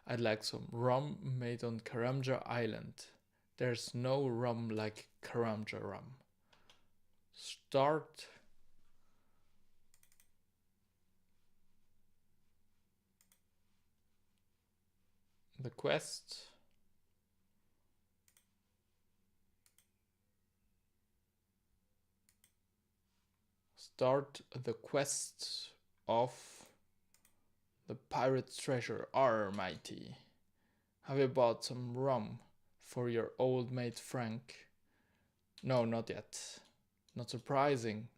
I'd like some rum made on Karamja Island. There's no rum like Karamja rum. Start the quest. Start the quest of the pirate's treasure, mighty. Have you bought some rum for your old mate Frank? No, not yet. Not surprising.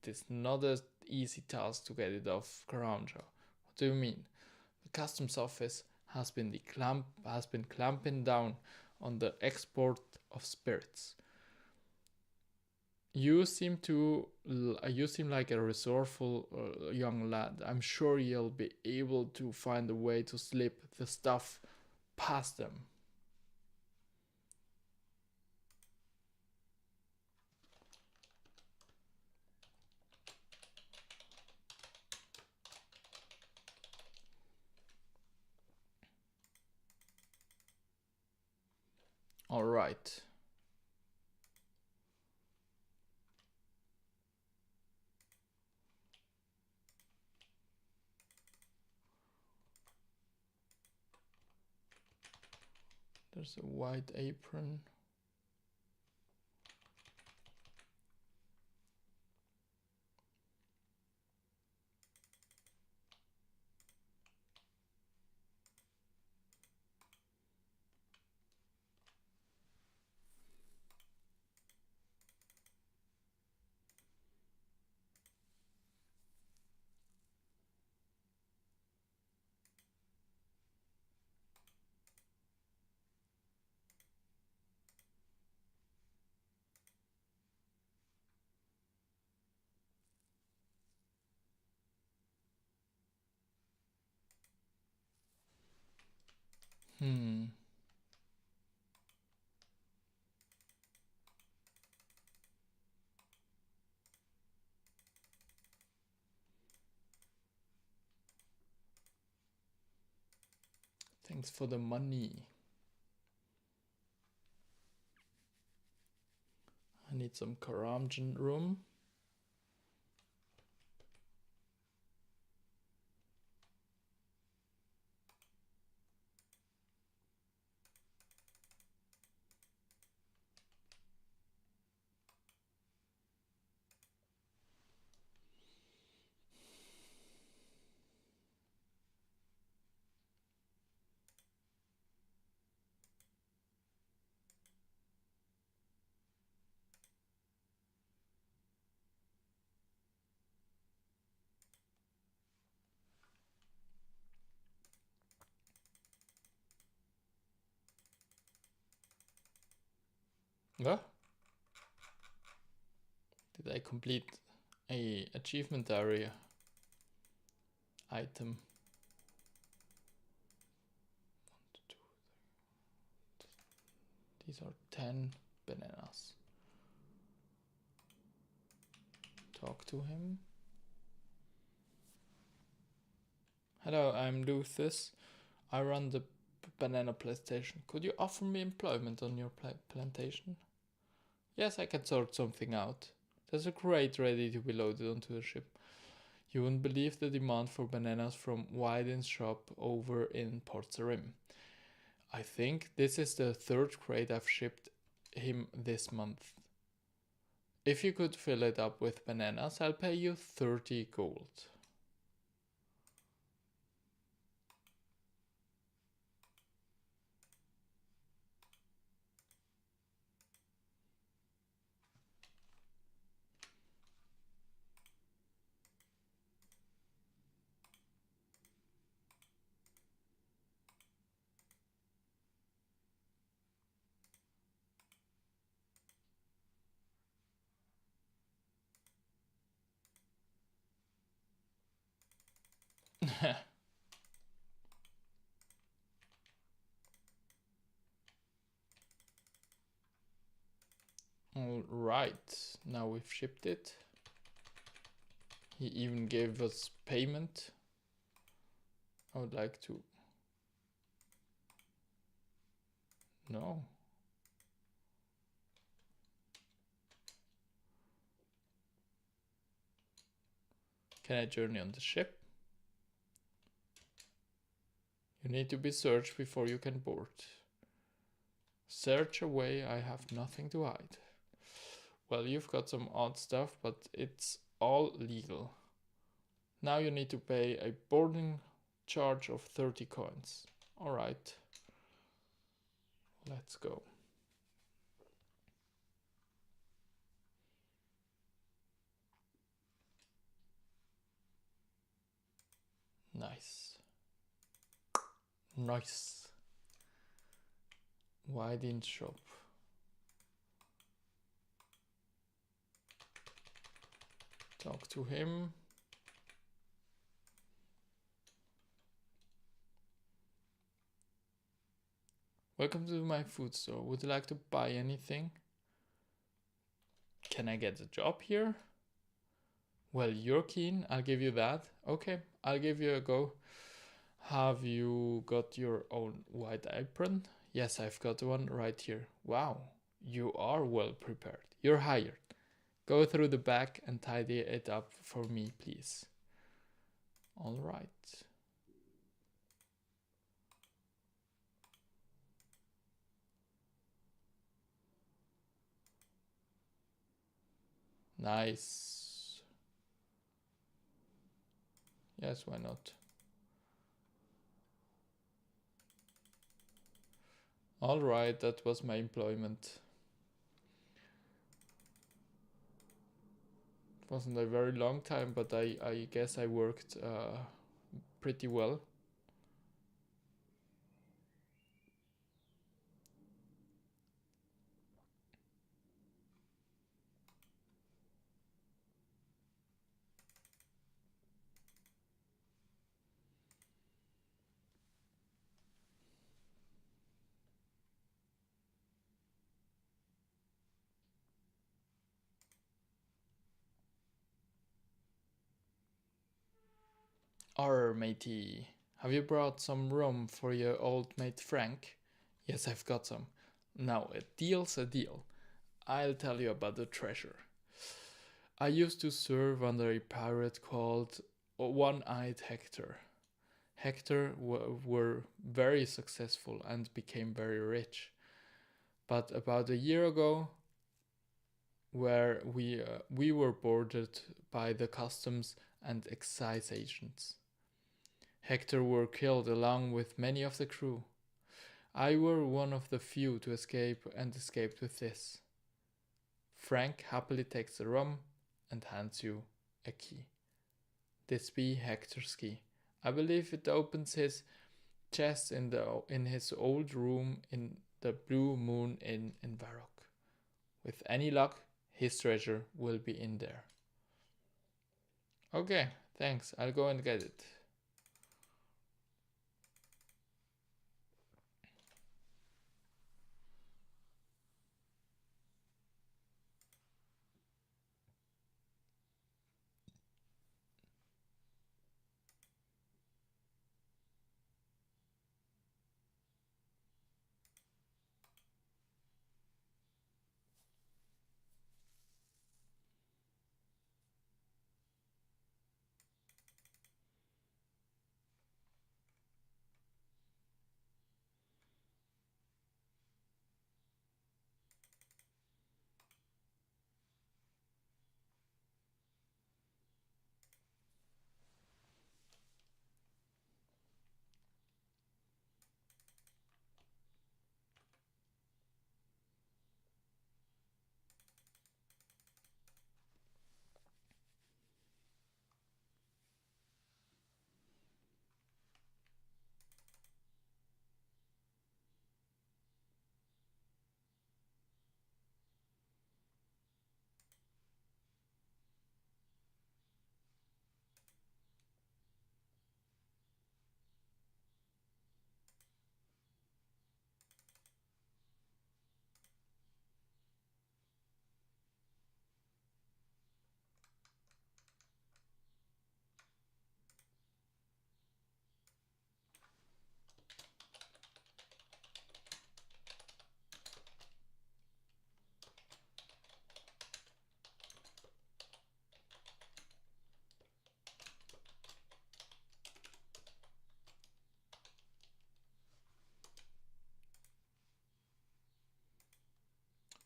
It is not an easy task to get it off Karamja. What do you mean? The customs office has been clamping down on the export of spirits. You seem like a resourceful young lad. I'm sure you'll be able to find a way to slip the stuff past them. All right. There's a white apron. Thanks for the money. I need some Karamjan room. What? Did I complete a achievement area item? 1, 2, 3. These are 10 bananas. Talk to him. Hello, I'm Luthus. I run the banana plantation. Could you offer me employment on your plantation? Yes, I can sort something out. There's a crate ready to be loaded onto a ship. You wouldn't believe the demand for bananas from Wyden's shop over in Port Sarim. I think this is the third crate I've shipped him this month. If you could fill it up with bananas, I'll pay you 30 gold. Alright, now we've shipped it. He even gave us payment. I would like to... No. Can I journey on the ship? You need to be searched before you can board. Search away, I have nothing to hide. Well, you've got some odd stuff, but it's all legal. Now you need to pay a boarding charge of 30 coins. Alright. Let's go. Nice. Nice. Why didn't shop? Talk to him. Welcome to my food store. Would you like to buy anything? Can I get a job here? Well, you're keen. I'll give you that. Okay, I'll give you a go. Have you got your own white apron? Yes, I've got one right here. Wow, you are well prepared. You're hired. Go through the back and tidy it up for me, please. All right. Nice. Yes, why not? All right, that was my employment. It wasn't a very long time, but I guess I worked pretty well. Arr, matey. Have you brought some rum for your old mate Frank? Yes, I've got some. Now, a deal's a deal. I'll tell you about the treasure. I used to serve under a pirate called One-Eyed Hector. Hector were very successful and became very rich. But about a year ago, where we were boarded by the customs and excise agents. Hector were killed along with many of the crew. I were one of the few to escape and escaped with this. Frank happily takes the rum and hands you a key. This be Hector's key. I believe it opens his chest in his old room in the Blue Moon Inn in Varrock. With any luck, his treasure will be in there. Okay, thanks. I'll go and get it.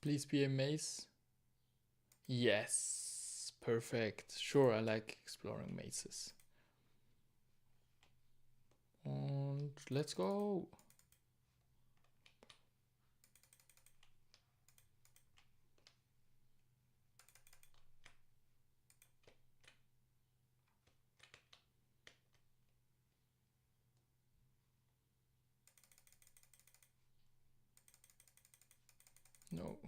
Please be a maze. Yes, perfect. Sure, I like exploring mazes. And let's go. No.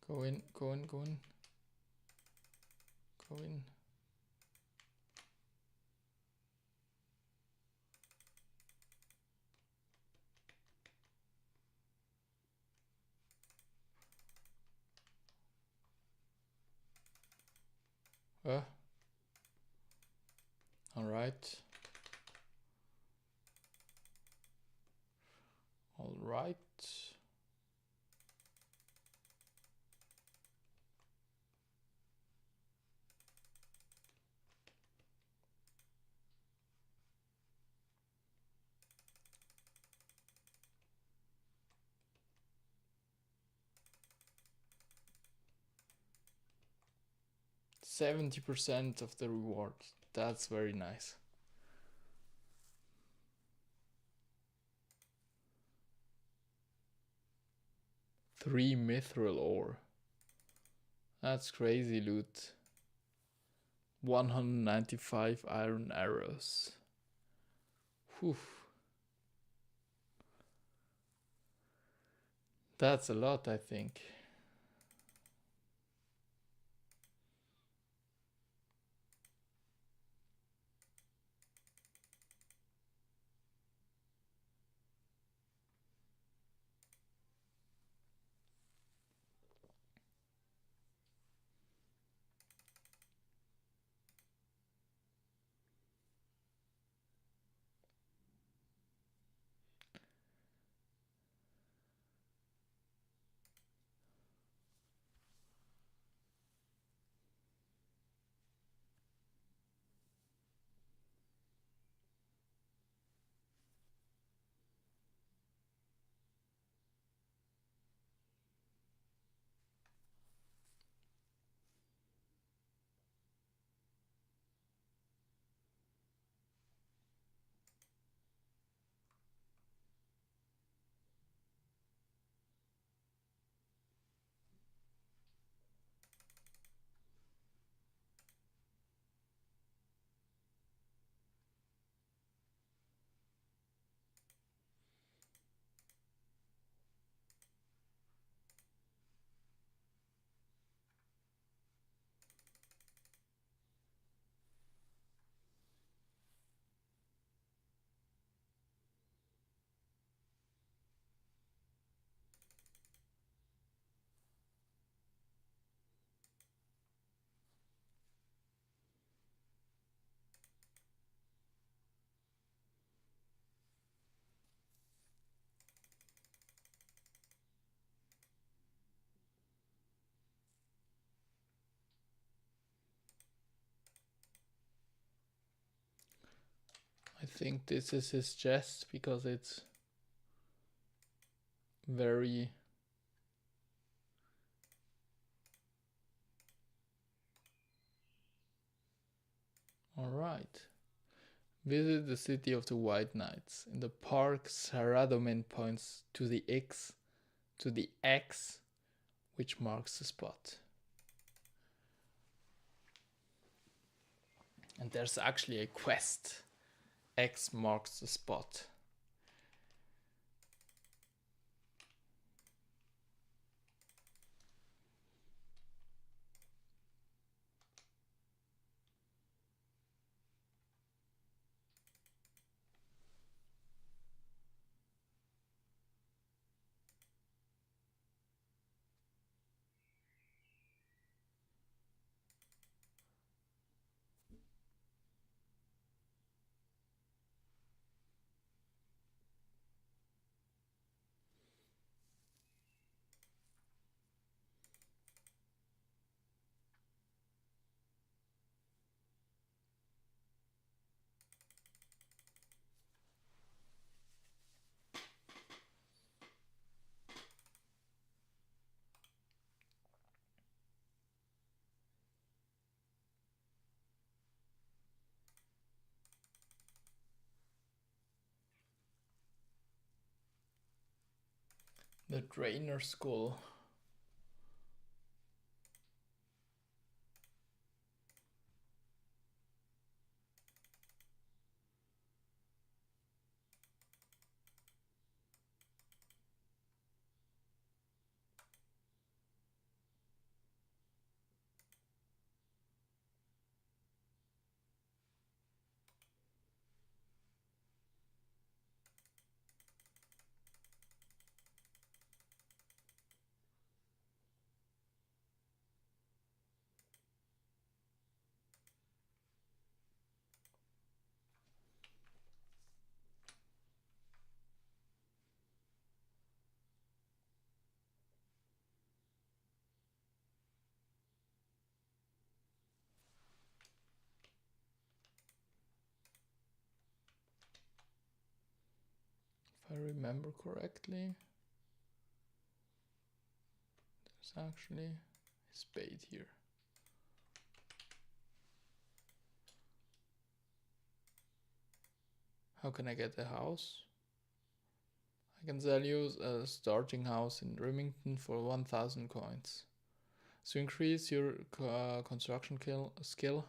Go in, go in, go in. Go in. All right. All right. %70 of the reward. That's very nice. Three mithril ore. That's crazy loot. 195 iron arrows. Whew. That's a lot, I think. I think this is his chest because it's very all right. Visit the city of the White Knights. In the park, Saradomin points to the X, which marks the spot. And there's actually a quest. X marks the spot. The trainer school. If I remember correctly, there's actually a spade here. How can I get a house? I can sell you a starting house in Remington for 1000 coins. To increase your construction skill,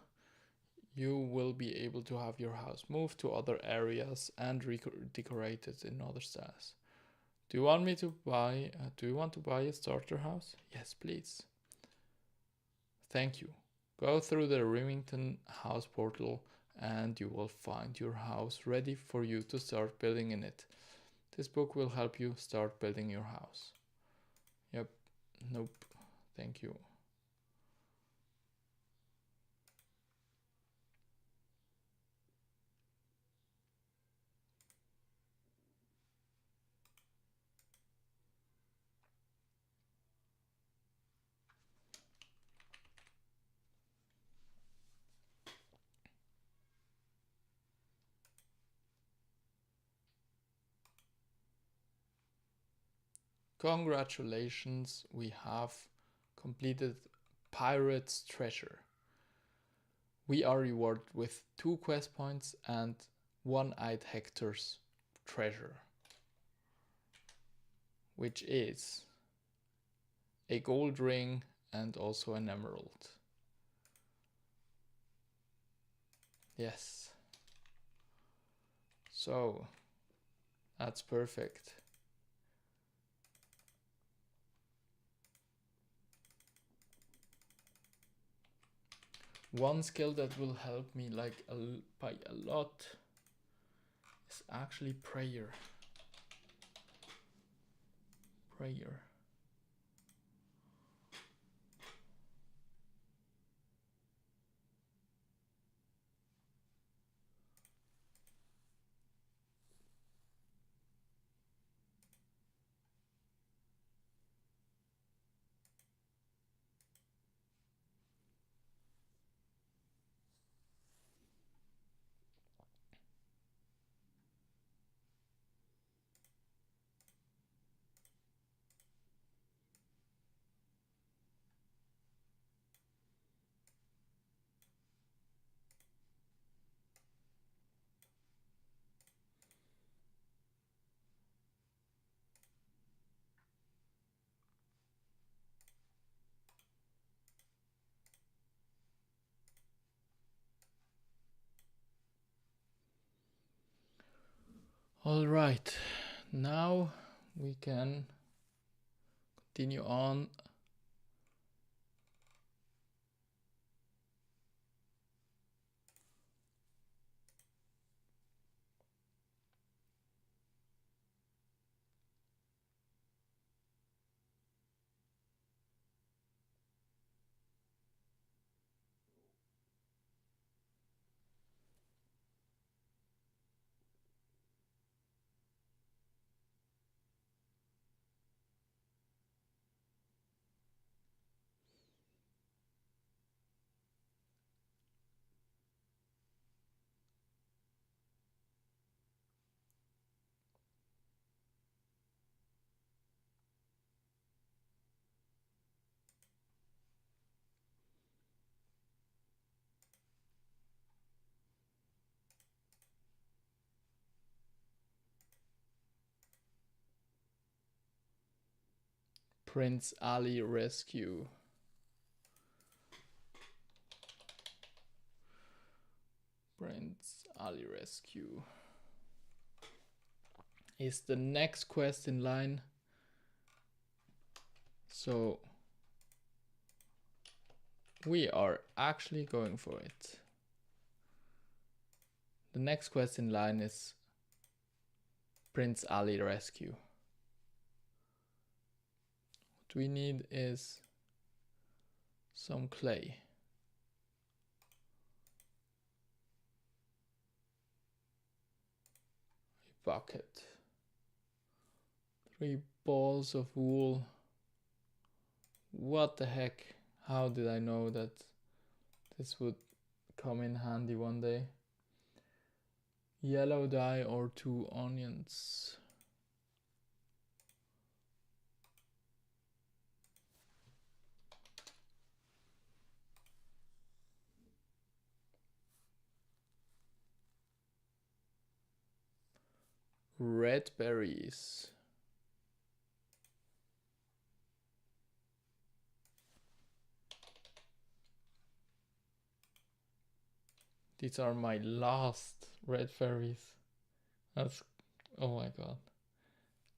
you will be able to have your house moved to other areas and decorated in other styles. Do you want me to buy? Do you want to buy a starter house? Yes, please. Thank you. Go through the Remington house portal and you will find your house ready for you to start building in it. This book will help you start building your house. Yep. Nope. Thank you. Congratulations, we have completed Pirate's Treasure. We are rewarded with 2 quest points and 1-eyed Hector's treasure, which is a gold ring and also an emerald. Yes. So, that's perfect. One skill that will help me like by a lot is actually prayer. Prayer. All right, now we can continue on. Prince Ali Rescue. Prince Ali Rescue is the next quest in line. So we are actually going for it. The next quest in line is Prince Ali Rescue. What we need is some clay. A bucket. 3 balls of wool. What the heck? How did I know that this would come in handy one day? Yellow dye or 2 onions. Red berries. These are my last red berries. That's, oh my god.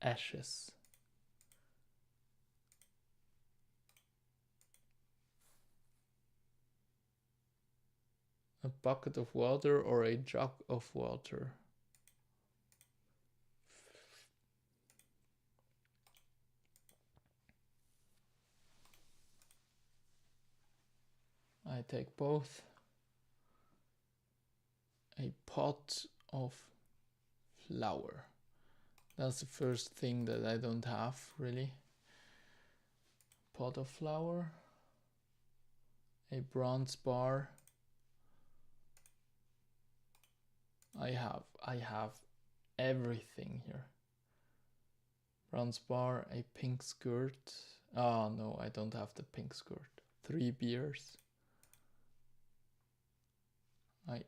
Ashes. A bucket of water or a jug of water? I take both. A pot of flour. That's the first thing that I don't have, really. Pot of flour. A bronze bar. I have everything here. Bronze bar, a pink skirt. Oh no, I don't have the pink skirt. 3 beers. I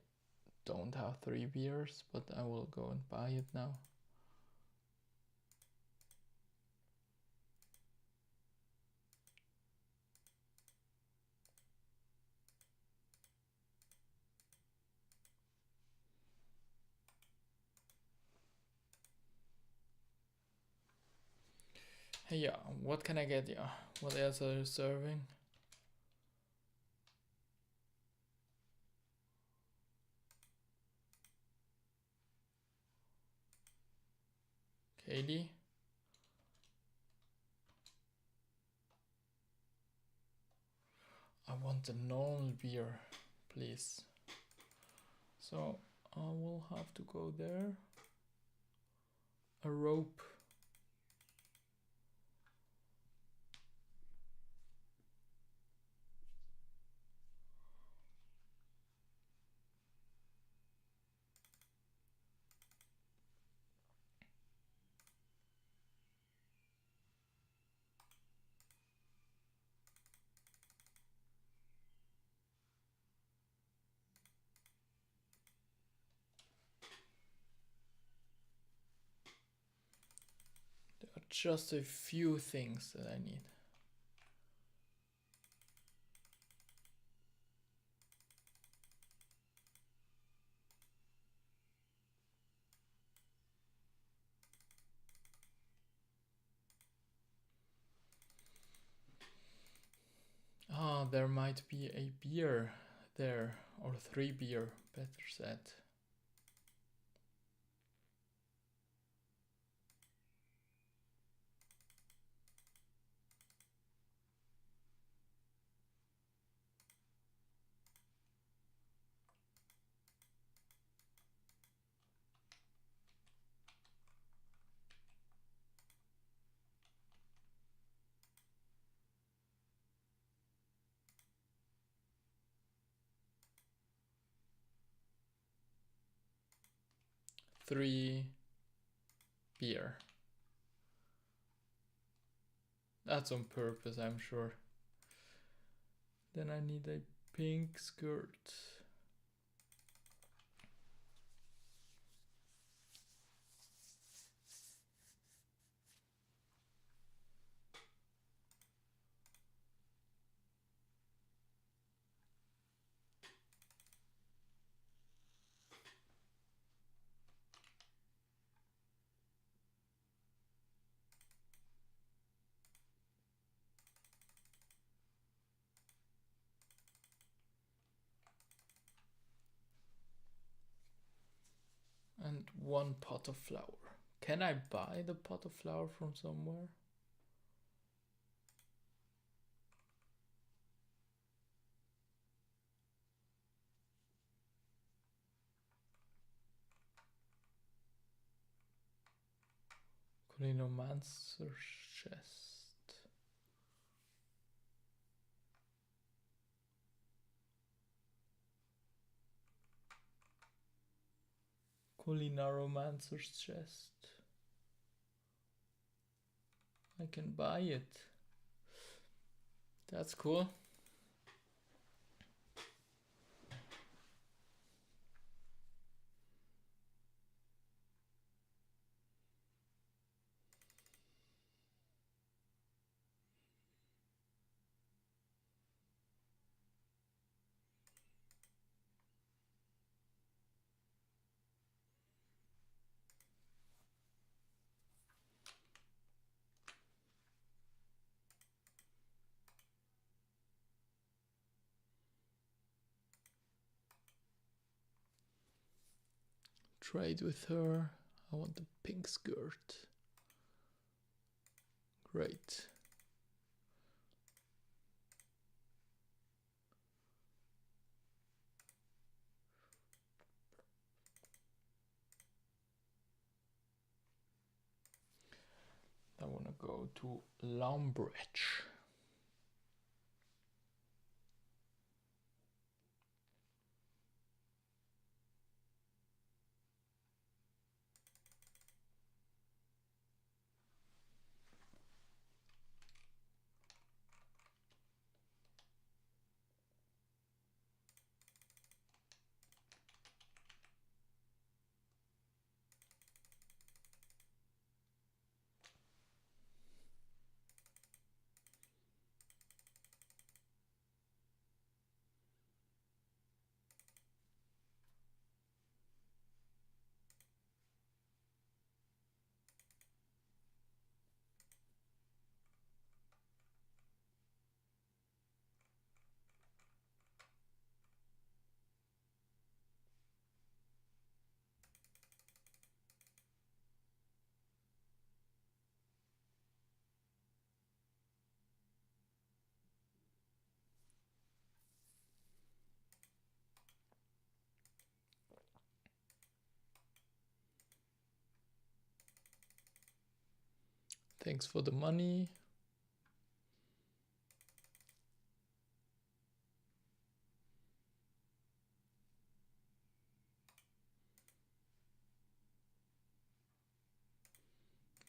don't have 3 beers, but I will go and buy it now. Hey, yeah, what can I get? Yeah, what else are you serving? Katie? I want a normal beer, please. So I will have to go there. A rope. There are just a few things that I need. Ah, there might be a beer there, or 3 beer, better said. Three beer. That's on purpose, I'm sure. Then I need a pink skirt. and 1 pot of flour. Can I buy the pot of flour from somewhere? Culinomancer's chest. Culinaromancer's chest. I can buy it. That's cool. Trade with her. I want the pink skirt. Great. I want to go to Lombridge. Thanks for the money.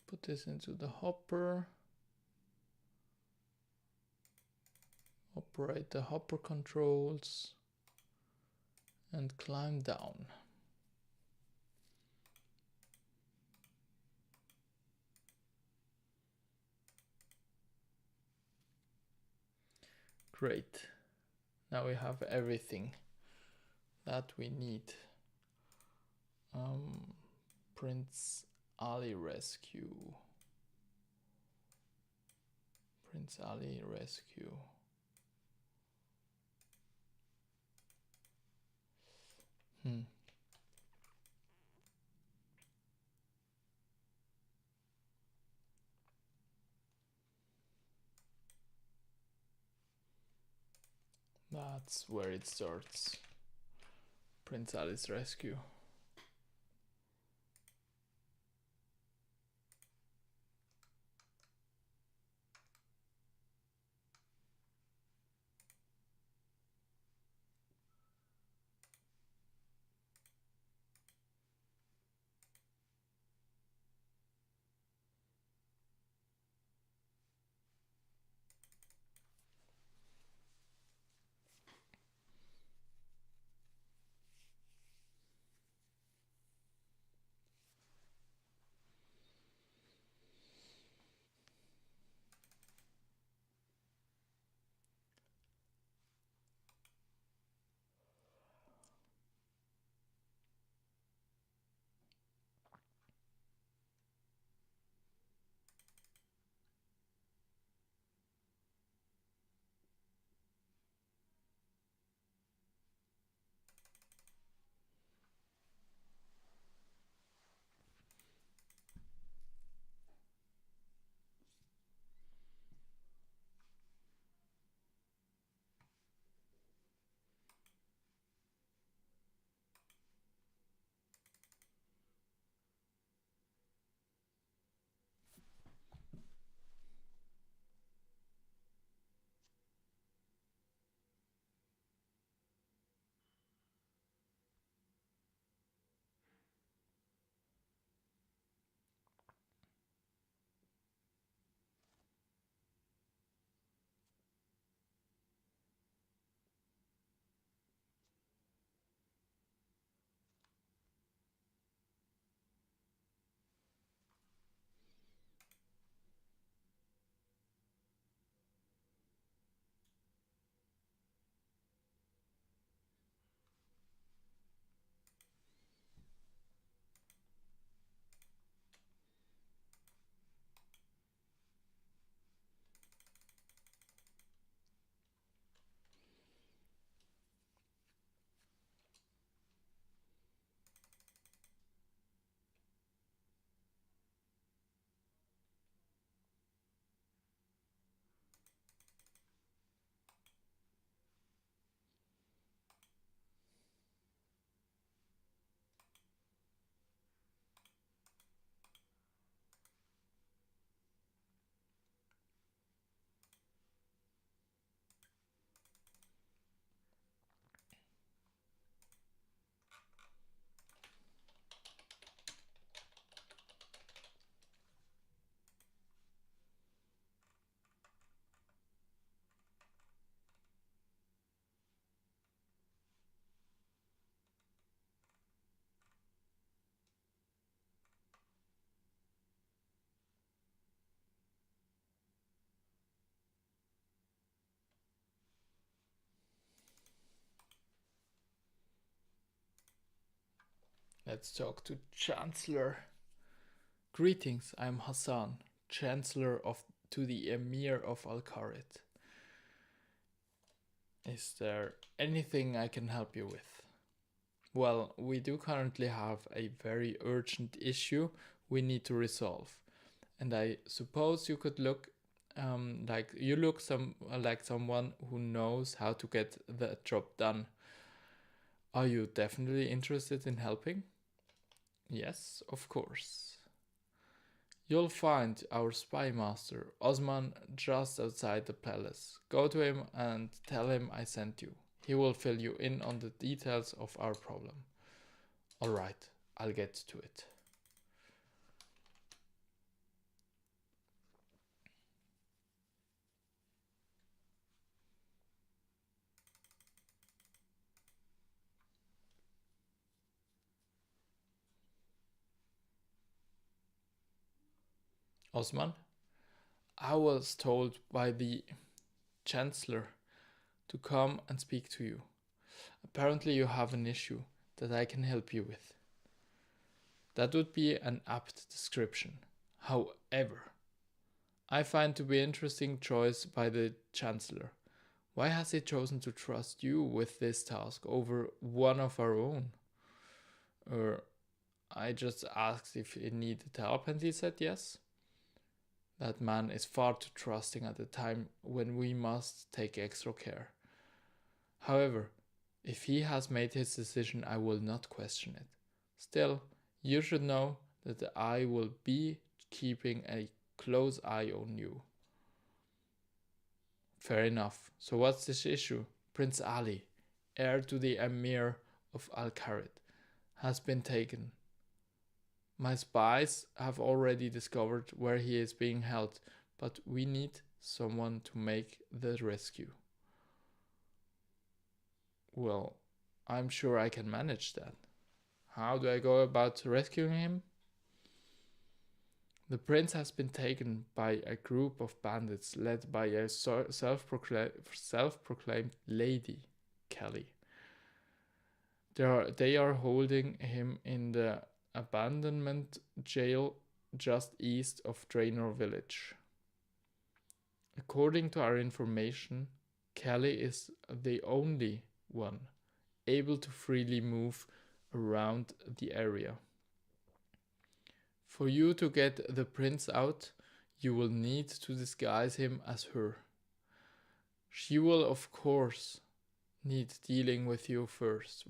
Put this into the hopper. Operate the hopper controls and climb down. Great. Now we have everything that we need. Prince Ali rescue. Prince Ali rescue. That's where it starts. Prince Ali's rescue. Let's talk to Chancellor. Greetings, I am Hassan, Chancellor to the Emir of Al-Qarid. Is there anything I can help you with? Well, we do currently have a very urgent issue we need to resolve. And I suppose you could look like someone who knows how to get the job done. Are you definitely interested in helping? Yes, of course. You'll find our spy master, Osman, just outside the palace. Go to him and tell him I sent you. He will fill you in on the details of our problem. Alright, I'll get to it. Osman, I was told by the Chancellor to come and speak to you. Apparently you have an issue that I can help you with. That would be an apt description. However, I find to be an interesting choice by the Chancellor. Why has he chosen to trust you with this task over one of our own? I just asked if he needed help and he said yes. That man is far too trusting at a time when we must take extra care. However, if he has made his decision, I will not question it. Still, you should know that I will be keeping a close eye on you. Fair enough. So what's this issue? Prince Ali, heir to the Emir of Al-Qarid, has been taken. My spies have already discovered where he is being held, but we need someone to make the rescue. Well, I'm sure I can manage that. How do I go about rescuing him? The prince has been taken by a group of bandits led by a self-proclaimed lady, Kelly. They are holding him in the abandonment jail just east of Draenor village. According to our information, Kelly is the only one able to freely move around the area. For you to get the prince out, you will need to disguise him as her. She will of course need dealing with you first.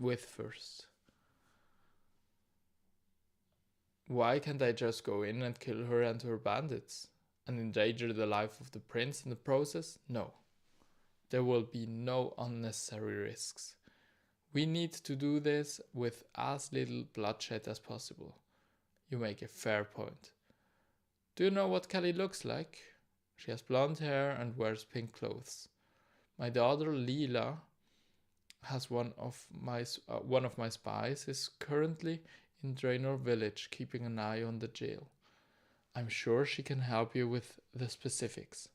Why can't I just go in and kill her and her bandits and endanger the life of the prince in the process? No. There will be no unnecessary risks. We need to do this with as little bloodshed as possible. You make a fair point. Do you know what Kelly looks like? She has blonde hair and wears pink clothes. My daughter Leela has one of my spies is currently in Draenor village keeping an eye on the jail. I'm sure she can help you with the specifics.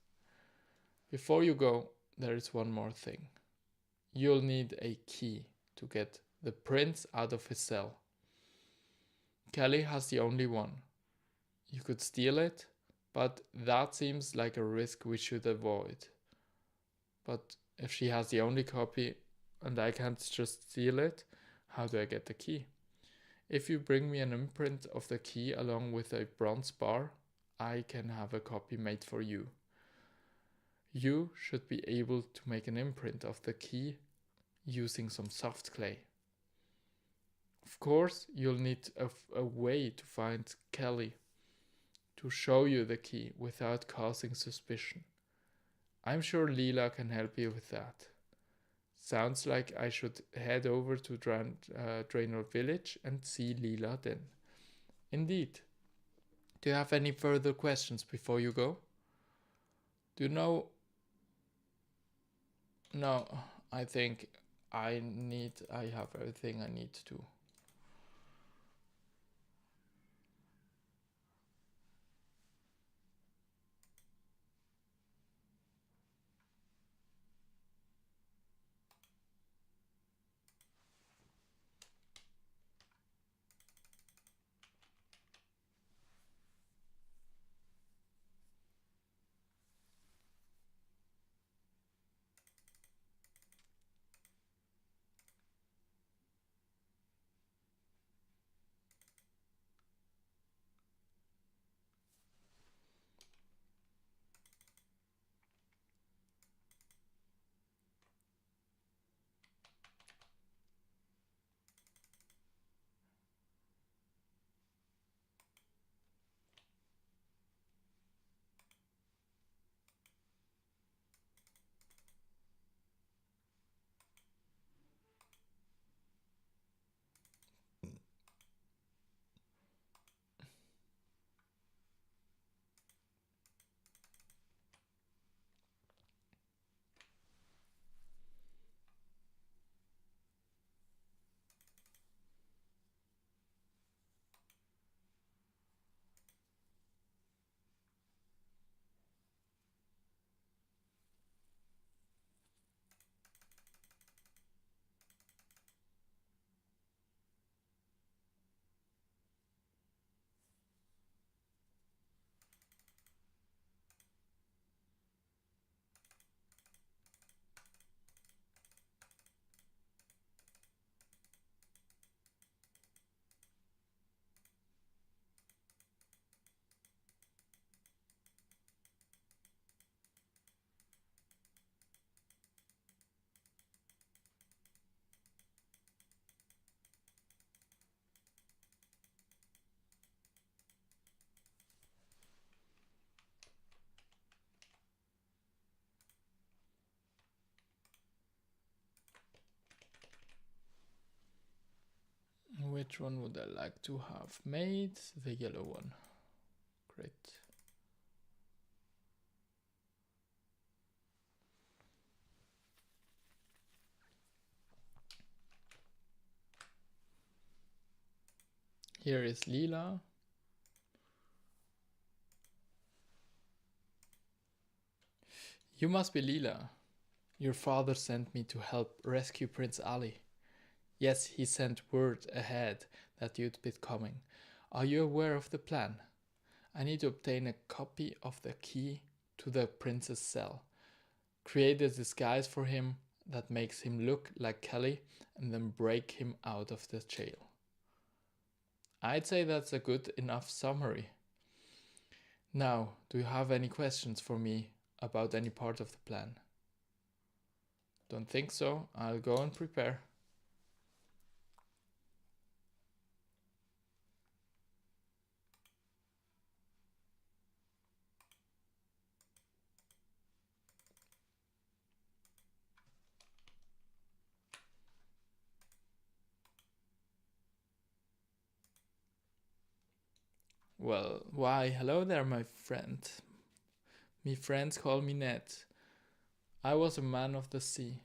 Before you go, there is one more thing. You'll need a key to get the prince out of his cell. Kelly has the only one. You could steal it, but that seems like a risk we should avoid. But if she has the only copy and I can't just steal it, how do I get the key? If you bring me an imprint of the key along with a bronze bar, I can have a copy made for you. You should be able to make an imprint of the key using some soft clay. Of course, you'll need a way to find Kelly to show you the key without causing suspicion. I'm sure Leela can help you with that. Sounds like I should head over to Draenor village and see Leela then. Indeed. Do you have any further questions before you go? Do you know? No, I think I have everything I need to. Which one would I like to have made? The yellow one. Great. Here is lila. You must be Lila. Your father sent me to help rescue Prince Ali. Yes, he sent word ahead that you'd be coming. Are you aware of the plan? I need to obtain a copy of the key to the prince's cell. Create a disguise for him that makes him look like Kelly and then break him out of the jail. I'd say that's a good enough summary. Now, do you have any questions for me about any part of the plan? Don't think so. I'll go and prepare. Well, why, hello there, my friend. Me friends call me Ned. I was a man of the sea,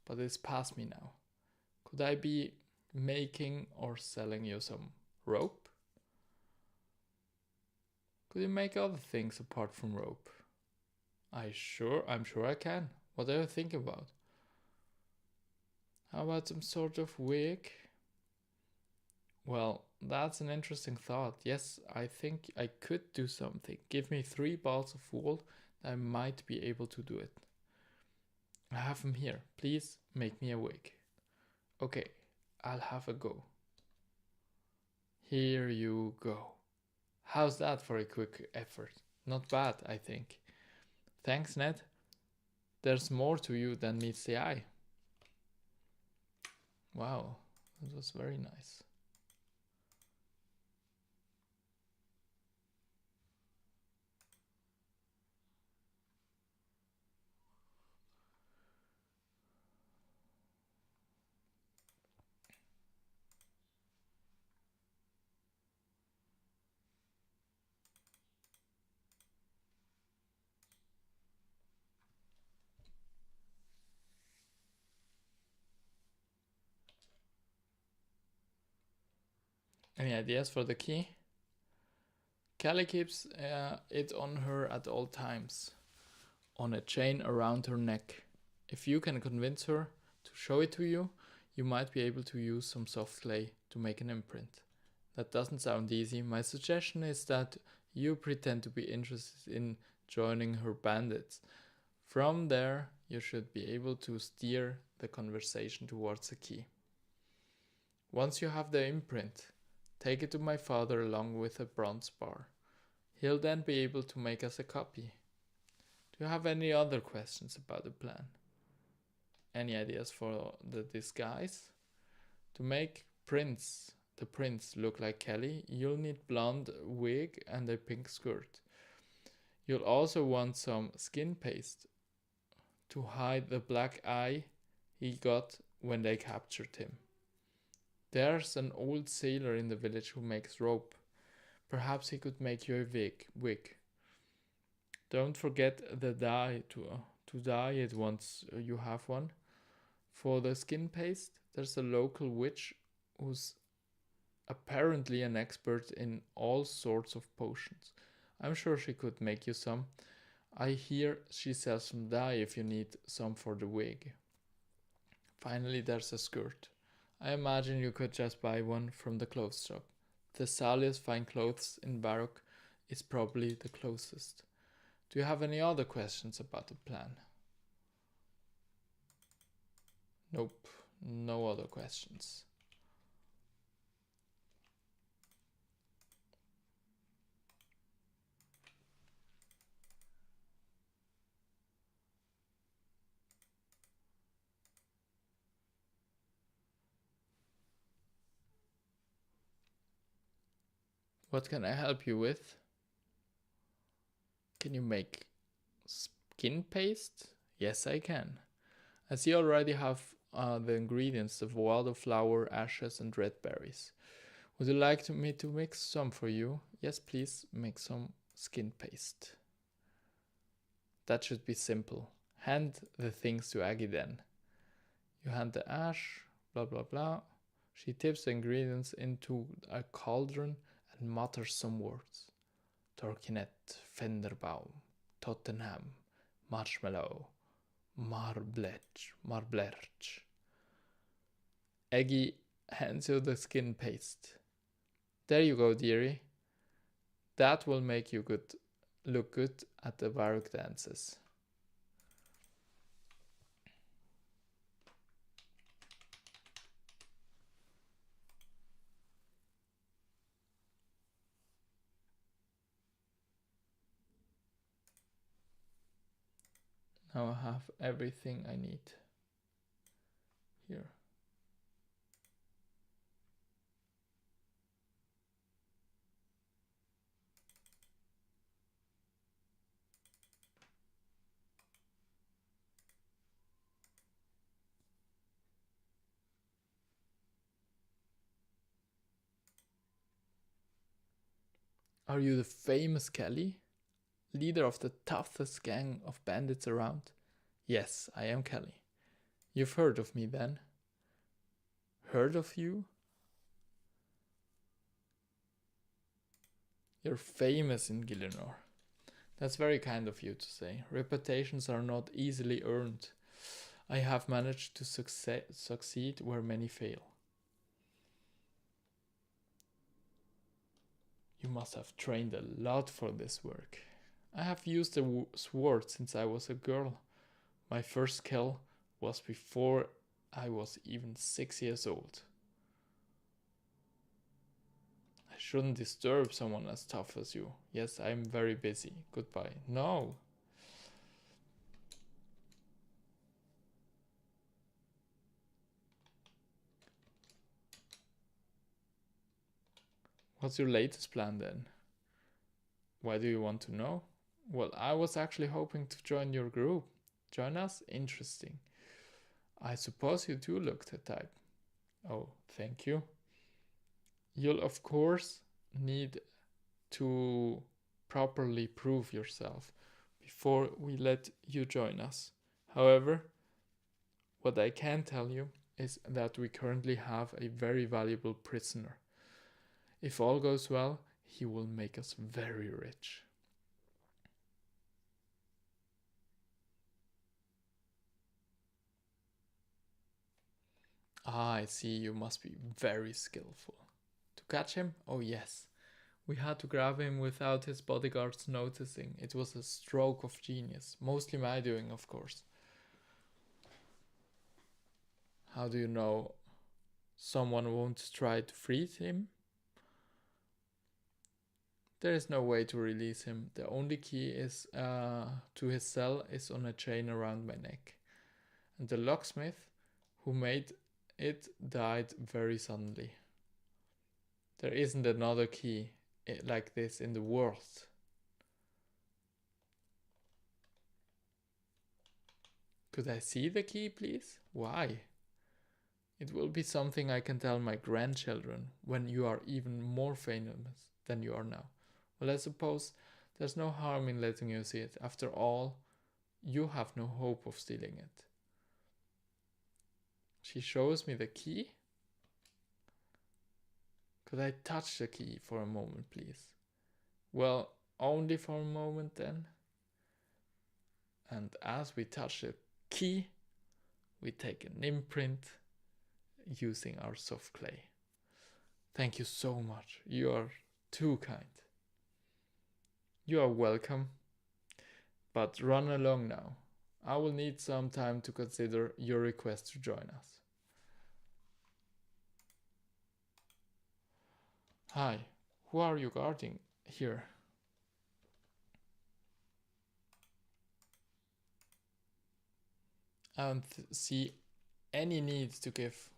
but it's past me now. Could I be making or selling you some rope? Could you make other things apart from rope? I'm sure I can. What do you think about? How about some sort of wig? Well, that's an interesting thought. Yes, I think I could do something. Give me 3 balls of wool, I might be able to do it. I have them here. Please make me a wig. Okay, I'll have a go. Here you go. How's that for a quick effort? Not bad, I think. Thanks, Ned. There's more to you than meets the eye. Wow, that was very nice. Any ideas for the key? Kelly keeps it on her at all times, on a chain around her neck. If you can convince her to show it to you, you might be able to use some soft clay to make an imprint. That doesn't sound easy. My suggestion is that you pretend to be interested in joining her bandits. From there, you should be able to steer the conversation towards the key. Once you have the imprint, take it to my father along with a bronze bar. He'll then be able to make us a copy. Do you have any other questions about the plan? Any ideas for the disguise? To make the prince look like Kelly, you'll need blonde wig and a pink skirt. You'll also want some skin paste to hide the black eye he got when they captured him. There's an old sailor in the village who makes rope. Perhaps he could make you a wig. Don't forget the dye to dye it once you have one. For the skin paste, there's a local witch who's apparently an expert in all sorts of potions. I'm sure she could make you some. I hear she sells some dye if you need some for the wig. Finally, there's a skirt. I imagine you could just buy one from the clothes shop. Thessalia's fine clothes in Baroque is probably the closest. Do you have any other questions about the plan? Nope, no other questions. What can I help you with? Can you make skin paste? Yes, I can. As you already have the ingredients of wildflower, ashes and red berries. Would you like me to mix some for you? Yes, please make some skin paste. That should be simple. Hand the things to Aggie then. You hand the ash, blah blah blah. She tips the ingredients into a cauldron and mutters some words. Torquinet, Fenderbaum, Tottenham, Marshmallow, Marblerch. Aggie hands you the skin paste. There you go, dearie. That will make you look good at the Varrock dances. Now I have everything I need here. Are you the famous Kelly? Leader of the toughest gang of bandits around? Yes, I am Kelly. You've heard of me then? Heard of you? You're famous in Gillinor. That's very kind of you to say. Reputations are not easily earned. I have managed to succeed where many fail. You must have trained a lot for this work. I have used the sword since I was a girl. My first kill was before I was even 6 years old. I shouldn't disturb someone as tough as you. Yes, I'm very busy. Goodbye. No. What's your latest plan then? Why do you want to know? Well, I was actually hoping to join your group. Join us? Interesting. I suppose you do look the type. Oh, thank you. You'll of course need to properly prove yourself before we let you join us. However, what I can tell you is that we currently have a very valuable prisoner. If all goes well, he will make us very rich. Ah, I see, you must be very skillful. To catch him? Oh yes. We had to grab him without his bodyguards noticing. It was a stroke of genius. Mostly my doing, of course. How do you know someone won't try to freeze him? There is no way to release him. The only key is to his cell is on a chain around my neck. And the locksmith who made it died very suddenly. There isn't another key like this in the world. Could I see the key, please? Why? It will be something I can tell my grandchildren when you are even more famous than you are now. Well, I suppose there's no harm in letting you see it. After all, you have no hope of stealing it. She shows me the key. Could I touch the key for a moment, please? Well, only for a moment then. And as we touch the key, we take an imprint using our soft clay. Thank you so much. You are too kind. You are welcome. But run along now. I will need some time to consider your request to join us. Hi, who are you guarding here? I don't see any need to give.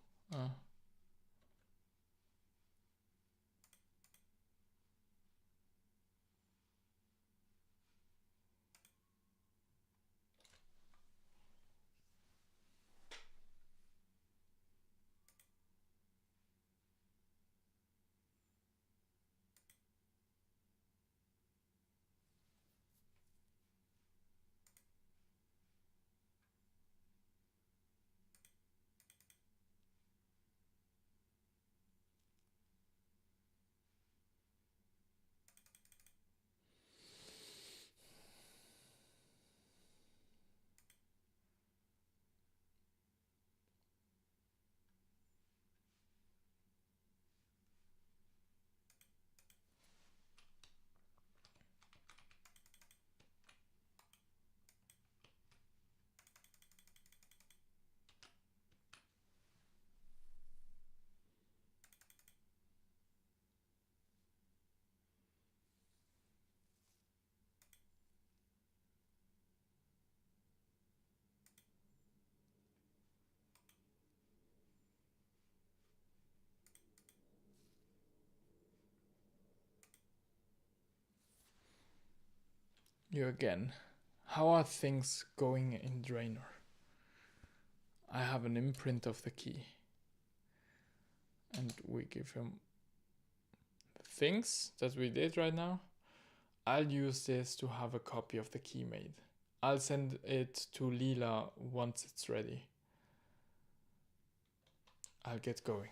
you again. How are things going in Draenor? I have an imprint of the key. And we give him the things that we did right now. I'll use this to have a copy of the key made. I'll send it to Leela once it's ready. I'll get going.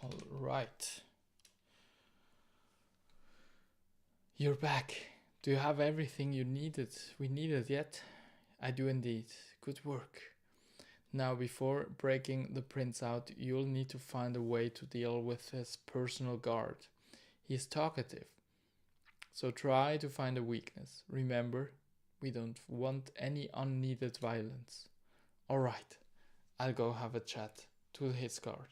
All right. You're back. Do you have everything you needed? We needed yet? I do indeed. Good work. Now, before breaking the prince out, you'll need to find a way to deal with his personal guard. He's talkative, so try to find a weakness. Remember, we don't want any unneeded violence. Alright, I'll go have a chat to his guard.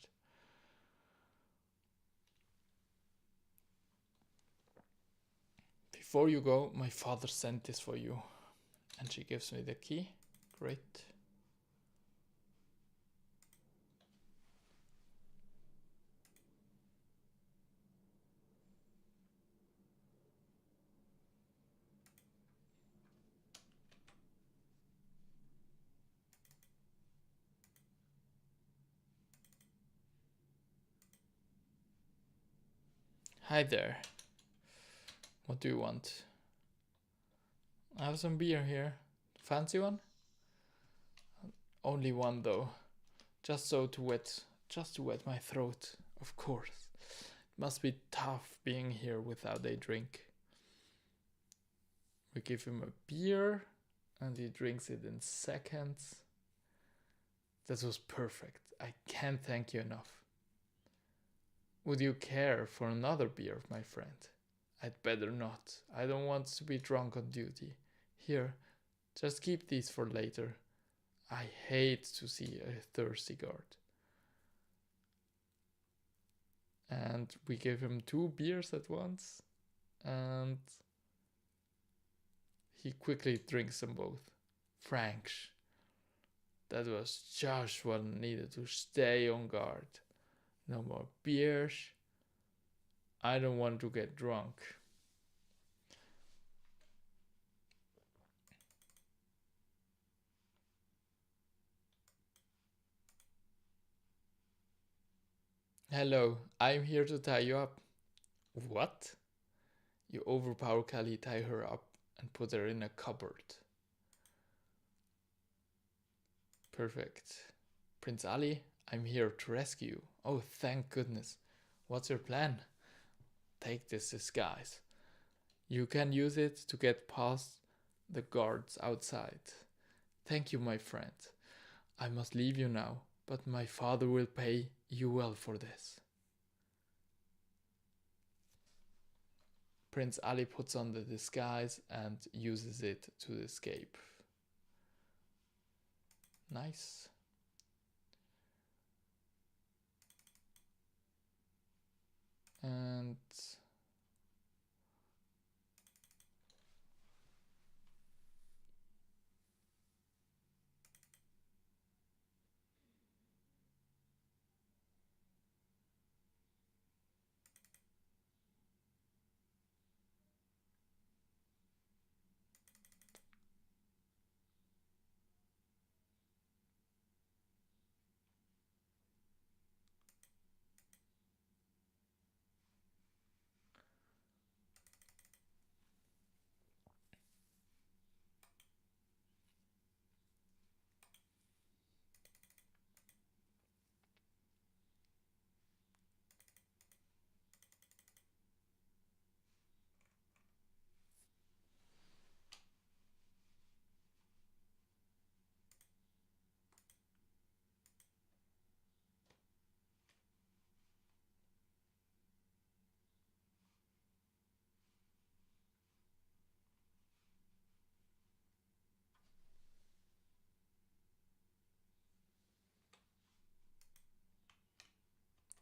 Before you go, my father sent this for you. And she gives me the key. Great. Hi there. What do you want? I have some beer here. Fancy one? Only one though. Just to wet my throat, of course. It must be tough being here without a drink. We give him a beer and he drinks it in seconds. That was perfect. I can't thank you enough. Would you care for another beer, my friend? I'd better not. I don't want to be drunk on duty. Here, just keep these for later. I hate to see a thirsty guard. And we give him 2 beers at once. And he quickly drinks them both. Franks. That was just what I needed to stay on guard. No more beers. I don't want to get drunk. Hello, I'm here to tie you up. What? You overpower Kali, tie her up, and put her in a cupboard. Perfect. Prince Ali, I'm here to rescue you. Oh, thank goodness. What's your plan? take this disguise. You can use it to get past the guards outside. Thank you, my friend. I must leave you now, but my father will pay you well for this. Prince Ali puts on the disguise and uses it to escape. Nice. And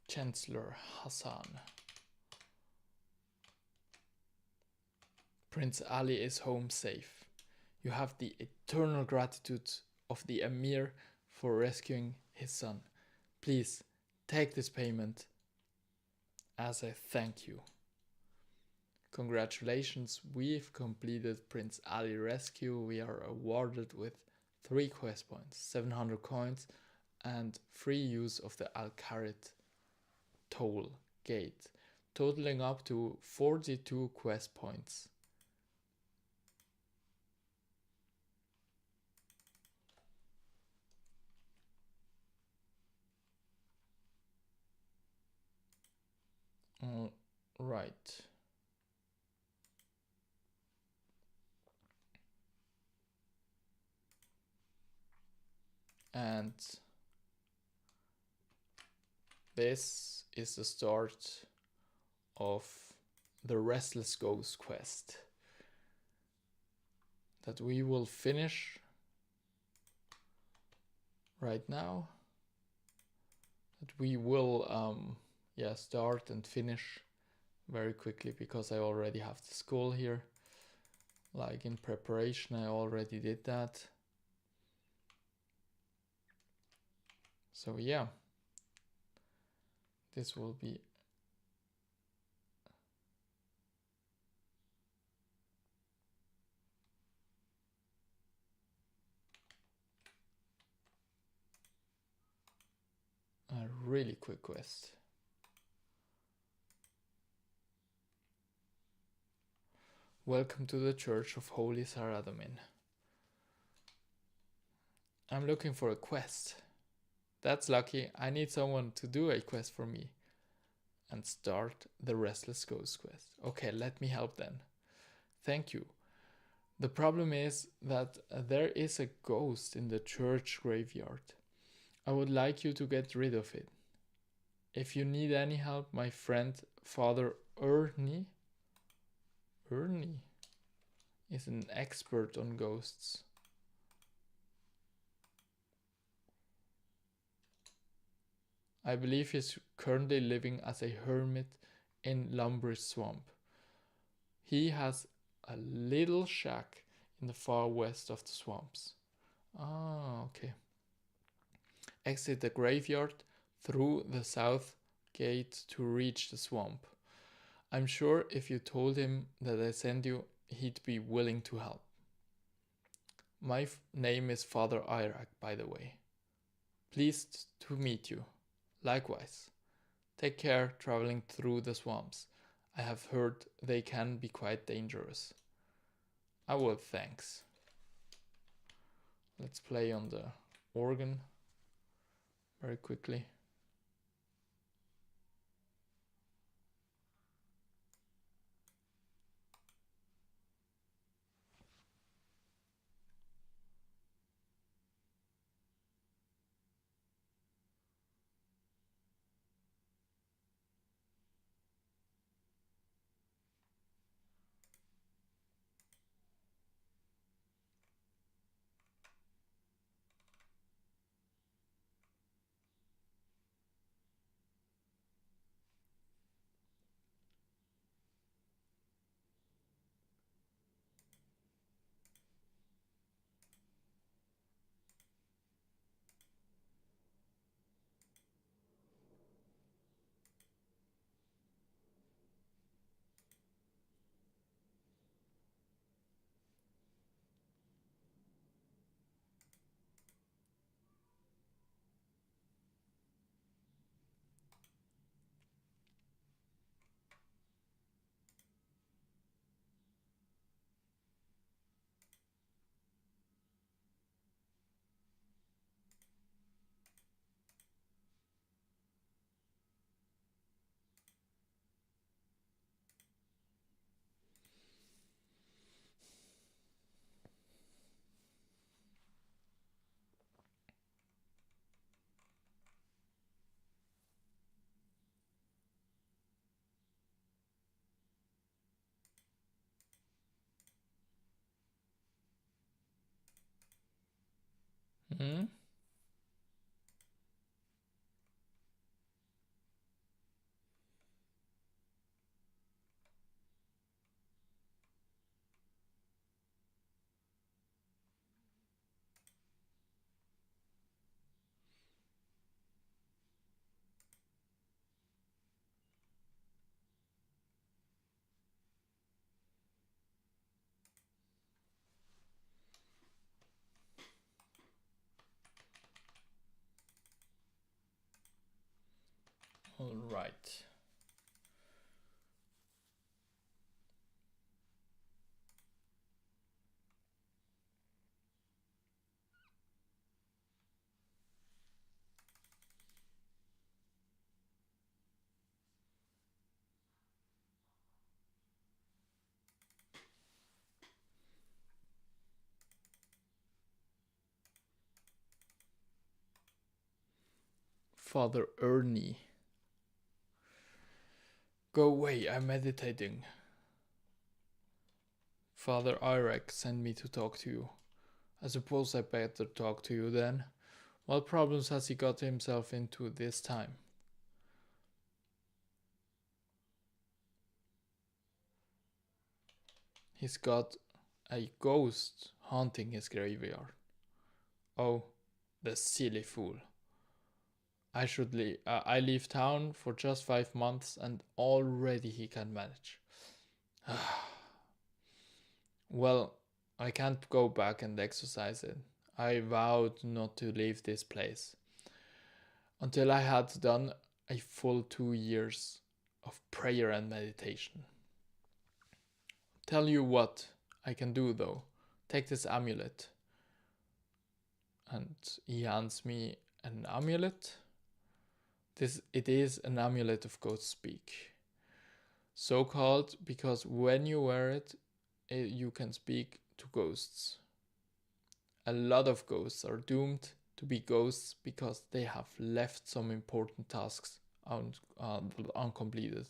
Chancellor Hassan. Prince Ali is home safe. You have the eternal gratitude of the Emir for rescuing his son. Please take this payment as a thank you. Congratulations, we've completed Prince Ali rescue. We are awarded with 3 quest points, 700 coins, and free use of the Al-Kharit toll gate, totaling up to 42 quest points. All right. And this is the start of the Restless Ghost quest that we will finish right now. That we will start and finish very quickly because I already have the school here. Like in preparation, I already did that. So yeah, this will be a really quick quest. Welcome to the Church of Holy Saradamin. I'm looking for a quest. That's lucky. I need someone to do a quest for me. And start the Restless Ghost quest. Okay, let me help then. Thank you. The problem is that there is a ghost in the church graveyard. I would like you to get rid of it. If you need any help, my friend Father Ernie is an expert on ghosts. I believe he's currently living as a hermit in Lumbridge Swamp. He has a little shack in the far west of the swamps. Ah, okay. Exit the graveyard through the south gate to reach the swamp. I'm sure if you told him that I sent you, he'd be willing to help. My name is Father Iraq, by the way. Pleased to meet you. Likewise. Take care traveling through the swamps. I have heard they can be quite dangerous. I will, thanks. Let's play on the organ very quickly. Hmm? All right. Father Ernie. Go away, I'm meditating. Father Irek sent me to talk to you. I suppose I better talk to you then. What problems has he got himself into this time? He's got a ghost haunting his graveyard. Oh, the silly fool. I leave town for just 5 months and already he can manage. Well, I can't go back and exercise it. I vowed not to leave this place until I had done a full 2 years of prayer and meditation. Tell you what I can do though. Take this amulet. And he hands me an amulet. It is an amulet of ghost speak. So called because when you wear it, you can speak to ghosts. A lot of ghosts are doomed to be ghosts because they have left some important tasks uncompleted.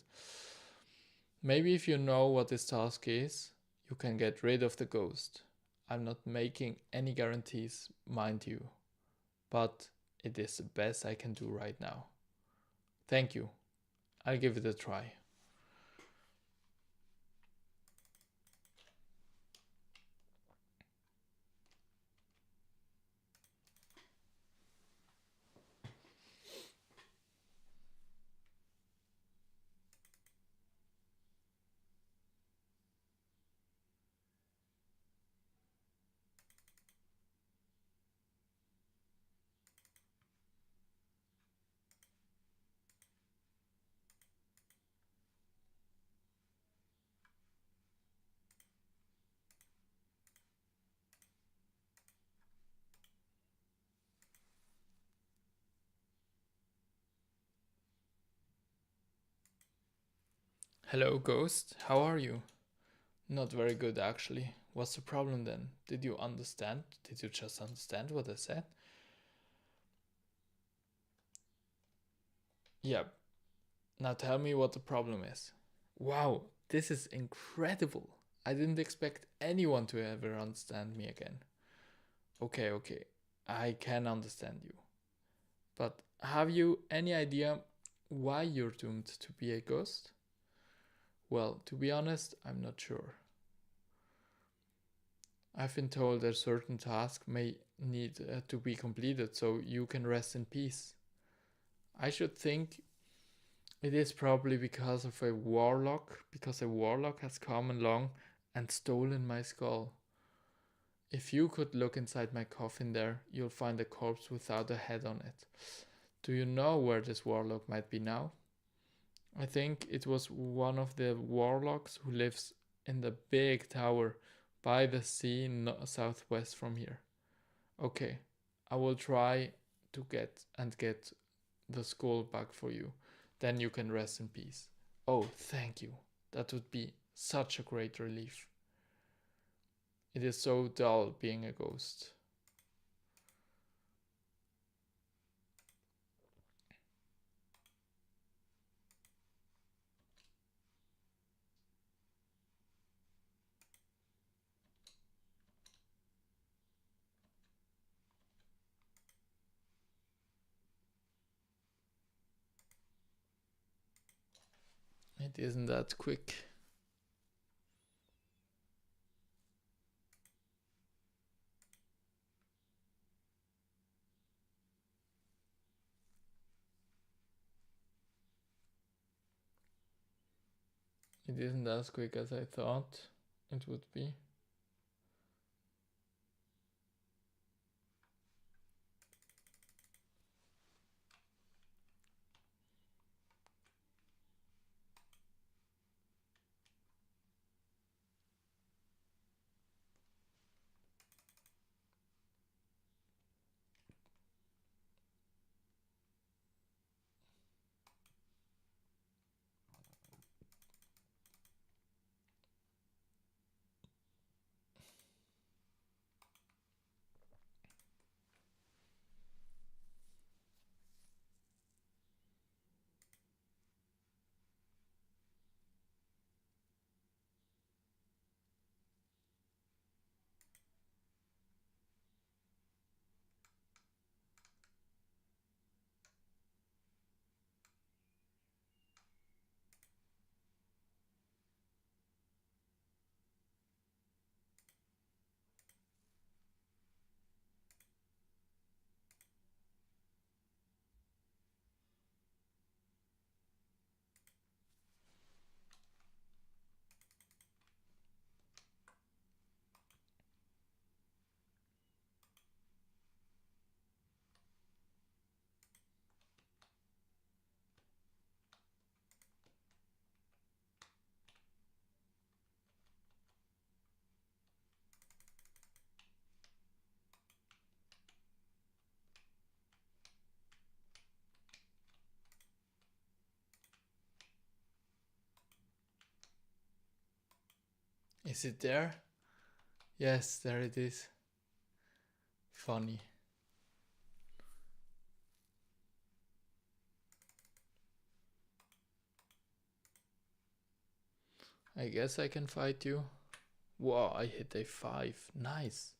Maybe if you know what this task is, you can get rid of the ghost. I'm not making any guarantees, mind you, but it is the best I can do right now. Thank you. I'll give it a try. Hello, ghost. How are you? Not very good, actually. What's the problem then? Did you understand? Did you just understand what I said? Yep. Now tell me what the problem is. Wow, this is incredible. I didn't expect anyone to ever understand me again. Okay. I can understand you. But have you any idea why you're doomed to be a ghost? Well, to be honest, I'm not sure. I've been told that certain tasks may need to be completed so you can rest in peace. I should think it is probably because a warlock has come along and stolen my skull. If you could look inside my coffin there, you'll find a corpse without a head on it. Do you know where this warlock might be now? I think it was one of the warlocks who lives in the big tower by the sea southwest from here. Okay, I will try to get the skull back for you. Then you can rest in peace. Oh, thank you. That would be such a great relief. It is so dull being a ghost. It isn't that quick. It isn't as quick as I thought it would be. Is it there? Yes, there it is. Funny. I guess I can fight you. Wow, I hit a 5. Nice.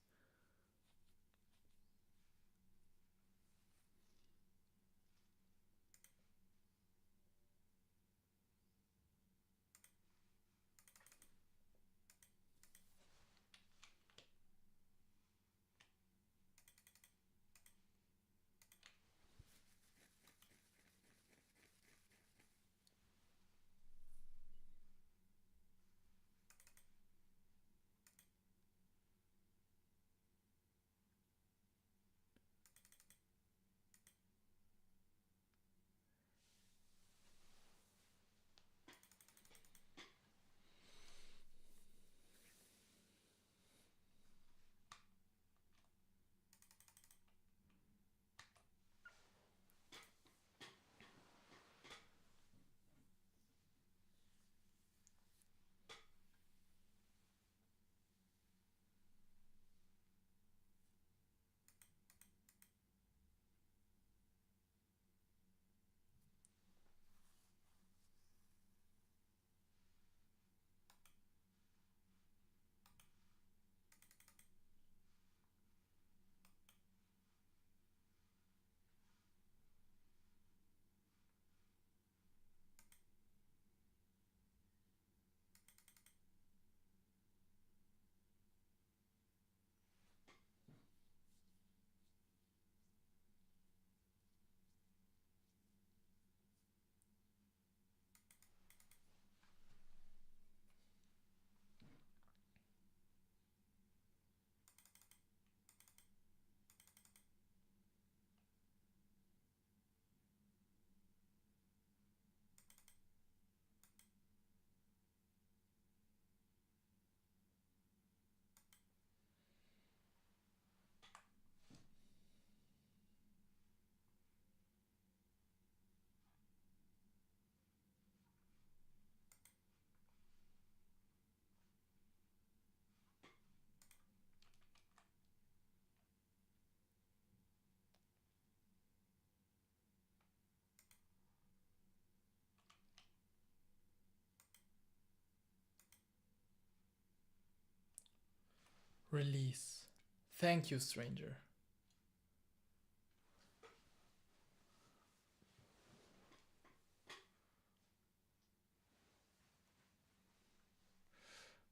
Release. Thank you, stranger.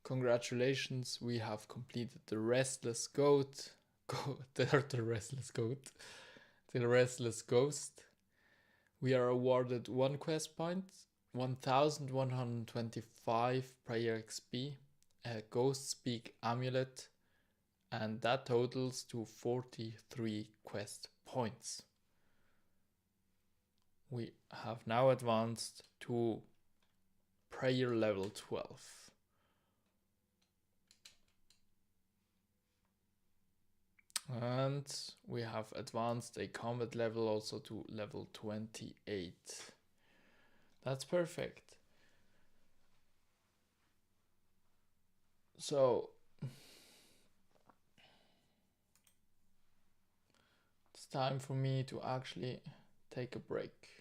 Congratulations, we have completed the restless goat. The restless goat. The restless ghost. We are awarded 1 quest point, 1125 prayer XP, a ghost speak amulet, and that totals to 43 quest points. We have now advanced to prayer level 12. And we have advanced a combat level also to level 28. That's perfect. So it's time for me to actually take a break.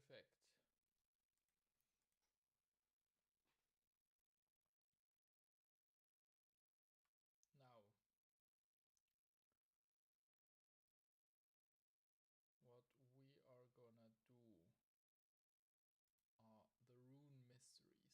Perfect. Now, what we are gonna do are the rune mysteries.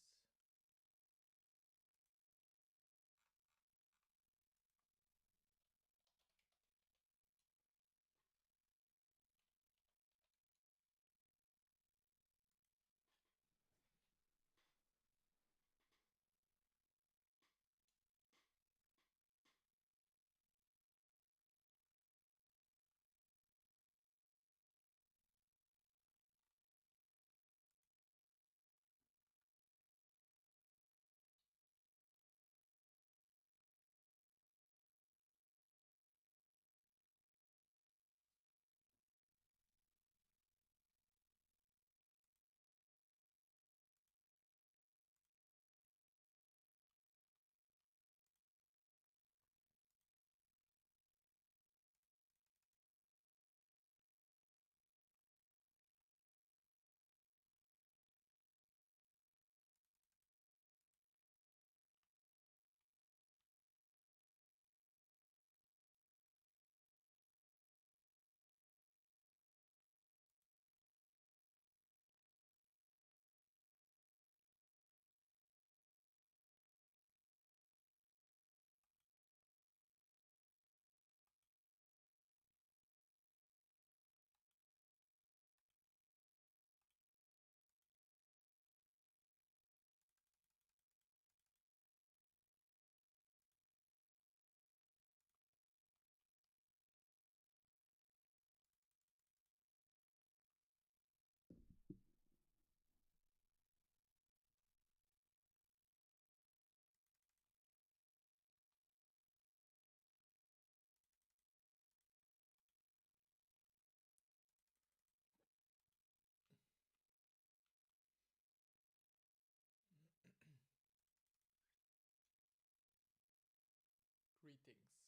Greetings.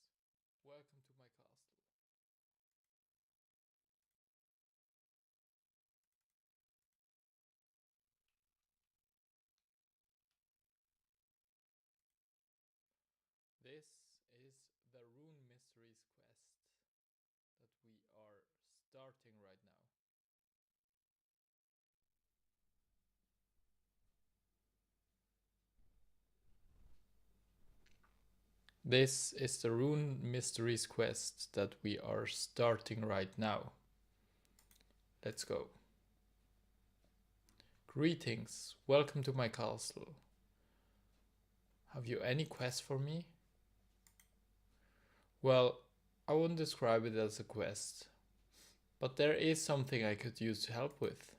Welcome to my castle. This is the Rune Mysteries quest that we are starting right now. This is the Rune Mysteries quest that we are starting right now. Let's go. Greetings, welcome to my castle. Have you any quest for me? Well, I wouldn't describe it as a quest, but there is something I could use to help with.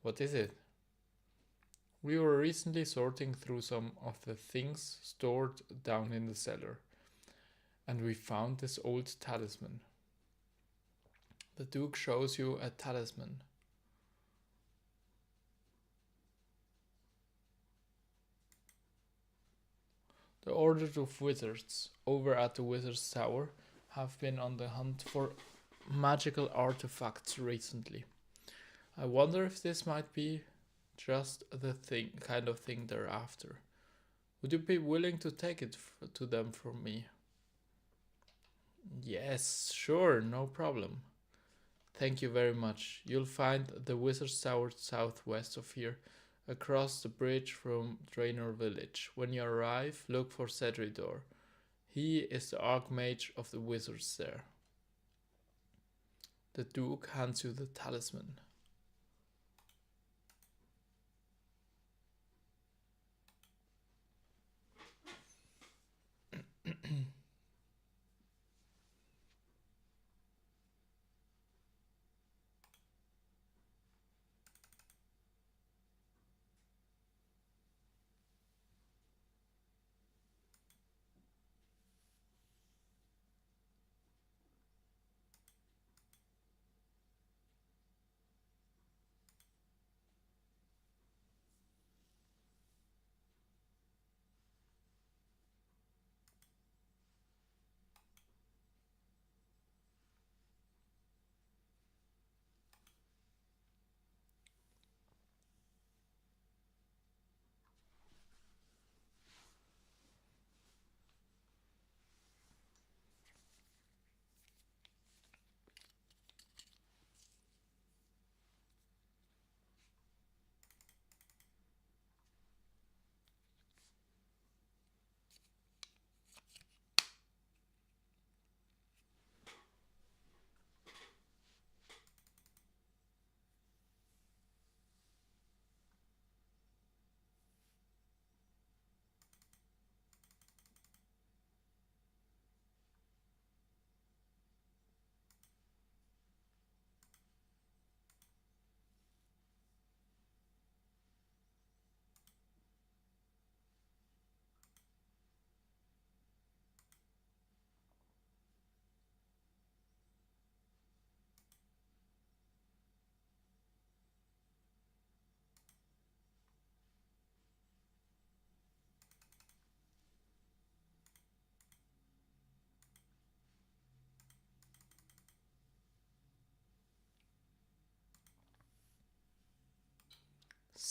What is it? We were recently sorting through some of the things stored down in the cellar, and we found this old talisman. The Duke shows you a talisman. The Order of Wizards over at the Wizard's Tower have been on the hunt for magical artifacts recently. I wonder if this might be just the kind of thing they're after. Would you be willing to take it to them from me? Yes, sure, no problem. Thank you very much. You'll find the Wizard's Tower southwest of here, across the bridge from Draenor Village. When you arrive, look for Cedridor. He is the Archmage of the Wizards there. The Duke hands you the talisman.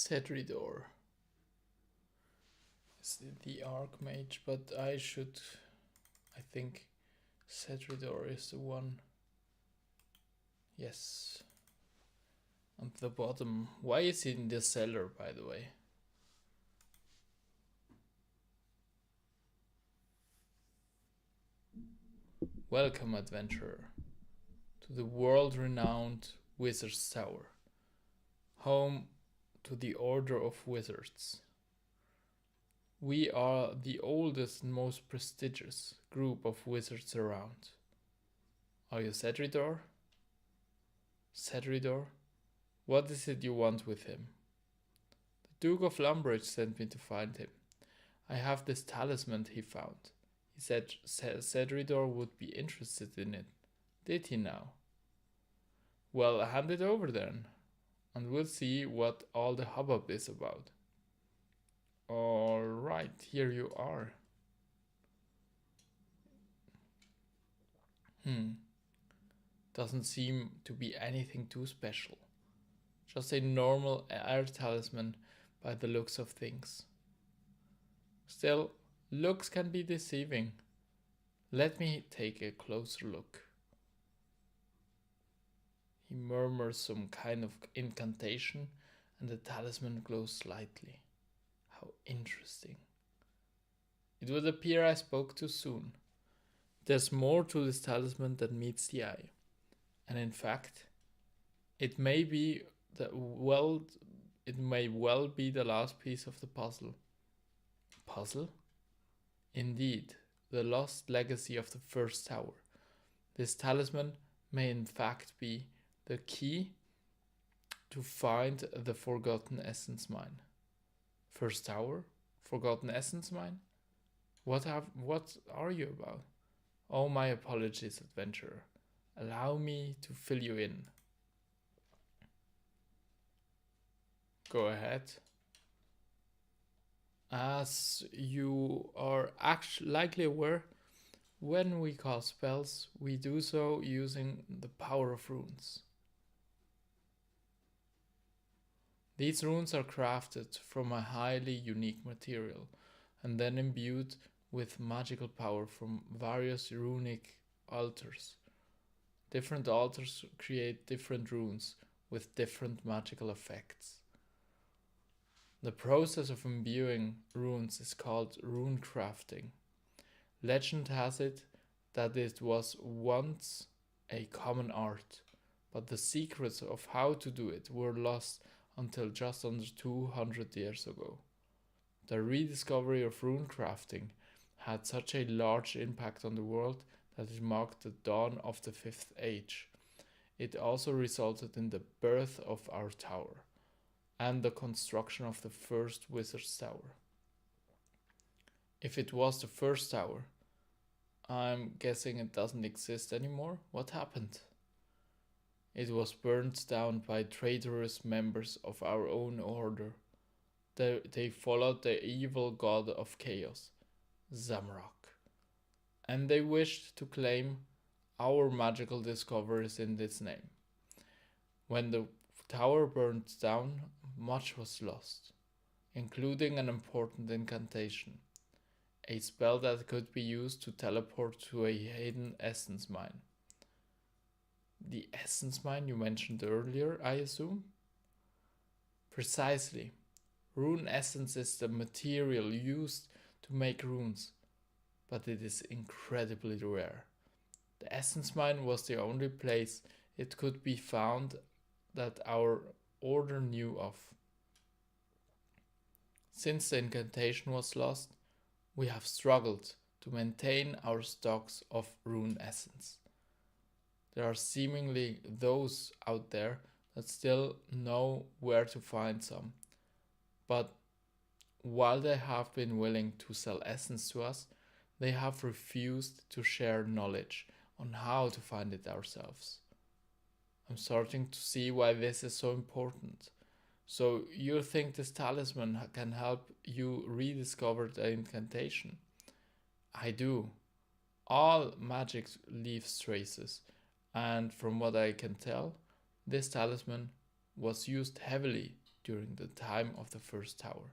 Cedridor is the Archmage, but I think Cedridor is the one. Yes. On the bottom. Why is he in the cellar, by the way? Welcome, adventurer, to the world-renowned Wizard's Tower, home to the Order of Wizards. We are the oldest and most prestigious group of wizards around. Are you Cedridor? Cedridor? What is it you want with him? The Duke of Lumbridge sent me to find him. I have this talisman he found. He said Cedridor would be interested in it. Did he now? Well, hand it over then, and we'll see what all the hubbub is about. Alright, here you are. Doesn't seem to be anything too special. Just a normal air talisman by the looks of things. Still, looks can be deceiving. Let me take a closer look. He murmurs some kind of incantation and the talisman glows slightly. How interesting. It would appear I spoke too soon. There's more to this talisman than meets the eye. And in fact, it may well be the last piece of the puzzle. Puzzle? Indeed, the lost legacy of the first tower. This talisman may in fact be the key to find the Forgotten Essence Mine. First tower? Forgotten Essence Mine? What are you about? Oh, my apologies, adventurer. Allow me to fill you in. Go ahead. As you are likely aware, when we cast spells, we do so using the power of runes. These runes are crafted from a highly unique material and then imbued with magical power from various runic altars. Different altars create different runes with different magical effects. The process of imbuing runes is called rune crafting. Legend has it that it was once a common art, but the secrets of how to do it were lost until just under 200 years ago. The rediscovery of rune crafting had such a large impact on the world that it marked the dawn of the Fifth Age. It also resulted in the birth of our tower and the construction of the first Wizard's Tower. If it was the first tower, I'm guessing it doesn't exist anymore. What happened? It was burned down by traitorous members of our own order. They followed the evil god of chaos, Zamrock, and they wished to claim our magical discoveries in its name. When the tower burned down, much was lost, including an important incantation, a spell that could be used to teleport to a hidden essence mine. The essence mine you mentioned earlier, I assume? Precisely. Rune essence is the material used to make runes, but it is incredibly rare. The essence mine was the only place it could be found that our order knew of. Since the incantation was lost, we have struggled to maintain our stocks of rune essence. There are seemingly those out there that still know where to find some, but while they have been willing to sell essence to us, they have refused to share knowledge on how to find it ourselves. I'm starting to see why this is so important. So you think this talisman can help you rediscover the incantation? I do. All magic leaves traces, and from what I can tell, this talisman was used heavily during the time of the first tower.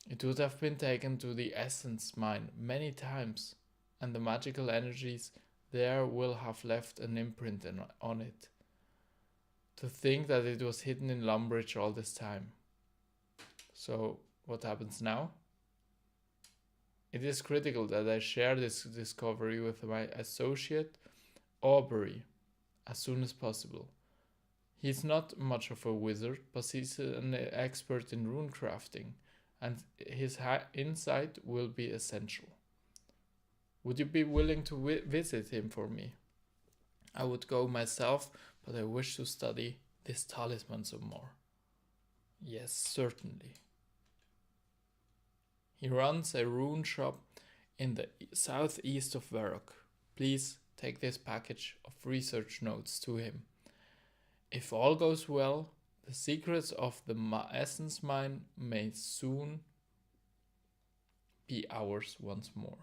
It would have been taken to the Essence mine many times, and the magical energies there will have left an imprint on it. To think that it was hidden in Lumbridge all this time. So, what happens now? It is critical that I share this discovery with my associate, Aubrey, as soon as possible. He's not much of a wizard, but he's an expert in rune crafting, and his insight will be essential. Would you be willing to visit him for me? I would go myself, but I wish to study this talisman some more. Yes, certainly. He runs a rune shop in the southeast of Varrock. Please take this package of research notes to him. If all goes well, the secrets of the Essence Mine may soon be ours once more.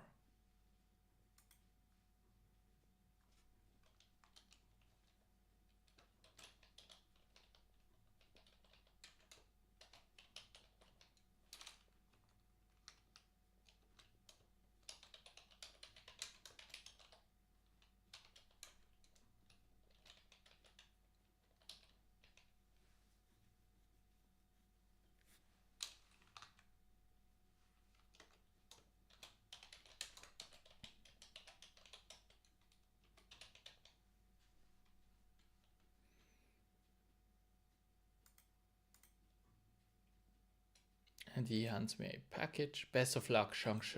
And he hands me a package. Best of luck, ng.Sh.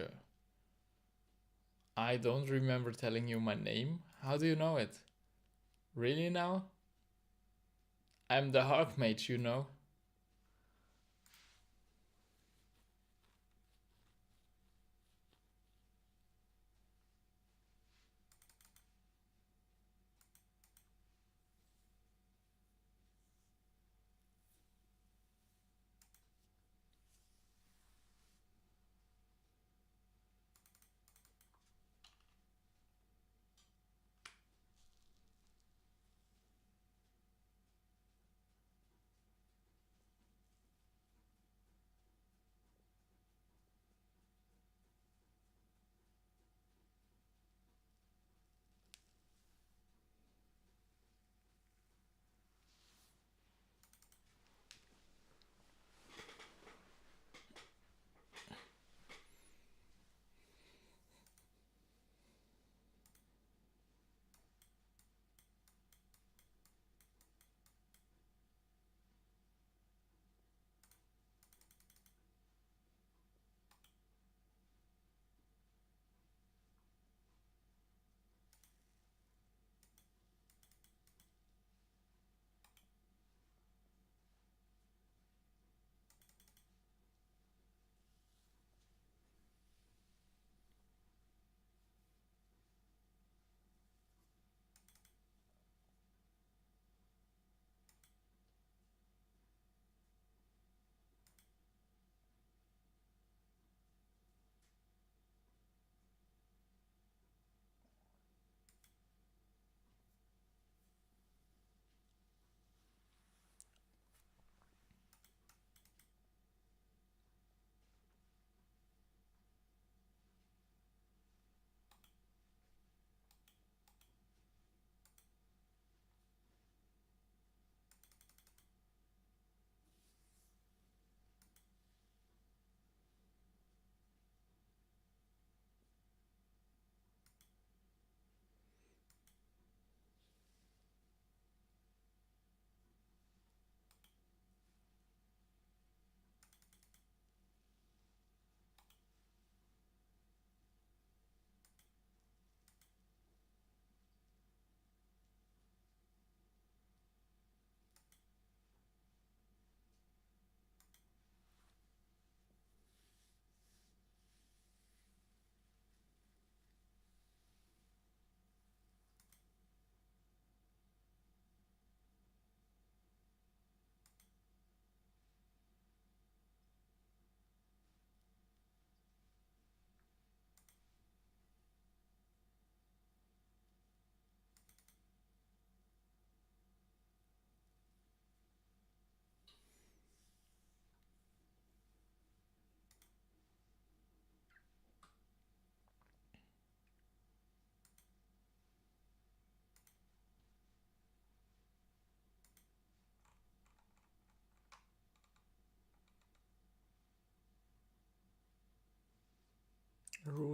I don't remember telling you my name. How do you know it? Really now? I'm the Archmage, you know.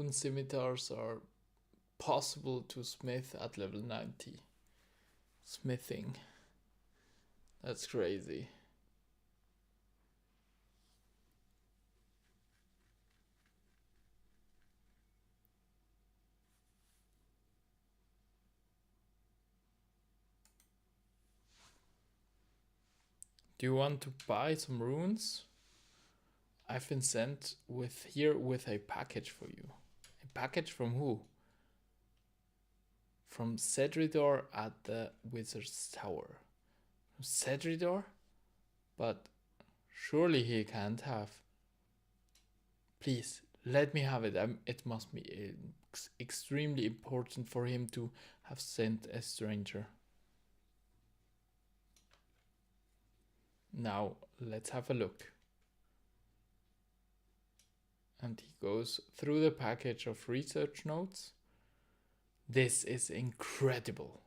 iron scimitars are possible to smith at level 90. Smithing. That's crazy. Do you want to buy some runes? I've been sent with a package for you. A package from who? From Cedridor at the Wizard's Tower. From Cedridor? But surely he can't have. Please, let me have it. It must be extremely important for him to have sent a stranger. Now, let's have a look. And he goes through the package of research notes. This is incredible.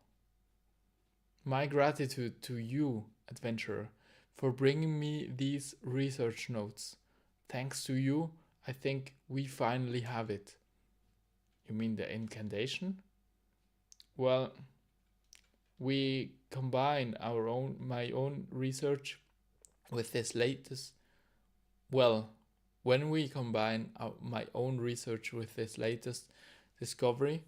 My gratitude to you, adventurer, for bringing me these research notes. Thanks to you, I think we finally have it. You mean the incantation? Well, we combine my own research with this latest. Well, when we combine my own research with this latest discovery,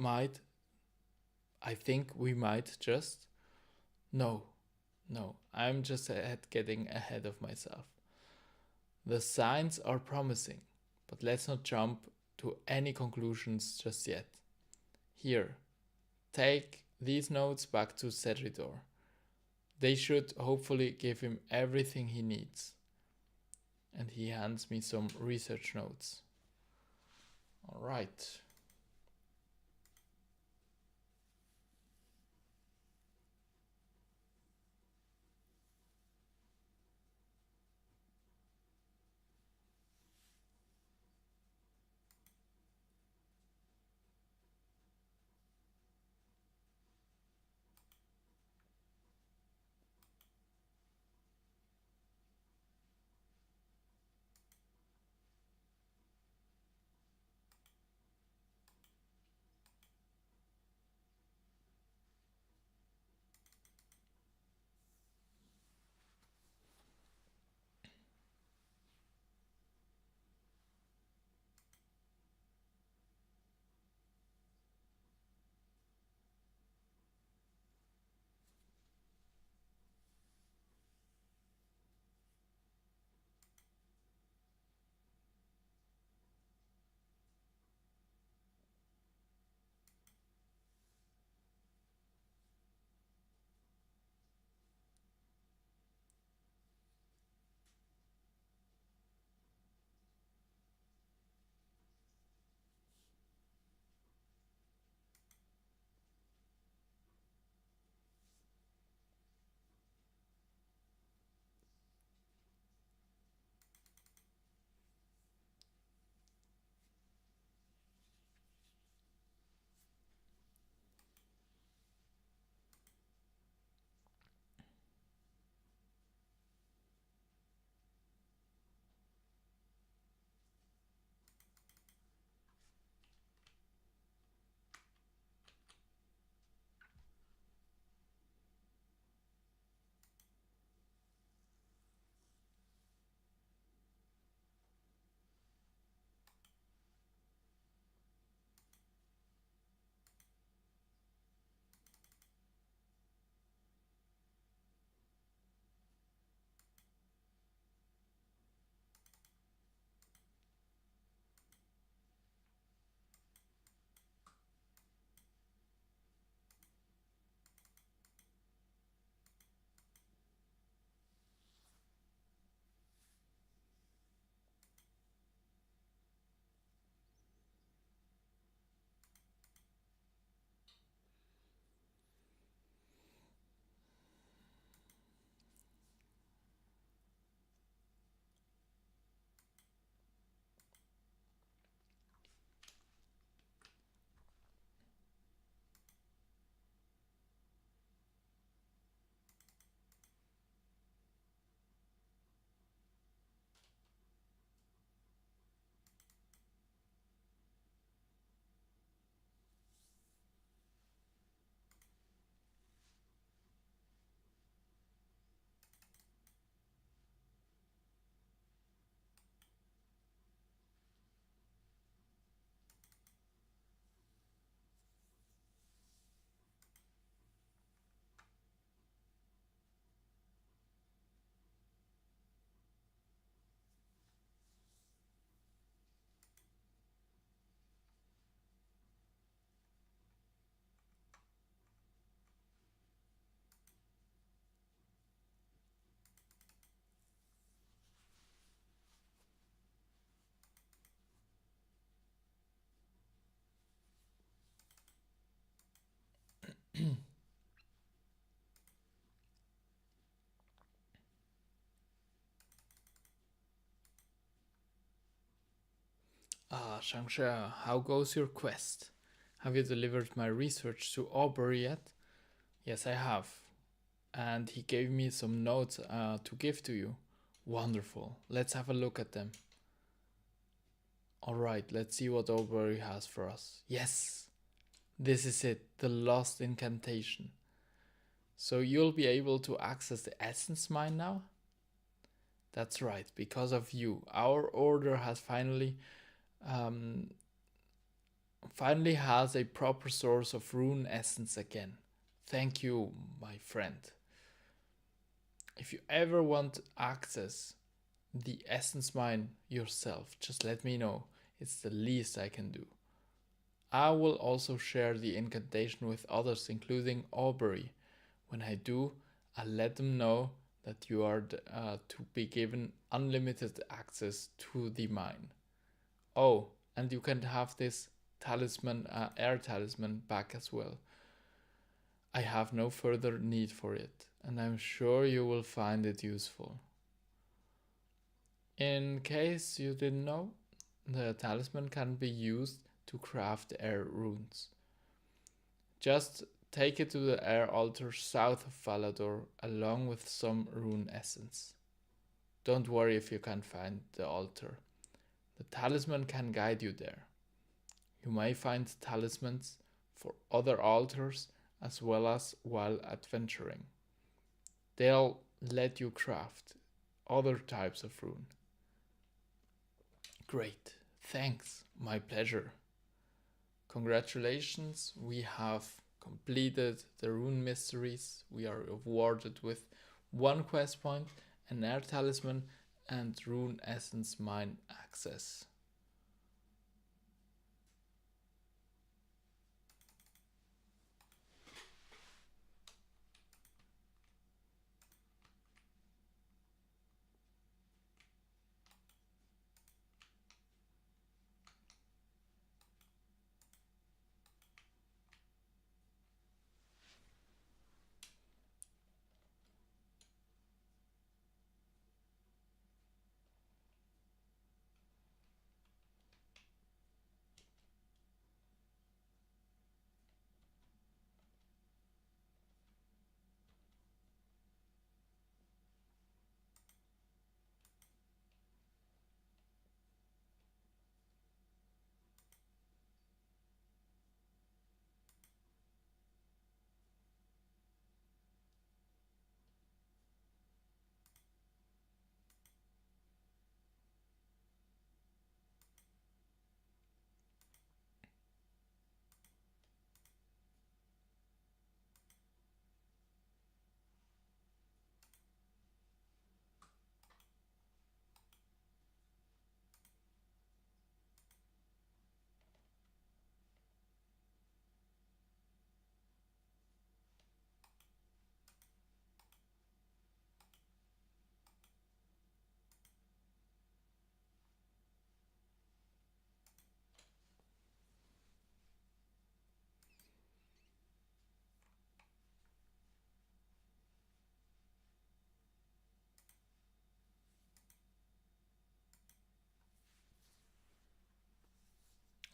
I think we might just. No, I'm just getting ahead of myself. The signs are promising, but let's not jump to any conclusions just yet. Here, take these notes back to Cedridor. They should hopefully give him everything he needs. And he hands me some research notes. All right. Ah, ng.Sh, how goes your quest? Have you delivered my research to Aubrey yet? Yes, I have. And he gave me some notes to give to you. Wonderful. Let's have a look at them. Alright, let's see what Aubrey has for us. Yes! This is it, the lost incantation. So you'll be able to access the essence mine now? That's right, because of you. Our order has finally has a proper source of rune essence again. Thank you, my friend. If you ever want access the essence mine yourself, just let me know. It's the least I can do. I will also share the incantation with others, including Aubrey. When I do, I'll let them know that you are to be given unlimited access to the mine. Oh, and you can have this talisman, air talisman back as well. I have no further need for it, and I'm sure you will find it useful. In case you didn't know, the talisman can be used to craft air runes. Just take it to the air altar south of Falador along with some rune essence. Don't worry if you can't find the altar. The talisman can guide you there. You may find talismans for other altars as well as while adventuring. They'll let you craft other types of rune. Great, thanks, my pleasure. Congratulations, we have completed the rune mysteries. We are awarded with 1 quest point, an air talisman, and rune essence mine access.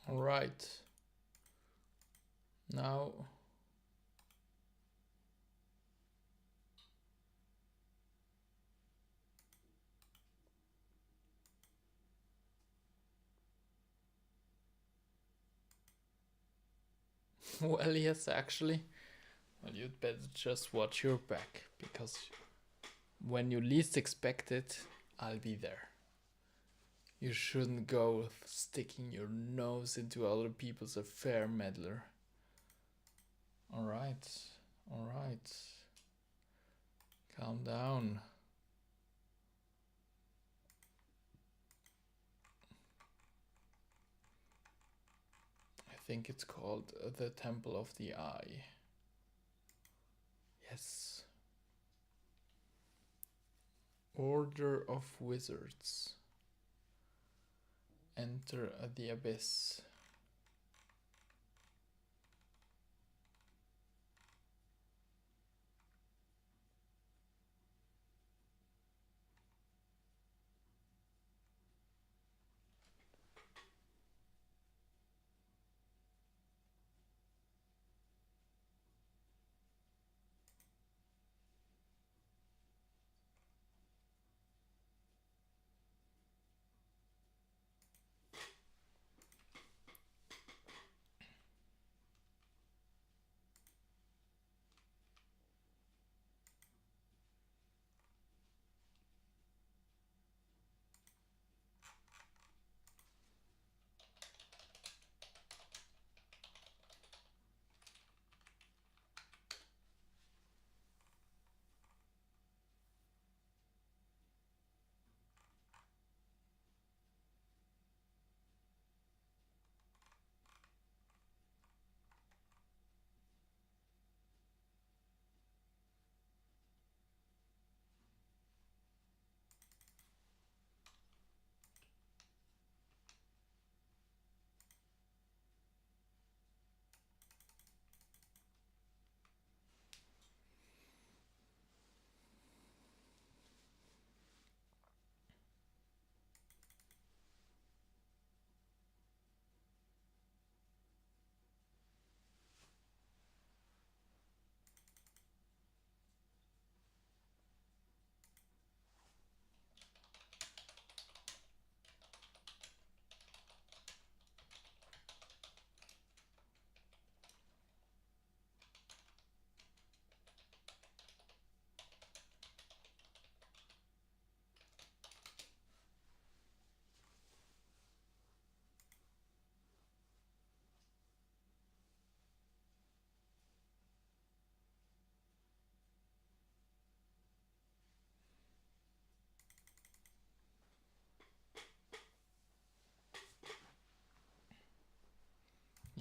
All right. Now well, yes, actually. Well, you'd better just watch your back, because when you least expect it, I'll be there. You shouldn't go sticking your nose into other people's affair, meddler. Alright, alright. Calm down. I think it's called the Temple of the Eye. Yes. Order of Wizards. Enter the Abyss.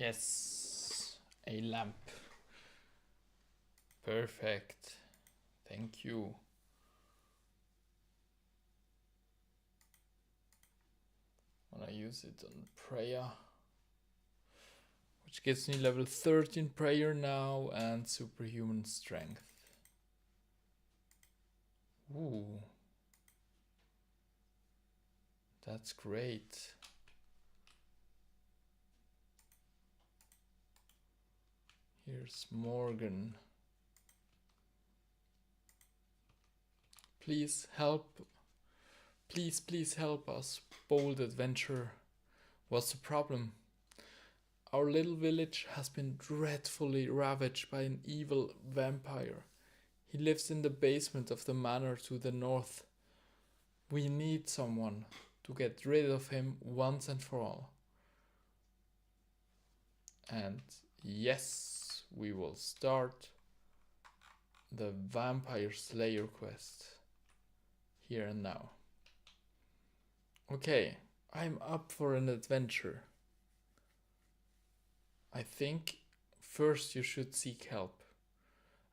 Yes, a lamp. Perfect. Thank you. Wanna use it on prayer, which gives me level 13 prayer now and superhuman strength. Ooh, that's great. Here's Morgan. Please help. Please help us. Bold adventure. What's the problem? Our little village has been dreadfully ravaged by an evil vampire. He lives in the basement of the manor to the north. We need someone to get rid of him once and for all. And yes, we will start the Vampire Slayer quest here and now. Okay, I'm up for an adventure. I think first you should seek help.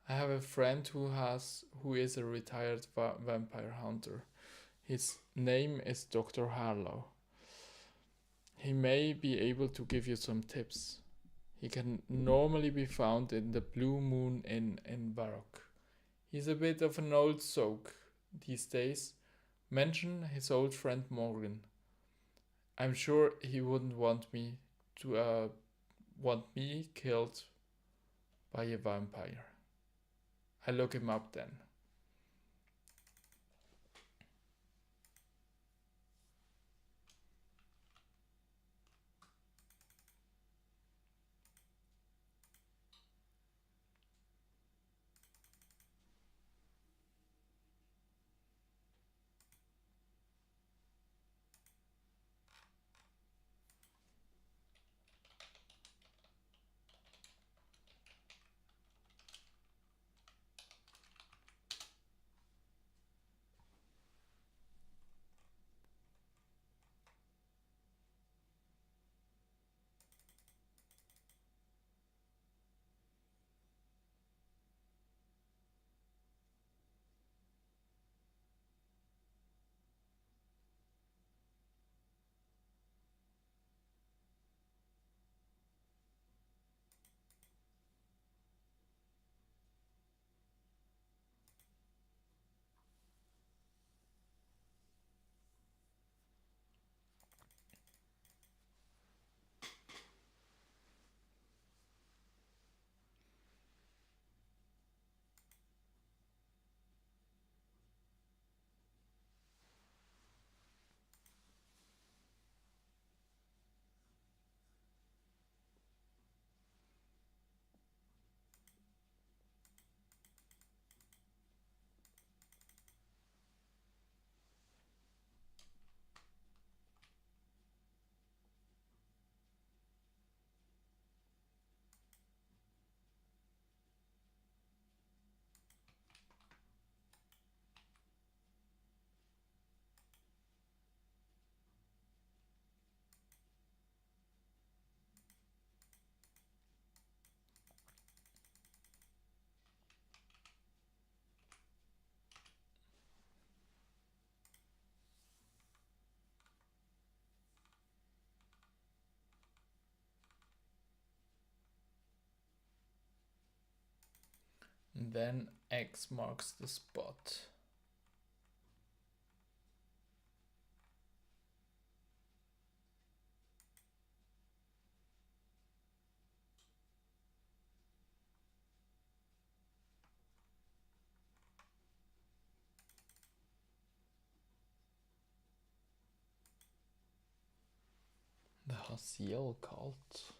I have a friend who is a retired vampire hunter. His name is Dr. Harlow. He may be able to give you some tips. He can normally be found in the Blue Moon Inn in Varrock. He's a bit of an old soak these days. Mention his old friend Morgan. I'm sure he wouldn't want me killed by a vampire. I'll look him up then. And then X marks the spot. The Hasiel cult.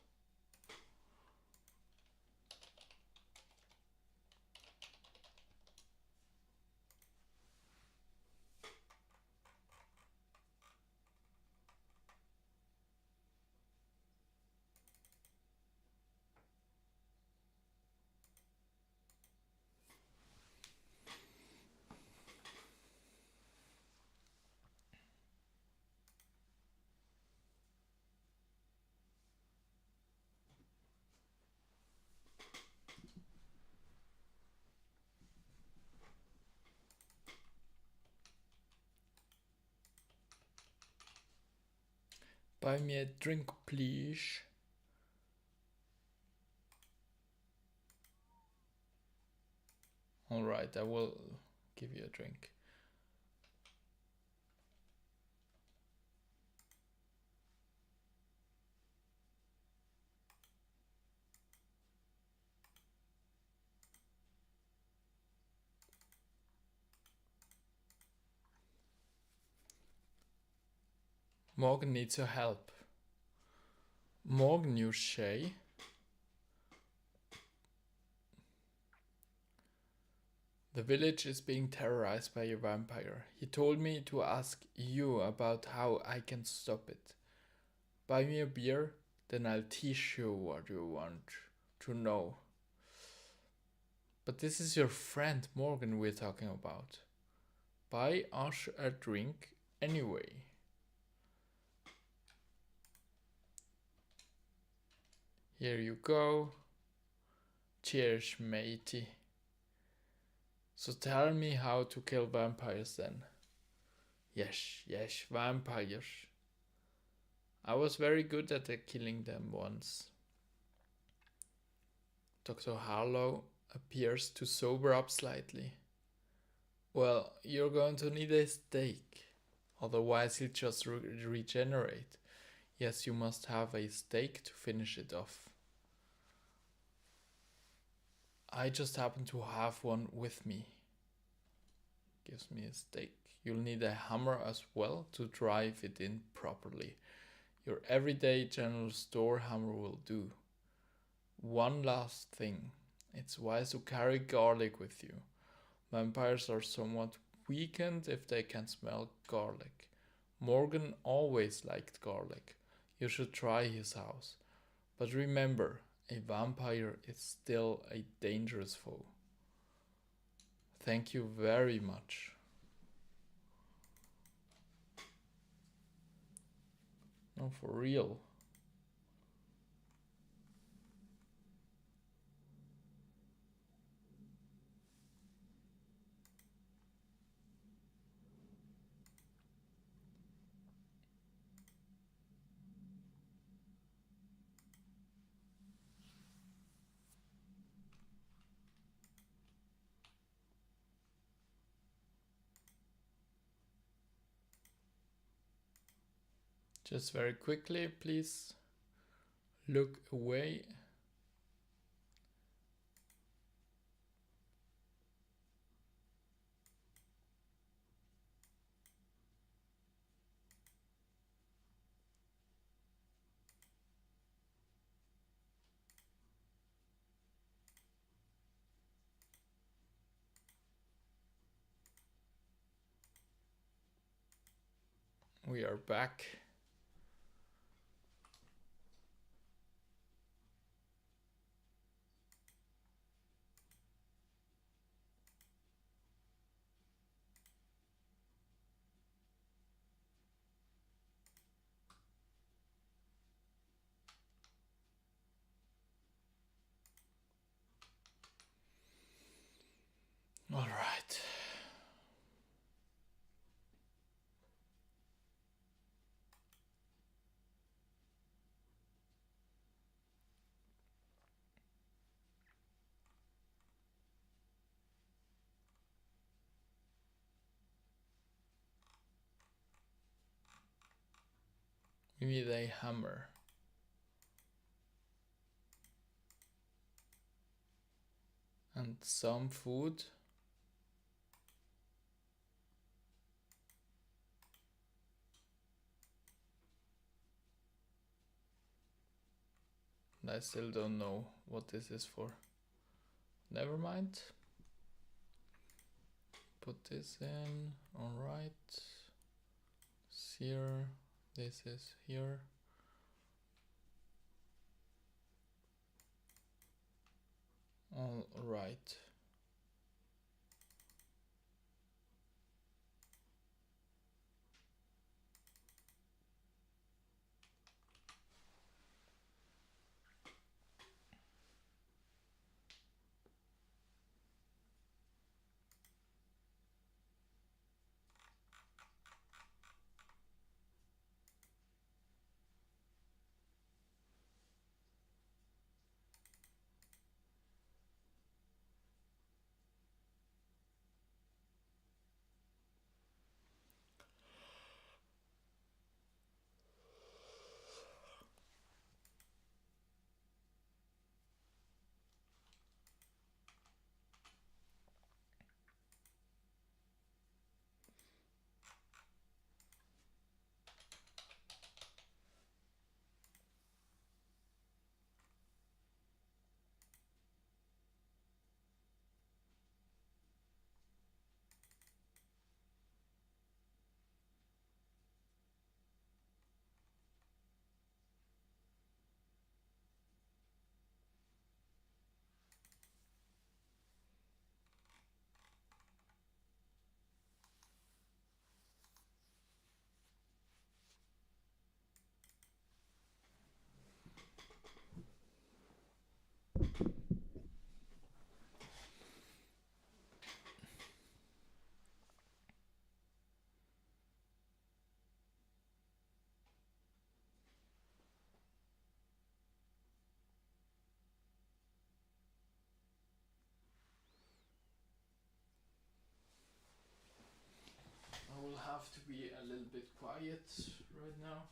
Buy me a drink, please. Alright, I will give you a drink. Morgan needs your help. ng.Sh. The village is being terrorized by a vampire. He told me to ask you about how I can stop it. Buy me a beer, then I'll teach you what you want to know. But this is your friend Morgan we're talking about. Buy us a drink anyway. Here you go. Cheers, matey. So tell me how to kill vampires then. Yes, vampires. I was very good at killing them once. Dr. Harlow appears to sober up slightly. Well, you're going to need a steak. Otherwise he'll just regenerate. Yes, you must have a steak to finish it off. I just happen to have one with me. Gives me a steak. You'll need a hammer as well to drive it in properly. Your everyday general store hammer will do. One last thing. It's wise to carry garlic with you. Vampires are somewhat weakened if they can smell garlic. Morgan always liked garlic. You should try his house. But remember, a vampire is still a dangerous foe. Thank you very much. No, for real. Just very quickly, please look away. We are back. All right. We need a hammer. And some food. And I still don't know what this is for. Never mind. Put this in. Alright. Here. This is here. All right. have to be a little bit quiet right now.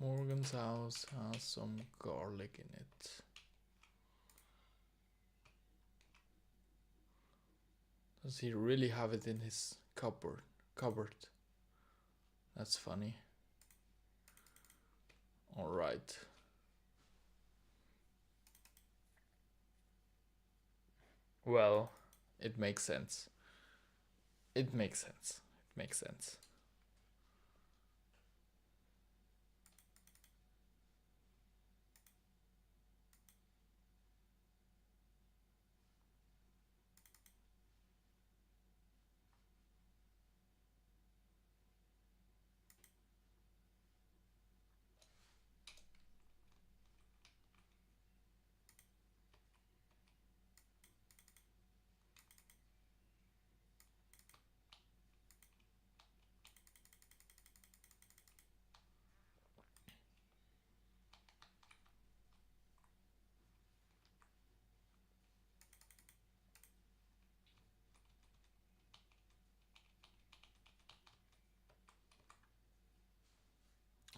Morgan's house has some garlic in it. Does he really have it in his cupboard? That's funny. Alright. Well, it makes sense. It makes sense. It makes sense.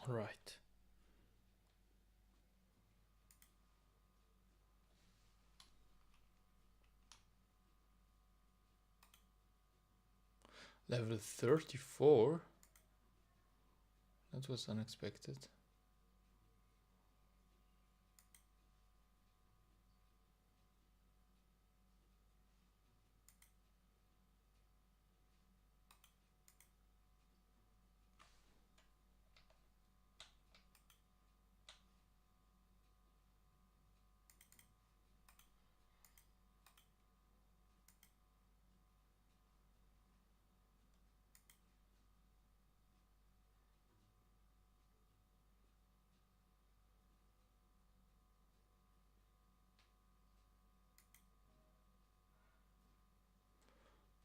Alright. Level 34? That was unexpected.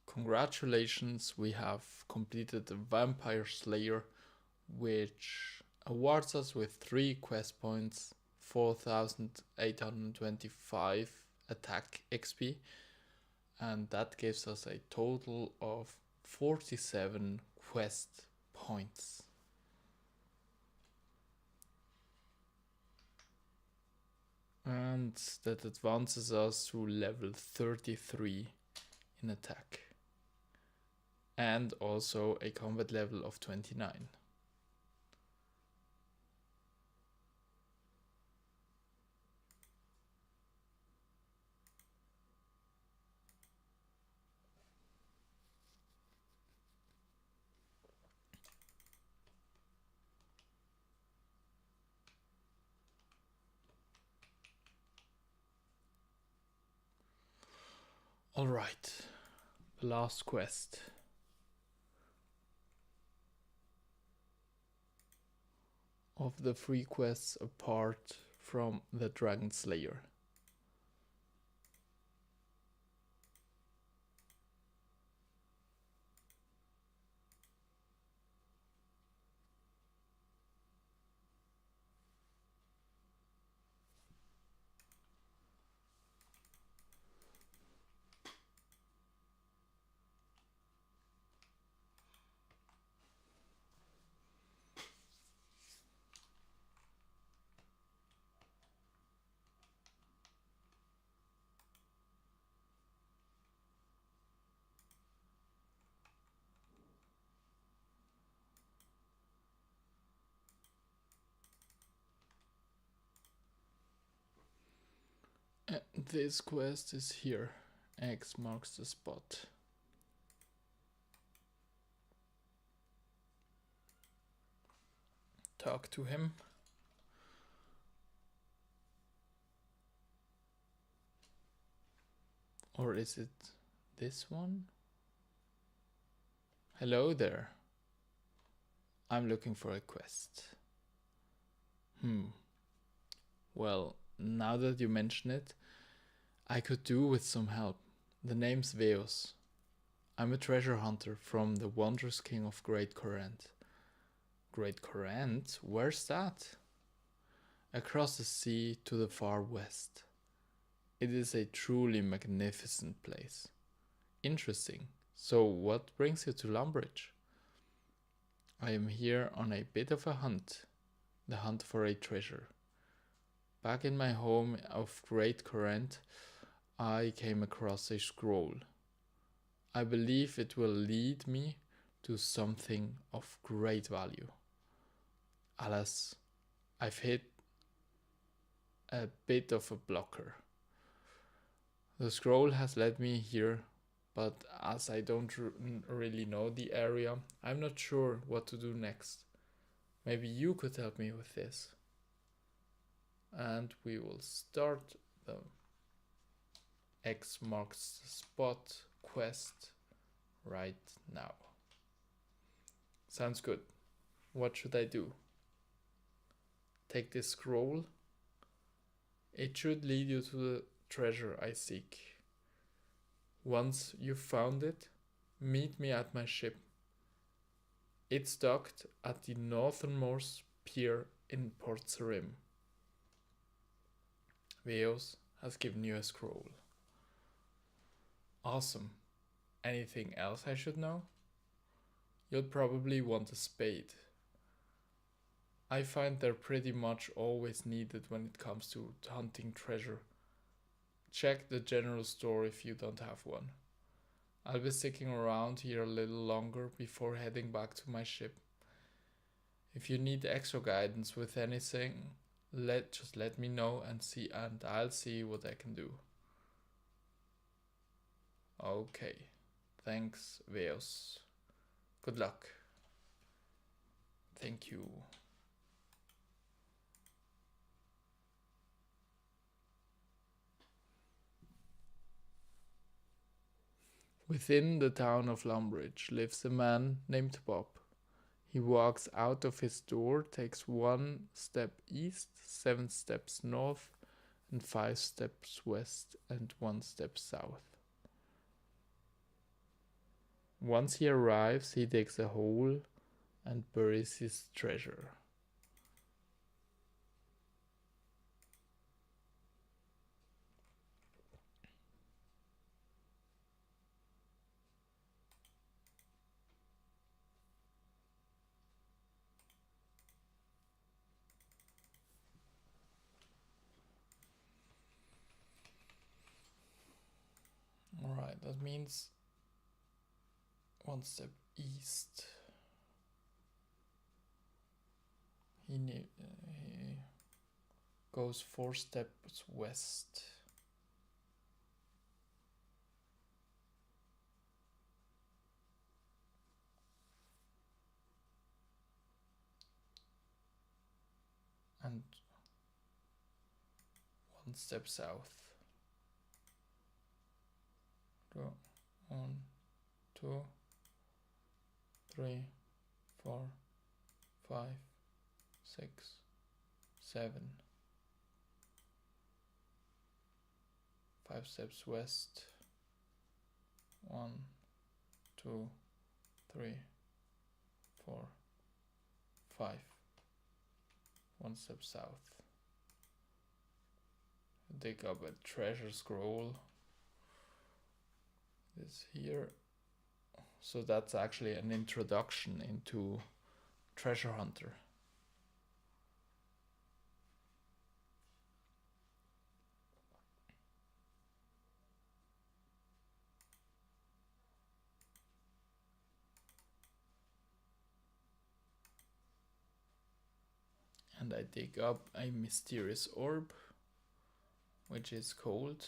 Congratulations, we have completed the Vampire Slayer, which awards us with 3 quest points, 4,825 attack XP, and that gives us a total of 47 quest points. And that advances us to level 33 in attack. And also a combat level of 29. Alright, the last quest. Of the 3 quests apart from the Dragon Slayer. This quest is here. X marks the spot. Talk to him. Or is it this one? Hello there. I'm looking for a quest. Well, now that you mention it, I could do with some help. The name's Veos. I'm a treasure hunter from the wondrous king of Great Corinth. Great Corinth? Where's that? Across the sea to the far west. It is a truly magnificent place. Interesting. So what brings you to Lumbridge? I am here on a bit of a hunt. The hunt for a treasure. Back in my home of Great Corinth, I came across a scroll. I believe it will lead me to something of great value. Alas, I've hit a bit of a blocker. The scroll has led me here, but as I don't really know the area, I'm not sure what to do next. Maybe you could help me with this. And we will start the X marks the spot quest right now. Sounds good. What should I do? Take this scroll. It should lead you to the treasure I seek. Once you've found it, meet me at my ship. It's docked at the northernmost pier in Port Sarim. Veos has given you a scroll. Awesome. Anything else I should know? You'll probably want a spade. I find they're pretty much always needed when it comes to hunting treasure. Check the general store if you don't have one. I'll be sticking around here a little longer before heading back to my ship. If you need extra guidance with anything, just let me know and I'll see what I can do. Okay, thanks Veos. Good luck. Thank you. Within the town of Lumbridge lives a man named Bob. He walks out of his door, takes 1 step east, 7 steps north, and 5 steps west, and 1 step south. Once he arrives, he digs a hole and buries his treasure. Alright, that means 1 step east. He goes 4 steps west. And 1 step south. 1, 2, 3, 4, 5, 6, 7. 5 steps west. 1, 2, 3, 4, 5. 1 step south. Dig up a treasure scroll. This here. So that's actually an introduction into Treasure Hunter. And I dig up a mysterious orb, which is cold.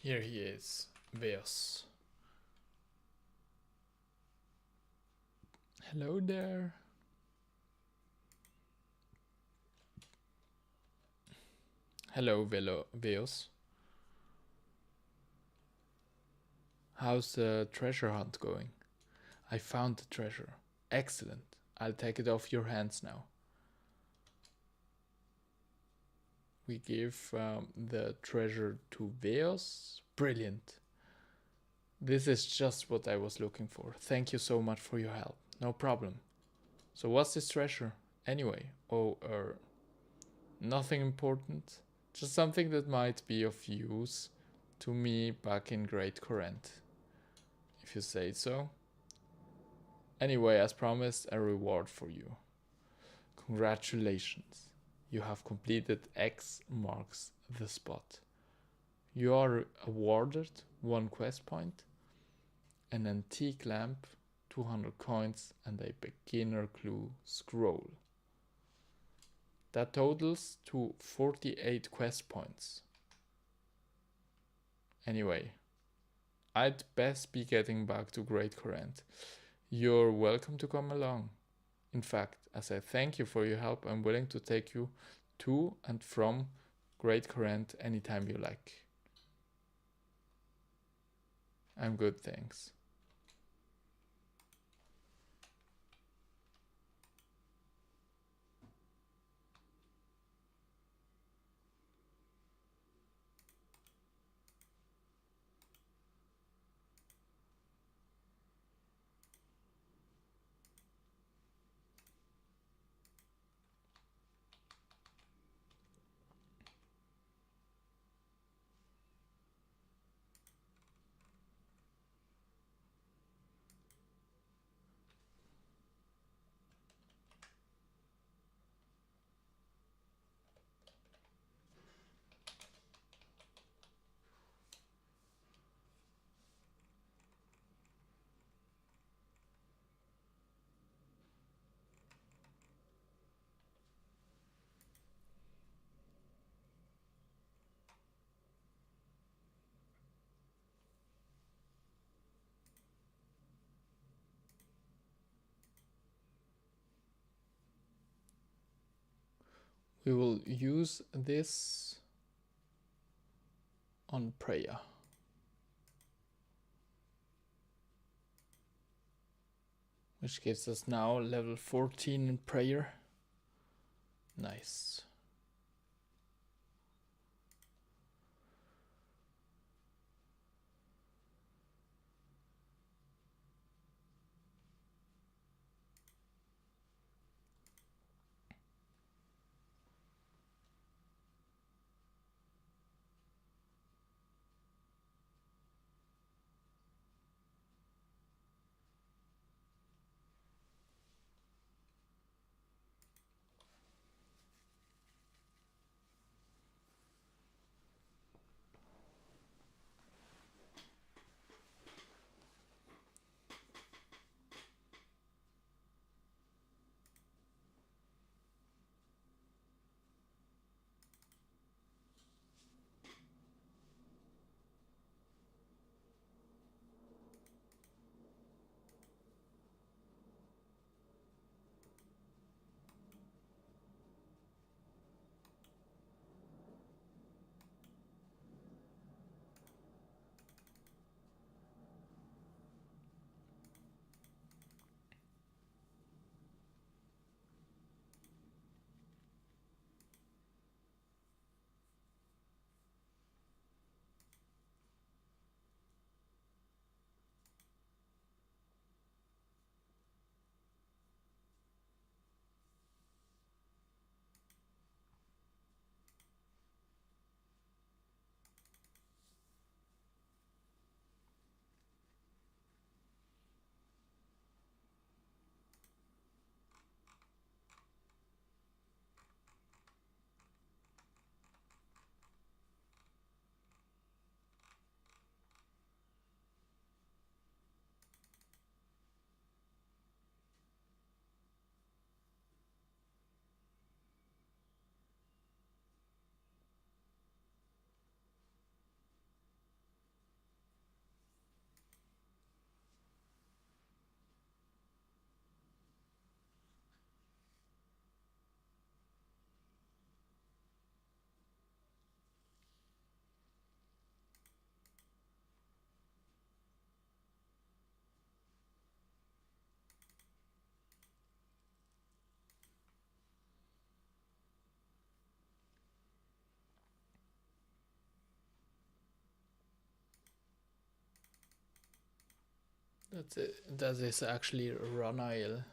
Here he is, Veos. Hello there. Hello, Veos. How's the treasure hunt going? I found the treasure. Excellent. I'll take it off your hands now. We give the treasure to Veos. Brilliant. This is just what I was looking for. Thank you so much for your help. No problem. So what's this treasure anyway? Oh, nothing important. Just something that might be of use to me back in Great Corinth, if you say so. Anyway, as promised, a reward for you. Congratulations. You have completed X marks the spot. You are awarded 1 quest point, an antique lamp, 200 coins, and a beginner clue scroll. That totals to 48 quest points. Anyway, I'd best be getting back to Great Corinth. You're welcome to come along. In fact, as a thank you for your help, I'm willing to take you to and from Great Corinth anytime you like. I'm good, thanks. We will use this on prayer, which gives us now level 14 in prayer. Nice. That's it. That is actually Ranail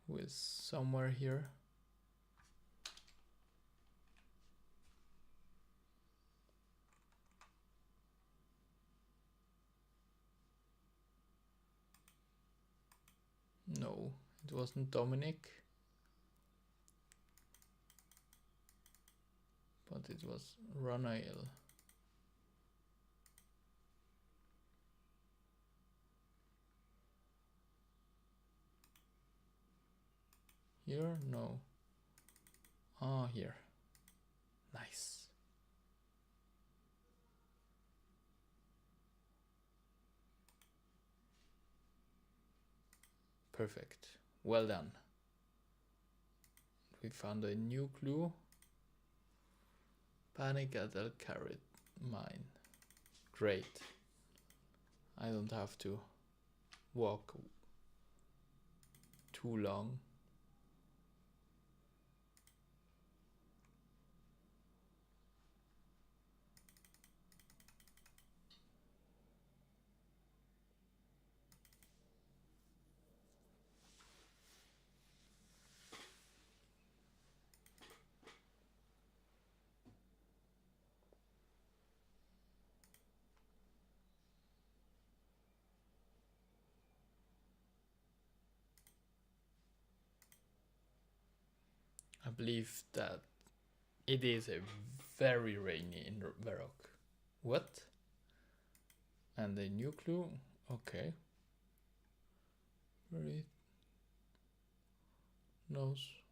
who is somewhere here. No, it wasn't Dominic, but it was Ranail. Here? No. Ah, here. Nice. Perfect. Well done. We found a new clue. Panic at El Carrot Mine. Great. I don't have to walk too long. I believe that it is a very rainy in Varrock. What? And a new clue? Okay. Very knows.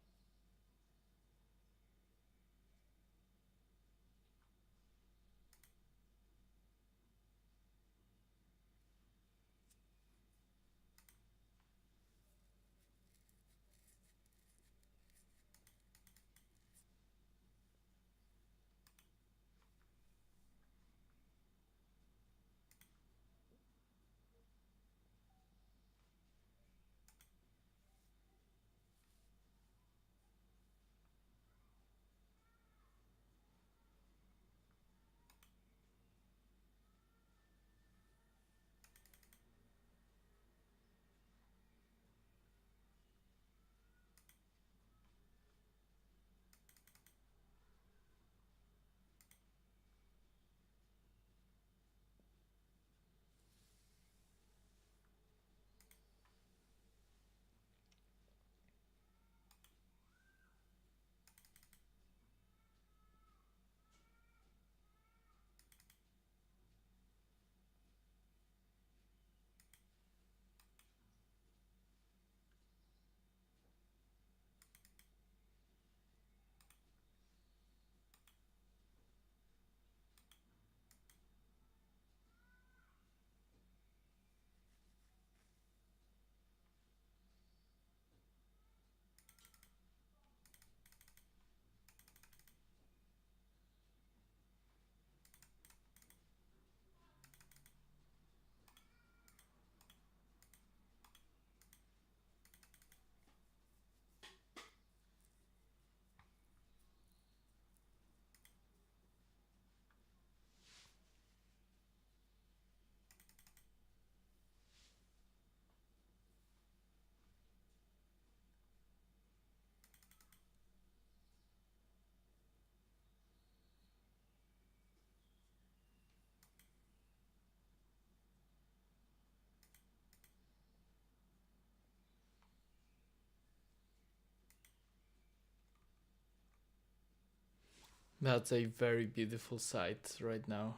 That's a very beautiful sight right now.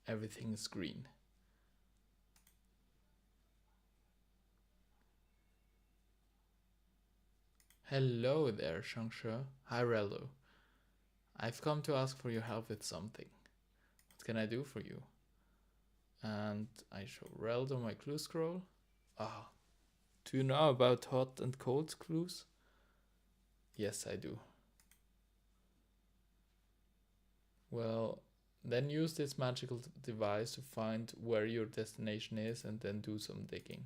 Everything is green. Hello there, ng.Sh. Hi, Reldo. I've come to ask for your help with something. What can I do for you? And I show Reldo my clue scroll. Ah, do you know about hot and cold clues? Yes, I do. Well, then use this magical device to find where your destination is and then do some digging.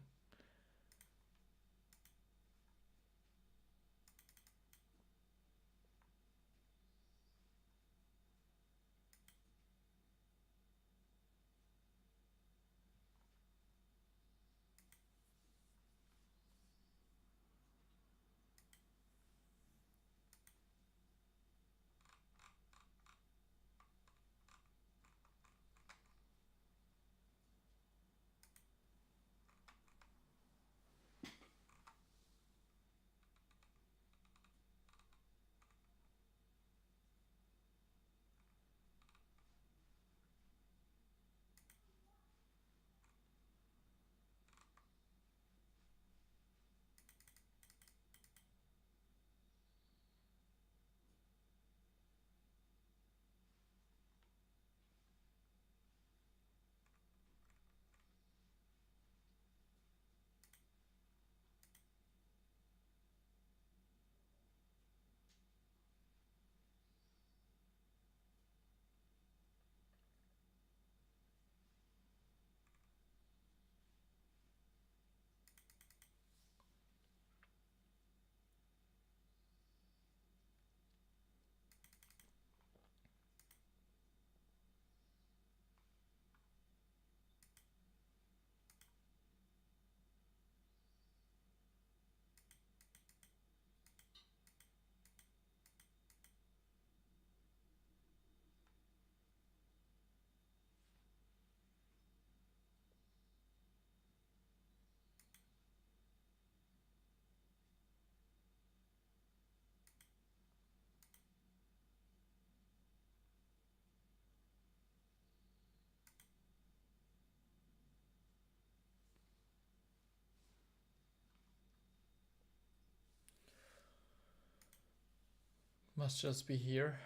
Must just be here.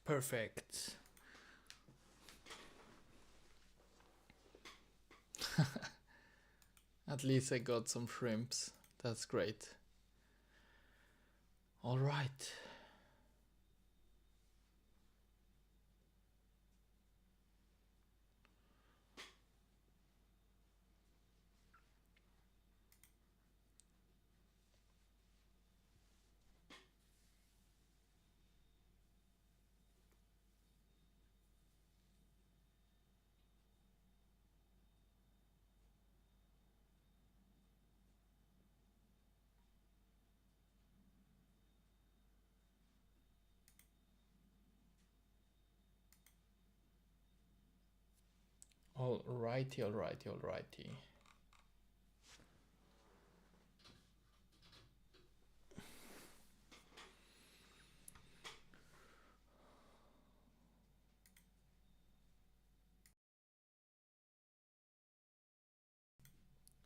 Perfect. At least I got some shrimps. That's great. All right. Alrighty.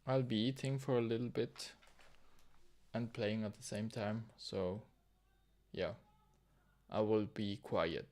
I'll be eating for a little bit and playing at the same time, so yeah, I will be quiet.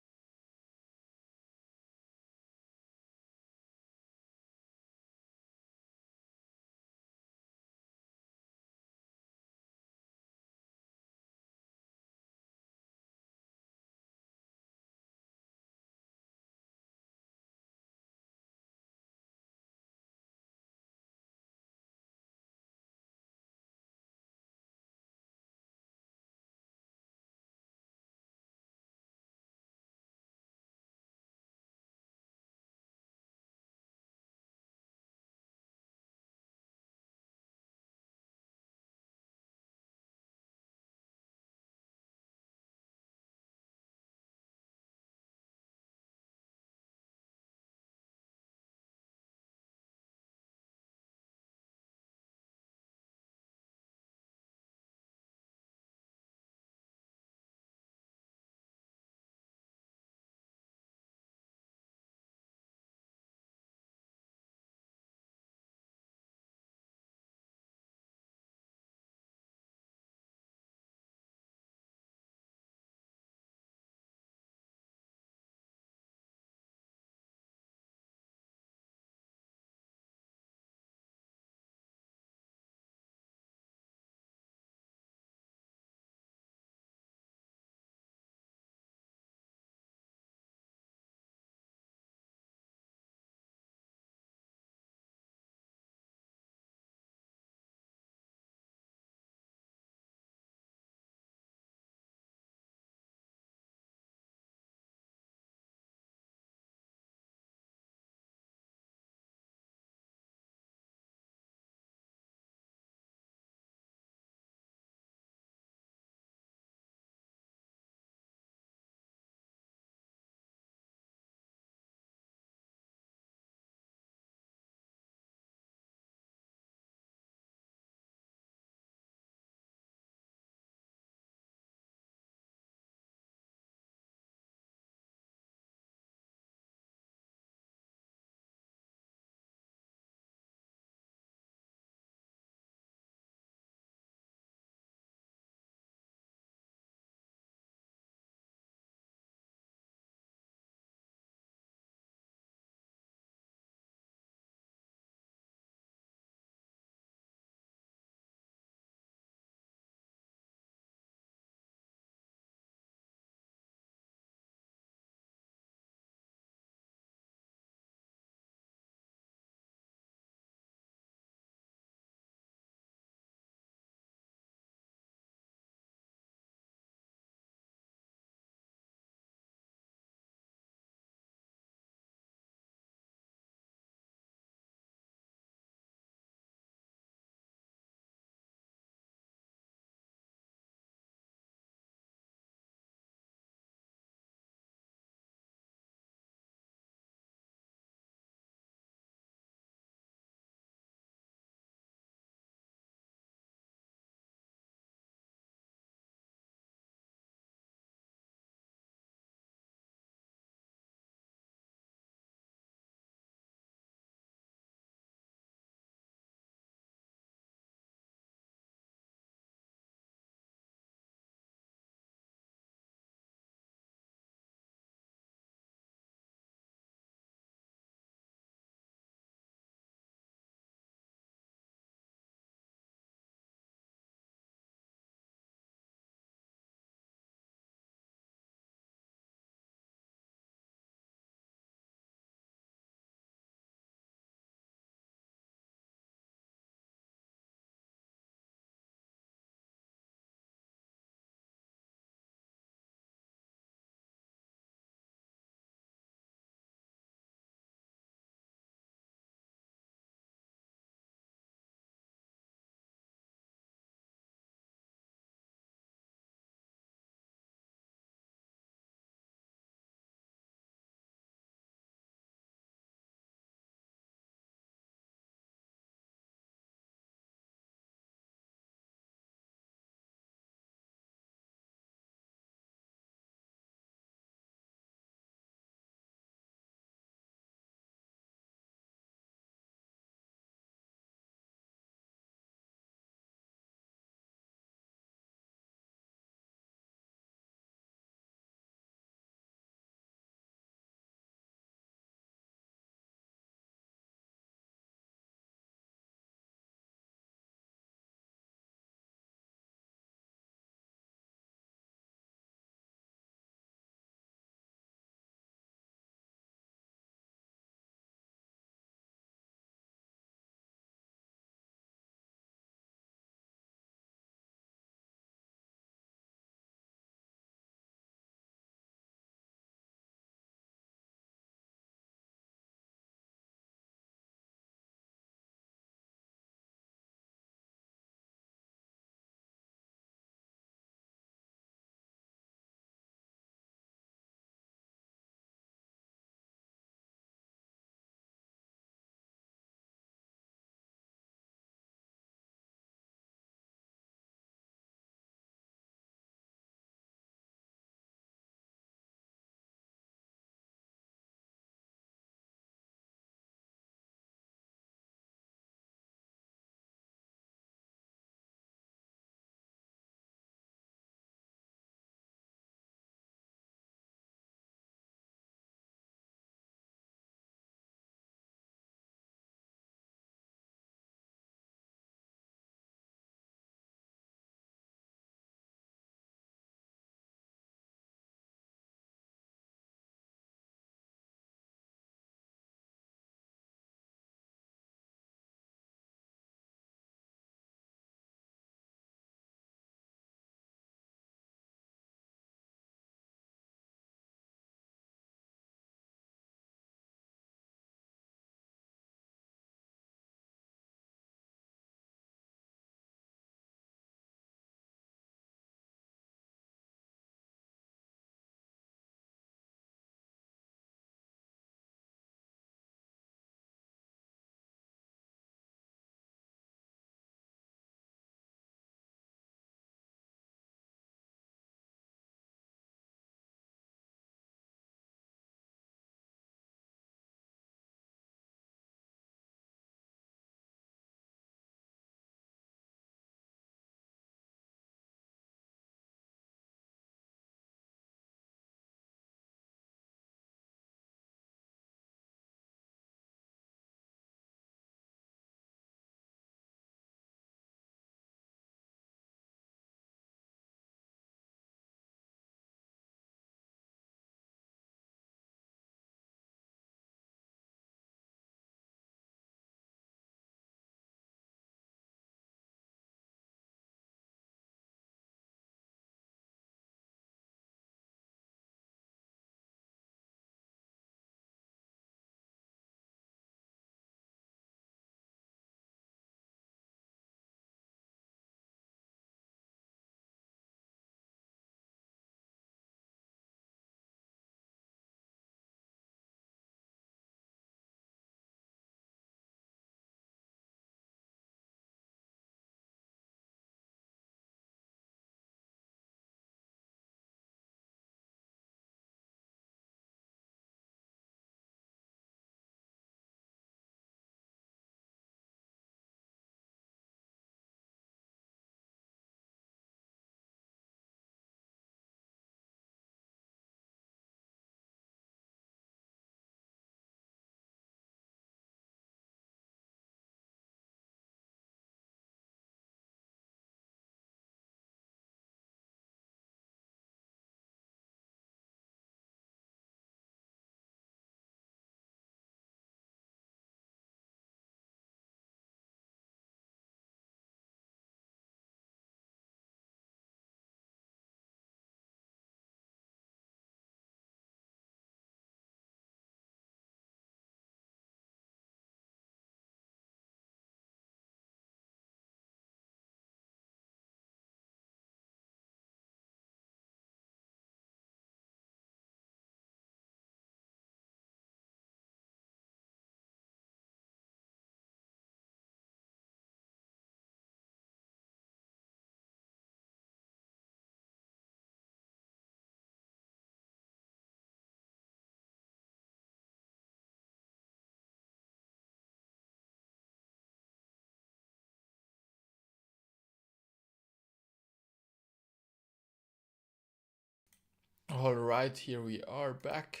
Alright, here we are back.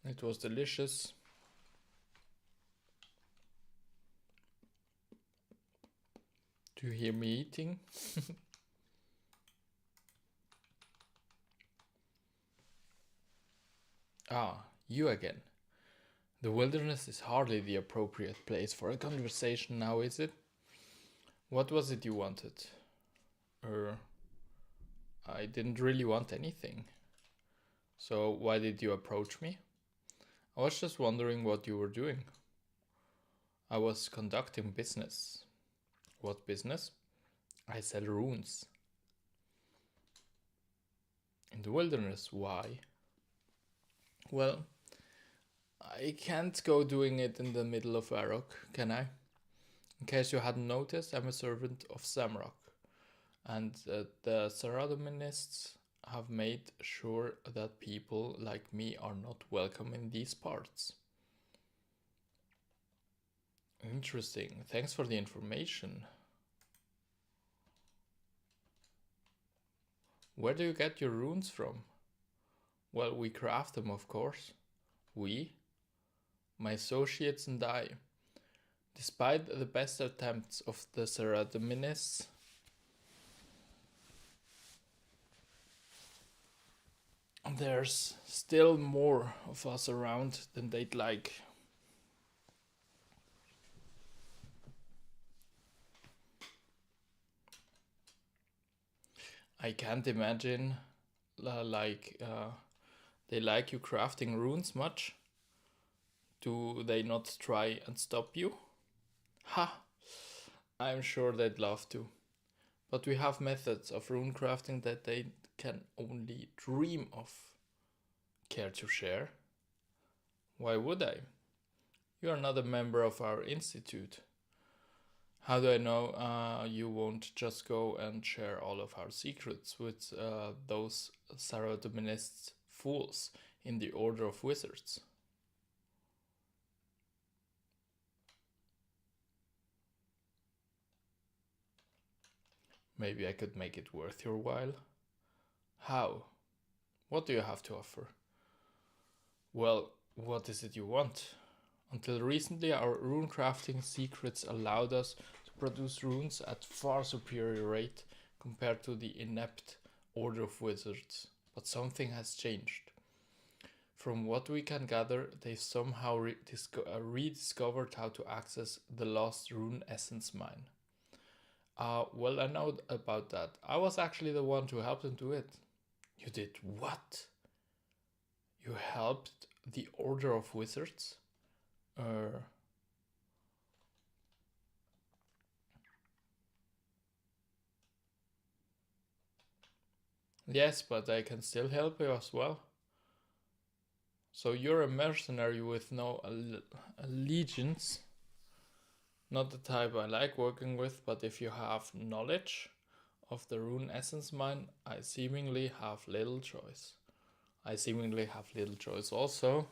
It was delicious. Do you hear me eating? Ah, you again. The wilderness is hardly the appropriate place for a conversation now, is it? What was it you wanted? I didn't really want anything. So why did you approach me? I was just wondering what you were doing. I was conducting business. What business? I sell runes. In the wilderness, why? Well, I can't go doing it in the middle of Varrock, can I? In case you hadn't noticed, I'm a servant of Samrock, and the Saradominists have made sure that people like me are not welcome in these parts. Interesting, thanks for the information. Where do you get your runes from? Well, we craft them, of course. We? My associates and I. Despite the best attempts of the Saradominists, there's still more of us around than they'd like. I can't imagine they like you crafting runes much. Do they not try and stop you? Ha! I'm sure they'd love to. But we have methods of rune crafting that they can only dream of. Care to share? Why would I? You are not a member of our institute. How do I know you won't just go and share all of our secrets with those Saradominist fools in the Order of Wizards? Maybe I could make it worth your while. How? What do you have to offer? Well, what is it you want? Until recently, our rune crafting secrets allowed us to produce runes at far superior rate compared to the inept Order of Wizards, but something has changed. From what we can gather, they somehow rediscovered how to access the lost rune essence mine. Well, I know about that. I was actually the one to help them do it. You did what? You helped the Order of Wizards? Yes, but I can still help you as well. So you're a mercenary with no allegiance. Not the type I like working with, but if you have knowledge of the rune essence mine, I seemingly have little choice. Also.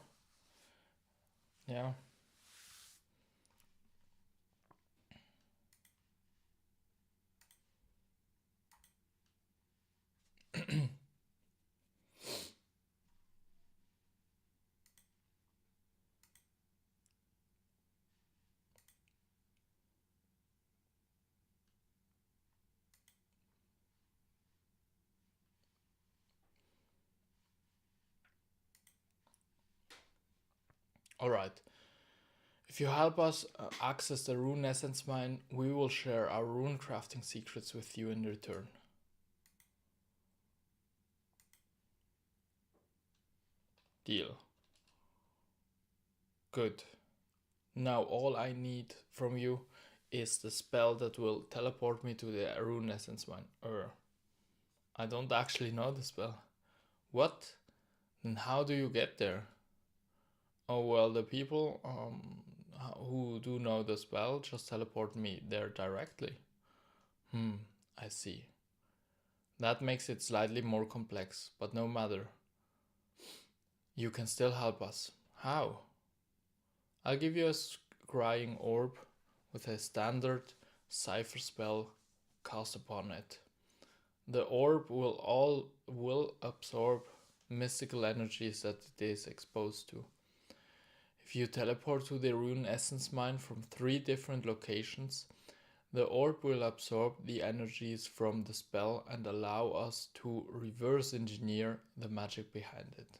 Yeah. Alright. If you help us access the rune essence mine, we will share our rune crafting secrets with you in return. Deal. Good. Now all I need from you is the spell that will teleport me to the rune essence mine. I don't actually know the spell. What? Then how do you get there? Oh well, the people who do know the spell just teleport me there directly. I see. That makes it slightly more complex, but no matter. You can still help us. How? I'll give you a scrying orb with a standard cipher spell cast upon it. The orb will absorb mystical energies that it is exposed to. If you teleport to the rune essence mine from 3 different locations, the orb will absorb the energies from the spell and allow us to reverse engineer the magic behind it.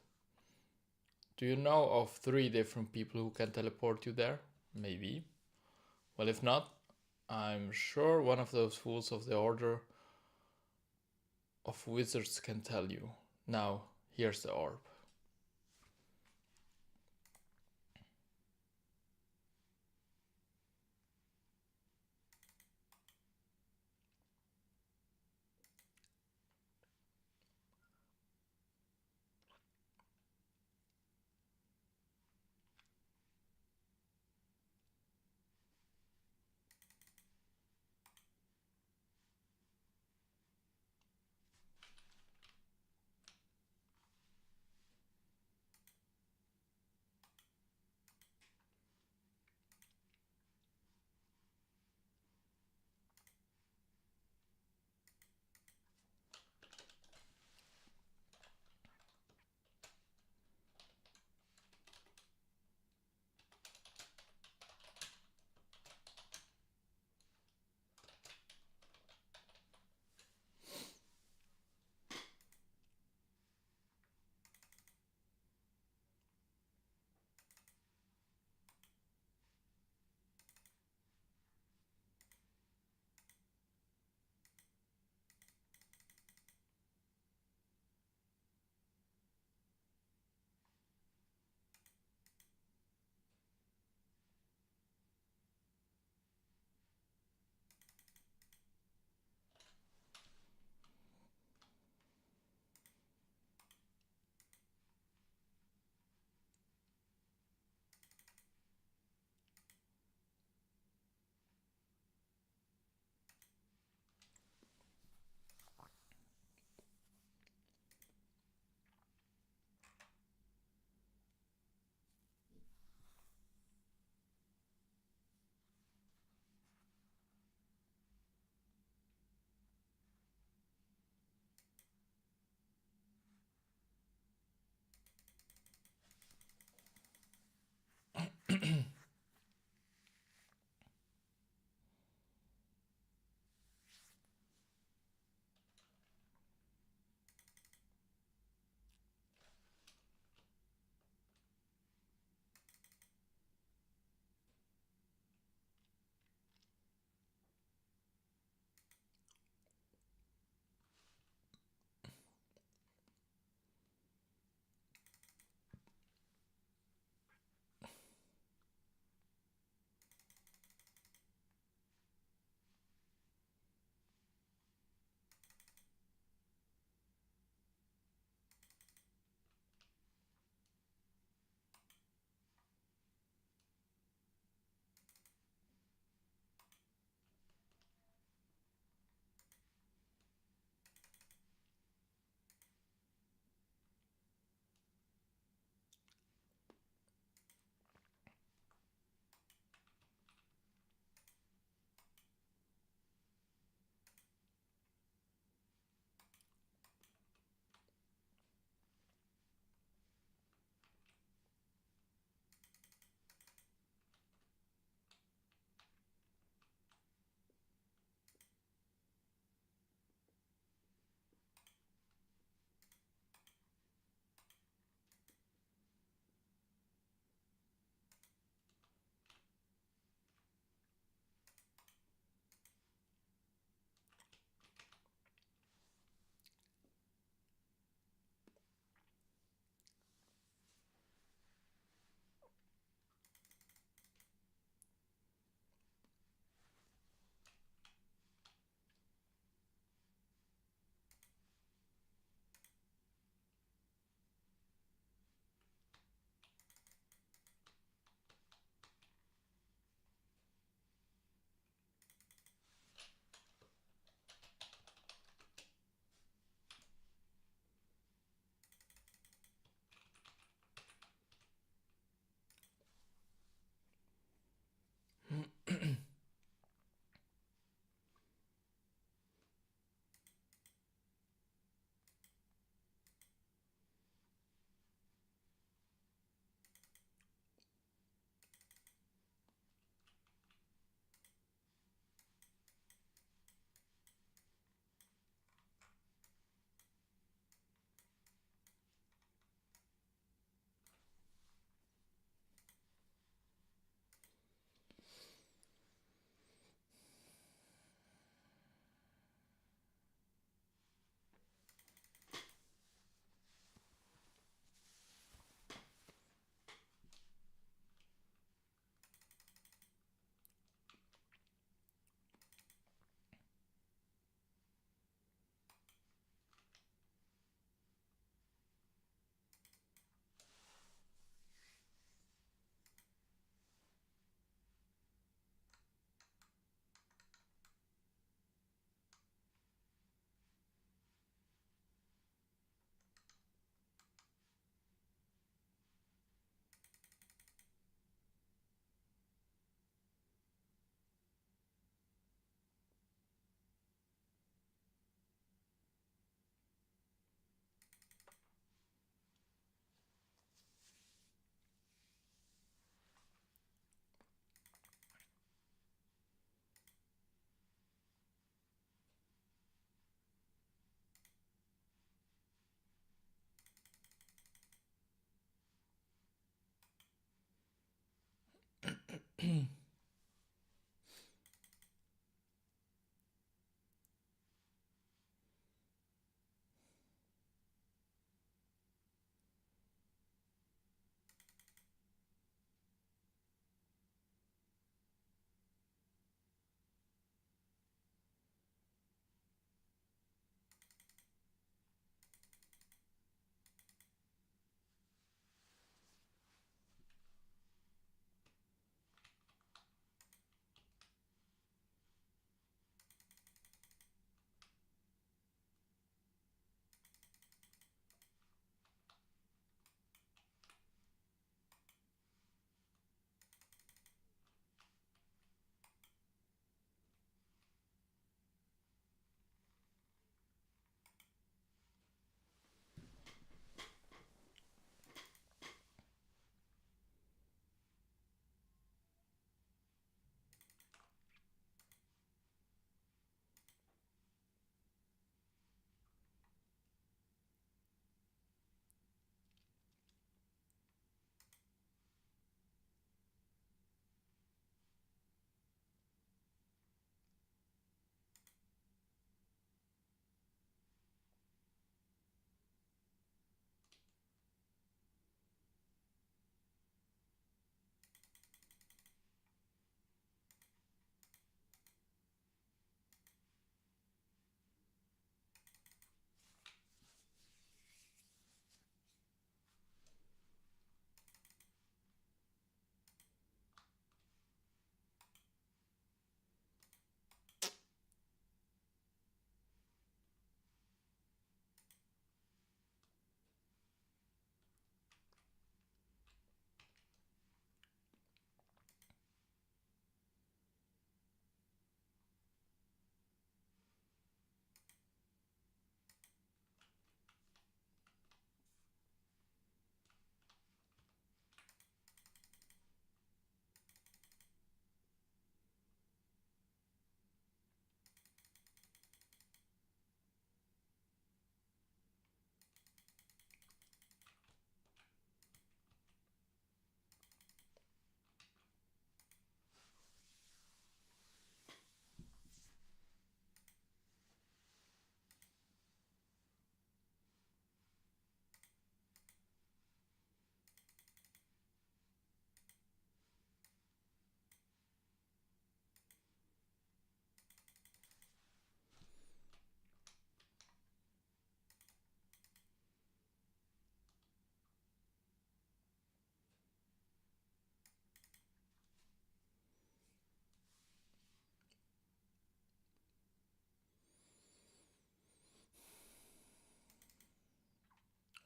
Do you know of 3 different people who can teleport you there? Maybe. Well, if not, I'm sure one of those fools of the Order of Wizards can tell you. Now, here's the orb.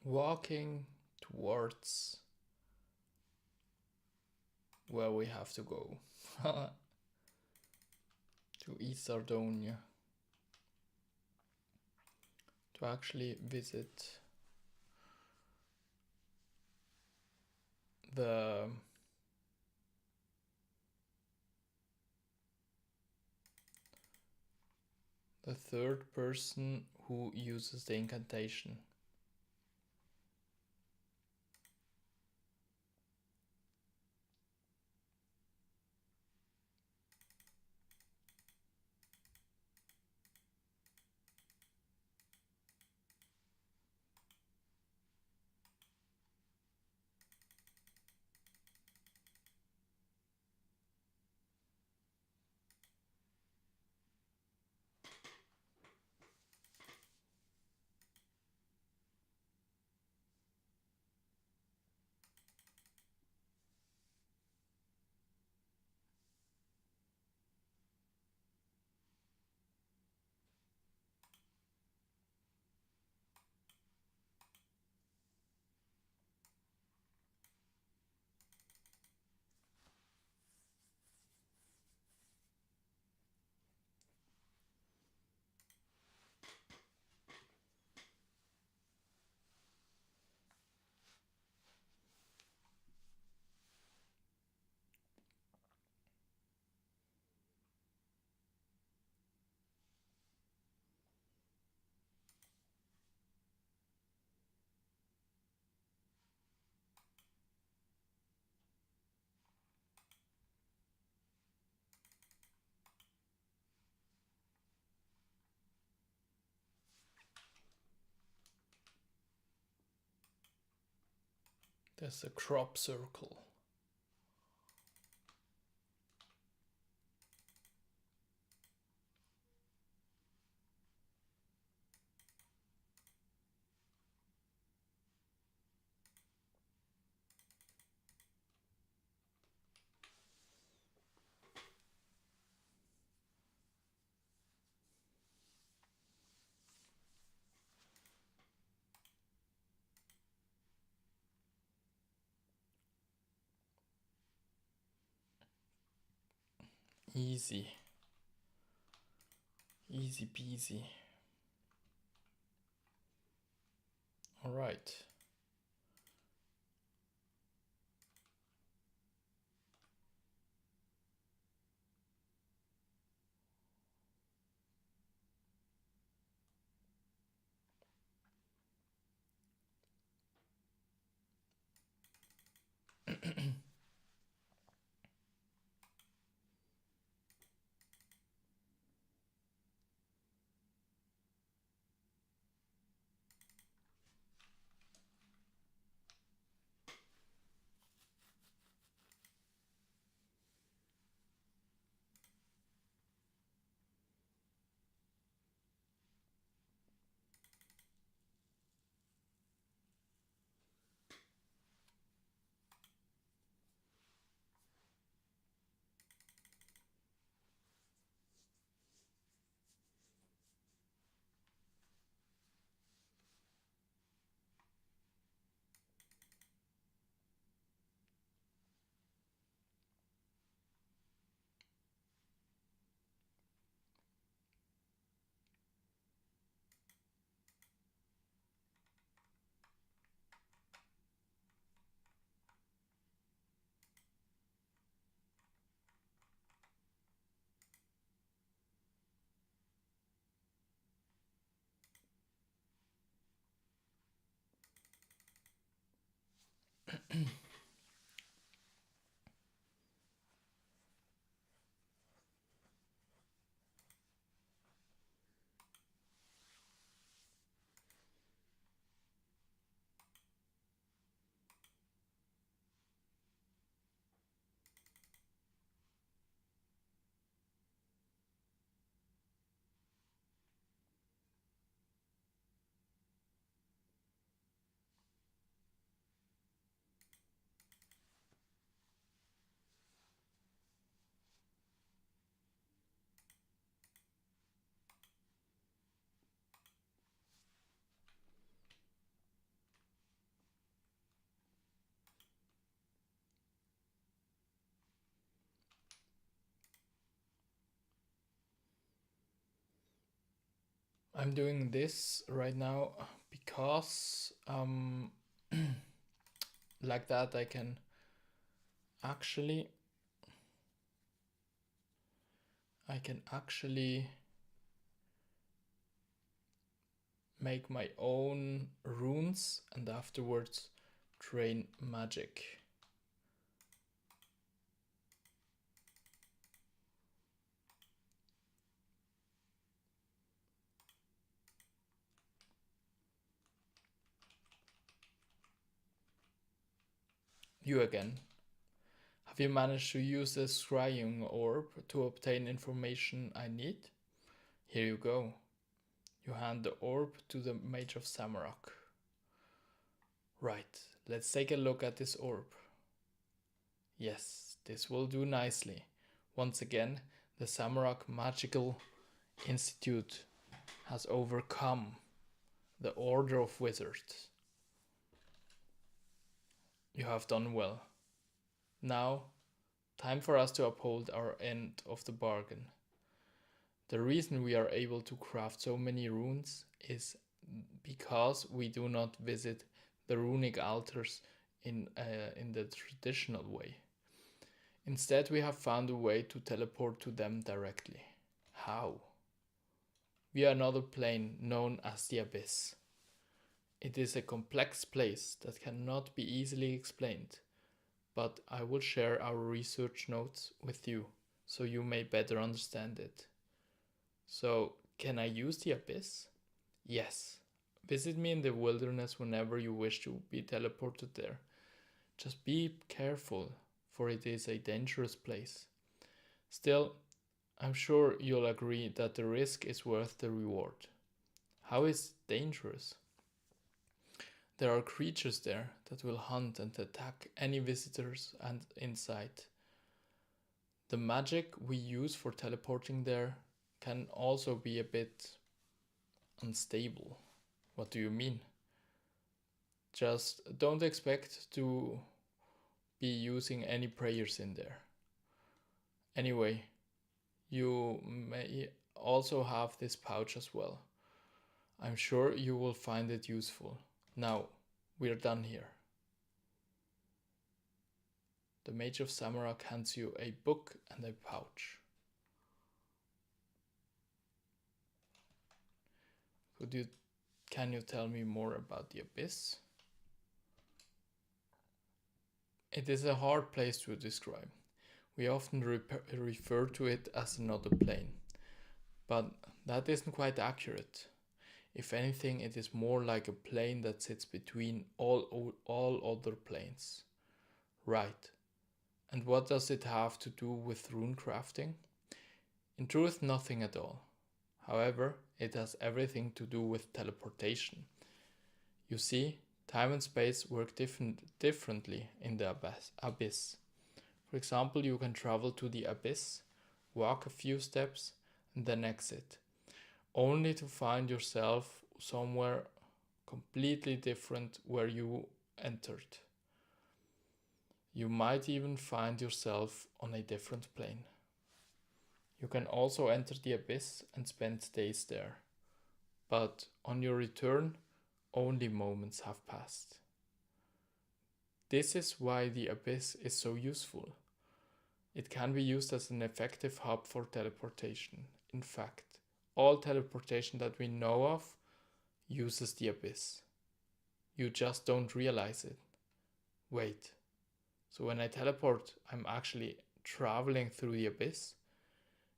Walking towards where we have to go. To East Sardonia. To actually visit the third person who uses the incantation. There's a crop circle. Easy. Easy peasy. All right. I'm doing this right now because like that I can actually make my own runes and afterwards train magic. You again. Have you managed to use the scrying orb to obtain information I need? Here you go. You hand the orb to the Mage of Zamorak. Right, let's take a look at this orb. Yes, this will do nicely. Once again, the Zamorak Magical Institute has overcome the Order of Wizards. You have done well. Now, time for us to uphold our end of the bargain. The reason we are able to craft so many runes is because we do not visit the runic altars in the traditional way. Instead, we have found a way to teleport to them directly. How? Via another plane known as the Abyss. It is a complex place that cannot be easily explained, but I will share our research notes with you so you may better understand it. So, can I use the Abyss? Yes. Visit me in the wilderness whenever you wish to be teleported there. Just be careful, for it is a dangerous place. Still, I'm sure you'll agree that the risk is worth the reward. How is it dangerous? There are creatures there that will hunt and attack any visitors and inside. The magic we use for teleporting there can also be a bit unstable. What do you mean? Just don't expect to be using any prayers in there. Anyway, you may also have this pouch as well. I'm sure you will find it useful. Now, we're done here. The Mage of Zamorak hands you a book and a pouch. Can you tell me more about the Abyss? It is a hard place to describe. We often refer to it as another plane, but that isn't quite accurate. If anything, it is more like a plane that sits between all other planes. Right. And what does it have to do with rune crafting? In truth, nothing at all. However, it has everything to do with teleportation. You see, time and space work differently in the abyss. For example, you can travel to the abyss, walk a few steps, and then exit, only to find yourself somewhere completely different where you entered. You might even find yourself on a different plane. You can also enter the abyss and spend days there, but on your return, only moments have passed. This is why the abyss is so useful. It can be used as an effective hub for teleportation. In fact, all teleportation that we know of uses the abyss. You just don't realize it. Wait, so when I teleport, I'm actually traveling through the abyss?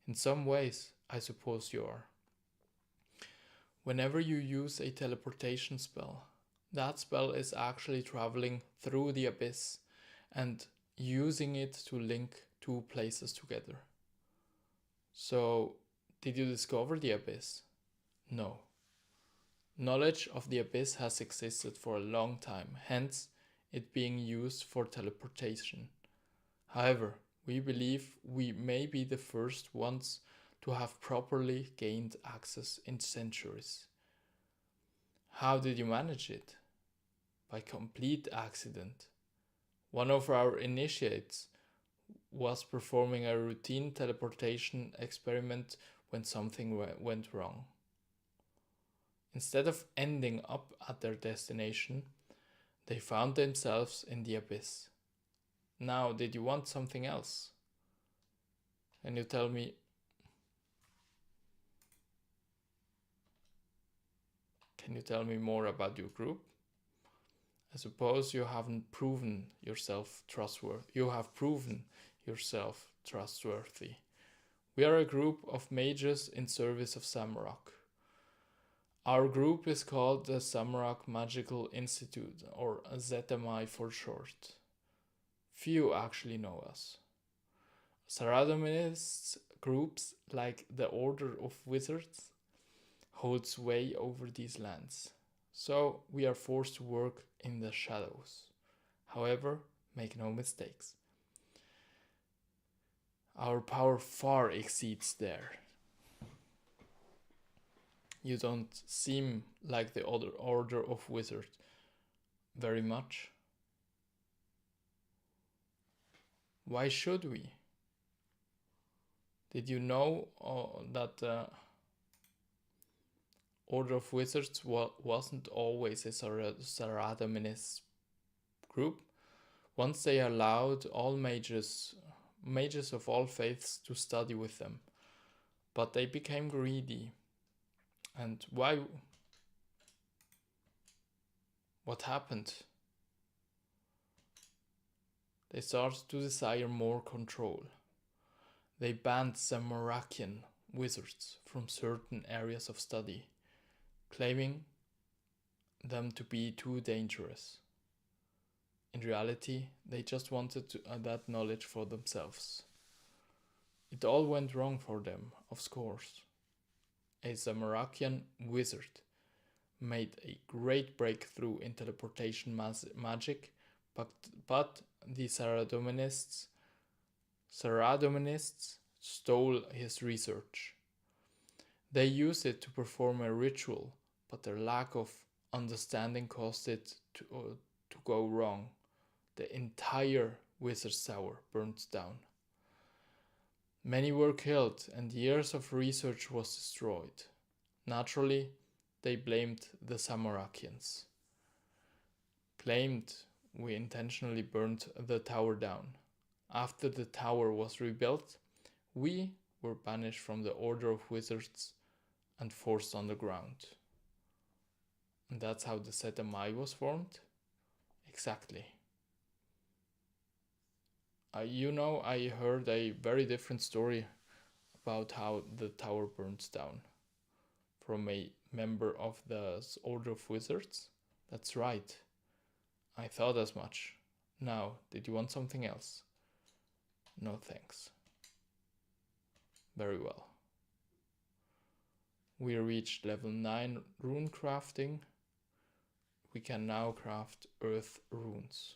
In some ways, I suppose you are. Whenever you use a teleportation spell, that spell is actually traveling through the abyss and using it to link two places together. So, did you discover the abyss? No. Knowledge of the abyss has existed for a long time, hence it being used for teleportation. However, we believe we may be the first ones to have properly gained access in centuries. How did you manage it? By complete accident. One of our initiates was performing a routine teleportation experiment when something went wrong. Instead of ending up at their destination, they found themselves in the abyss. Now, did you want something else? Can you tell me more about your group? I suppose you haven't proven yourself trustworthy. You have proven yourself trustworthy. We are a group of mages in service of Zamorak. Our group is called the Zamorak Magical Institute, or ZMI for short. Few actually know us. Saradominist groups like the Order of Wizards hold sway over these lands, so we are forced to work in the shadows. However, make no mistakes. Our power far exceeds theirs. You don't seem like the other Order of Wizards very much. Why should we? Did you know that the Order of Wizards wasn't always a Saradominist group? Once they allowed all mages of all faiths to study with them, but they became greedy. And why? What happened? They started to desire more control. They banned Zamorakian wizards from certain areas of study, claiming them to be too dangerous. In reality, they just wanted that knowledge for themselves. It all went wrong for them, of course. A Zamarakian wizard made a great breakthrough in teleportation magic, but the Saradominists stole his research. They used it to perform a ritual, but their lack of understanding caused it to go wrong. The entire Wizard's Tower burned down. Many were killed, and years of research was destroyed. Naturally, they blamed the Samarakians. Claimed we intentionally burned the tower down. After the tower was rebuilt, we were banished from the Order of Wizards and forced underground. And that's how the Setamai was formed? Exactly. I heard a very different story about how the tower burns down from a member of the Order of Wizards. That's right. I thought as much. Now, did you want something else? No thanks. Very well. We reached level 9 rune crafting. We can now craft earth runes.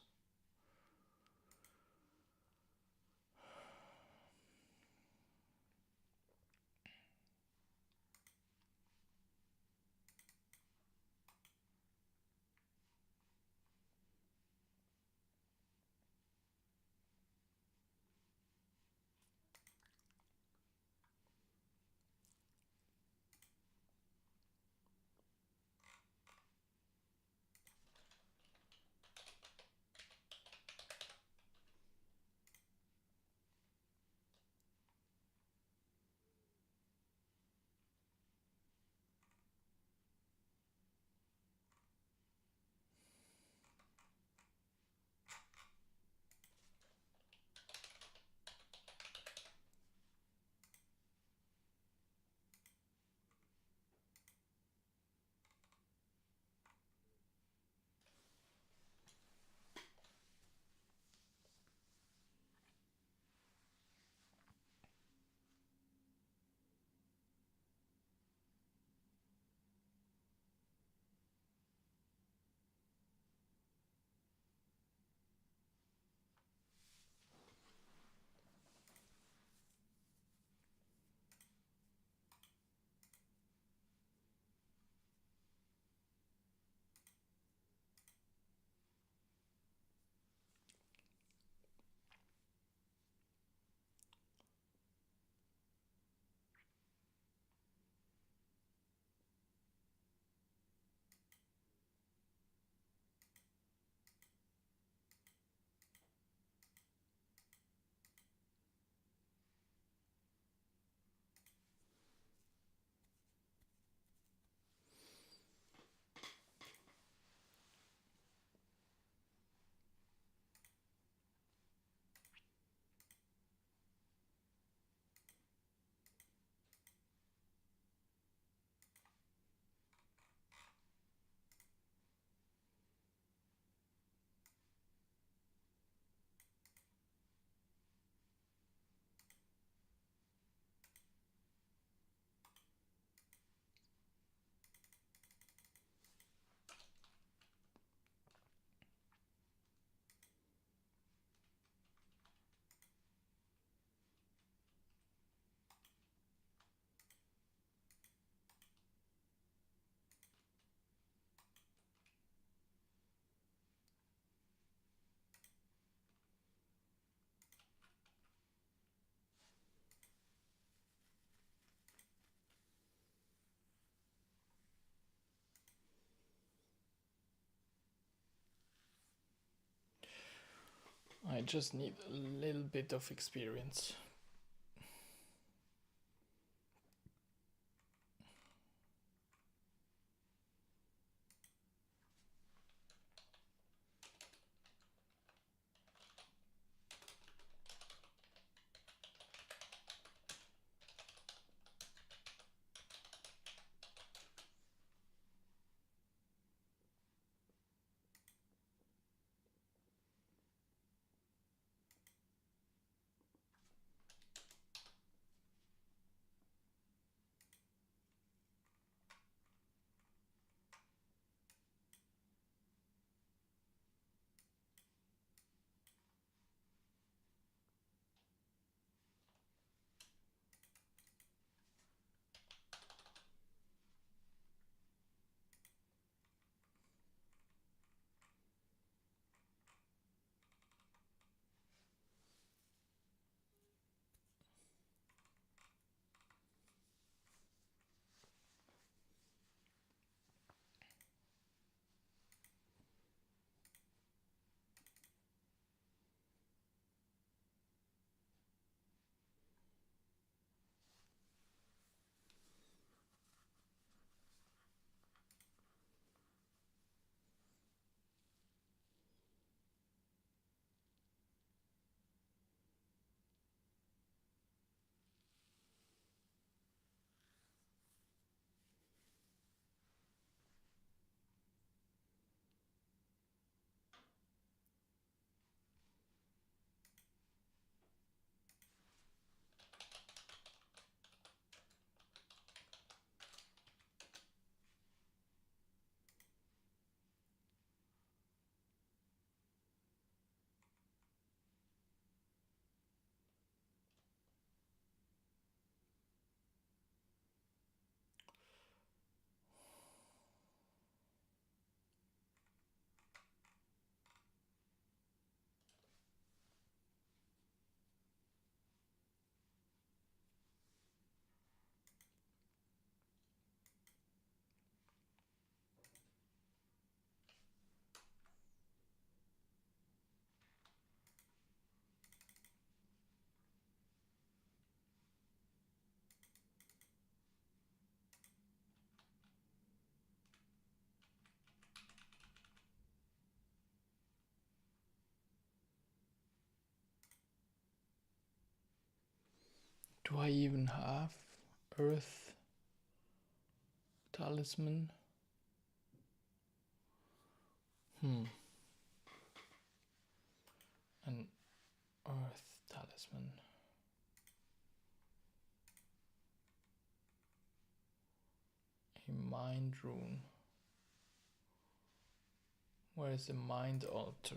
I just need a little bit of experience. Do I even have Earth Talisman? An Earth Talisman. A Mind Rune. Where is the Mind Altar?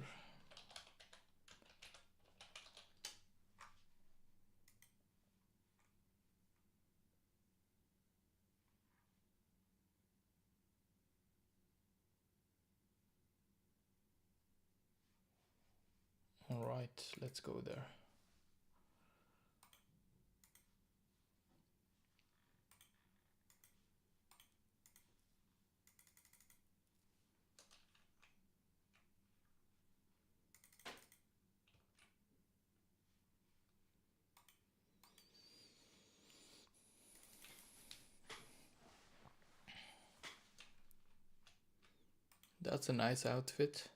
Alright, let's go there. That's a nice outfit.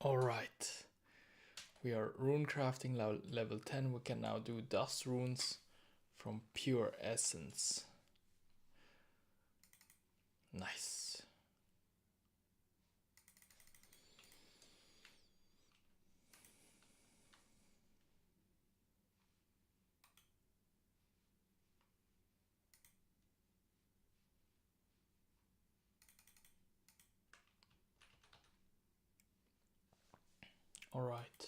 Alright. We are rune crafting level 10. We can now do dust runes from pure essence. Nice. All right.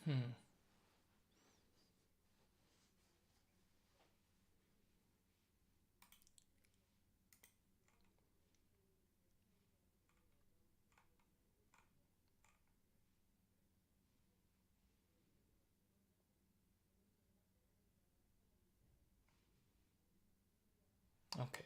Hmm. Okay.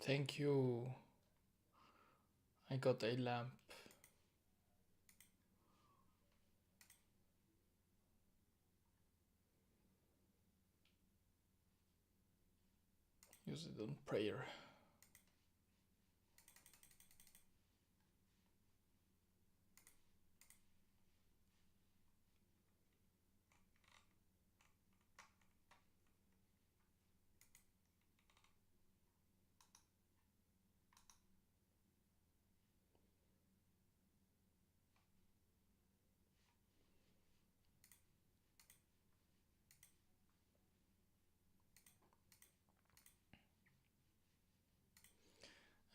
Thank you. I got a lamp. Use it on prayer.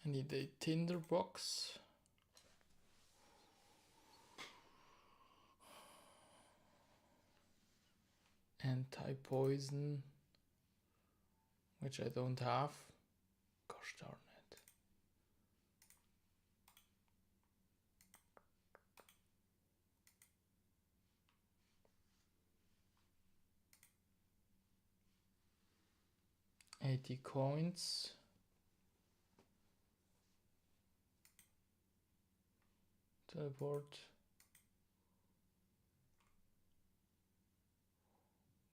I need a tinder box. Anti-poison, which I don't have. Gosh darn it. 80 coins. Teleport.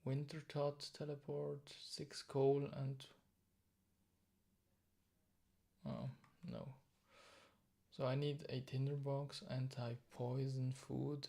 Winter Tot teleport. 6 coal and... oh, no. So I need a tinderbox, anti-poison food.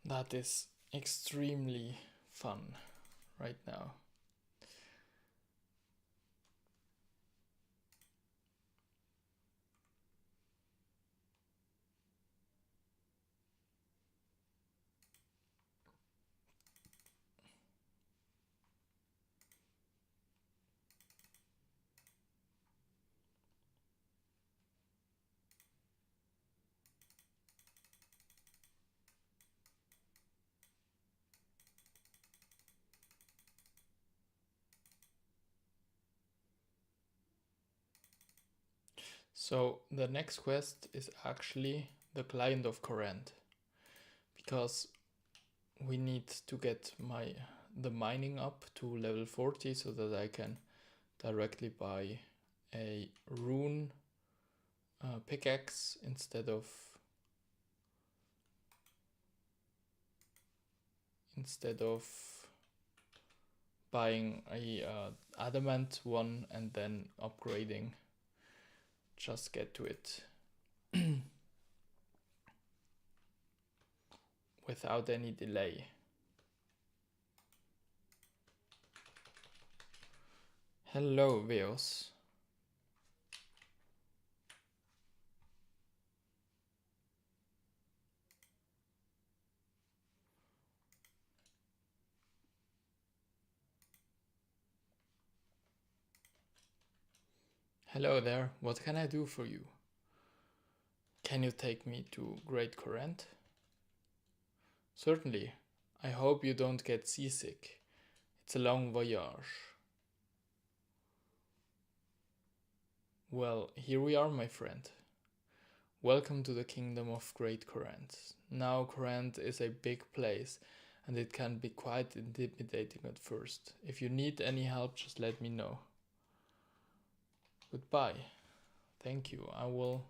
That is extremely fun right now. So the next quest is actually the client of Corrent, because we need to get the mining up to level 40 so that I can directly buy a rune pickaxe instead of buying a adamant one and then upgrading. Just get to it without any delay. Hello, Veos. Hello there, what can I do for you? Can you take me to Great Corrent? Certainly. I hope you don't get seasick. It's a long voyage. Well, here we are, my friend. Welcome to the kingdom of Great Corrent. Now, Corrent is a big place, and it can be quite intimidating at first. If you need any help, just let me know. Goodbye. Thank you. I will...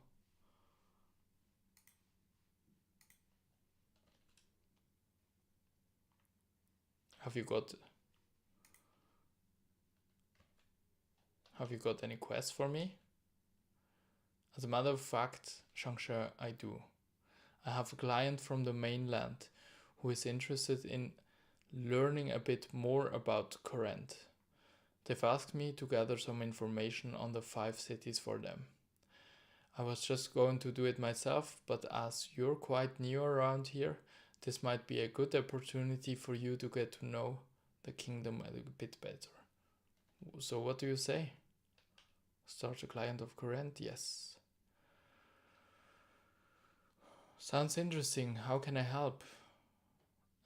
Have you got any quests for me? As a matter of fact, ng.Sh, I do. I have a client from the mainland who is interested in learning a bit more about Corrent. They've asked me to gather some information on the 5 cities for them. I was just going to do it myself, but as you're quite new around here, this might be a good opportunity for you to get to know the kingdom a bit better. So what do you say? Start a client of current? Yes. Sounds interesting. How can I help?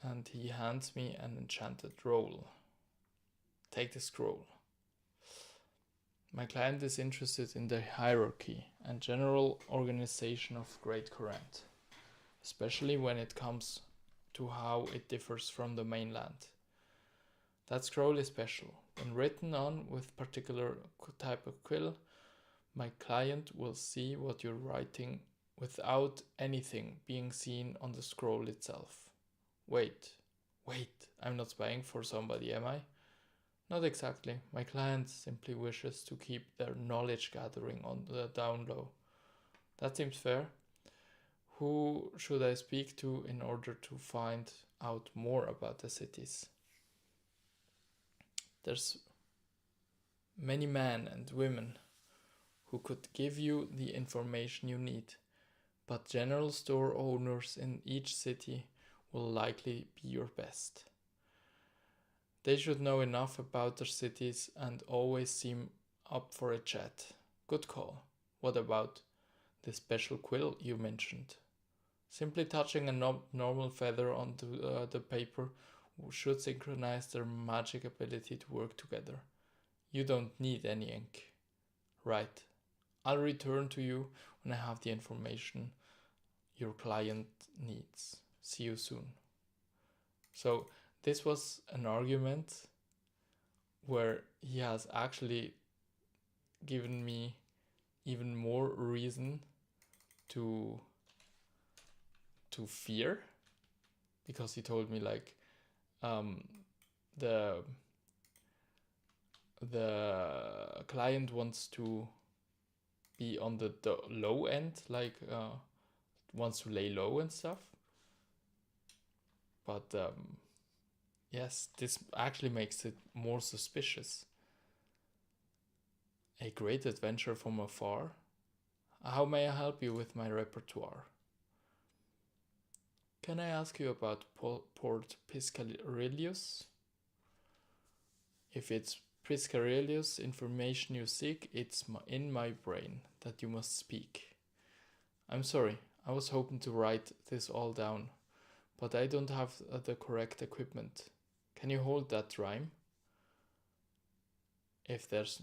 And he hands me an enchanted roll. Take the scroll. My client is interested in the hierarchy and general organization of Great Courant, especially when it comes to how it differs from the mainland. That scroll is special. When written on with particular type of quill, my client will see what you're writing without anything being seen on the scroll itself. Wait, I'm not spying for somebody, am I? Not exactly. My client simply wishes to keep their knowledge gathering on the down low. That seems fair. Who should I speak to in order to find out more about the cities? There's many men and women who could give you the information you need, but general store owners in each city will likely be your best. They should know enough about their cities and always seem up for a chat. Good call. What about the special quill you mentioned? Simply touching a normal feather onto the paper should synchronize their magic ability to work together. You don't need any ink. Right. I'll return to you when I have the information your client needs. See you soon. So this was an argument where he has actually given me even more reason to fear, because he told me like the client wants to be on the low end, like wants to lay low and stuff. But yes, this actually makes it more suspicious. A great adventure from afar. How may I help you with my repertoire? Can I ask you about Port Piscarilius? If it's Piscarilius information you seek, it's in my brain that you must speak. I'm sorry, I was hoping to write this all down, but I don't have the correct equipment. Can you hold that rhyme? If there's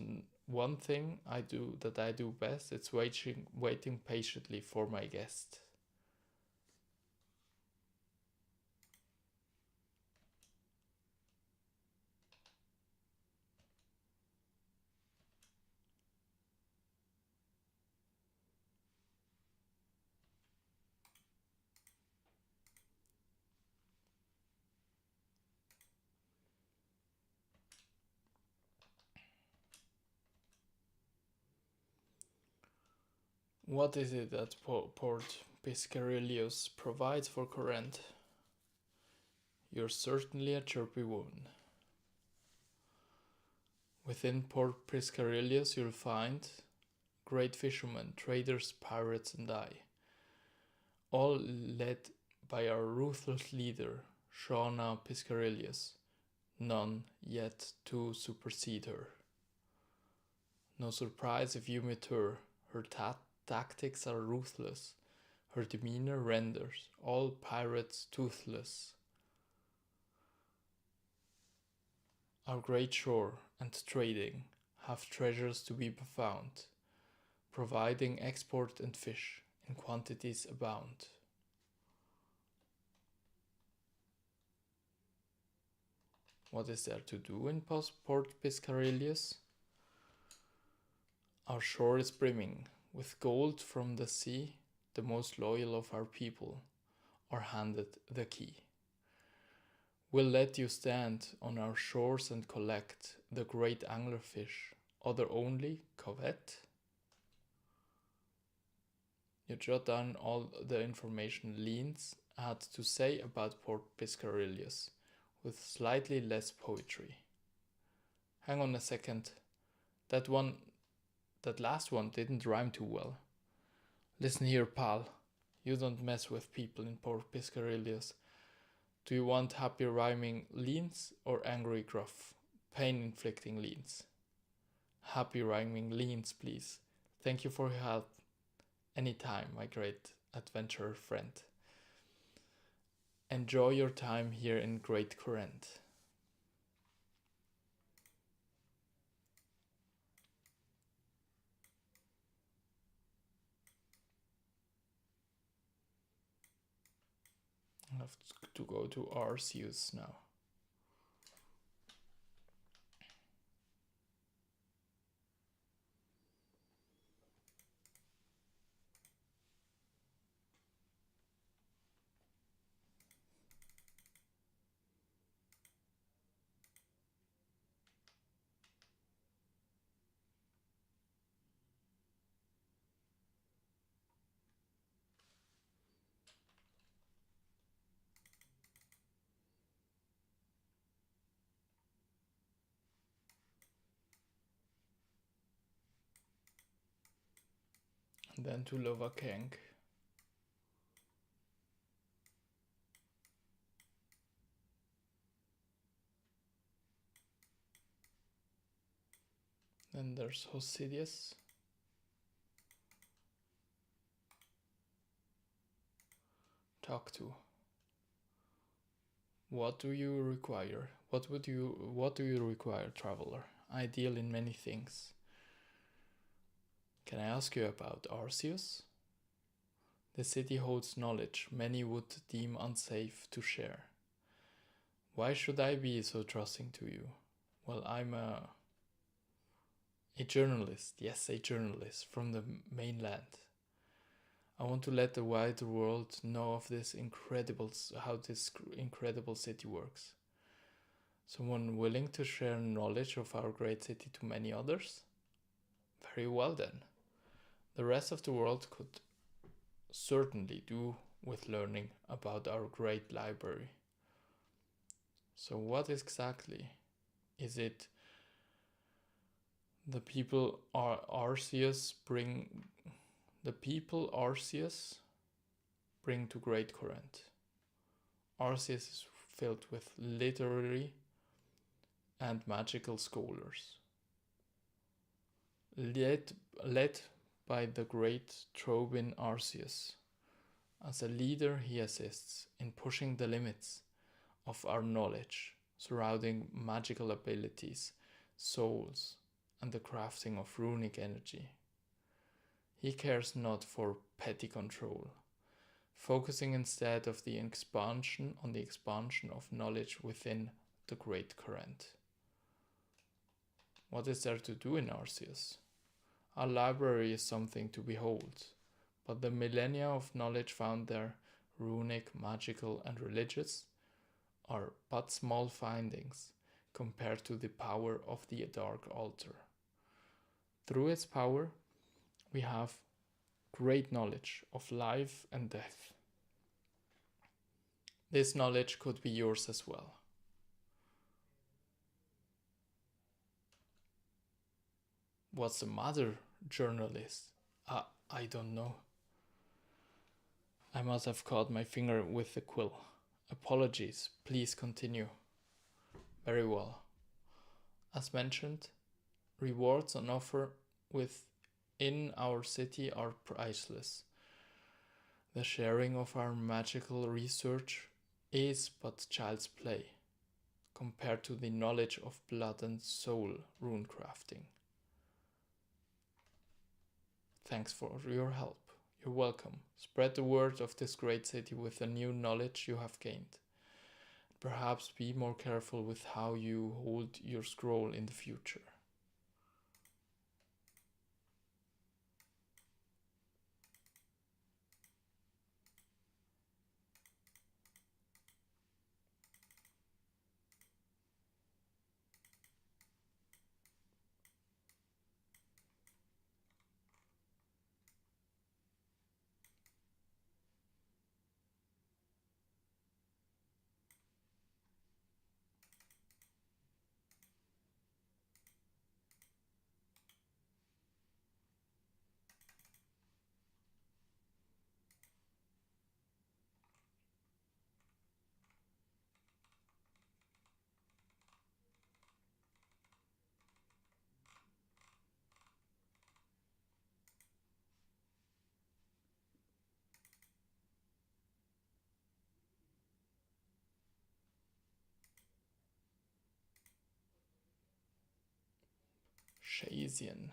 one thing I do best, it's waiting patiently for my guest. What is it that Port Piscarilius provides for Courant? You're certainly a chirpy woman. Within Port Piscarilius you'll find great fishermen, traders, pirates, and I, all led by our ruthless leader, Shauna Piscarilius, none yet to supersede her. No surprise if you meet her. Her tactics are ruthless. Her demeanor renders all pirates toothless. Our great shore and trading have treasures to be found, providing export and fish in quantities abound. What is there to do in Port Piscarilius? Our shore is brimming with gold from the sea. The most loyal of our people are handed the key. We'll let you stand on our shores and collect the great anglerfish, other only covet. You jot down all the information Leans had to say about Port Piscarilius, with slightly less poetry. hang on a second. That last one didn't rhyme too well. Listen here, pal. You don't mess with people in Port Piscarillos. Do you want happy rhyming leans or angry gruff, pain-inflicting leans? Happy rhyming leans, please. Thank you for your help. Anytime, my great adventurer friend. Enjoy your time here in Great Current. I have to go to RS now. And then to Lovakeng. Then there's Hosidius. Talk to. What do you require? What do you require, traveler? Ideal in many things. Can I ask you about Arceus? The city holds knowledge many would deem unsafe to share. Why should I be so trusting to you? Well, I'm a journalist, yes, a journalist from the mainland. I want to let the wider world know of how this incredible city works. Someone willing to share knowledge of our great city to many others? Very well then. The rest of the world could certainly do with learning about our great library. So what exactly? Is it the people Arceus bring to Great Current? Arceus is filled with literary and magical scholars, led by the great Trobin Arceus. As a leader, he assists in pushing the limits of our knowledge surrounding magical abilities, souls, and the crafting of runic energy. He cares not for petty control, focusing instead on the expansion of knowledge within the Great Current. What is there to do in Arceus? Our library is something to behold, but the millennia of knowledge found there, runic, magical, and religious, are but small findings compared to the power of the Dark Altar. Through its power, we have great knowledge of life and death. This knowledge could be yours as well. What's the matter, journalist? I don't know. I must have caught my finger with the quill. Apologies, please continue. Very well. As mentioned, rewards on offer within our city are priceless. The sharing of our magical research is but child's play compared to the knowledge of blood and soul rune crafting. Thanks for your help. You're welcome. Spread the word of this great city with the new knowledge you have gained. Perhaps be more careful with how you hold your scroll in the future. Shasian.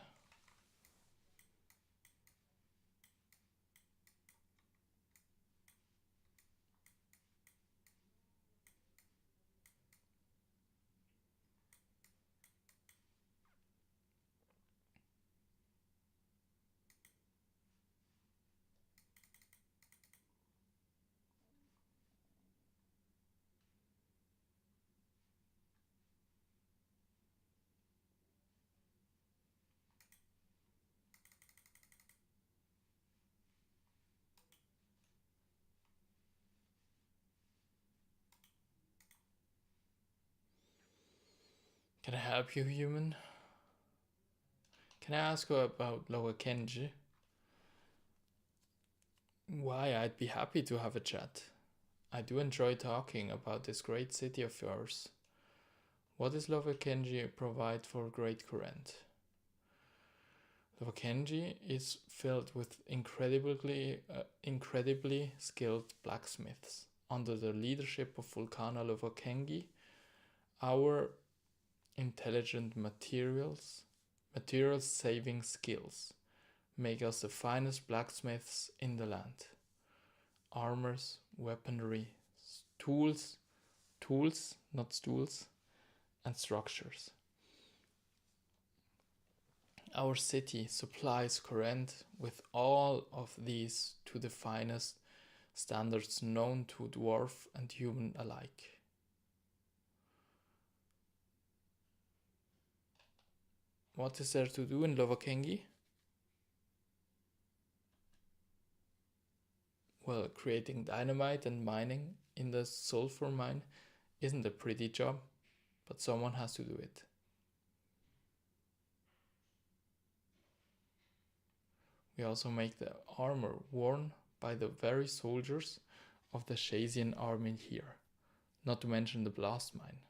Can I help you, human? Can I ask you about Lower Kenji? Why, I'd be happy to have a chat. I do enjoy talking about this great city of yours. What does Lower Kenji provide for Great Current? Lower Kenji is filled with incredibly skilled blacksmiths. Under the leadership of Vulcana Lovokengi, our intelligent materials saving skills make us the finest blacksmiths in the land. Armors, weaponry, tools, not stools, and structures. Our city supplies Corinth with all of these to the finest standards known to dwarf and human alike. What is there to do in Lovokengi? Well, creating dynamite and mining in the sulfur mine isn't a pretty job, but someone has to do it. We also make the armor worn by the very soldiers of the Shasian army here, not to mention the blast mine.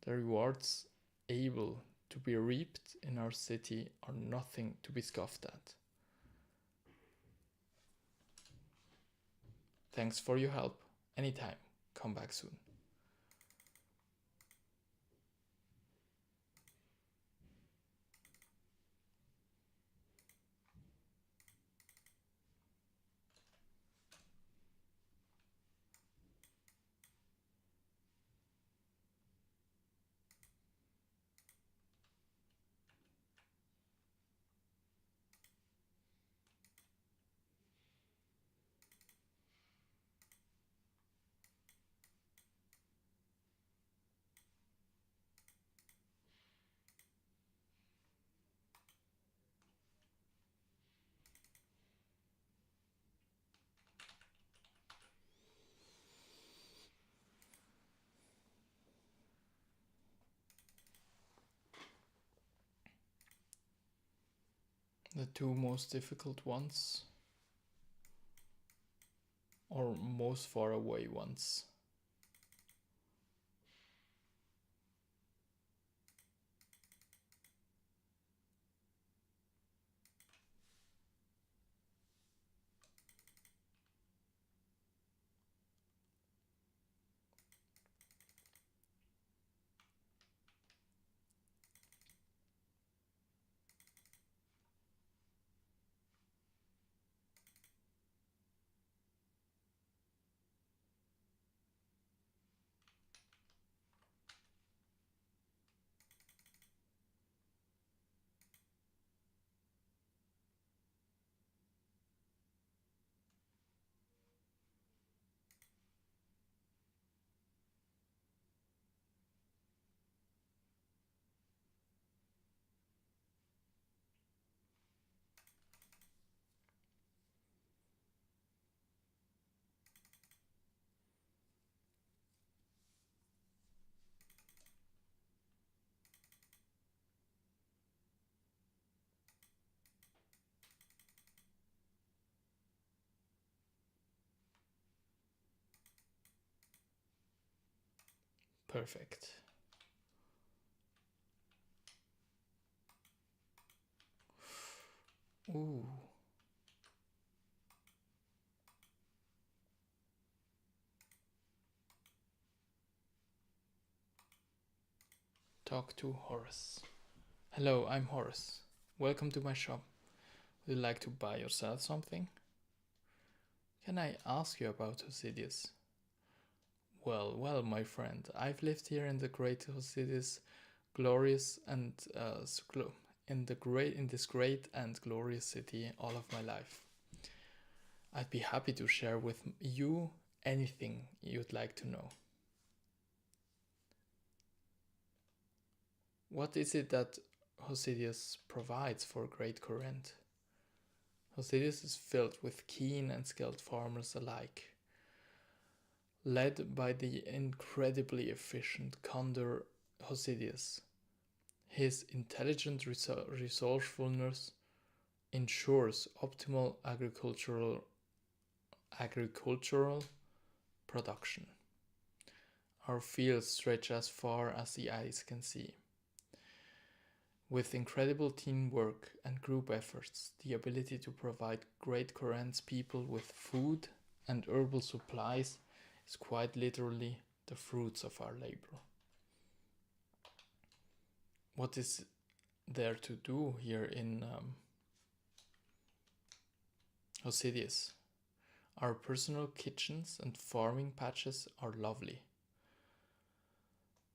The rewards able to be reaped in our city are nothing to be scoffed at. Thanks for your help. Anytime. Come back soon. The two most difficult ones, or most far away ones. Perfect. Ooh. talk to Horace. Hello, I'm Horace. Welcome to my shop. Would you like to buy or sell something? Can I ask you about Hosidius? Well, my friend, I've lived here in the great Hosidius, glorious and in this great and glorious city all of my life. I'd be happy to share with you anything you'd like to know. What is it that Hosidius provides for Great Corinth? Hosidius is filled with keen and skilled farmers alike. Led by the incredibly efficient Condor Hosidius, his intelligent resourcefulness ensures optimal agricultural production. Our fields stretch as far as the eyes can see. With incredible teamwork and group efforts, the ability to provide Great Corinth's people with food and herbal supplies is quite literally the fruits of our labor. What is there to do here in Hosidius? Our personal kitchens and farming patches are lovely.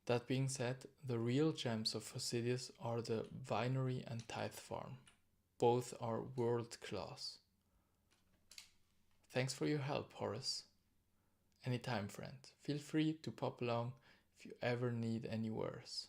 That being said, the real gems of Hosidius are the vinery and tithe farm. Both are world class. Thanks for your help, Horace. Anytime, friend. Feel free to pop along if you ever need any wares.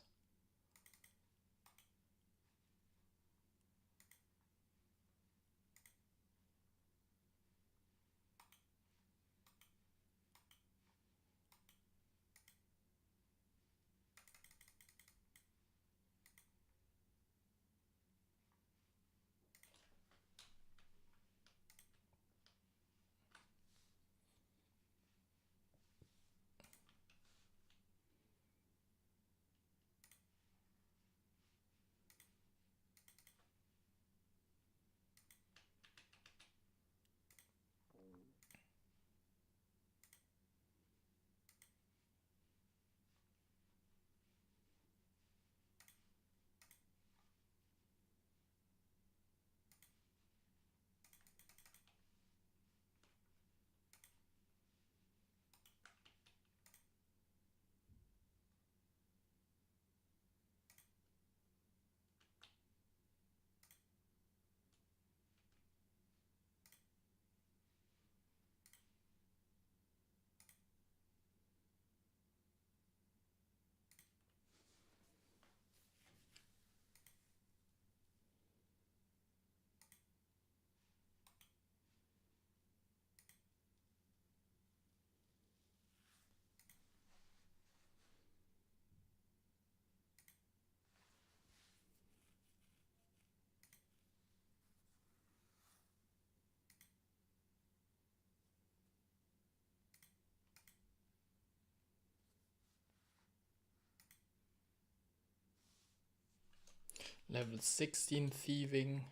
Level 16 thieving.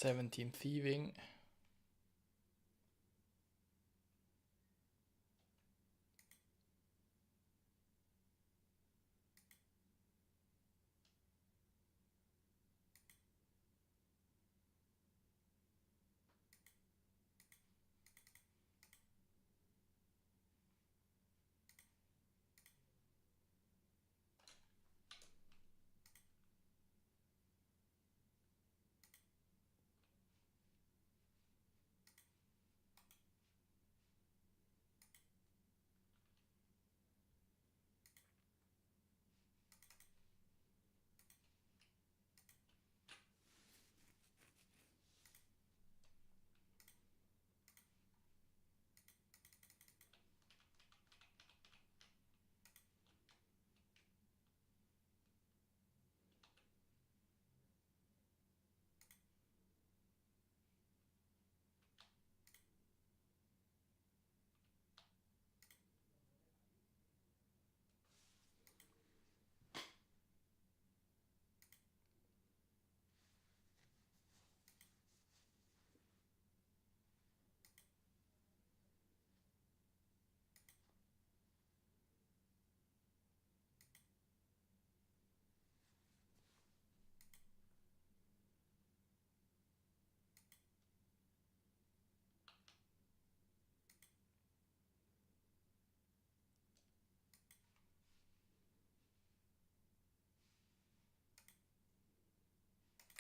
17 thieving.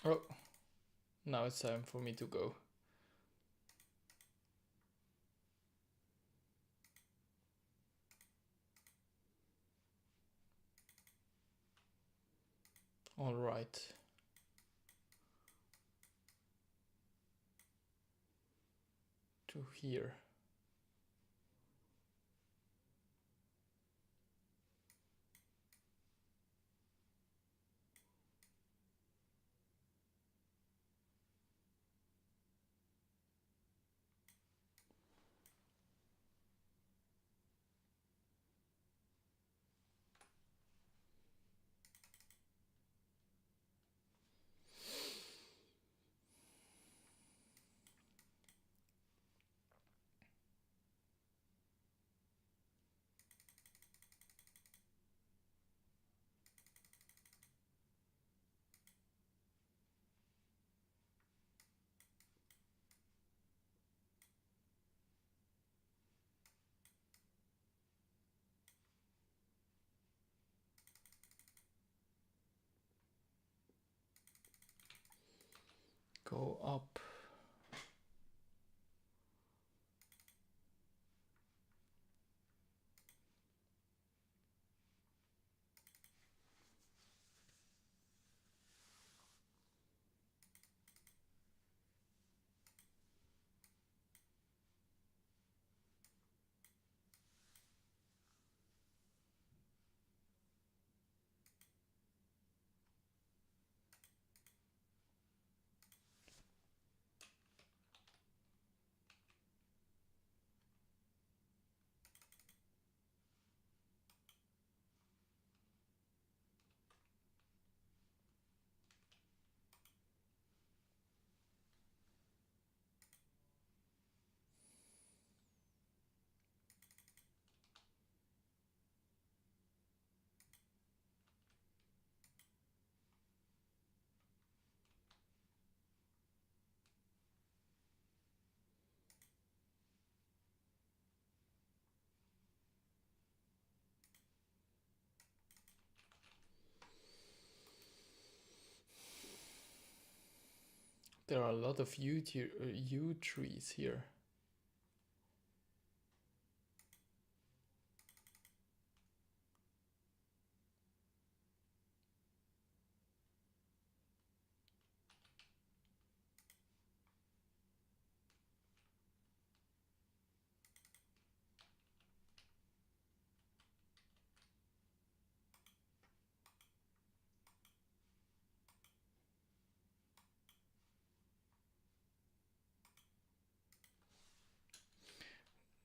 Oh, now it's time for me to go. All right. To here. Go up. There are a lot of yew trees here.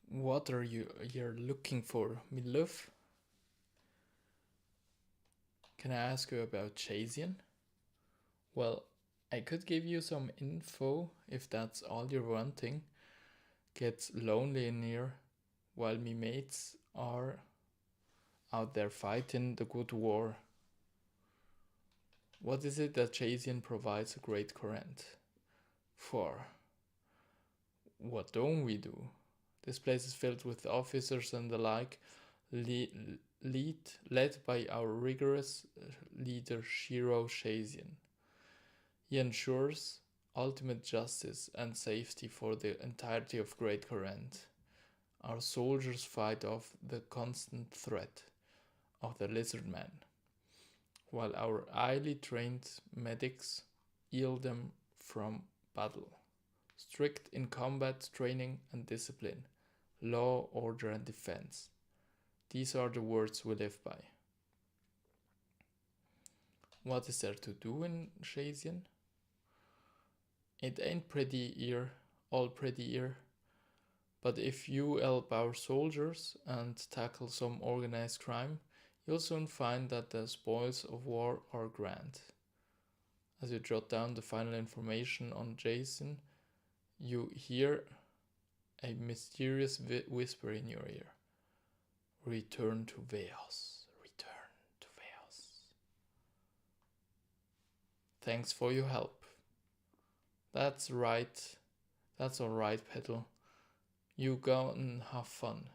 What are you're looking for, Miluf? Can I ask you about Chasian? Well, I could give you some info if that's all you're wanting. Gets lonely in here while me mates are out there fighting the good war. What is it that Chasian provides a great current for? What don't we do? This place is filled with officers and the like, led by our rigorous leader Shiro Chasian. He ensures ultimate justice and safety for the entirety of Great Corinth. Our soldiers fight off the constant threat of the lizard man, while our highly trained medics heal them from battle. Strict in combat training and discipline, law, order, and defense. These are the words we live by. What is there to do in Chasian? It ain't pretty here, all pretty here. But if you help our soldiers and tackle some organized crime, you'll soon find that the spoils of war are grand. As you jot down the final information on Jason, you hear a mysterious whisper in your ear. Return to Veos. Return to Veos. Thanks for your help. That's right. That's alright, Petal. You go and have fun.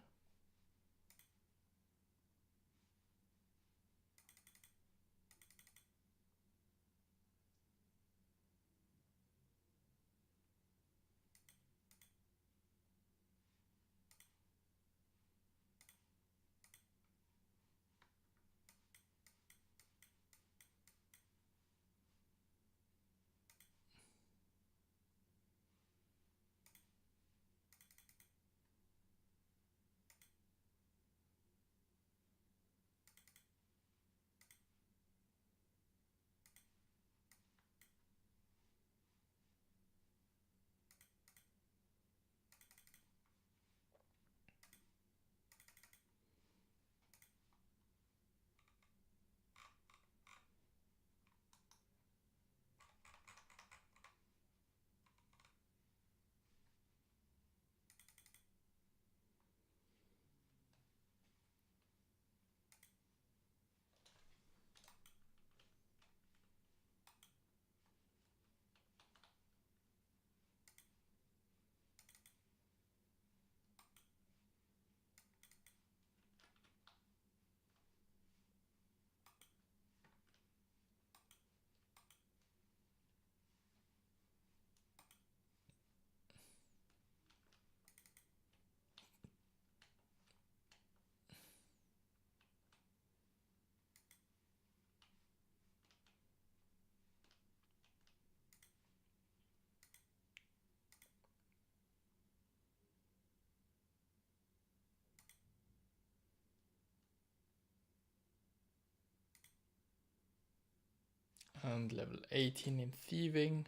And level 18 in thieving.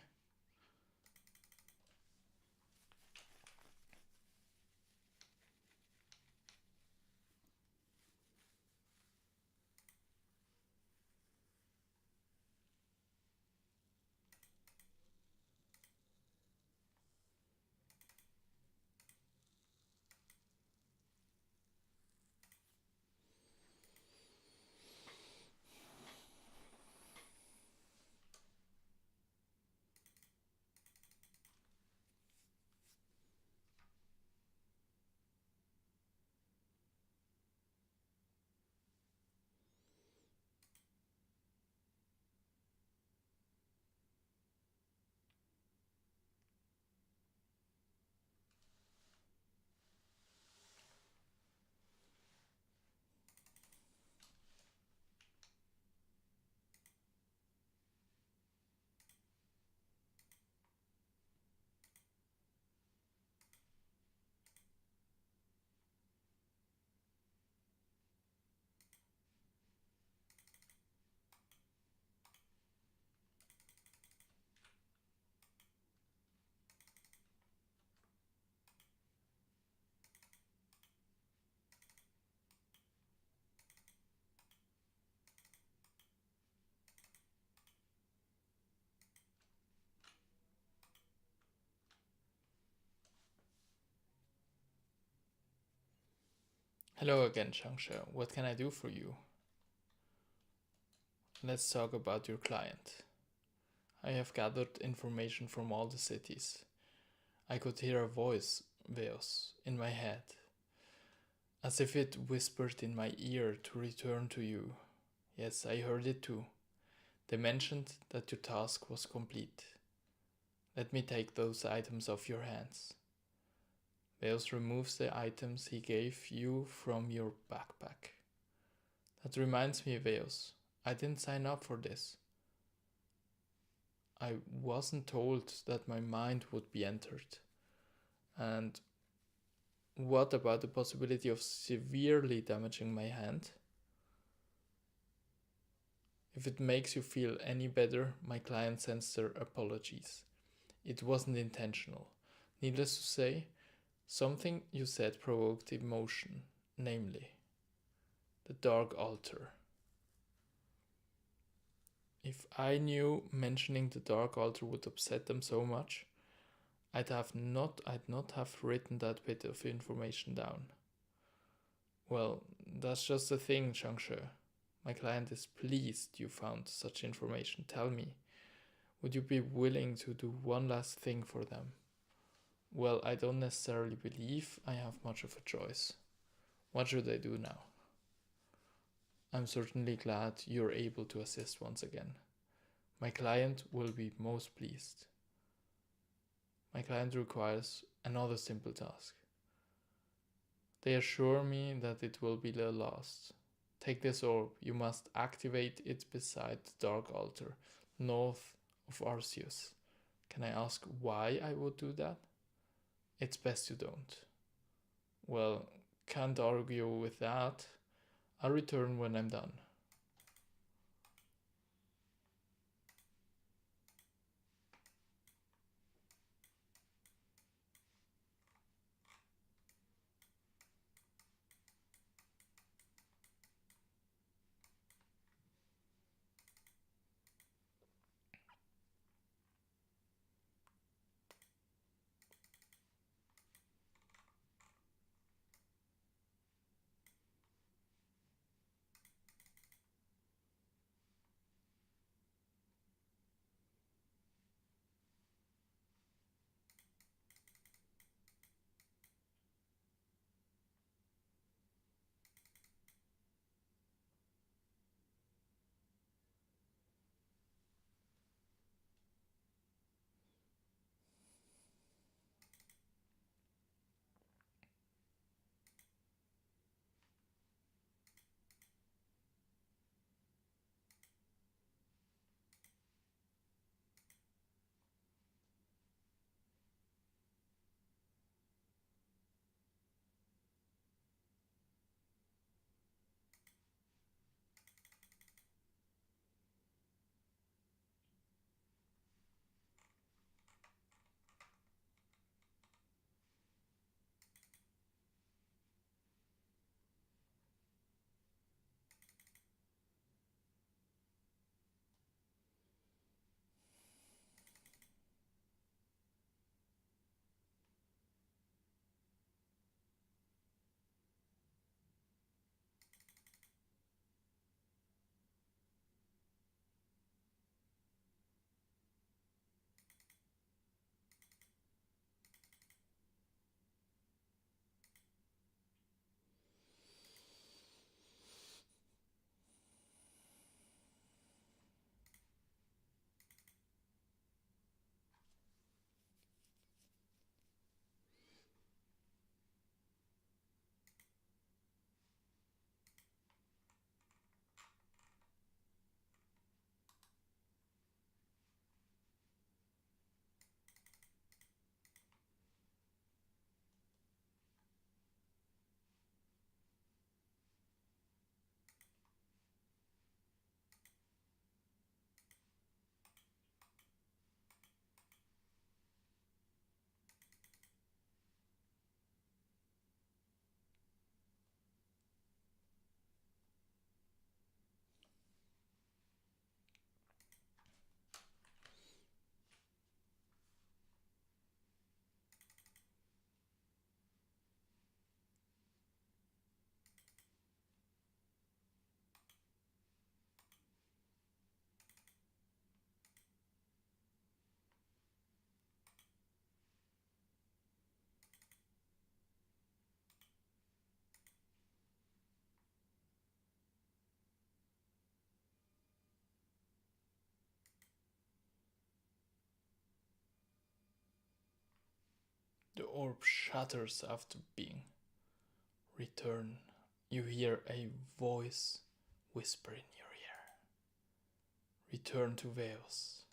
Hello again, ng.Sh. What can I do for you? Let's talk about your client. I have gathered information from all the cities. I could hear a voice, Veos, in my head, as if it whispered in my ear to return to you. Yes, I heard it too. They mentioned that your task was complete. Let me take those items off your hands. Veos removes the items he gave you from your backpack. That reminds me, Veos, I didn't sign up for this. I wasn't told that my mind would be entered. And what about the possibility of severely damaging my hand? If it makes you feel any better, my client sends their apologies. It wasn't intentional. Needless to say, something you said provoked emotion, namely, the Dark Altar. If I knew mentioning the Dark Altar would upset them so much, I'd not have written that bit of information down. Well, that's just the thing, ng.Sh. My client is pleased you found such information. Tell me, would you be willing to do one last thing for them? Well, I don't necessarily believe I have much of a choice. What should I do now? I'm certainly glad you're able to assist once again. My client will be most pleased. My client requires another simple task. They assure me that it will be the last. Take this orb. You must activate it beside the Dark Altar, north of RS3. Can I ask why I would do that? It's best you don't. Well, can't argue with that. I'll return when I'm done. orb shatters after being. Return. You hear a voice whisper in your ear. Return to Veos.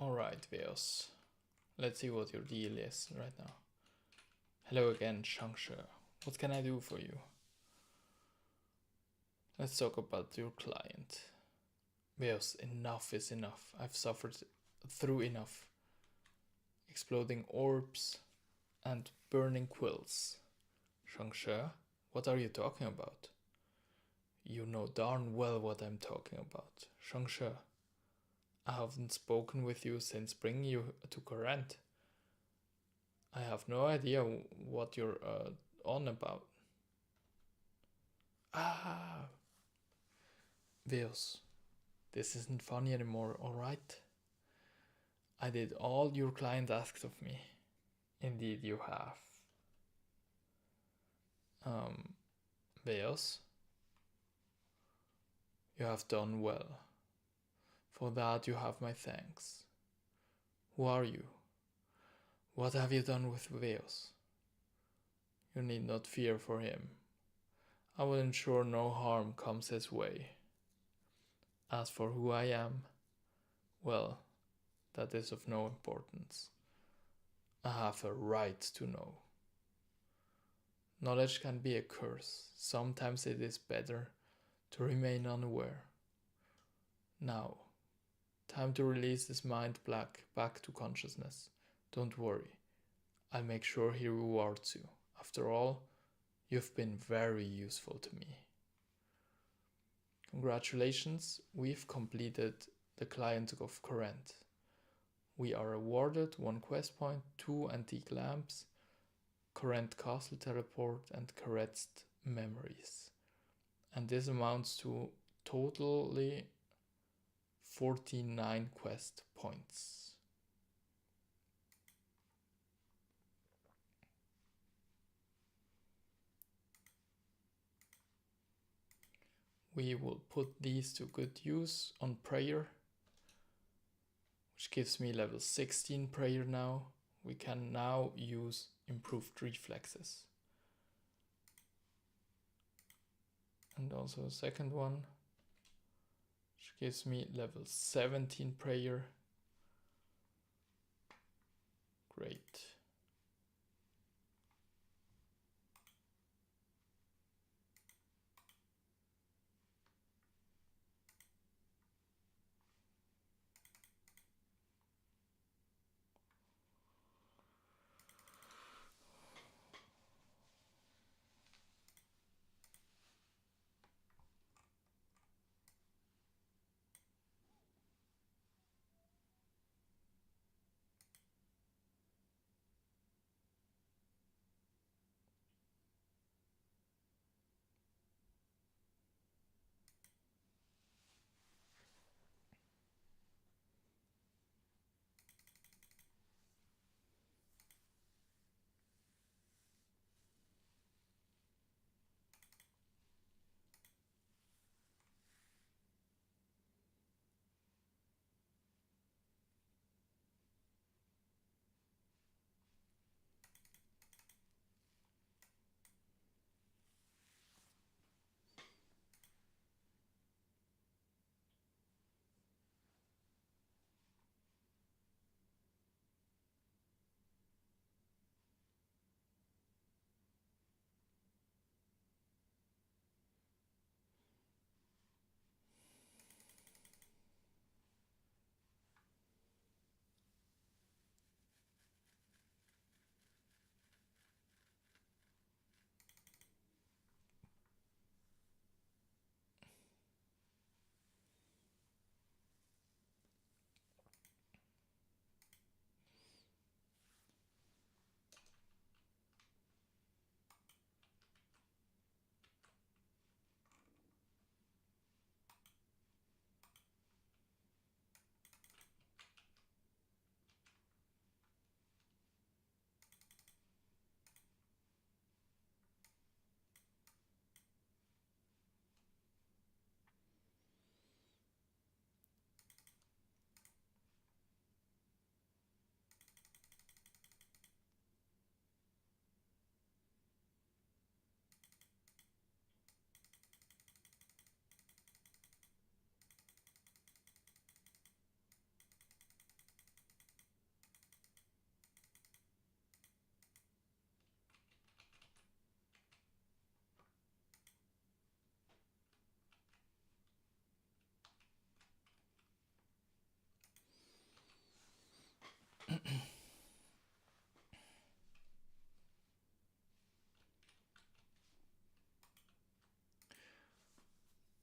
Alright, Veos. Let's see what your deal is right now. Hello again, ng.Sh. What can I do for you? Let's talk about your client. Veos, enough is enough. I've suffered through enough. Exploding orbs and burning quills. ng.Sh, what are you talking about? You know darn well what I'm talking about. ng.Sh, I haven't spoken with you since bringing you to Corinth. I have no idea what you're on about. Ah! Veos, this isn't funny anymore, alright? I did all your client asked of me. Indeed you have. Veos, you have done well. For that you have my thanks. Who are you? What have you done with Veos? You need not fear for him. I will ensure no harm comes his way. As for who I am, well, that is of no importance. I have a right to know. Knowledge can be a curse. Sometimes it is better to remain unaware. Now, Time to release this mind back to consciousness. Don't worry. I'll make sure he rewards you. After all, you've been very useful to me. Congratulations, we've completed the client of Current. We are awarded 1 quest point, 2 antique lamps, Current castle teleport, and caressed memories. And this amounts to totally 49 quest points. We will put these to good use on prayer, which gives me level 16 prayer now. We can now use improved reflexes. And also a second one, which gives me level 17 prayer. Great.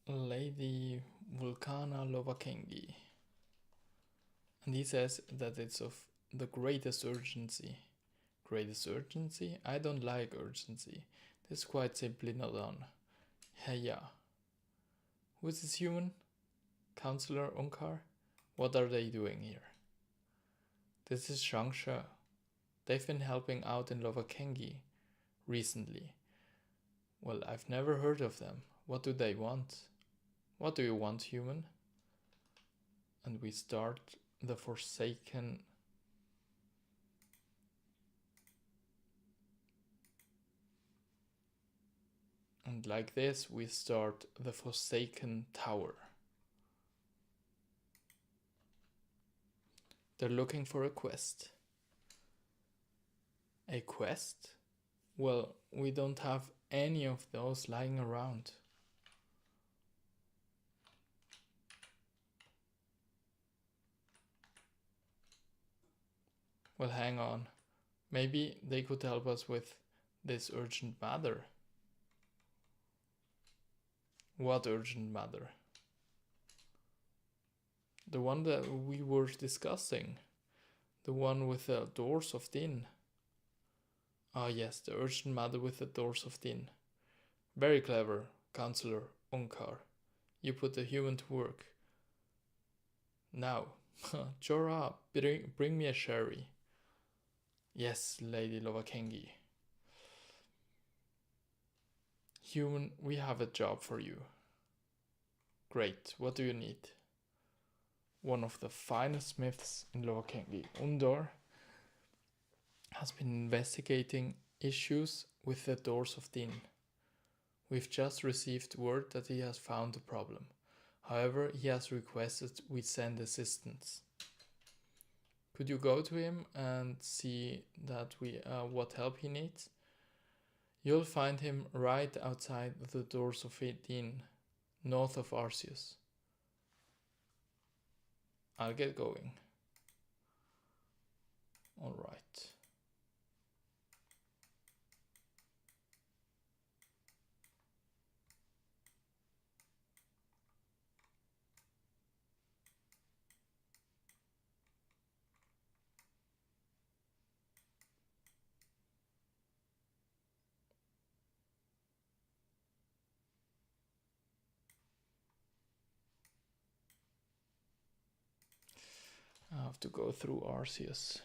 Lady Vulcana Lovakengi. And he says that it's of the greatest urgency. Greatest urgency? I don't like urgency. This is quite simply not on. Hey, yeah. Who is this human? Counselor Onkar? What are they doing here? This is ng.Sh. They've been helping out in Lovakengi recently. Well, I've never heard of them. What do they want? What do you want, human? And we start the Forsaken. And like this, we start the Forsaken Tower. They're looking for a quest. A quest? Well, we don't have any of those lying around. Well, hang on. Maybe they could help us with this urgent matter. What urgent matter? The one that we were discussing. The one with the doors of tin. Ah yes, the urgent matter with the doors of tin. Very clever, Counselor Unkar. You put the human to work. Now, Jorah, bring me a sherry. Yes, Lady Lovakengi. Human, we have a job for you. Great, what do you need? One of the finest smiths in Lovakengi, Undor, has been investigating issues with the doors of tin. We've just received word that he has found a problem. However, he has requested we send assistance. Could you go to him and see that what help he needs? You'll find him right outside the doors of 18, north of Arceus. I'll get going. Alright. I have to go through Arceus.